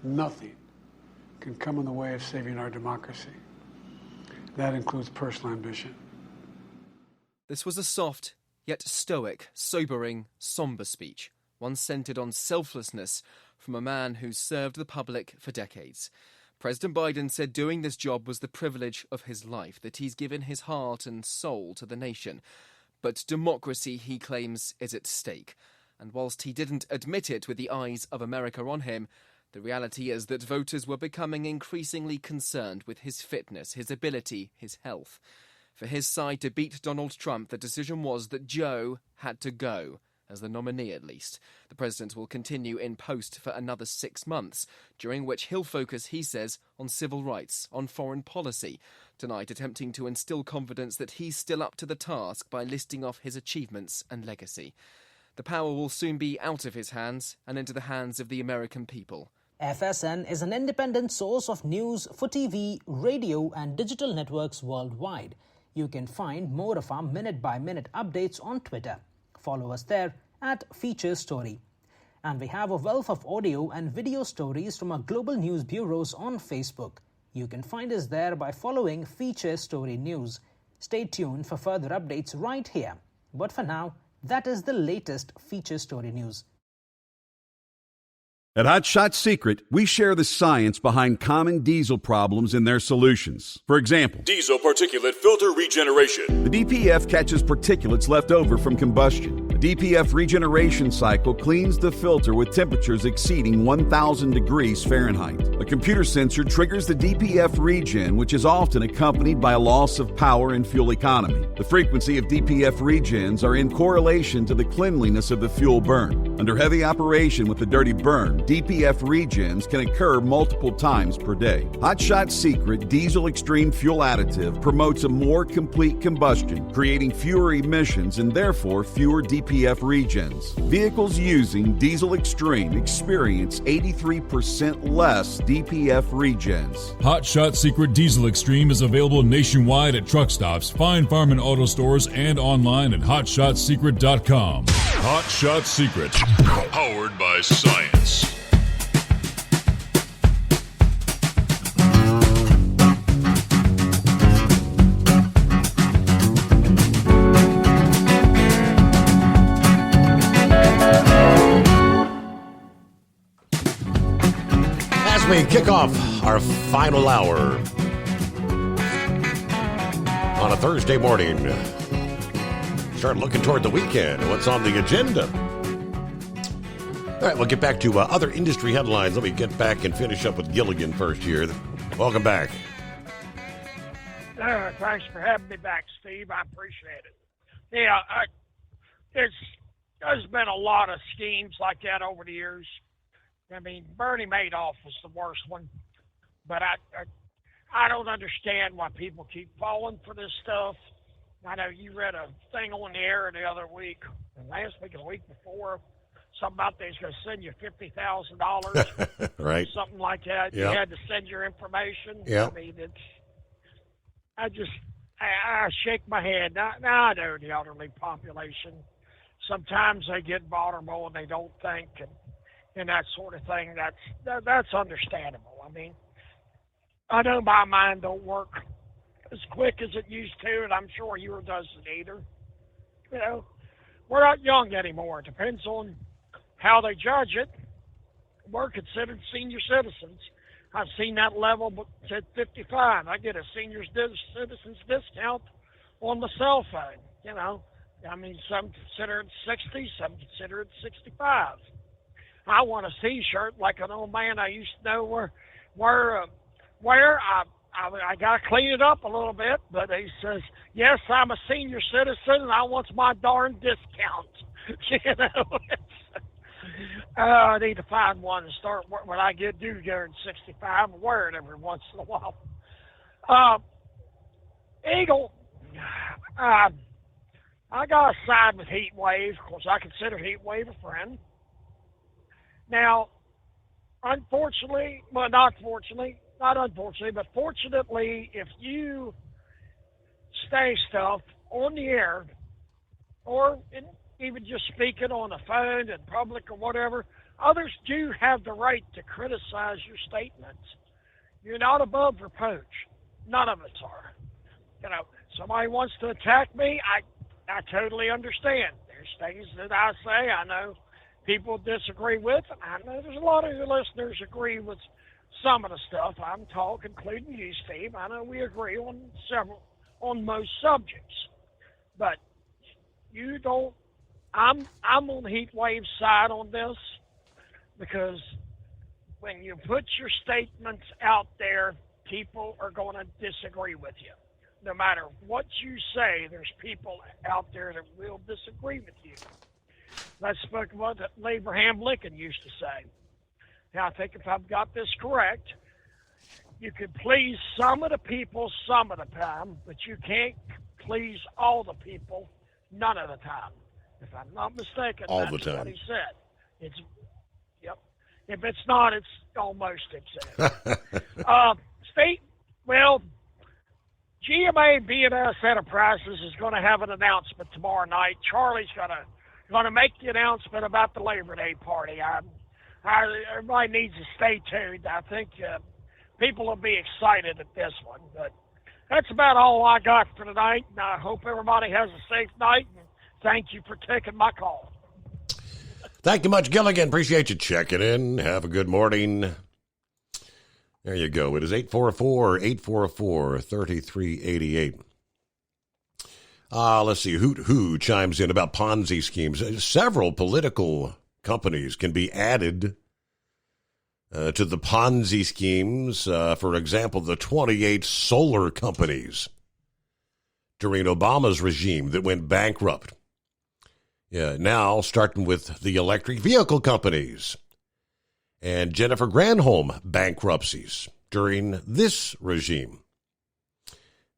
Nothing can come in the way of saving our democracy. That includes personal ambition. This was a soft, yet stoic, sobering, sombre speech, one centred on selflessness from a man who's served the public for decades. President Biden said doing this job was the privilege of his life, that he's given his heart and soul to the nation. But democracy, he claims, is at stake. And whilst he didn't admit it with the eyes of America on him, the reality is that voters were becoming increasingly concerned with his fitness, his ability, his health. For his side to beat Donald Trump, the decision was that Joe had to go, as the nominee at least. The president will continue in post for another 6 months, during which he'll focus, he says, on civil rights, on foreign policy, tonight attempting to instill confidence that he's still up to the task by listing off his achievements and legacy. The power will soon be out of his hands and into the hands of the American people. FSN is an independent source of news for TV, radio and digital networks worldwide. You can find more of our minute-by-minute updates on Twitter. Follow us there at Feature Story. And we have a wealth of audio and video stories from our global news bureaus on Facebook. You can find us there by following Feature Story News. Stay tuned for further updates right here. But for now, that is the latest Feature Story News. At Hot Shot Secret, we share the science behind common diesel problems and their solutions. For example, diesel particulate filter regeneration. The DPF catches particulates left over from combustion. The DPF regeneration cycle cleans the filter with temperatures exceeding 1,000 degrees Fahrenheit. A computer sensor triggers the DPF regen, which is often accompanied by a loss of power and fuel economy. The frequency of DPF regens are in correlation to the cleanliness of the fuel burn. Under heavy operation with the dirty burn, DPF regens can occur multiple times per day. Hot Shot Secret Diesel Extreme Fuel Additive promotes a more complete combustion, creating fewer emissions and therefore fewer DPF regens. Vehicles using Diesel Extreme experience 83% less DPF regens. Hot Shot Secret Diesel Extreme is available nationwide at truck stops, fine farm and auto stores, and online at hotshotsecret.com. Hot Shot Secret, powered by science. As we kick off our final hour on a Thursday morning, start looking toward the weekend. What's on the agenda? All right, we'll get back to other industry headlines. Let me get back and finish up with Gilligan first here. Welcome back. Thanks for having me back, Steve. I appreciate it. Yeah, there's been a lot of schemes like that over the years. I mean, Bernie Madoff was the worst one, but I don't understand why people keep falling for this stuff. I know you read a thing on the air the other week, last week and the week before, something about they's going to send you $50,000, right? Something like that. Yep. You had to send your information. Yep. I mean, I shake my head. Now I know the elderly population, sometimes they get vulnerable and they don't think and that sort of thing. That's understandable. I mean, I know my mind don't work as quick as it used to, and I'm sure yours doesn't either. You know, we're not young anymore. It depends on how they judge it. We're considered senior citizens. I've seen that level at 55. I get a senior citizen's discount on my cell phone. You know, I mean, some consider it 60, some consider it 65. I want a T-shirt like an old man I used to know where I got to clean it up a little bit, but he says, yes, I'm a senior citizen and I want my darn discount. You know, I need to find one and start when I do turn 65 and wear it every once in a while. Eagle, I got to side with Heat Wave. Of course, I consider Heat Wave a friend. Now, unfortunately, well, not unfortunately, but fortunately, if you say stuff on the air or even just speaking on the phone in public or whatever, others do have the right to criticize your statements. You're not above reproach. None of us are. You know, somebody wants to attack me, I totally understand. There's things that I say I know people disagree with, and I know there's a lot of your listeners agree with some of the stuff I'm talking, including you, Steve. I know we agree on most subjects, but you don't. I'm on Heat Wave's side on this because when you put your statements out there, people are going to disagree with you. No matter what you say, there's people out there that will disagree with you. That's what Abraham Lincoln used to say. Now, I think if I've got this correct, you can please some of the people some of the time, but you can't please all the people none of the time. If I'm not mistaken, All that's the time. what he said. Yep. If it's not, it's almost it. Steve, well, GMA B&S Enterprises is going to have an announcement tomorrow night. Charlie's going to make the announcement about the Labor Day party. Everybody needs to stay tuned. I think people will be excited at this one. But that's about all I got for tonight, and I hope everybody has a safe night. And thank you for taking my call. Thank you much, Gilligan. Appreciate you checking in. Have a good morning. There you go. It is 844-844-3388. Let's see. Who chimes in about Ponzi schemes? Several political companies can be added to the Ponzi schemes. For example, the 28 solar companies during Obama's regime that went bankrupt. Yeah, now starting with the electric vehicle companies and Jennifer Granholm bankruptcies during this regime.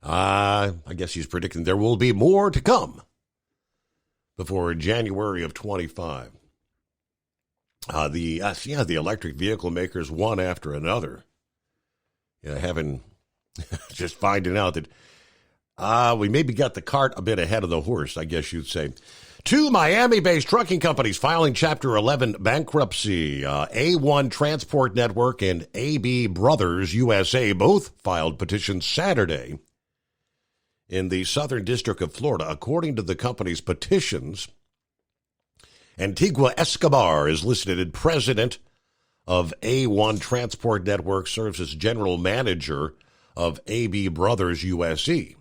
I guess he's predicting there will be more to come before January of 25. The electric vehicle makers, one after another, just finding out that we maybe got the cart a bit ahead of the horse, I guess you'd say. 2 Miami-based trucking companies filing Chapter 11 bankruptcy. A1 Transport Network and AB Brothers USA both filed petitions Saturday in the Southern District of Florida. According to the company's petitions, Antigua Escobar is listed as president of A1 Transport Network, serves as general manager of AB Brothers USA.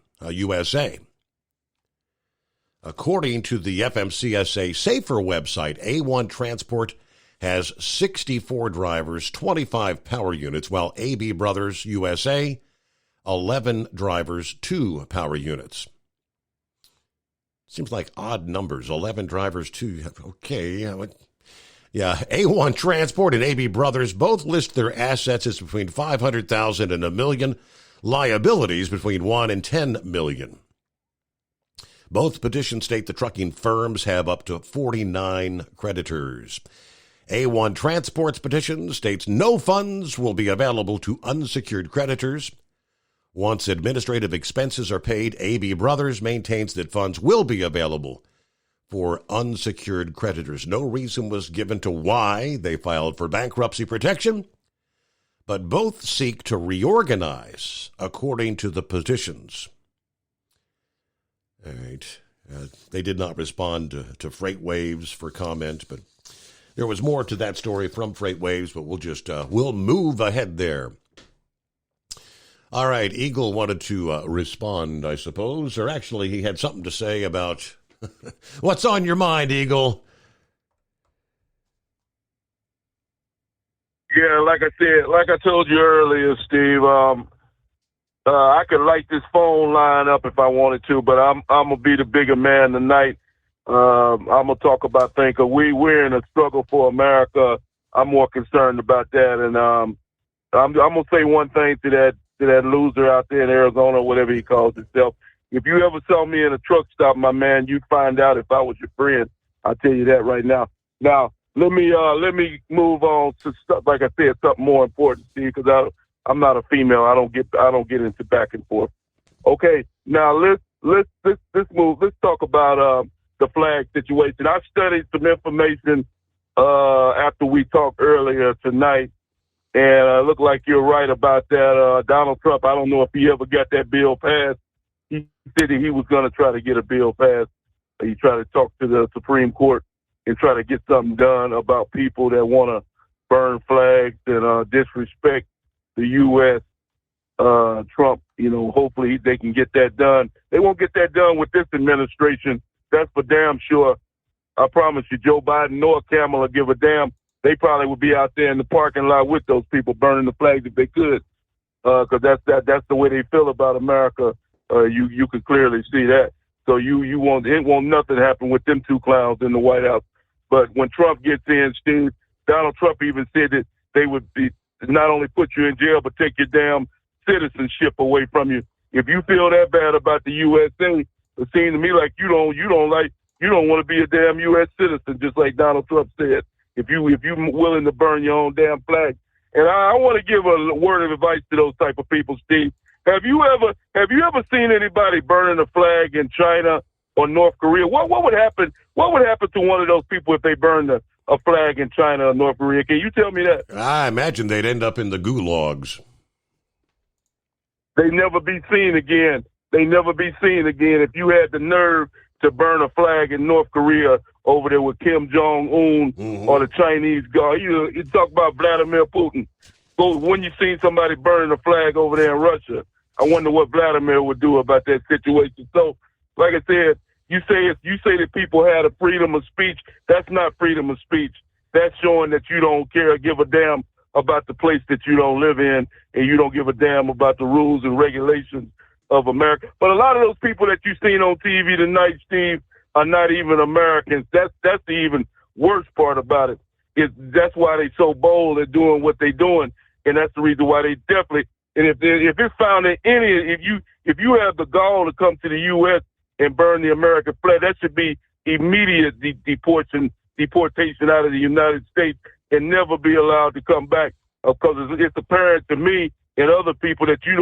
According to the FMCSA Safer website, A1 Transport has 64 drivers, 25 power units, while AB Brothers USA, 11 drivers, 2 power units. Seems like odd numbers, 11 drivers, 2. Okay. Yeah, A1 Transport and AB Brothers both list their assets as between $500,000 and $1 million, liabilities between $1 and $10 million. Both petitions state the trucking firms have up to 49 creditors. A1 Transport's petition states no funds will be available to unsecured creditors. Once administrative expenses are paid, AB Brothers maintains that funds will be available for unsecured creditors. No reason was given to why they filed for bankruptcy protection, but both seek to reorganize, according to the petitions. All right. They did not respond to FreightWaves for comment, but there was more to that story from FreightWaves, but we'll move ahead there. All right. Eagle wanted to respond, I suppose, or actually he had something to say about what's on your mind, Eagle. Yeah, like I told you earlier, Steve, I could light this phone line up if I wanted to, but I'm gonna be the bigger man tonight. I'm gonna talk about things. We're in a struggle for America. I'm more concerned about that, and I'm gonna say one thing to that loser out there in Arizona, whatever he calls himself. If you ever saw me in a truck stop, my man, you'd find out if I was your friend. I'll tell you that right now. Now let me move on to stuff, like I said, something more important, Steve, because I'm not a female. I don't get into back and forth. Okay, now let's move. Let's talk about the flag situation. I studied some information after we talked earlier tonight, and it looked like you're right about that. Donald Trump, I don't know if he ever got that bill passed. He said that he was going to try to get a bill passed. He tried to talk to the Supreme Court and try to get something done about people that want to burn flags and disrespect the U.S. Trump, hopefully they can get that done. They won't get that done with this administration. That's for damn sure. I promise you, Joe Biden nor Kamala give a damn. They probably would be out there in the parking lot with those people burning the flags if they could, because that's the way they feel about America. You could clearly see that. So it won't nothing happen with them two clowns in the White House. But when Trump gets in, Steve, Donald Trump even said that they would be not only put you in jail, but take your damn citizenship away from you. If you feel that bad about the USA, it seems to me like you don't you don't want to be a damn U.S. citizen, just like Donald Trump said. If you're willing to burn your own damn flag. And I want to give a word of advice to those type of people, Steve. Have you ever seen anybody burning a flag in China or North Korea? What would happen? What would happen to one of those people if they burned a flag in China or North Korea? Can you tell me that? I imagine they'd end up in the gulags. They never be seen again. They never be seen again. If you had the nerve to burn a flag in North Korea over there with Kim Jong-un or the Chinese guy, you talk about Vladimir Putin. But when you seen somebody burning a flag over there in Russia, I wonder what Vladimir would do about that situation. So, like I said, you say that people had a freedom of speech. That's not freedom of speech. That's showing that you don't care or give a damn about the place that you don't live in, and you don't give a damn about the rules and regulations of America. But a lot of those people that you've seen on TV tonight, Steve, are not even Americans. That's the even worse part about it. That's why they so bold at doing what they're doing, and that's the reason why they definitely. And if it's found that if you have the gall to come to the U.S. and burn the American flag, that should be immediate deportation out of the United States and never be allowed to come back, because it's apparent to me and other people that you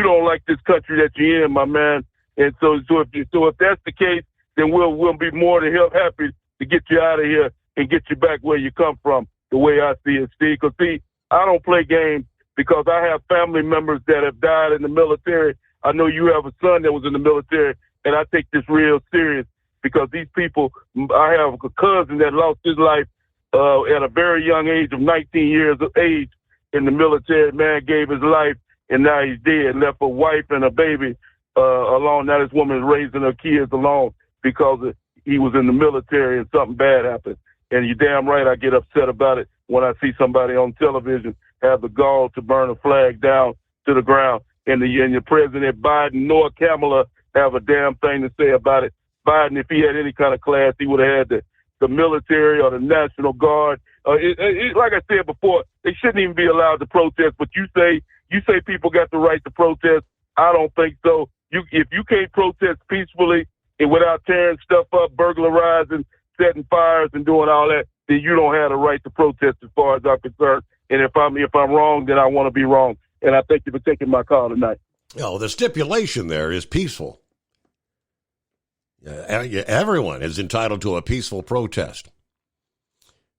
don't like this country that you're in, my man. And so if that's the case, then we'll be more than happy to get you out of here and get you back where you come from, the way I see it, Steve. Because, see, I don't play games because I have family members that have died in the military. I know you have a son that was in the military, and I take this real serious because these people, I have a cousin that lost his life at a very young age of 19 years of age in the military. Man gave his life, and now he's dead, left a wife and a baby alone. Now this woman is raising her kids alone because he was in the military and something bad happened. And you're damn right I get upset about it when I see somebody on television have the gall to burn a flag down to the ground. And the President Biden nor Kamala have a damn thing to say about it. Biden, if he had any kind of class, he would have had the military or the National Guard. Like I said before, they shouldn't even be allowed to protest. But you say people got the right to protest. I don't think so. If you can't protest peacefully and without tearing stuff up, burglarizing, setting fires, and doing all that, then you don't have the right to protest as far as I'm concerned. And if I'm wrong, then I want to be wrong. And I thank you for taking my call tonight. The stipulation there is peaceful. Everyone is entitled to a peaceful protest.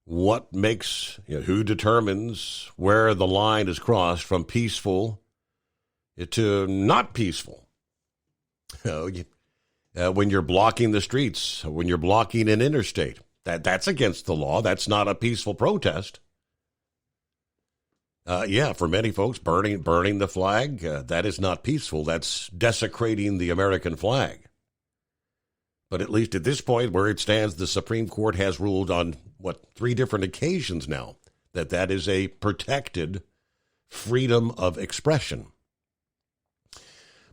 What makes, who determines where the line is crossed from peaceful to not peaceful? When you're blocking the streets, when you're blocking an interstate, that's against the law. That's not a peaceful protest. For many folks, burning the flag, that is not peaceful. That's desecrating the American flag. But at least at this point, where it stands, the Supreme Court has ruled on, 3 different occasions now, that is a protected freedom of expression.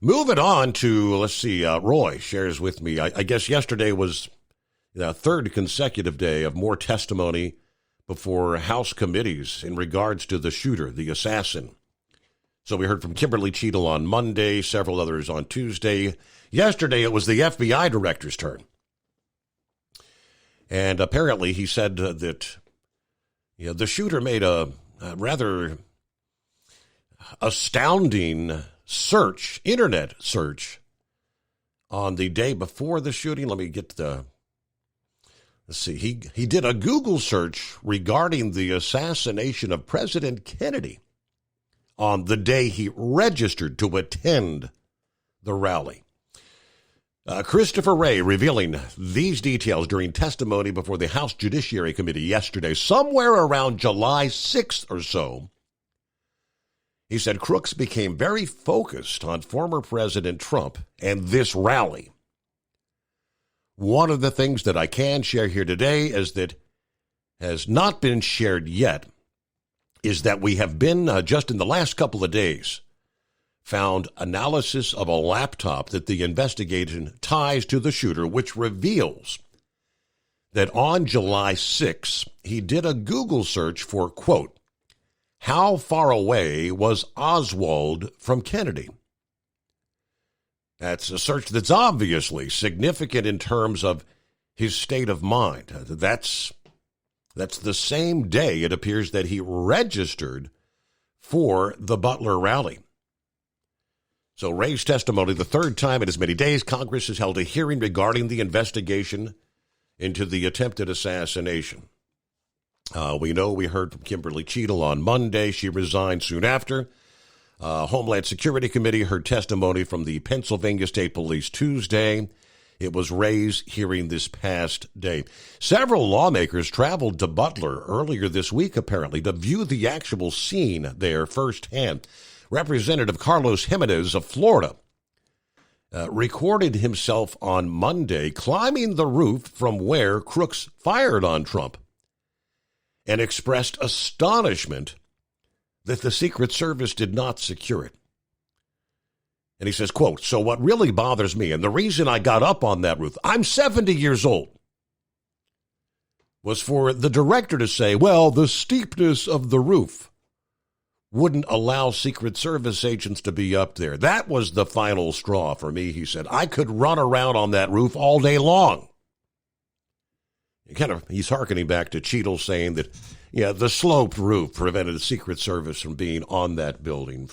Moving on to, let's see, Roy shares with me, I guess yesterday was the 3rd consecutive day of more testimony before House committees in regards to the shooter, the assassin. So we heard from Kimberly Cheadle on Monday, several others on Tuesday. Yesterday, it was the FBI director's turn. And apparently he said that the shooter made a rather astounding internet search on the day before the shooting. Let me get let's see, he did a Google search regarding the assassination of President Kennedy on the day he registered to attend the rally. Christopher Wray revealing these details during testimony before the House Judiciary Committee yesterday, somewhere around July 6th or so. He said Crooks became very focused on former President Trump and this rally. One of the things that I can share here today is that has not been shared yet is that we have been, just in the last couple of days, found analysis of a laptop that the investigation ties to the shooter, which reveals that on July 6th, he did a Google search for, quote, how far away was Oswald from Kennedy? That's a search that's obviously significant in terms of his state of mind. That's the same day, it appears, that he registered for the Butler rally. So Wray's testimony, the third time in as many days, Congress has held a hearing regarding the investigation into the attempted assassination. We heard from Kimberly Cheadle on Monday. She resigned soon after. Homeland Security Committee heard testimony from the Pennsylvania State Police Tuesday. It was Wray's hearing this past day. Several lawmakers traveled to Butler earlier this week, apparently, to view the actual scene there firsthand. Representative Carlos Jimenez of Florida recorded himself on Monday climbing the roof from where crooks fired on Trump and expressed astonishment that the Secret Service did not secure it. And he says, quote, "So what really bothers me, and the reason I got up on that roof, I'm 70 years old, was for the director to say, well, the steepness of the roof wouldn't allow Secret Service agents to be up there. That was the final straw for me," he said. "I could run around on that roof all day long." He's hearkening back to Cheadle saying that, the sloped roof prevented the Secret Service from being on that building.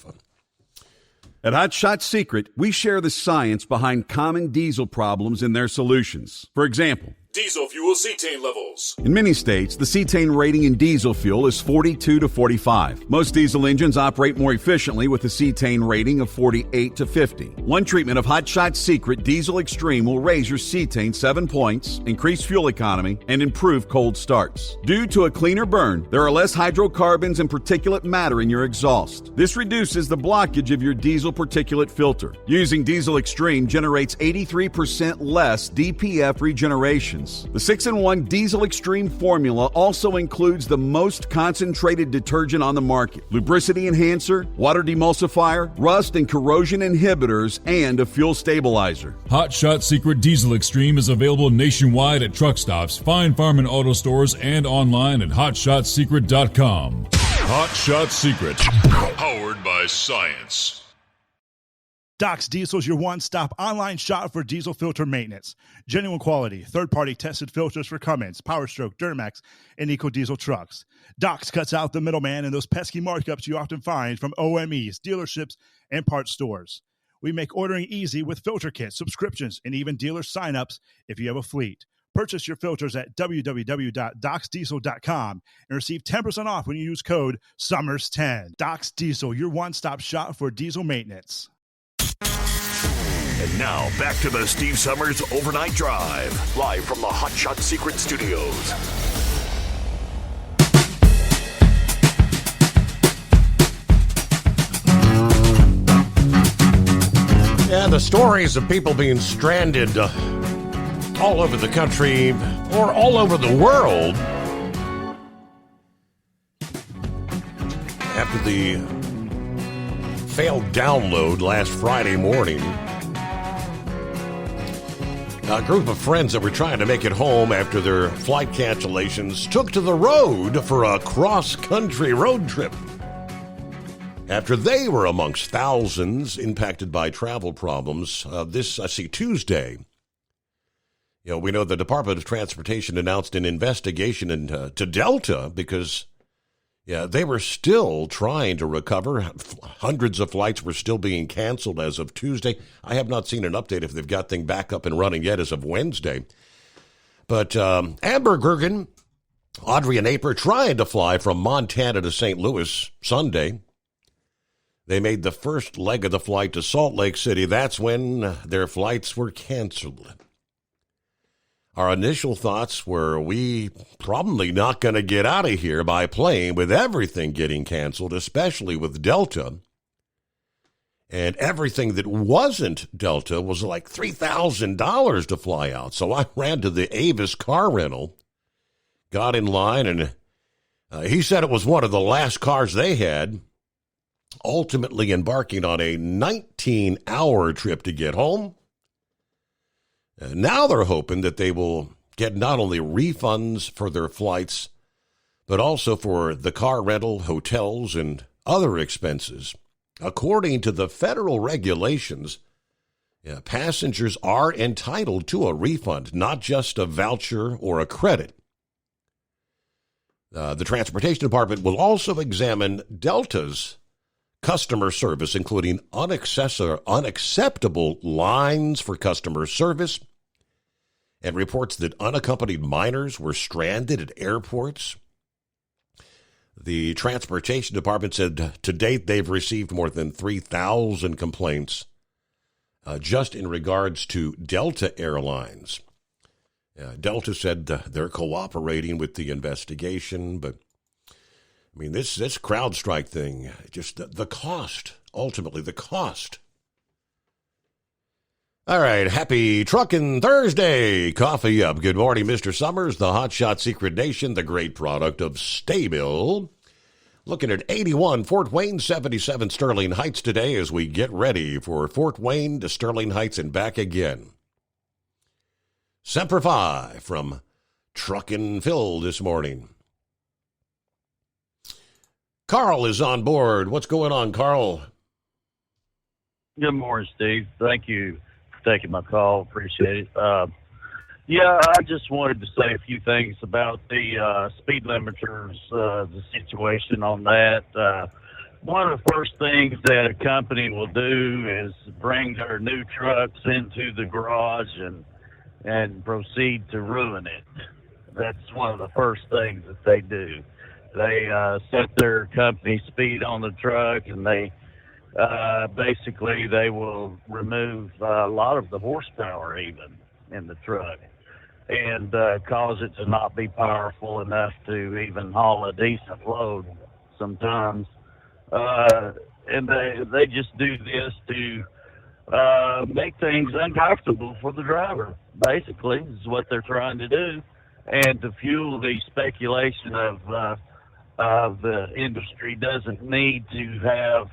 At Hot Shot Secret, we share the science behind common diesel problems and their solutions. For example, diesel fuel cetane levels. In many states, the cetane rating in diesel fuel is 42 to 45. Most diesel engines operate more efficiently with a cetane rating of 48 to 50. One treatment of Hot Shot Secret Diesel Extreme will raise your cetane 7 points, increase fuel economy, and improve cold starts. Due to a cleaner burn, there are less hydrocarbons and particulate matter in your exhaust. This reduces the blockage of your diesel particulate filter. Using Diesel Extreme generates 83% less DPF regeneration. The 6-in-1 Diesel Extreme formula also includes the most concentrated detergent on the market, lubricity enhancer, water demulsifier, rust and corrosion inhibitors, and a fuel stabilizer. Hot Shot Secret Diesel Extreme is available nationwide at truck stops, fine farm and auto stores, and online at hotshotsecret.com. Hot Shot Secret, powered by science. Doc's Diesel is your one-stop online shop for diesel filter maintenance. Genuine quality, third-party tested filters for Cummins, PowerStroke, Duramax, and EcoDiesel trucks. Doc's cuts out the middleman and those pesky markups you often find from OMEs, dealerships, and parts stores. We make ordering easy with filter kits, subscriptions, and even dealer sign-ups if you have a fleet. Purchase your filters at www.docsdiesel.com and receive 10% off when you use code SUMMERS10. Doc's Diesel, your one-stop shop for diesel maintenance. And now, back to the Steve Summers Overnight Drive, live from the Hot Shot Secret Studios. Yeah, the stories of people being stranded all over the country or all over the world after the failed download last Friday morning. A group of friends that were trying to make it home after their flight cancellations took to the road for a cross-country road trip. After they were amongst thousands impacted by travel problems, Tuesday, we know the Department of Transportation announced an investigation into Delta because they were still trying to recover. Hundreds of flights were still being canceled as of Tuesday. I have not seen an update if they've got things back up and running yet as of Wednesday. But Amber Gergen, Audrey and Aper tried to fly from Montana to St. Louis Sunday. They made the first leg of the flight to Salt Lake City. That's when their flights were canceled. Our initial thoughts were we probably not going to get out of here by plane with everything getting canceled, especially with Delta. And everything that wasn't Delta was like $3,000 to fly out. So I ran to the Avis car rental, got in line, and he said it was one of the last cars they had, ultimately embarking on a 19-hour trip to get home. Now they're hoping that they will get not only refunds for their flights, but also for the car rental, hotels, and other expenses. According to the federal regulations, Passengers are entitled to a refund, not just a voucher or a credit. The Transportation Department will also examine Delta's customer service, including unacceptable lines for customer service, and reports that unaccompanied minors were stranded at airports. The Transportation Department said to date they've received more than 3,000 complaints just in regards to Delta Airlines. Delta said they're cooperating with the investigation, but I mean, this CrowdStrike thing, just the cost, ultimately the cost. All right, happy Truckin' Thursday. Coffee up. Good morning, Mr. Summers, the Hot Shot Secret Nation, the great product of Staybill. Looking at 81 Fort Wayne, 77 Sterling Heights today as we get ready for Fort Wayne to Sterling Heights and back again. Semper Fi from Truckin' Phil this morning. Carl is on board. What's going on, Carl? Good morning, Steve. Thank you for taking my call. Appreciate it. Yeah, I just wanted to say a few things about the speed limiters, the situation on that. One of the first things that a company will do is bring their new trucks into the garage and proceed to ruin it. That's one of the first things that they do. They set their company speed on the truck, and they basically they will remove a lot of the horsepower even in the truck, and cause it to not be powerful enough to even haul a decent load sometimes. And they just do this to make things uncomfortable for the driver, basically, is what they're trying to do, and to fuel the speculation of the industry doesn't need to have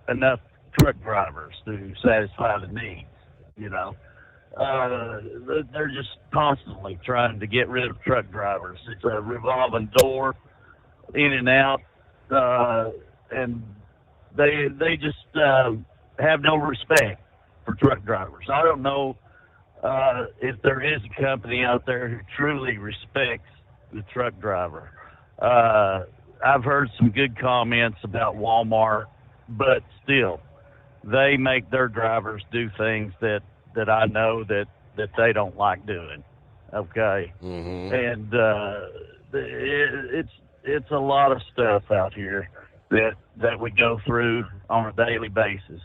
enough truck drivers to satisfy the needs, you know. They're just constantly trying to get rid of truck drivers. It's a revolving door, in and out, and they just have no respect for truck drivers. I don't know if there is a company out there who truly respects the truck driver. I've heard some good comments about Walmart, but still, they make their drivers do things that I know that they don't like doing. Okay, and it's a lot of stuff out here that we go through on a daily basis.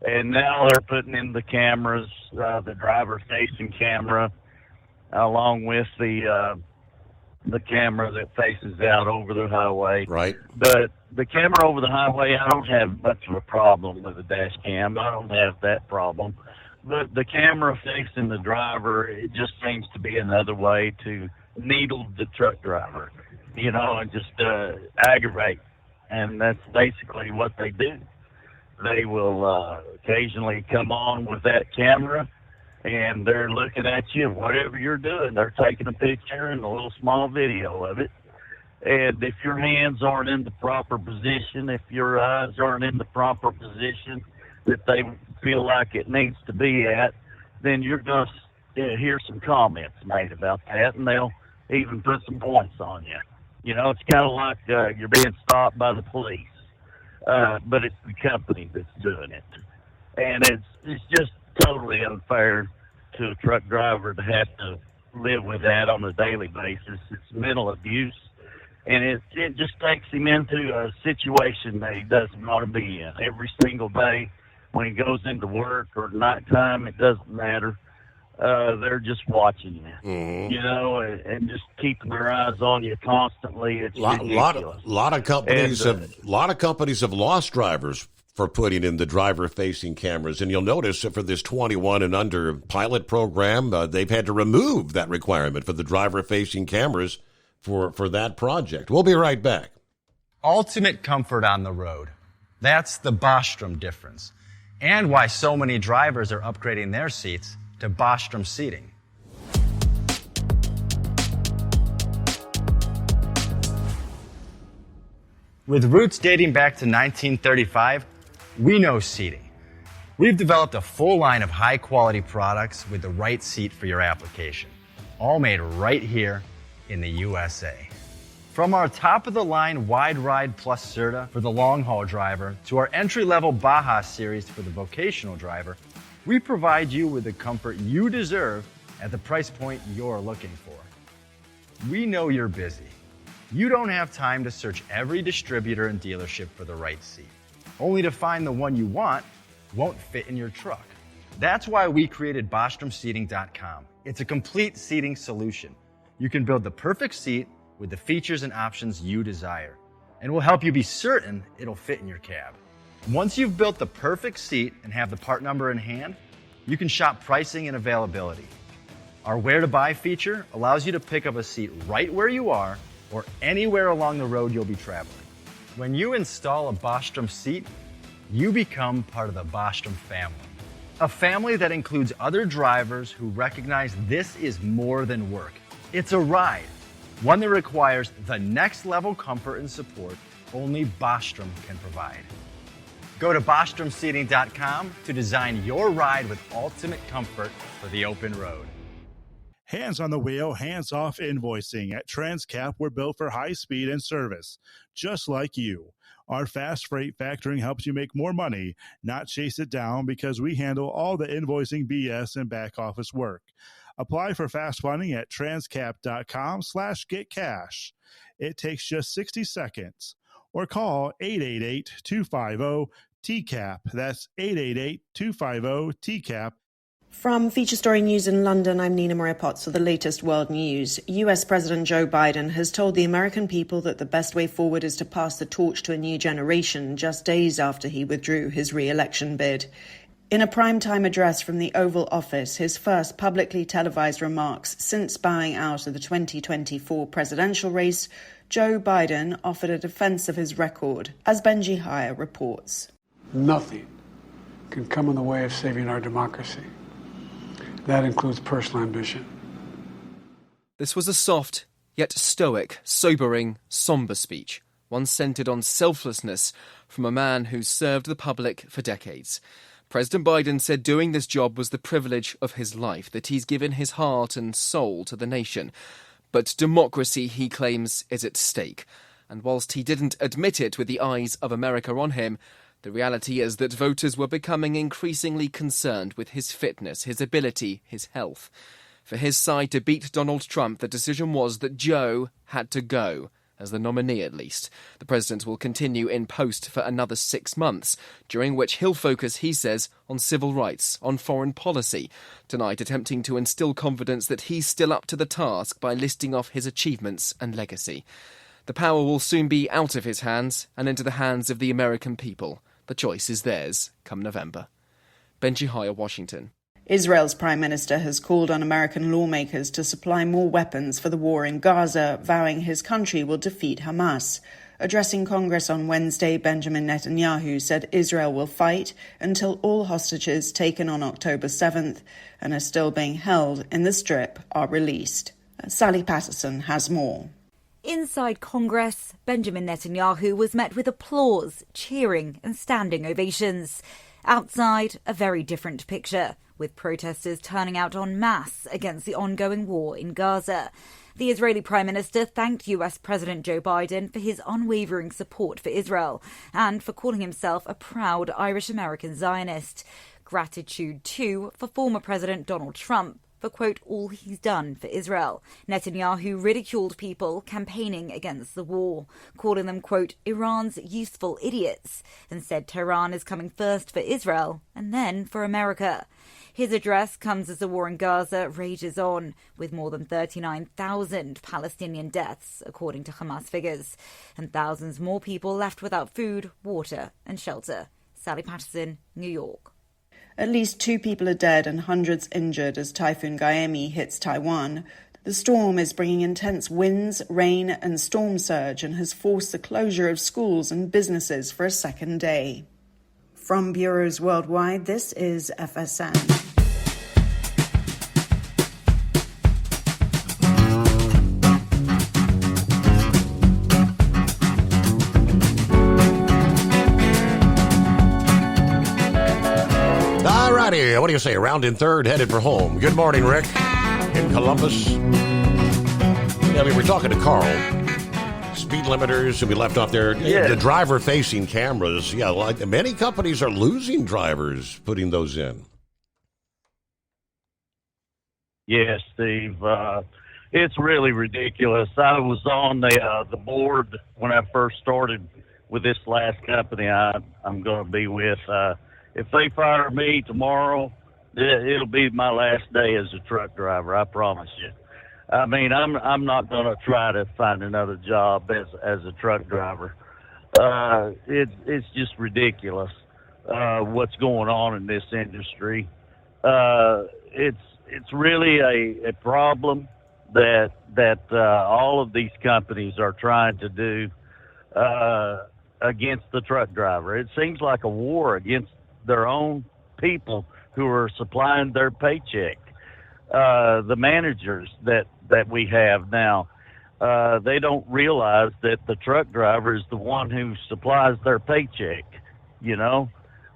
And now they're putting in the cameras, the driver-facing camera, along with the camera that faces out over the highway. Right. But the camera over the highway, I don't have much of a problem with the dash cam. I don't have that problem. But the camera facing the driver, it just seems to be another way to needle the truck driver, you know, and just aggravate. And that's basically what they do. They will occasionally come on with that camera, and they're looking at you, whatever you're doing. They're taking a picture and a little small video of it. And if your hands aren't in the proper position, if your eyes aren't in the proper position that they feel like it needs to be at, then you're going to hear some comments made about that, and they'll even put some points on you. You know, it's kind of like you're being stopped by the police. But it's the company that's doing it. And it's just totally unfair to a truck driver to have to live with that on a daily basis. It's mental abuse, and it just takes him into a situation that he doesn't want to be in. Every single day when he goes into work or nighttime, it doesn't matter. They're just watching you, you know, and just keeping their eyes on you constantly. It's ridiculous. Lot of companies have lost drivers for putting in the driver-facing cameras, and you'll notice that for this 21 and under pilot program, they've had to remove that requirement for the driver-facing cameras for that project. We'll be right back. Ultimate comfort on the road. That's the Bostrom difference, and why so many drivers are upgrading their seats to Bostrom seating. With roots dating back to 1935, we know seating. We've developed a full line of high-quality products with the right seat for your application, all made right here in the USA. From our top-of-the-line Wide Ride Plus Certa for the long-haul driver to our entry-level Baja series for the vocational driver, we provide you with the comfort you deserve at the price point you're looking for. We know you're busy. You don't have time to search every distributor and dealership for the right seat, only to find the one you want won't fit in your truck. That's why we created BostromSeating.com. It's a complete seating solution. You can build the perfect seat with the features and options you desire, and we'll help you be certain it'll fit in your cab. Once you've built the perfect seat and have the part number in hand, you can shop pricing and availability. Our Where to Buy feature allows you to pick up a seat right where you are or anywhere along the road you'll be traveling. When you install a Bostrom seat, you become part of the Bostrom family. A family that includes other drivers who recognize this is more than work. It's a ride, one that requires the next level comfort and support only Bostrom can provide. Go to BostromSeating.com to design your ride with ultimate comfort for the open road. Hands on the wheel, hands off invoicing. At Transcap, we're built for high speed and service, just like you. Our fast freight factoring helps you make more money, not chase it down, because we handle all the invoicing BS and back office work. Apply for fast funding at transcap.com/getcash. It takes just 60 seconds. Or call 888-250-TCAP. That's 888-250-TCAP. From Feature Story News in London, I'm Nina Maria Potts for the latest world news. US President Joe Biden has told the American people that the best way forward is to pass the torch to a new generation just days after he withdrew his re-election bid. In a primetime address from the Oval Office, his first publicly televised remarks since bowing out of the 2024 presidential race, Joe Biden offered a defense of his record, as Benji Hire reports. Nothing can come in the way of saving our democracy. That includes personal ambition. This was a soft, yet stoic, sobering, somber speech, one centred on selflessness from a man who's served the public for decades. President Biden said doing this job was the privilege of his life, that he's given his heart and soul to the nation. But democracy, he claims, is at stake. And whilst he didn't admit it with the eyes of America on him, the reality is that voters were becoming increasingly concerned with his fitness, his ability, his health. For his side to beat Donald Trump, the decision was that Joe had to go, as the nominee at least. The president will continue in post for another 6 months, during which he'll focus, he says, on civil rights, on foreign policy, tonight attempting to instill confidence that he's still up to the task by listing off his achievements and legacy. The power will soon be out of his hands and into the hands of the American people. The choice is theirs come November. Benji Hire, Washington. Israel's prime minister has called on American lawmakers to supply more weapons for the war in Gaza, vowing his country will defeat Hamas. Addressing Congress on Wednesday, Benjamin Netanyahu said Israel will fight until all hostages taken on October 7th and are still being held in the Strip are released. Sally Patterson has more. Inside Congress, Benjamin Netanyahu was met with applause, cheering and standing ovations. Outside, a very different picture, with protesters turning out en masse against the ongoing war in Gaza. The Israeli Prime Minister thanked US President Joe Biden for his unwavering support for Israel and for calling himself a proud Irish-American Zionist. Gratitude, too, for former President Donald Trump for, quote, all he's done for Israel. Netanyahu ridiculed people campaigning against the war, calling them, quote, Iran's useful idiots, and said Tehran is coming first for Israel and then for America. His address comes as the war in Gaza rages on, with more than 39,000 Palestinian deaths, according to Hamas figures, and thousands more people left without food, water and shelter. Sally Patterson, New York. At least 2 people are dead and hundreds injured as Typhoon Gaemi hits Taiwan. The storm is bringing intense winds, rain and storm surge and has forced the closure of schools and businesses for a second day. From bureaus worldwide, this is FSN. All righty, what do you say? Round in third, headed for home. Good morning, Rick, in Columbus. Yeah, we were talking to Carl. Speed limiters, and we left off there. Yeah. The driver-facing cameras. Yeah, like many companies are losing drivers putting those in. Yes, Steve. It's really ridiculous. I was on the board when I first started with this last company I'm going to be with. If they fire me tomorrow, it'll be my last day as a truck driver. I promise you. I mean, I'm not going to try to find another job as a truck driver. It's just ridiculous what's going on in this industry. It's really a problem that all of these companies are trying to do against the truck driver. It seems like a war against their own people who are supplying their paycheck. The managers that we have now, they don't realize that the truck driver is the one who supplies their paycheck, you know.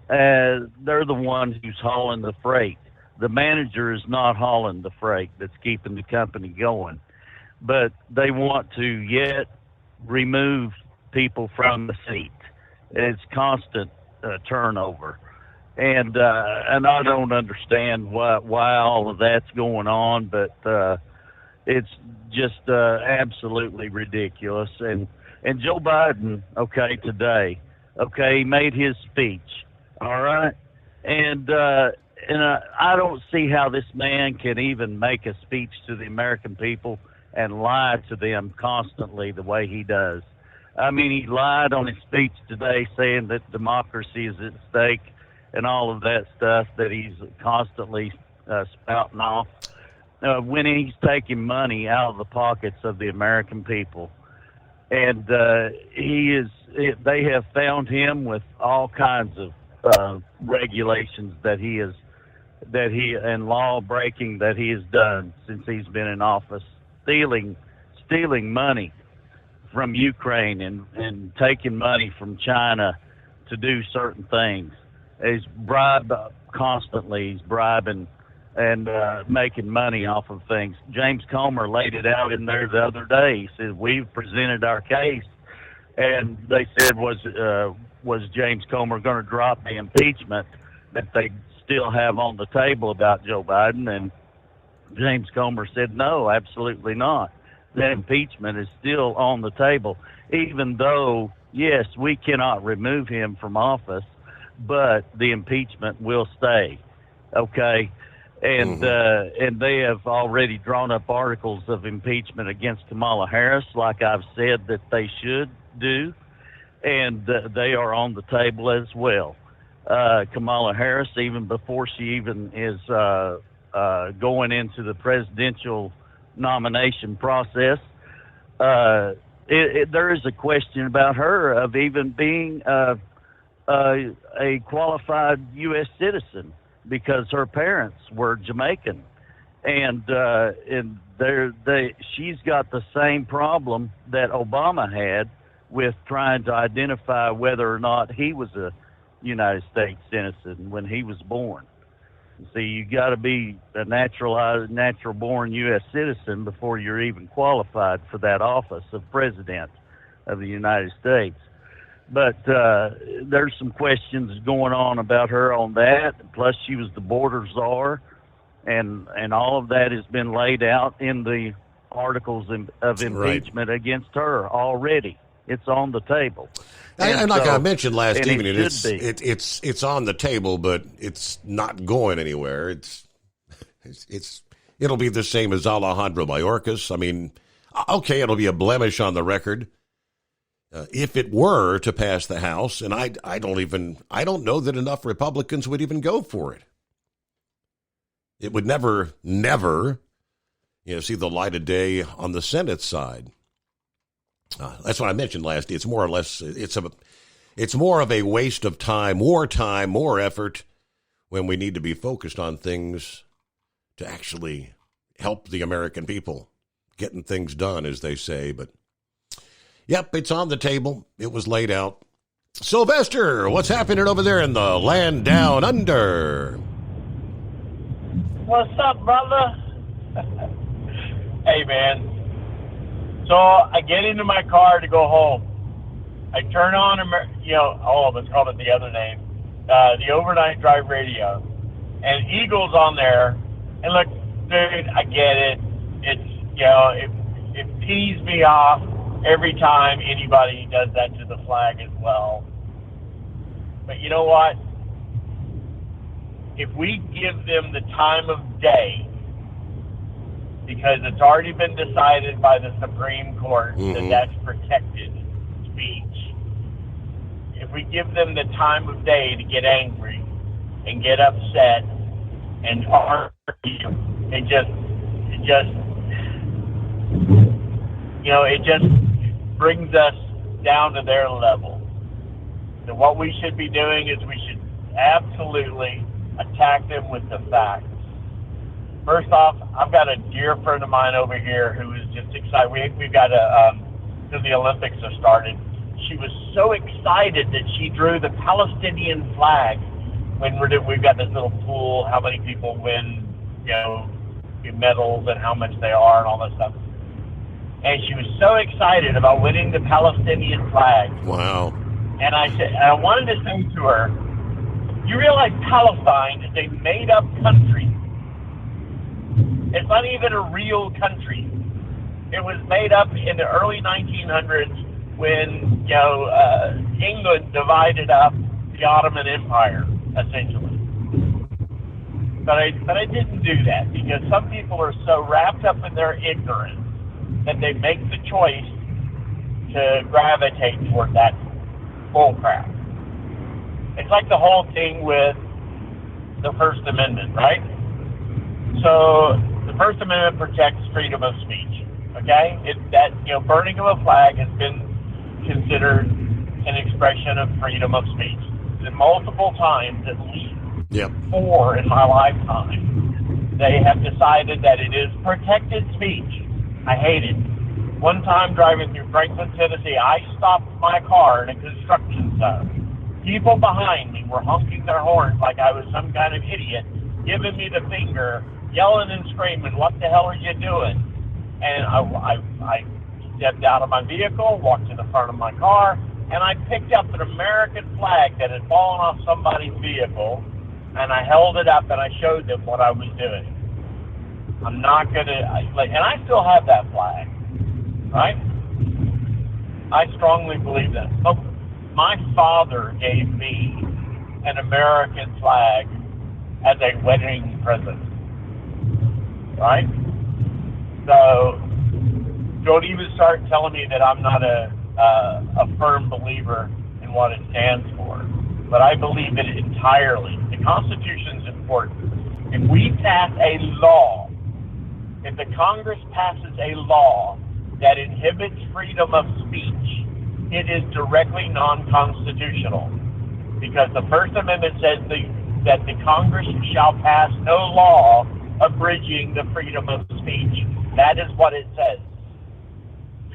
They're the one who's hauling the freight. The manager is not hauling the freight that's keeping the company going. But they want to yet remove people from the seat. It's constant turnover. And I don't understand why all of that's going on, but it's just absolutely ridiculous. And Joe Biden, today, he made his speech, all right? And I don't see how this man can even make a speech to the American people and lie to them constantly the way he does. I mean, he lied on his speech today saying that democracy is at stake and all of that stuff that he's constantly spouting off when he's taking money out of the pockets of the American people. And they have found him with all kinds of regulations and law breaking that he has done since he's been in office, stealing money from Ukraine and taking money from China to do certain things. He's constantly. He's bribing and making money off of things. James Comer laid it out in there the other day. He said, we've presented our case. And they said, was James Comer going to drop the impeachment that they still have on the table about Joe Biden? And James Comer said, no, absolutely not. That impeachment is still on the table, even though, yes, we cannot remove him from office, but the impeachment will stay, okay? And and they have already drawn up articles of impeachment against Kamala Harris, like I've said that they should do, and they are on the table as well. Kamala Harris, even before she even is going into the presidential nomination process, there is a question about her of even being a qualified U.S. citizen because her parents were Jamaican, and she's got the same problem that Obama had with trying to identify whether or not he was a United States citizen when he was born. See, you got to be a natural-born U.S. citizen before you're even qualified for that office of president of the United States. But there's some questions going on about her on that. Plus, she was the border czar, and all of that has been laid out in the articles of impeachment against her already. It's on the table. And like I mentioned last evening, it's on the table, but it's not going anywhere. It'll be the same as Alejandro Mayorkas. I mean, okay, it'll be a blemish on the record if it were to pass the House, and I don't know that enough Republicans would even go for it. It would never, see the light of day on the Senate side. That's what I mentioned last. It's more or less. It's more of a waste of time, more effort, when we need to be focused on things to actually help the American people, getting things done, as they say. But yep, it's on the table. It was laid out. Sylvester, what's happening over there in the land down under? What's up, brother? Hey, man. So I get into my car to go home. I turn on, let's call it the other name, the overnight drive radio. And Eagle's on there. And look, dude, I get it. It's, it pees me off every time anybody does that to the flag as well. But you know what? If we give them the time of day, because it's already been decided by the Supreme Court that that's protected speech, if we give them the time of day to get angry and get upset and argue, it just brings us down to their level. So what we should be doing is we should absolutely attack them with the facts. First off, I've got a dear friend of mine over here who is just excited. We've got because the Olympics have started. She was so excited that she drew the Palestinian flag when we've got this little pool, how many people win, medals and how much they are and all that stuff. And she was so excited about winning the Palestinian flag. Wow. And I wanted to say to her, you realize Palestine is a made-up country. It's not even a real country. It was made up in the early 1900s when, England divided up the Ottoman Empire, essentially. But I didn't do that because some people are so wrapped up in their ignorance that they make the choice to gravitate toward that bullcrap. It's like the whole thing with the First Amendment, right? So the First Amendment protects freedom of speech. Okay, burning of a flag has been considered an expression of freedom of speech. And multiple times, at least 4 in my lifetime, they have decided that it is protected speech. I hate it. One time driving through Franklin, Tennessee, I stopped my car in a construction zone. People behind me were honking their horns like I was some kind of idiot, giving me the finger, yelling and screaming, "What the hell are you doing?" And I stepped out of my vehicle, walked to the front of my car, and I picked up an American flag that had fallen off somebody's vehicle, and I held it up and I showed them what I was doing. I'm not going to, and I still have that flag, right? I strongly believe that. My father gave me an American flag as a wedding present, right? So don't even start telling me that I'm not a firm believer in what it stands for. But I believe it entirely. The Constitution is important. If we pass a law, if the Congress passes a law that inhibits freedom of speech, it is directly non-constitutional. Because the First Amendment says that the Congress shall pass no law abridging the freedom of speech. That is what it says.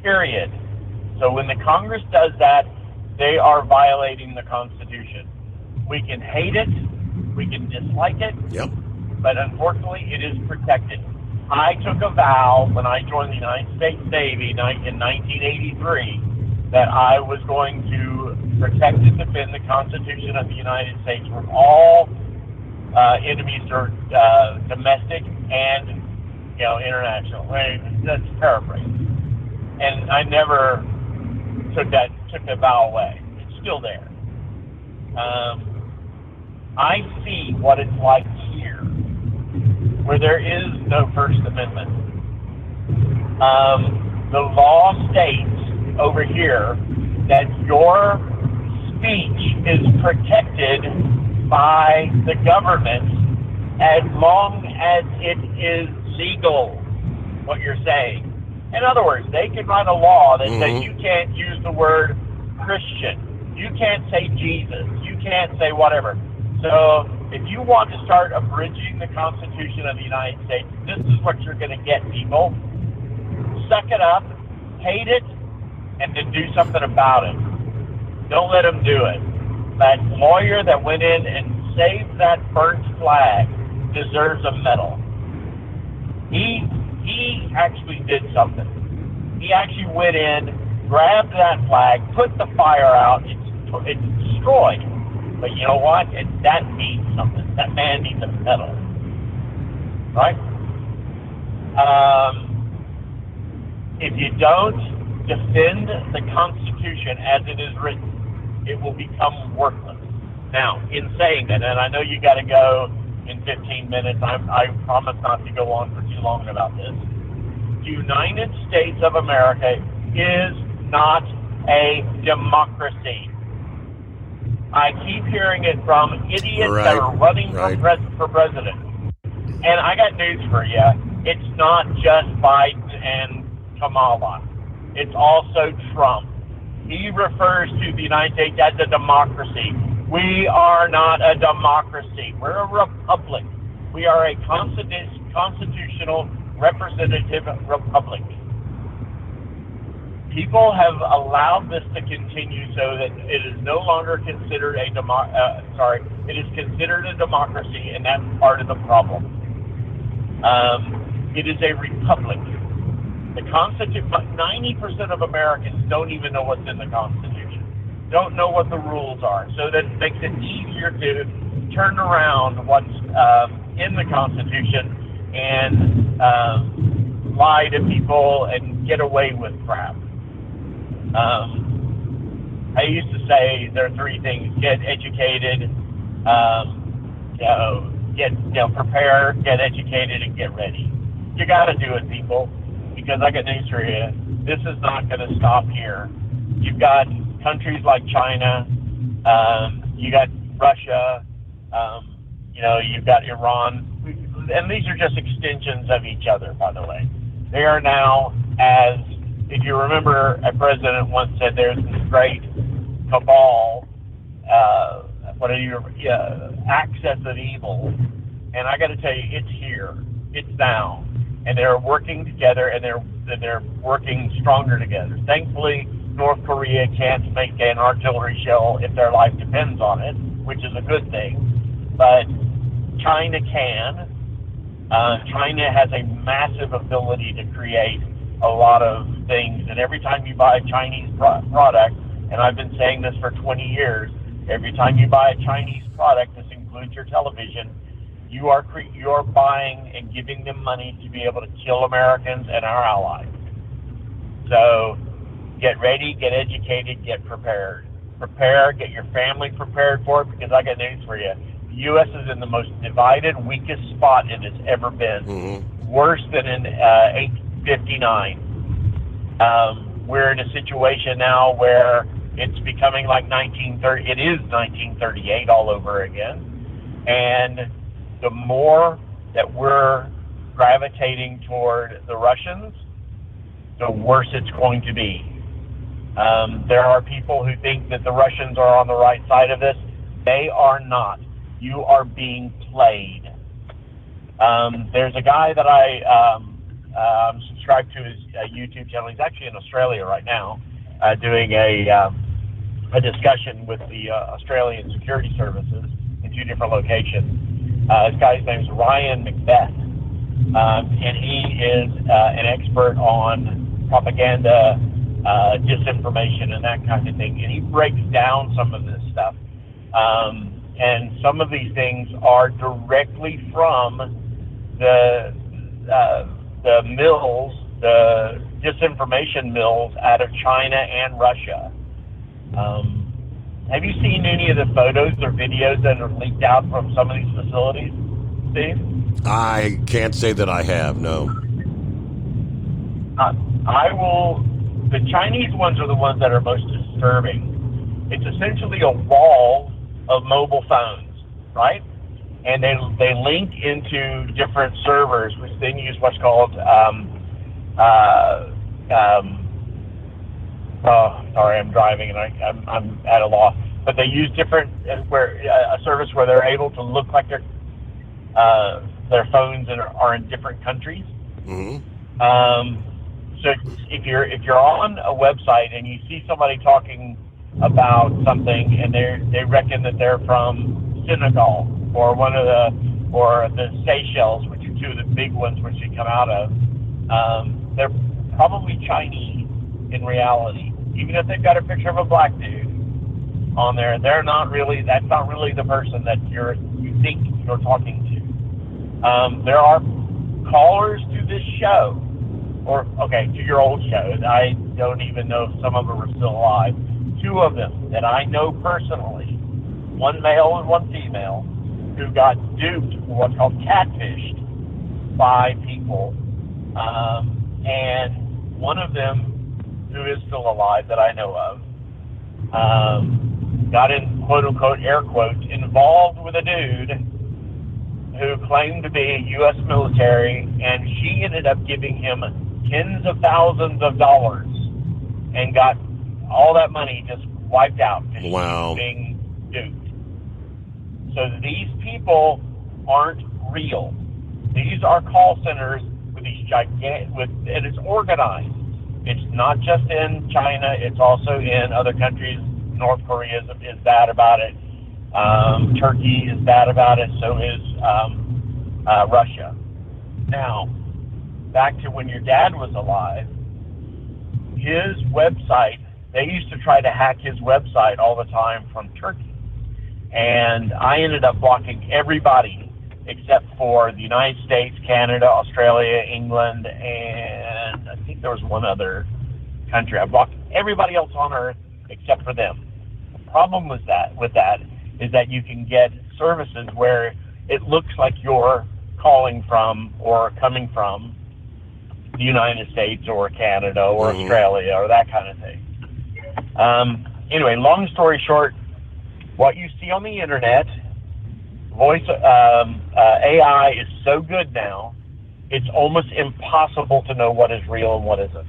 Period. So when the Congress does that, they are violating the Constitution. We can hate it, we can dislike it, but unfortunately it is protected. I took a vow when I joined the United States Navy in 1983 that I was going to protect and defend the Constitution of the United States from all enemies, domestic and international. That's paraphrasing. And I never took the vow away. It's still there. I see what it's like here, where there is no First Amendment. The law states over here that your speech is protected by the government as long as it is legal, what you're saying. In other words, they can write a law that says you can't use the word Christian, you can't say Jesus, you can't say whatever. So if you want to start abridging the Constitution of the United States, this is what you're going to get, people. Suck it up, hate it, and then do something about it. Don't let him do it. That lawyer that went in and saved that burnt flag deserves a medal. He actually did something. He actually went in, grabbed that flag, put the fire out. It's destroyed. But you know what? That means something. That man needs a medal. Right? If you don't defend the Constitution as it is written, it will become worthless. Now, in saying that, and I know you got to go in 15 minutes, I promise not to go on for too long about this. The United States of America is not a democracy. I keep hearing it from idiots that are running for president. And I got news for you. It's not just Biden and Kamala. It's also Trump. He refers to the United States as a democracy. We are not a democracy. We're a republic. We are a constitutional representative republic. People have allowed this to continue so that it is no longer considered it is considered a democracy, and that's part of the problem. It is a republic. The Constitution, 90% of Americans don't even know what's in the Constitution, don't know what the rules are, so that it makes it easier to turn around what's in the Constitution and lie to people and get away with crap. I used to say there are three things: get educated, prepare, get educated, and get ready. You got to do it, people, because I got news for you. This is not going to stop here. You've got countries like China, you got Russia, you've got Iran, and these are just extensions of each other, by the way. They are now, as if you remember, a president once said, there's this great cabal, access of evil, and I got to tell you, it's here, it's now, and they're working together, and they're working stronger together. Thankfully, North Korea can't make an artillery shell if their life depends on it, which is a good thing, but China can. China has a massive ability to create a lot of things, and every time you buy a Chinese product, and I've been saying this for 20 years, every time you buy a Chinese product, this includes your television, you are buying and giving them money to be able to kill Americans and our allies. So get ready, get educated, get prepared. Prepare, get your family prepared for it, because I got news for you. The U.S. is in the most divided, weakest spot it has ever been. Worse than in 1859. We're in a situation now where it's becoming like 1930. It is 1938 all over again. And the more that we're gravitating toward the Russians, the worse it's going to be. There are people who think that the Russians are on the right side of this. They are not. You are being played. There's a guy that I'm subscribed to his YouTube channel. He's actually in Australia right now, doing a discussion with the Australian security services in two different locations. This guy's name is Ryan Macbeth, and he is an expert on propaganda, disinformation, and that kind of thing. And he breaks down some of this stuff. And some of these things are directly from the mills, the disinformation mills out of China and Russia. Have you seen any of the photos or videos that are leaked out from some of these facilities, Steve? I can't say that I have, no. The Chinese ones are the ones that are most disturbing. It's essentially a wall of mobile phones, right? And they link into different servers, which then use what's called I'm driving and I'm at a loss. But they use different a service where they're able to look like their phones are in different countries. So if you're on a website and you see somebody talking about something, and they reckon that they're from Senegal or the Seychelles, which are two of the big ones which they come out of. They're probably Chinese in reality. Even if they've got a picture of a black dude on there, that's not really the person that you think you're talking to. There are callers to this show, to your old show. I don't even know if some of them are still alive. Two of them that I know personally, one male and one female, who got duped, what's called catfished, by people. And one of them, who is still alive that I know of, got in, quote-unquote, air quotes, involved with a dude who claimed to be U.S. military, and she ended up giving him tens of thousands of dollars and got all that money just wiped out. Wow. Being duped. So these people aren't real. These are call centers with these and it's organized. It's not just in China, it's also in other countries. North Korea is bad about it. Turkey is bad about it. So is Russia. Now, back to when your dad was alive, his website, they used to try to hack his website all the time from Turkey. And I ended up blocking everybody except for the United States, Canada, Australia, England, and I think there was one other country. I blocked everybody else on Earth except for them. The problem with that is that you can get services where it looks like you're calling from or coming from the United States or Canada or Australia or that kind of thing. Anyway, long story short, what you see on the internet, AI is so good now, it's almost impossible to know what is real and what isn't.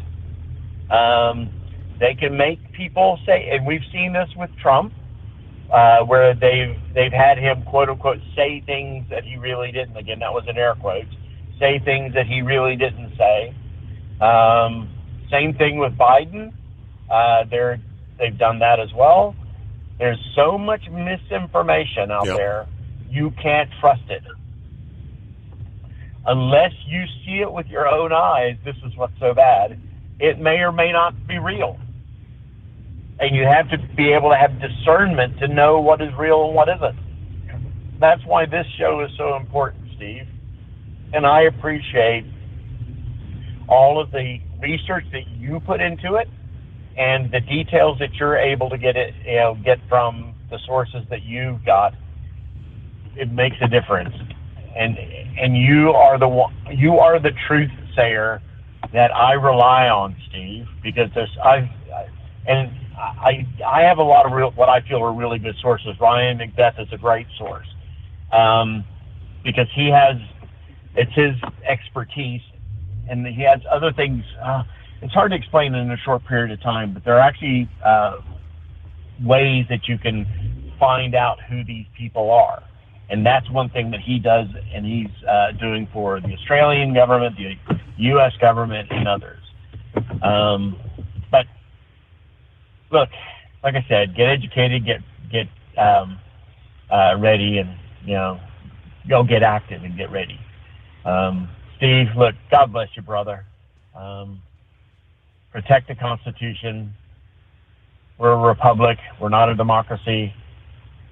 They can make people say, and we've seen this with Trump, where they've had him, quote unquote, say things that he really didn't. Again, that was in air quotes. Say things that he really didn't say. Same thing with Biden. They've done that as well. There's so much misinformation out there, you can't trust it. Unless you see it with your own eyes, this is what's so bad. It may or may not be real. And you have to be able to have discernment to know what is real and what isn't. That's why this show is so important, Steve. And I appreciate all of the research that you put into it and the details that you're able to get from the sources that you've got. It makes a difference. And you are the truth sayer that I rely on, Steve, because I have a lot of what I feel are really good sources. Ryan Macbeth is a great source because it's his expertise, and he has other things. It's hard to explain in a short period of time, but there are actually ways that you can find out who these people are. And that's one thing that he does, and he's doing for the Australian government, the U.S. government, and others. But look, like I said, get educated, get ready, and go get active and get ready. Steve, look, God bless you, brother. Protect the Constitution. We're a republic. We're not a democracy.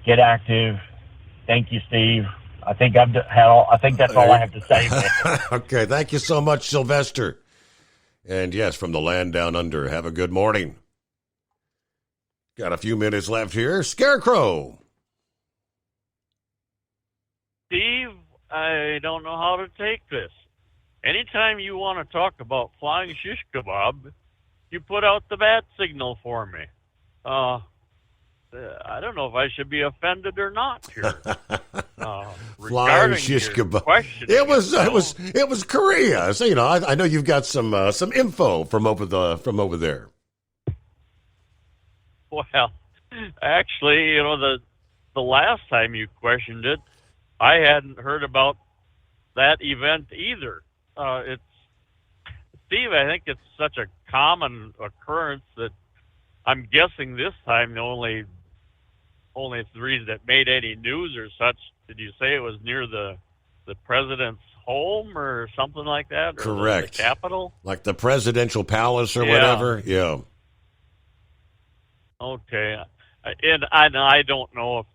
Get active. Thank you, Steve. I think that's all I have to say. Okay, thank you so much, Sylvester. And yes, from the land down under, have a good morning. Got a few minutes left here. Scarecrow. Steve, I don't know how to take this. Anytime you want to talk about flying shish kebab, you put out the bat signal for me. I don't know if I should be offended or not here. Flying shish kebab. It was Korea. So I know you've got some info from over there. Well, actually, the last time you questioned it, I hadn't heard about that event either. Steve, I think it's such a common occurrence that I'm guessing this time the only reason it made any news or such, did you say it was near the president's home or something like that? Or Correct. The Capitol? Like the presidential palace or whatever? Yeah. Okay. And I don't know if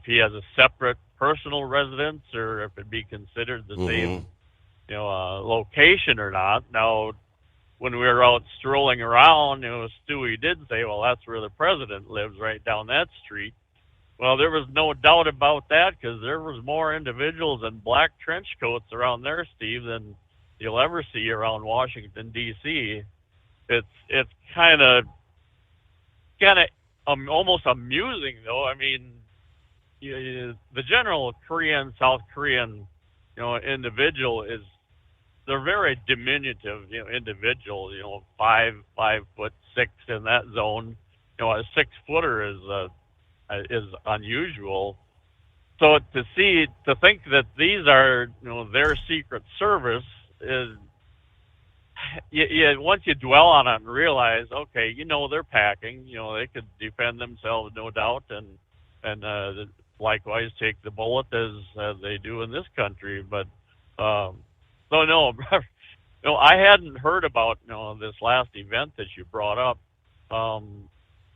he has a separate personal residence or if it'd be considered the same, location or not. Now, when we were out strolling around, Stewie did say, well, that's where the president lives, right down that street. Well, there was no doubt about that because there was more individuals in black trench coats around there, Steve, than you'll ever see around Washington, D.C. It's kind of almost amusing, though. I mean, the general South Korean, individual they're very diminutive, individual, 5'6" in that zone. A 6-footer is unusual. So to think that these are, their secret service is, once you dwell on it and realize, okay, they're packing, they could defend themselves, no doubt, and likewise take the bullet as they do in this country. But no, I hadn't heard about this last event that you brought up,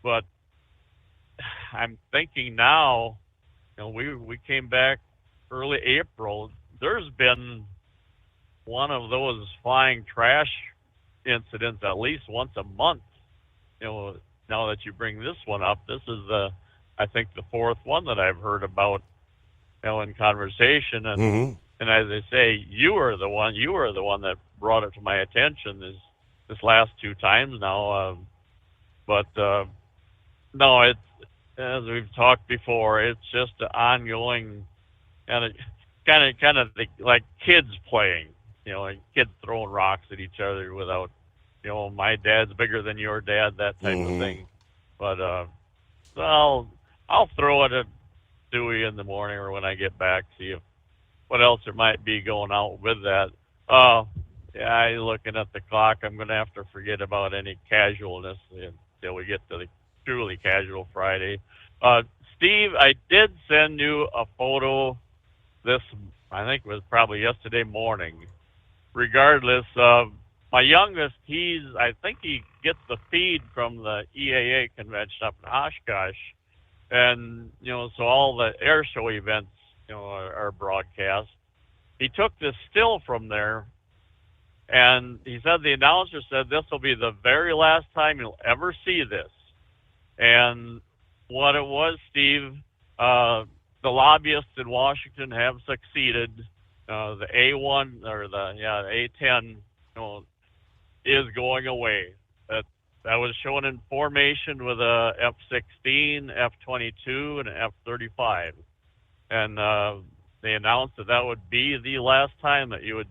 but I'm thinking now, we came back early April. There's been one of those flying trash incidents at least once a month. Now that you bring this one up, this is I think the fourth one that I've heard about, in conversation. And and as I say, you were the one that brought it to my attention this last 2 times now. But no, it's, as we've talked before, it's just an ongoing kind of like kids playing, like kids throwing rocks at each other without, my dad's bigger than your dad, that type of thing. But I'll throw it at Stewie in the morning or when I get back, see what else there might be going out with that. Looking at the clock, I'm going to have to forget about any casualness until we get to the truly casual Friday. Steve, I did send you a photo I think it was probably yesterday morning. Regardless, my youngest, I think he gets the feed from the EAA convention up in Oshkosh. And, so all the air show events, are broadcast. He took this still from there, and he said the announcer said this will be the very last time you'll ever see this. And what it was, Steve, the lobbyists in Washington have succeeded. The A1 or the A10, is going away. That was shown in formation with a F-16, F-22, and an F-35. And they announced that would be the last time that you would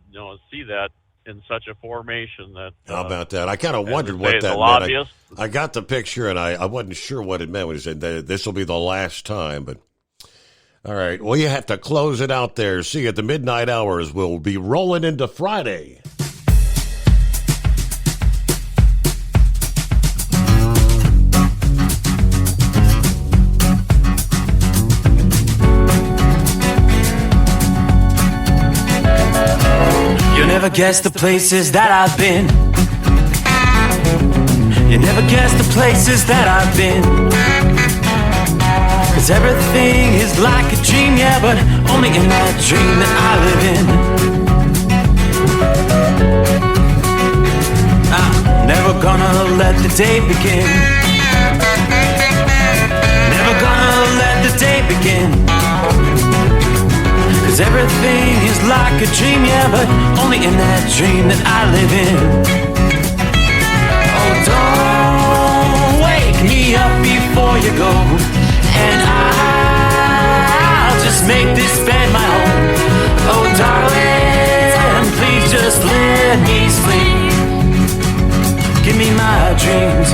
see that in such a formation. How about that? I kind of wondered what that meant. I got the picture, and I wasn't sure what it meant when he said this will be the last time. But all right, well, you have to close it out there. See you at the midnight hours. We'll be rolling into Friday. Never guess the places that I've been. You never guess the places that I've been. 'Cause everything is like a dream, yeah, but only in that dream that I live in. I'm never gonna let the day begin. Never gonna let the day begin. 'Cause everything is like a dream, yeah, but only in that dream that I live in. Oh, don't wake me up before you go, and I'll just make this bed my home. Oh, darling, please just let me sleep. Give me my dreams.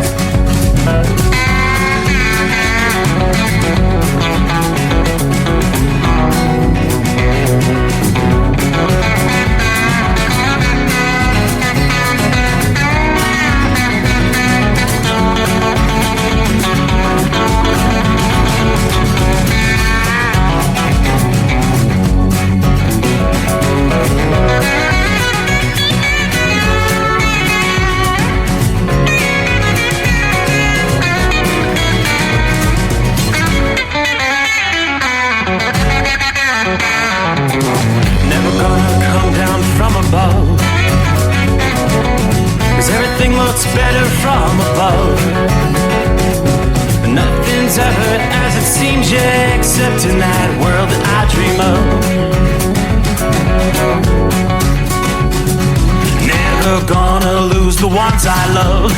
Never gonna come down from above, 'cause everything looks better from above. Nothing's ever as it seems, yeah, except in that world that I dream of. Never gonna lose the ones I love.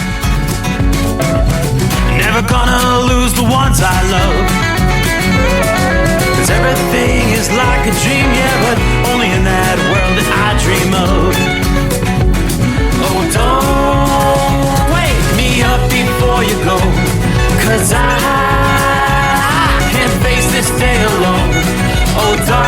Never gonna lose the ones I love. 'Cause everything is like a dream, yeah, but only in that world that I dream of. Oh, don't wake me up before you go, 'cause I can't face this day alone. Oh, darling.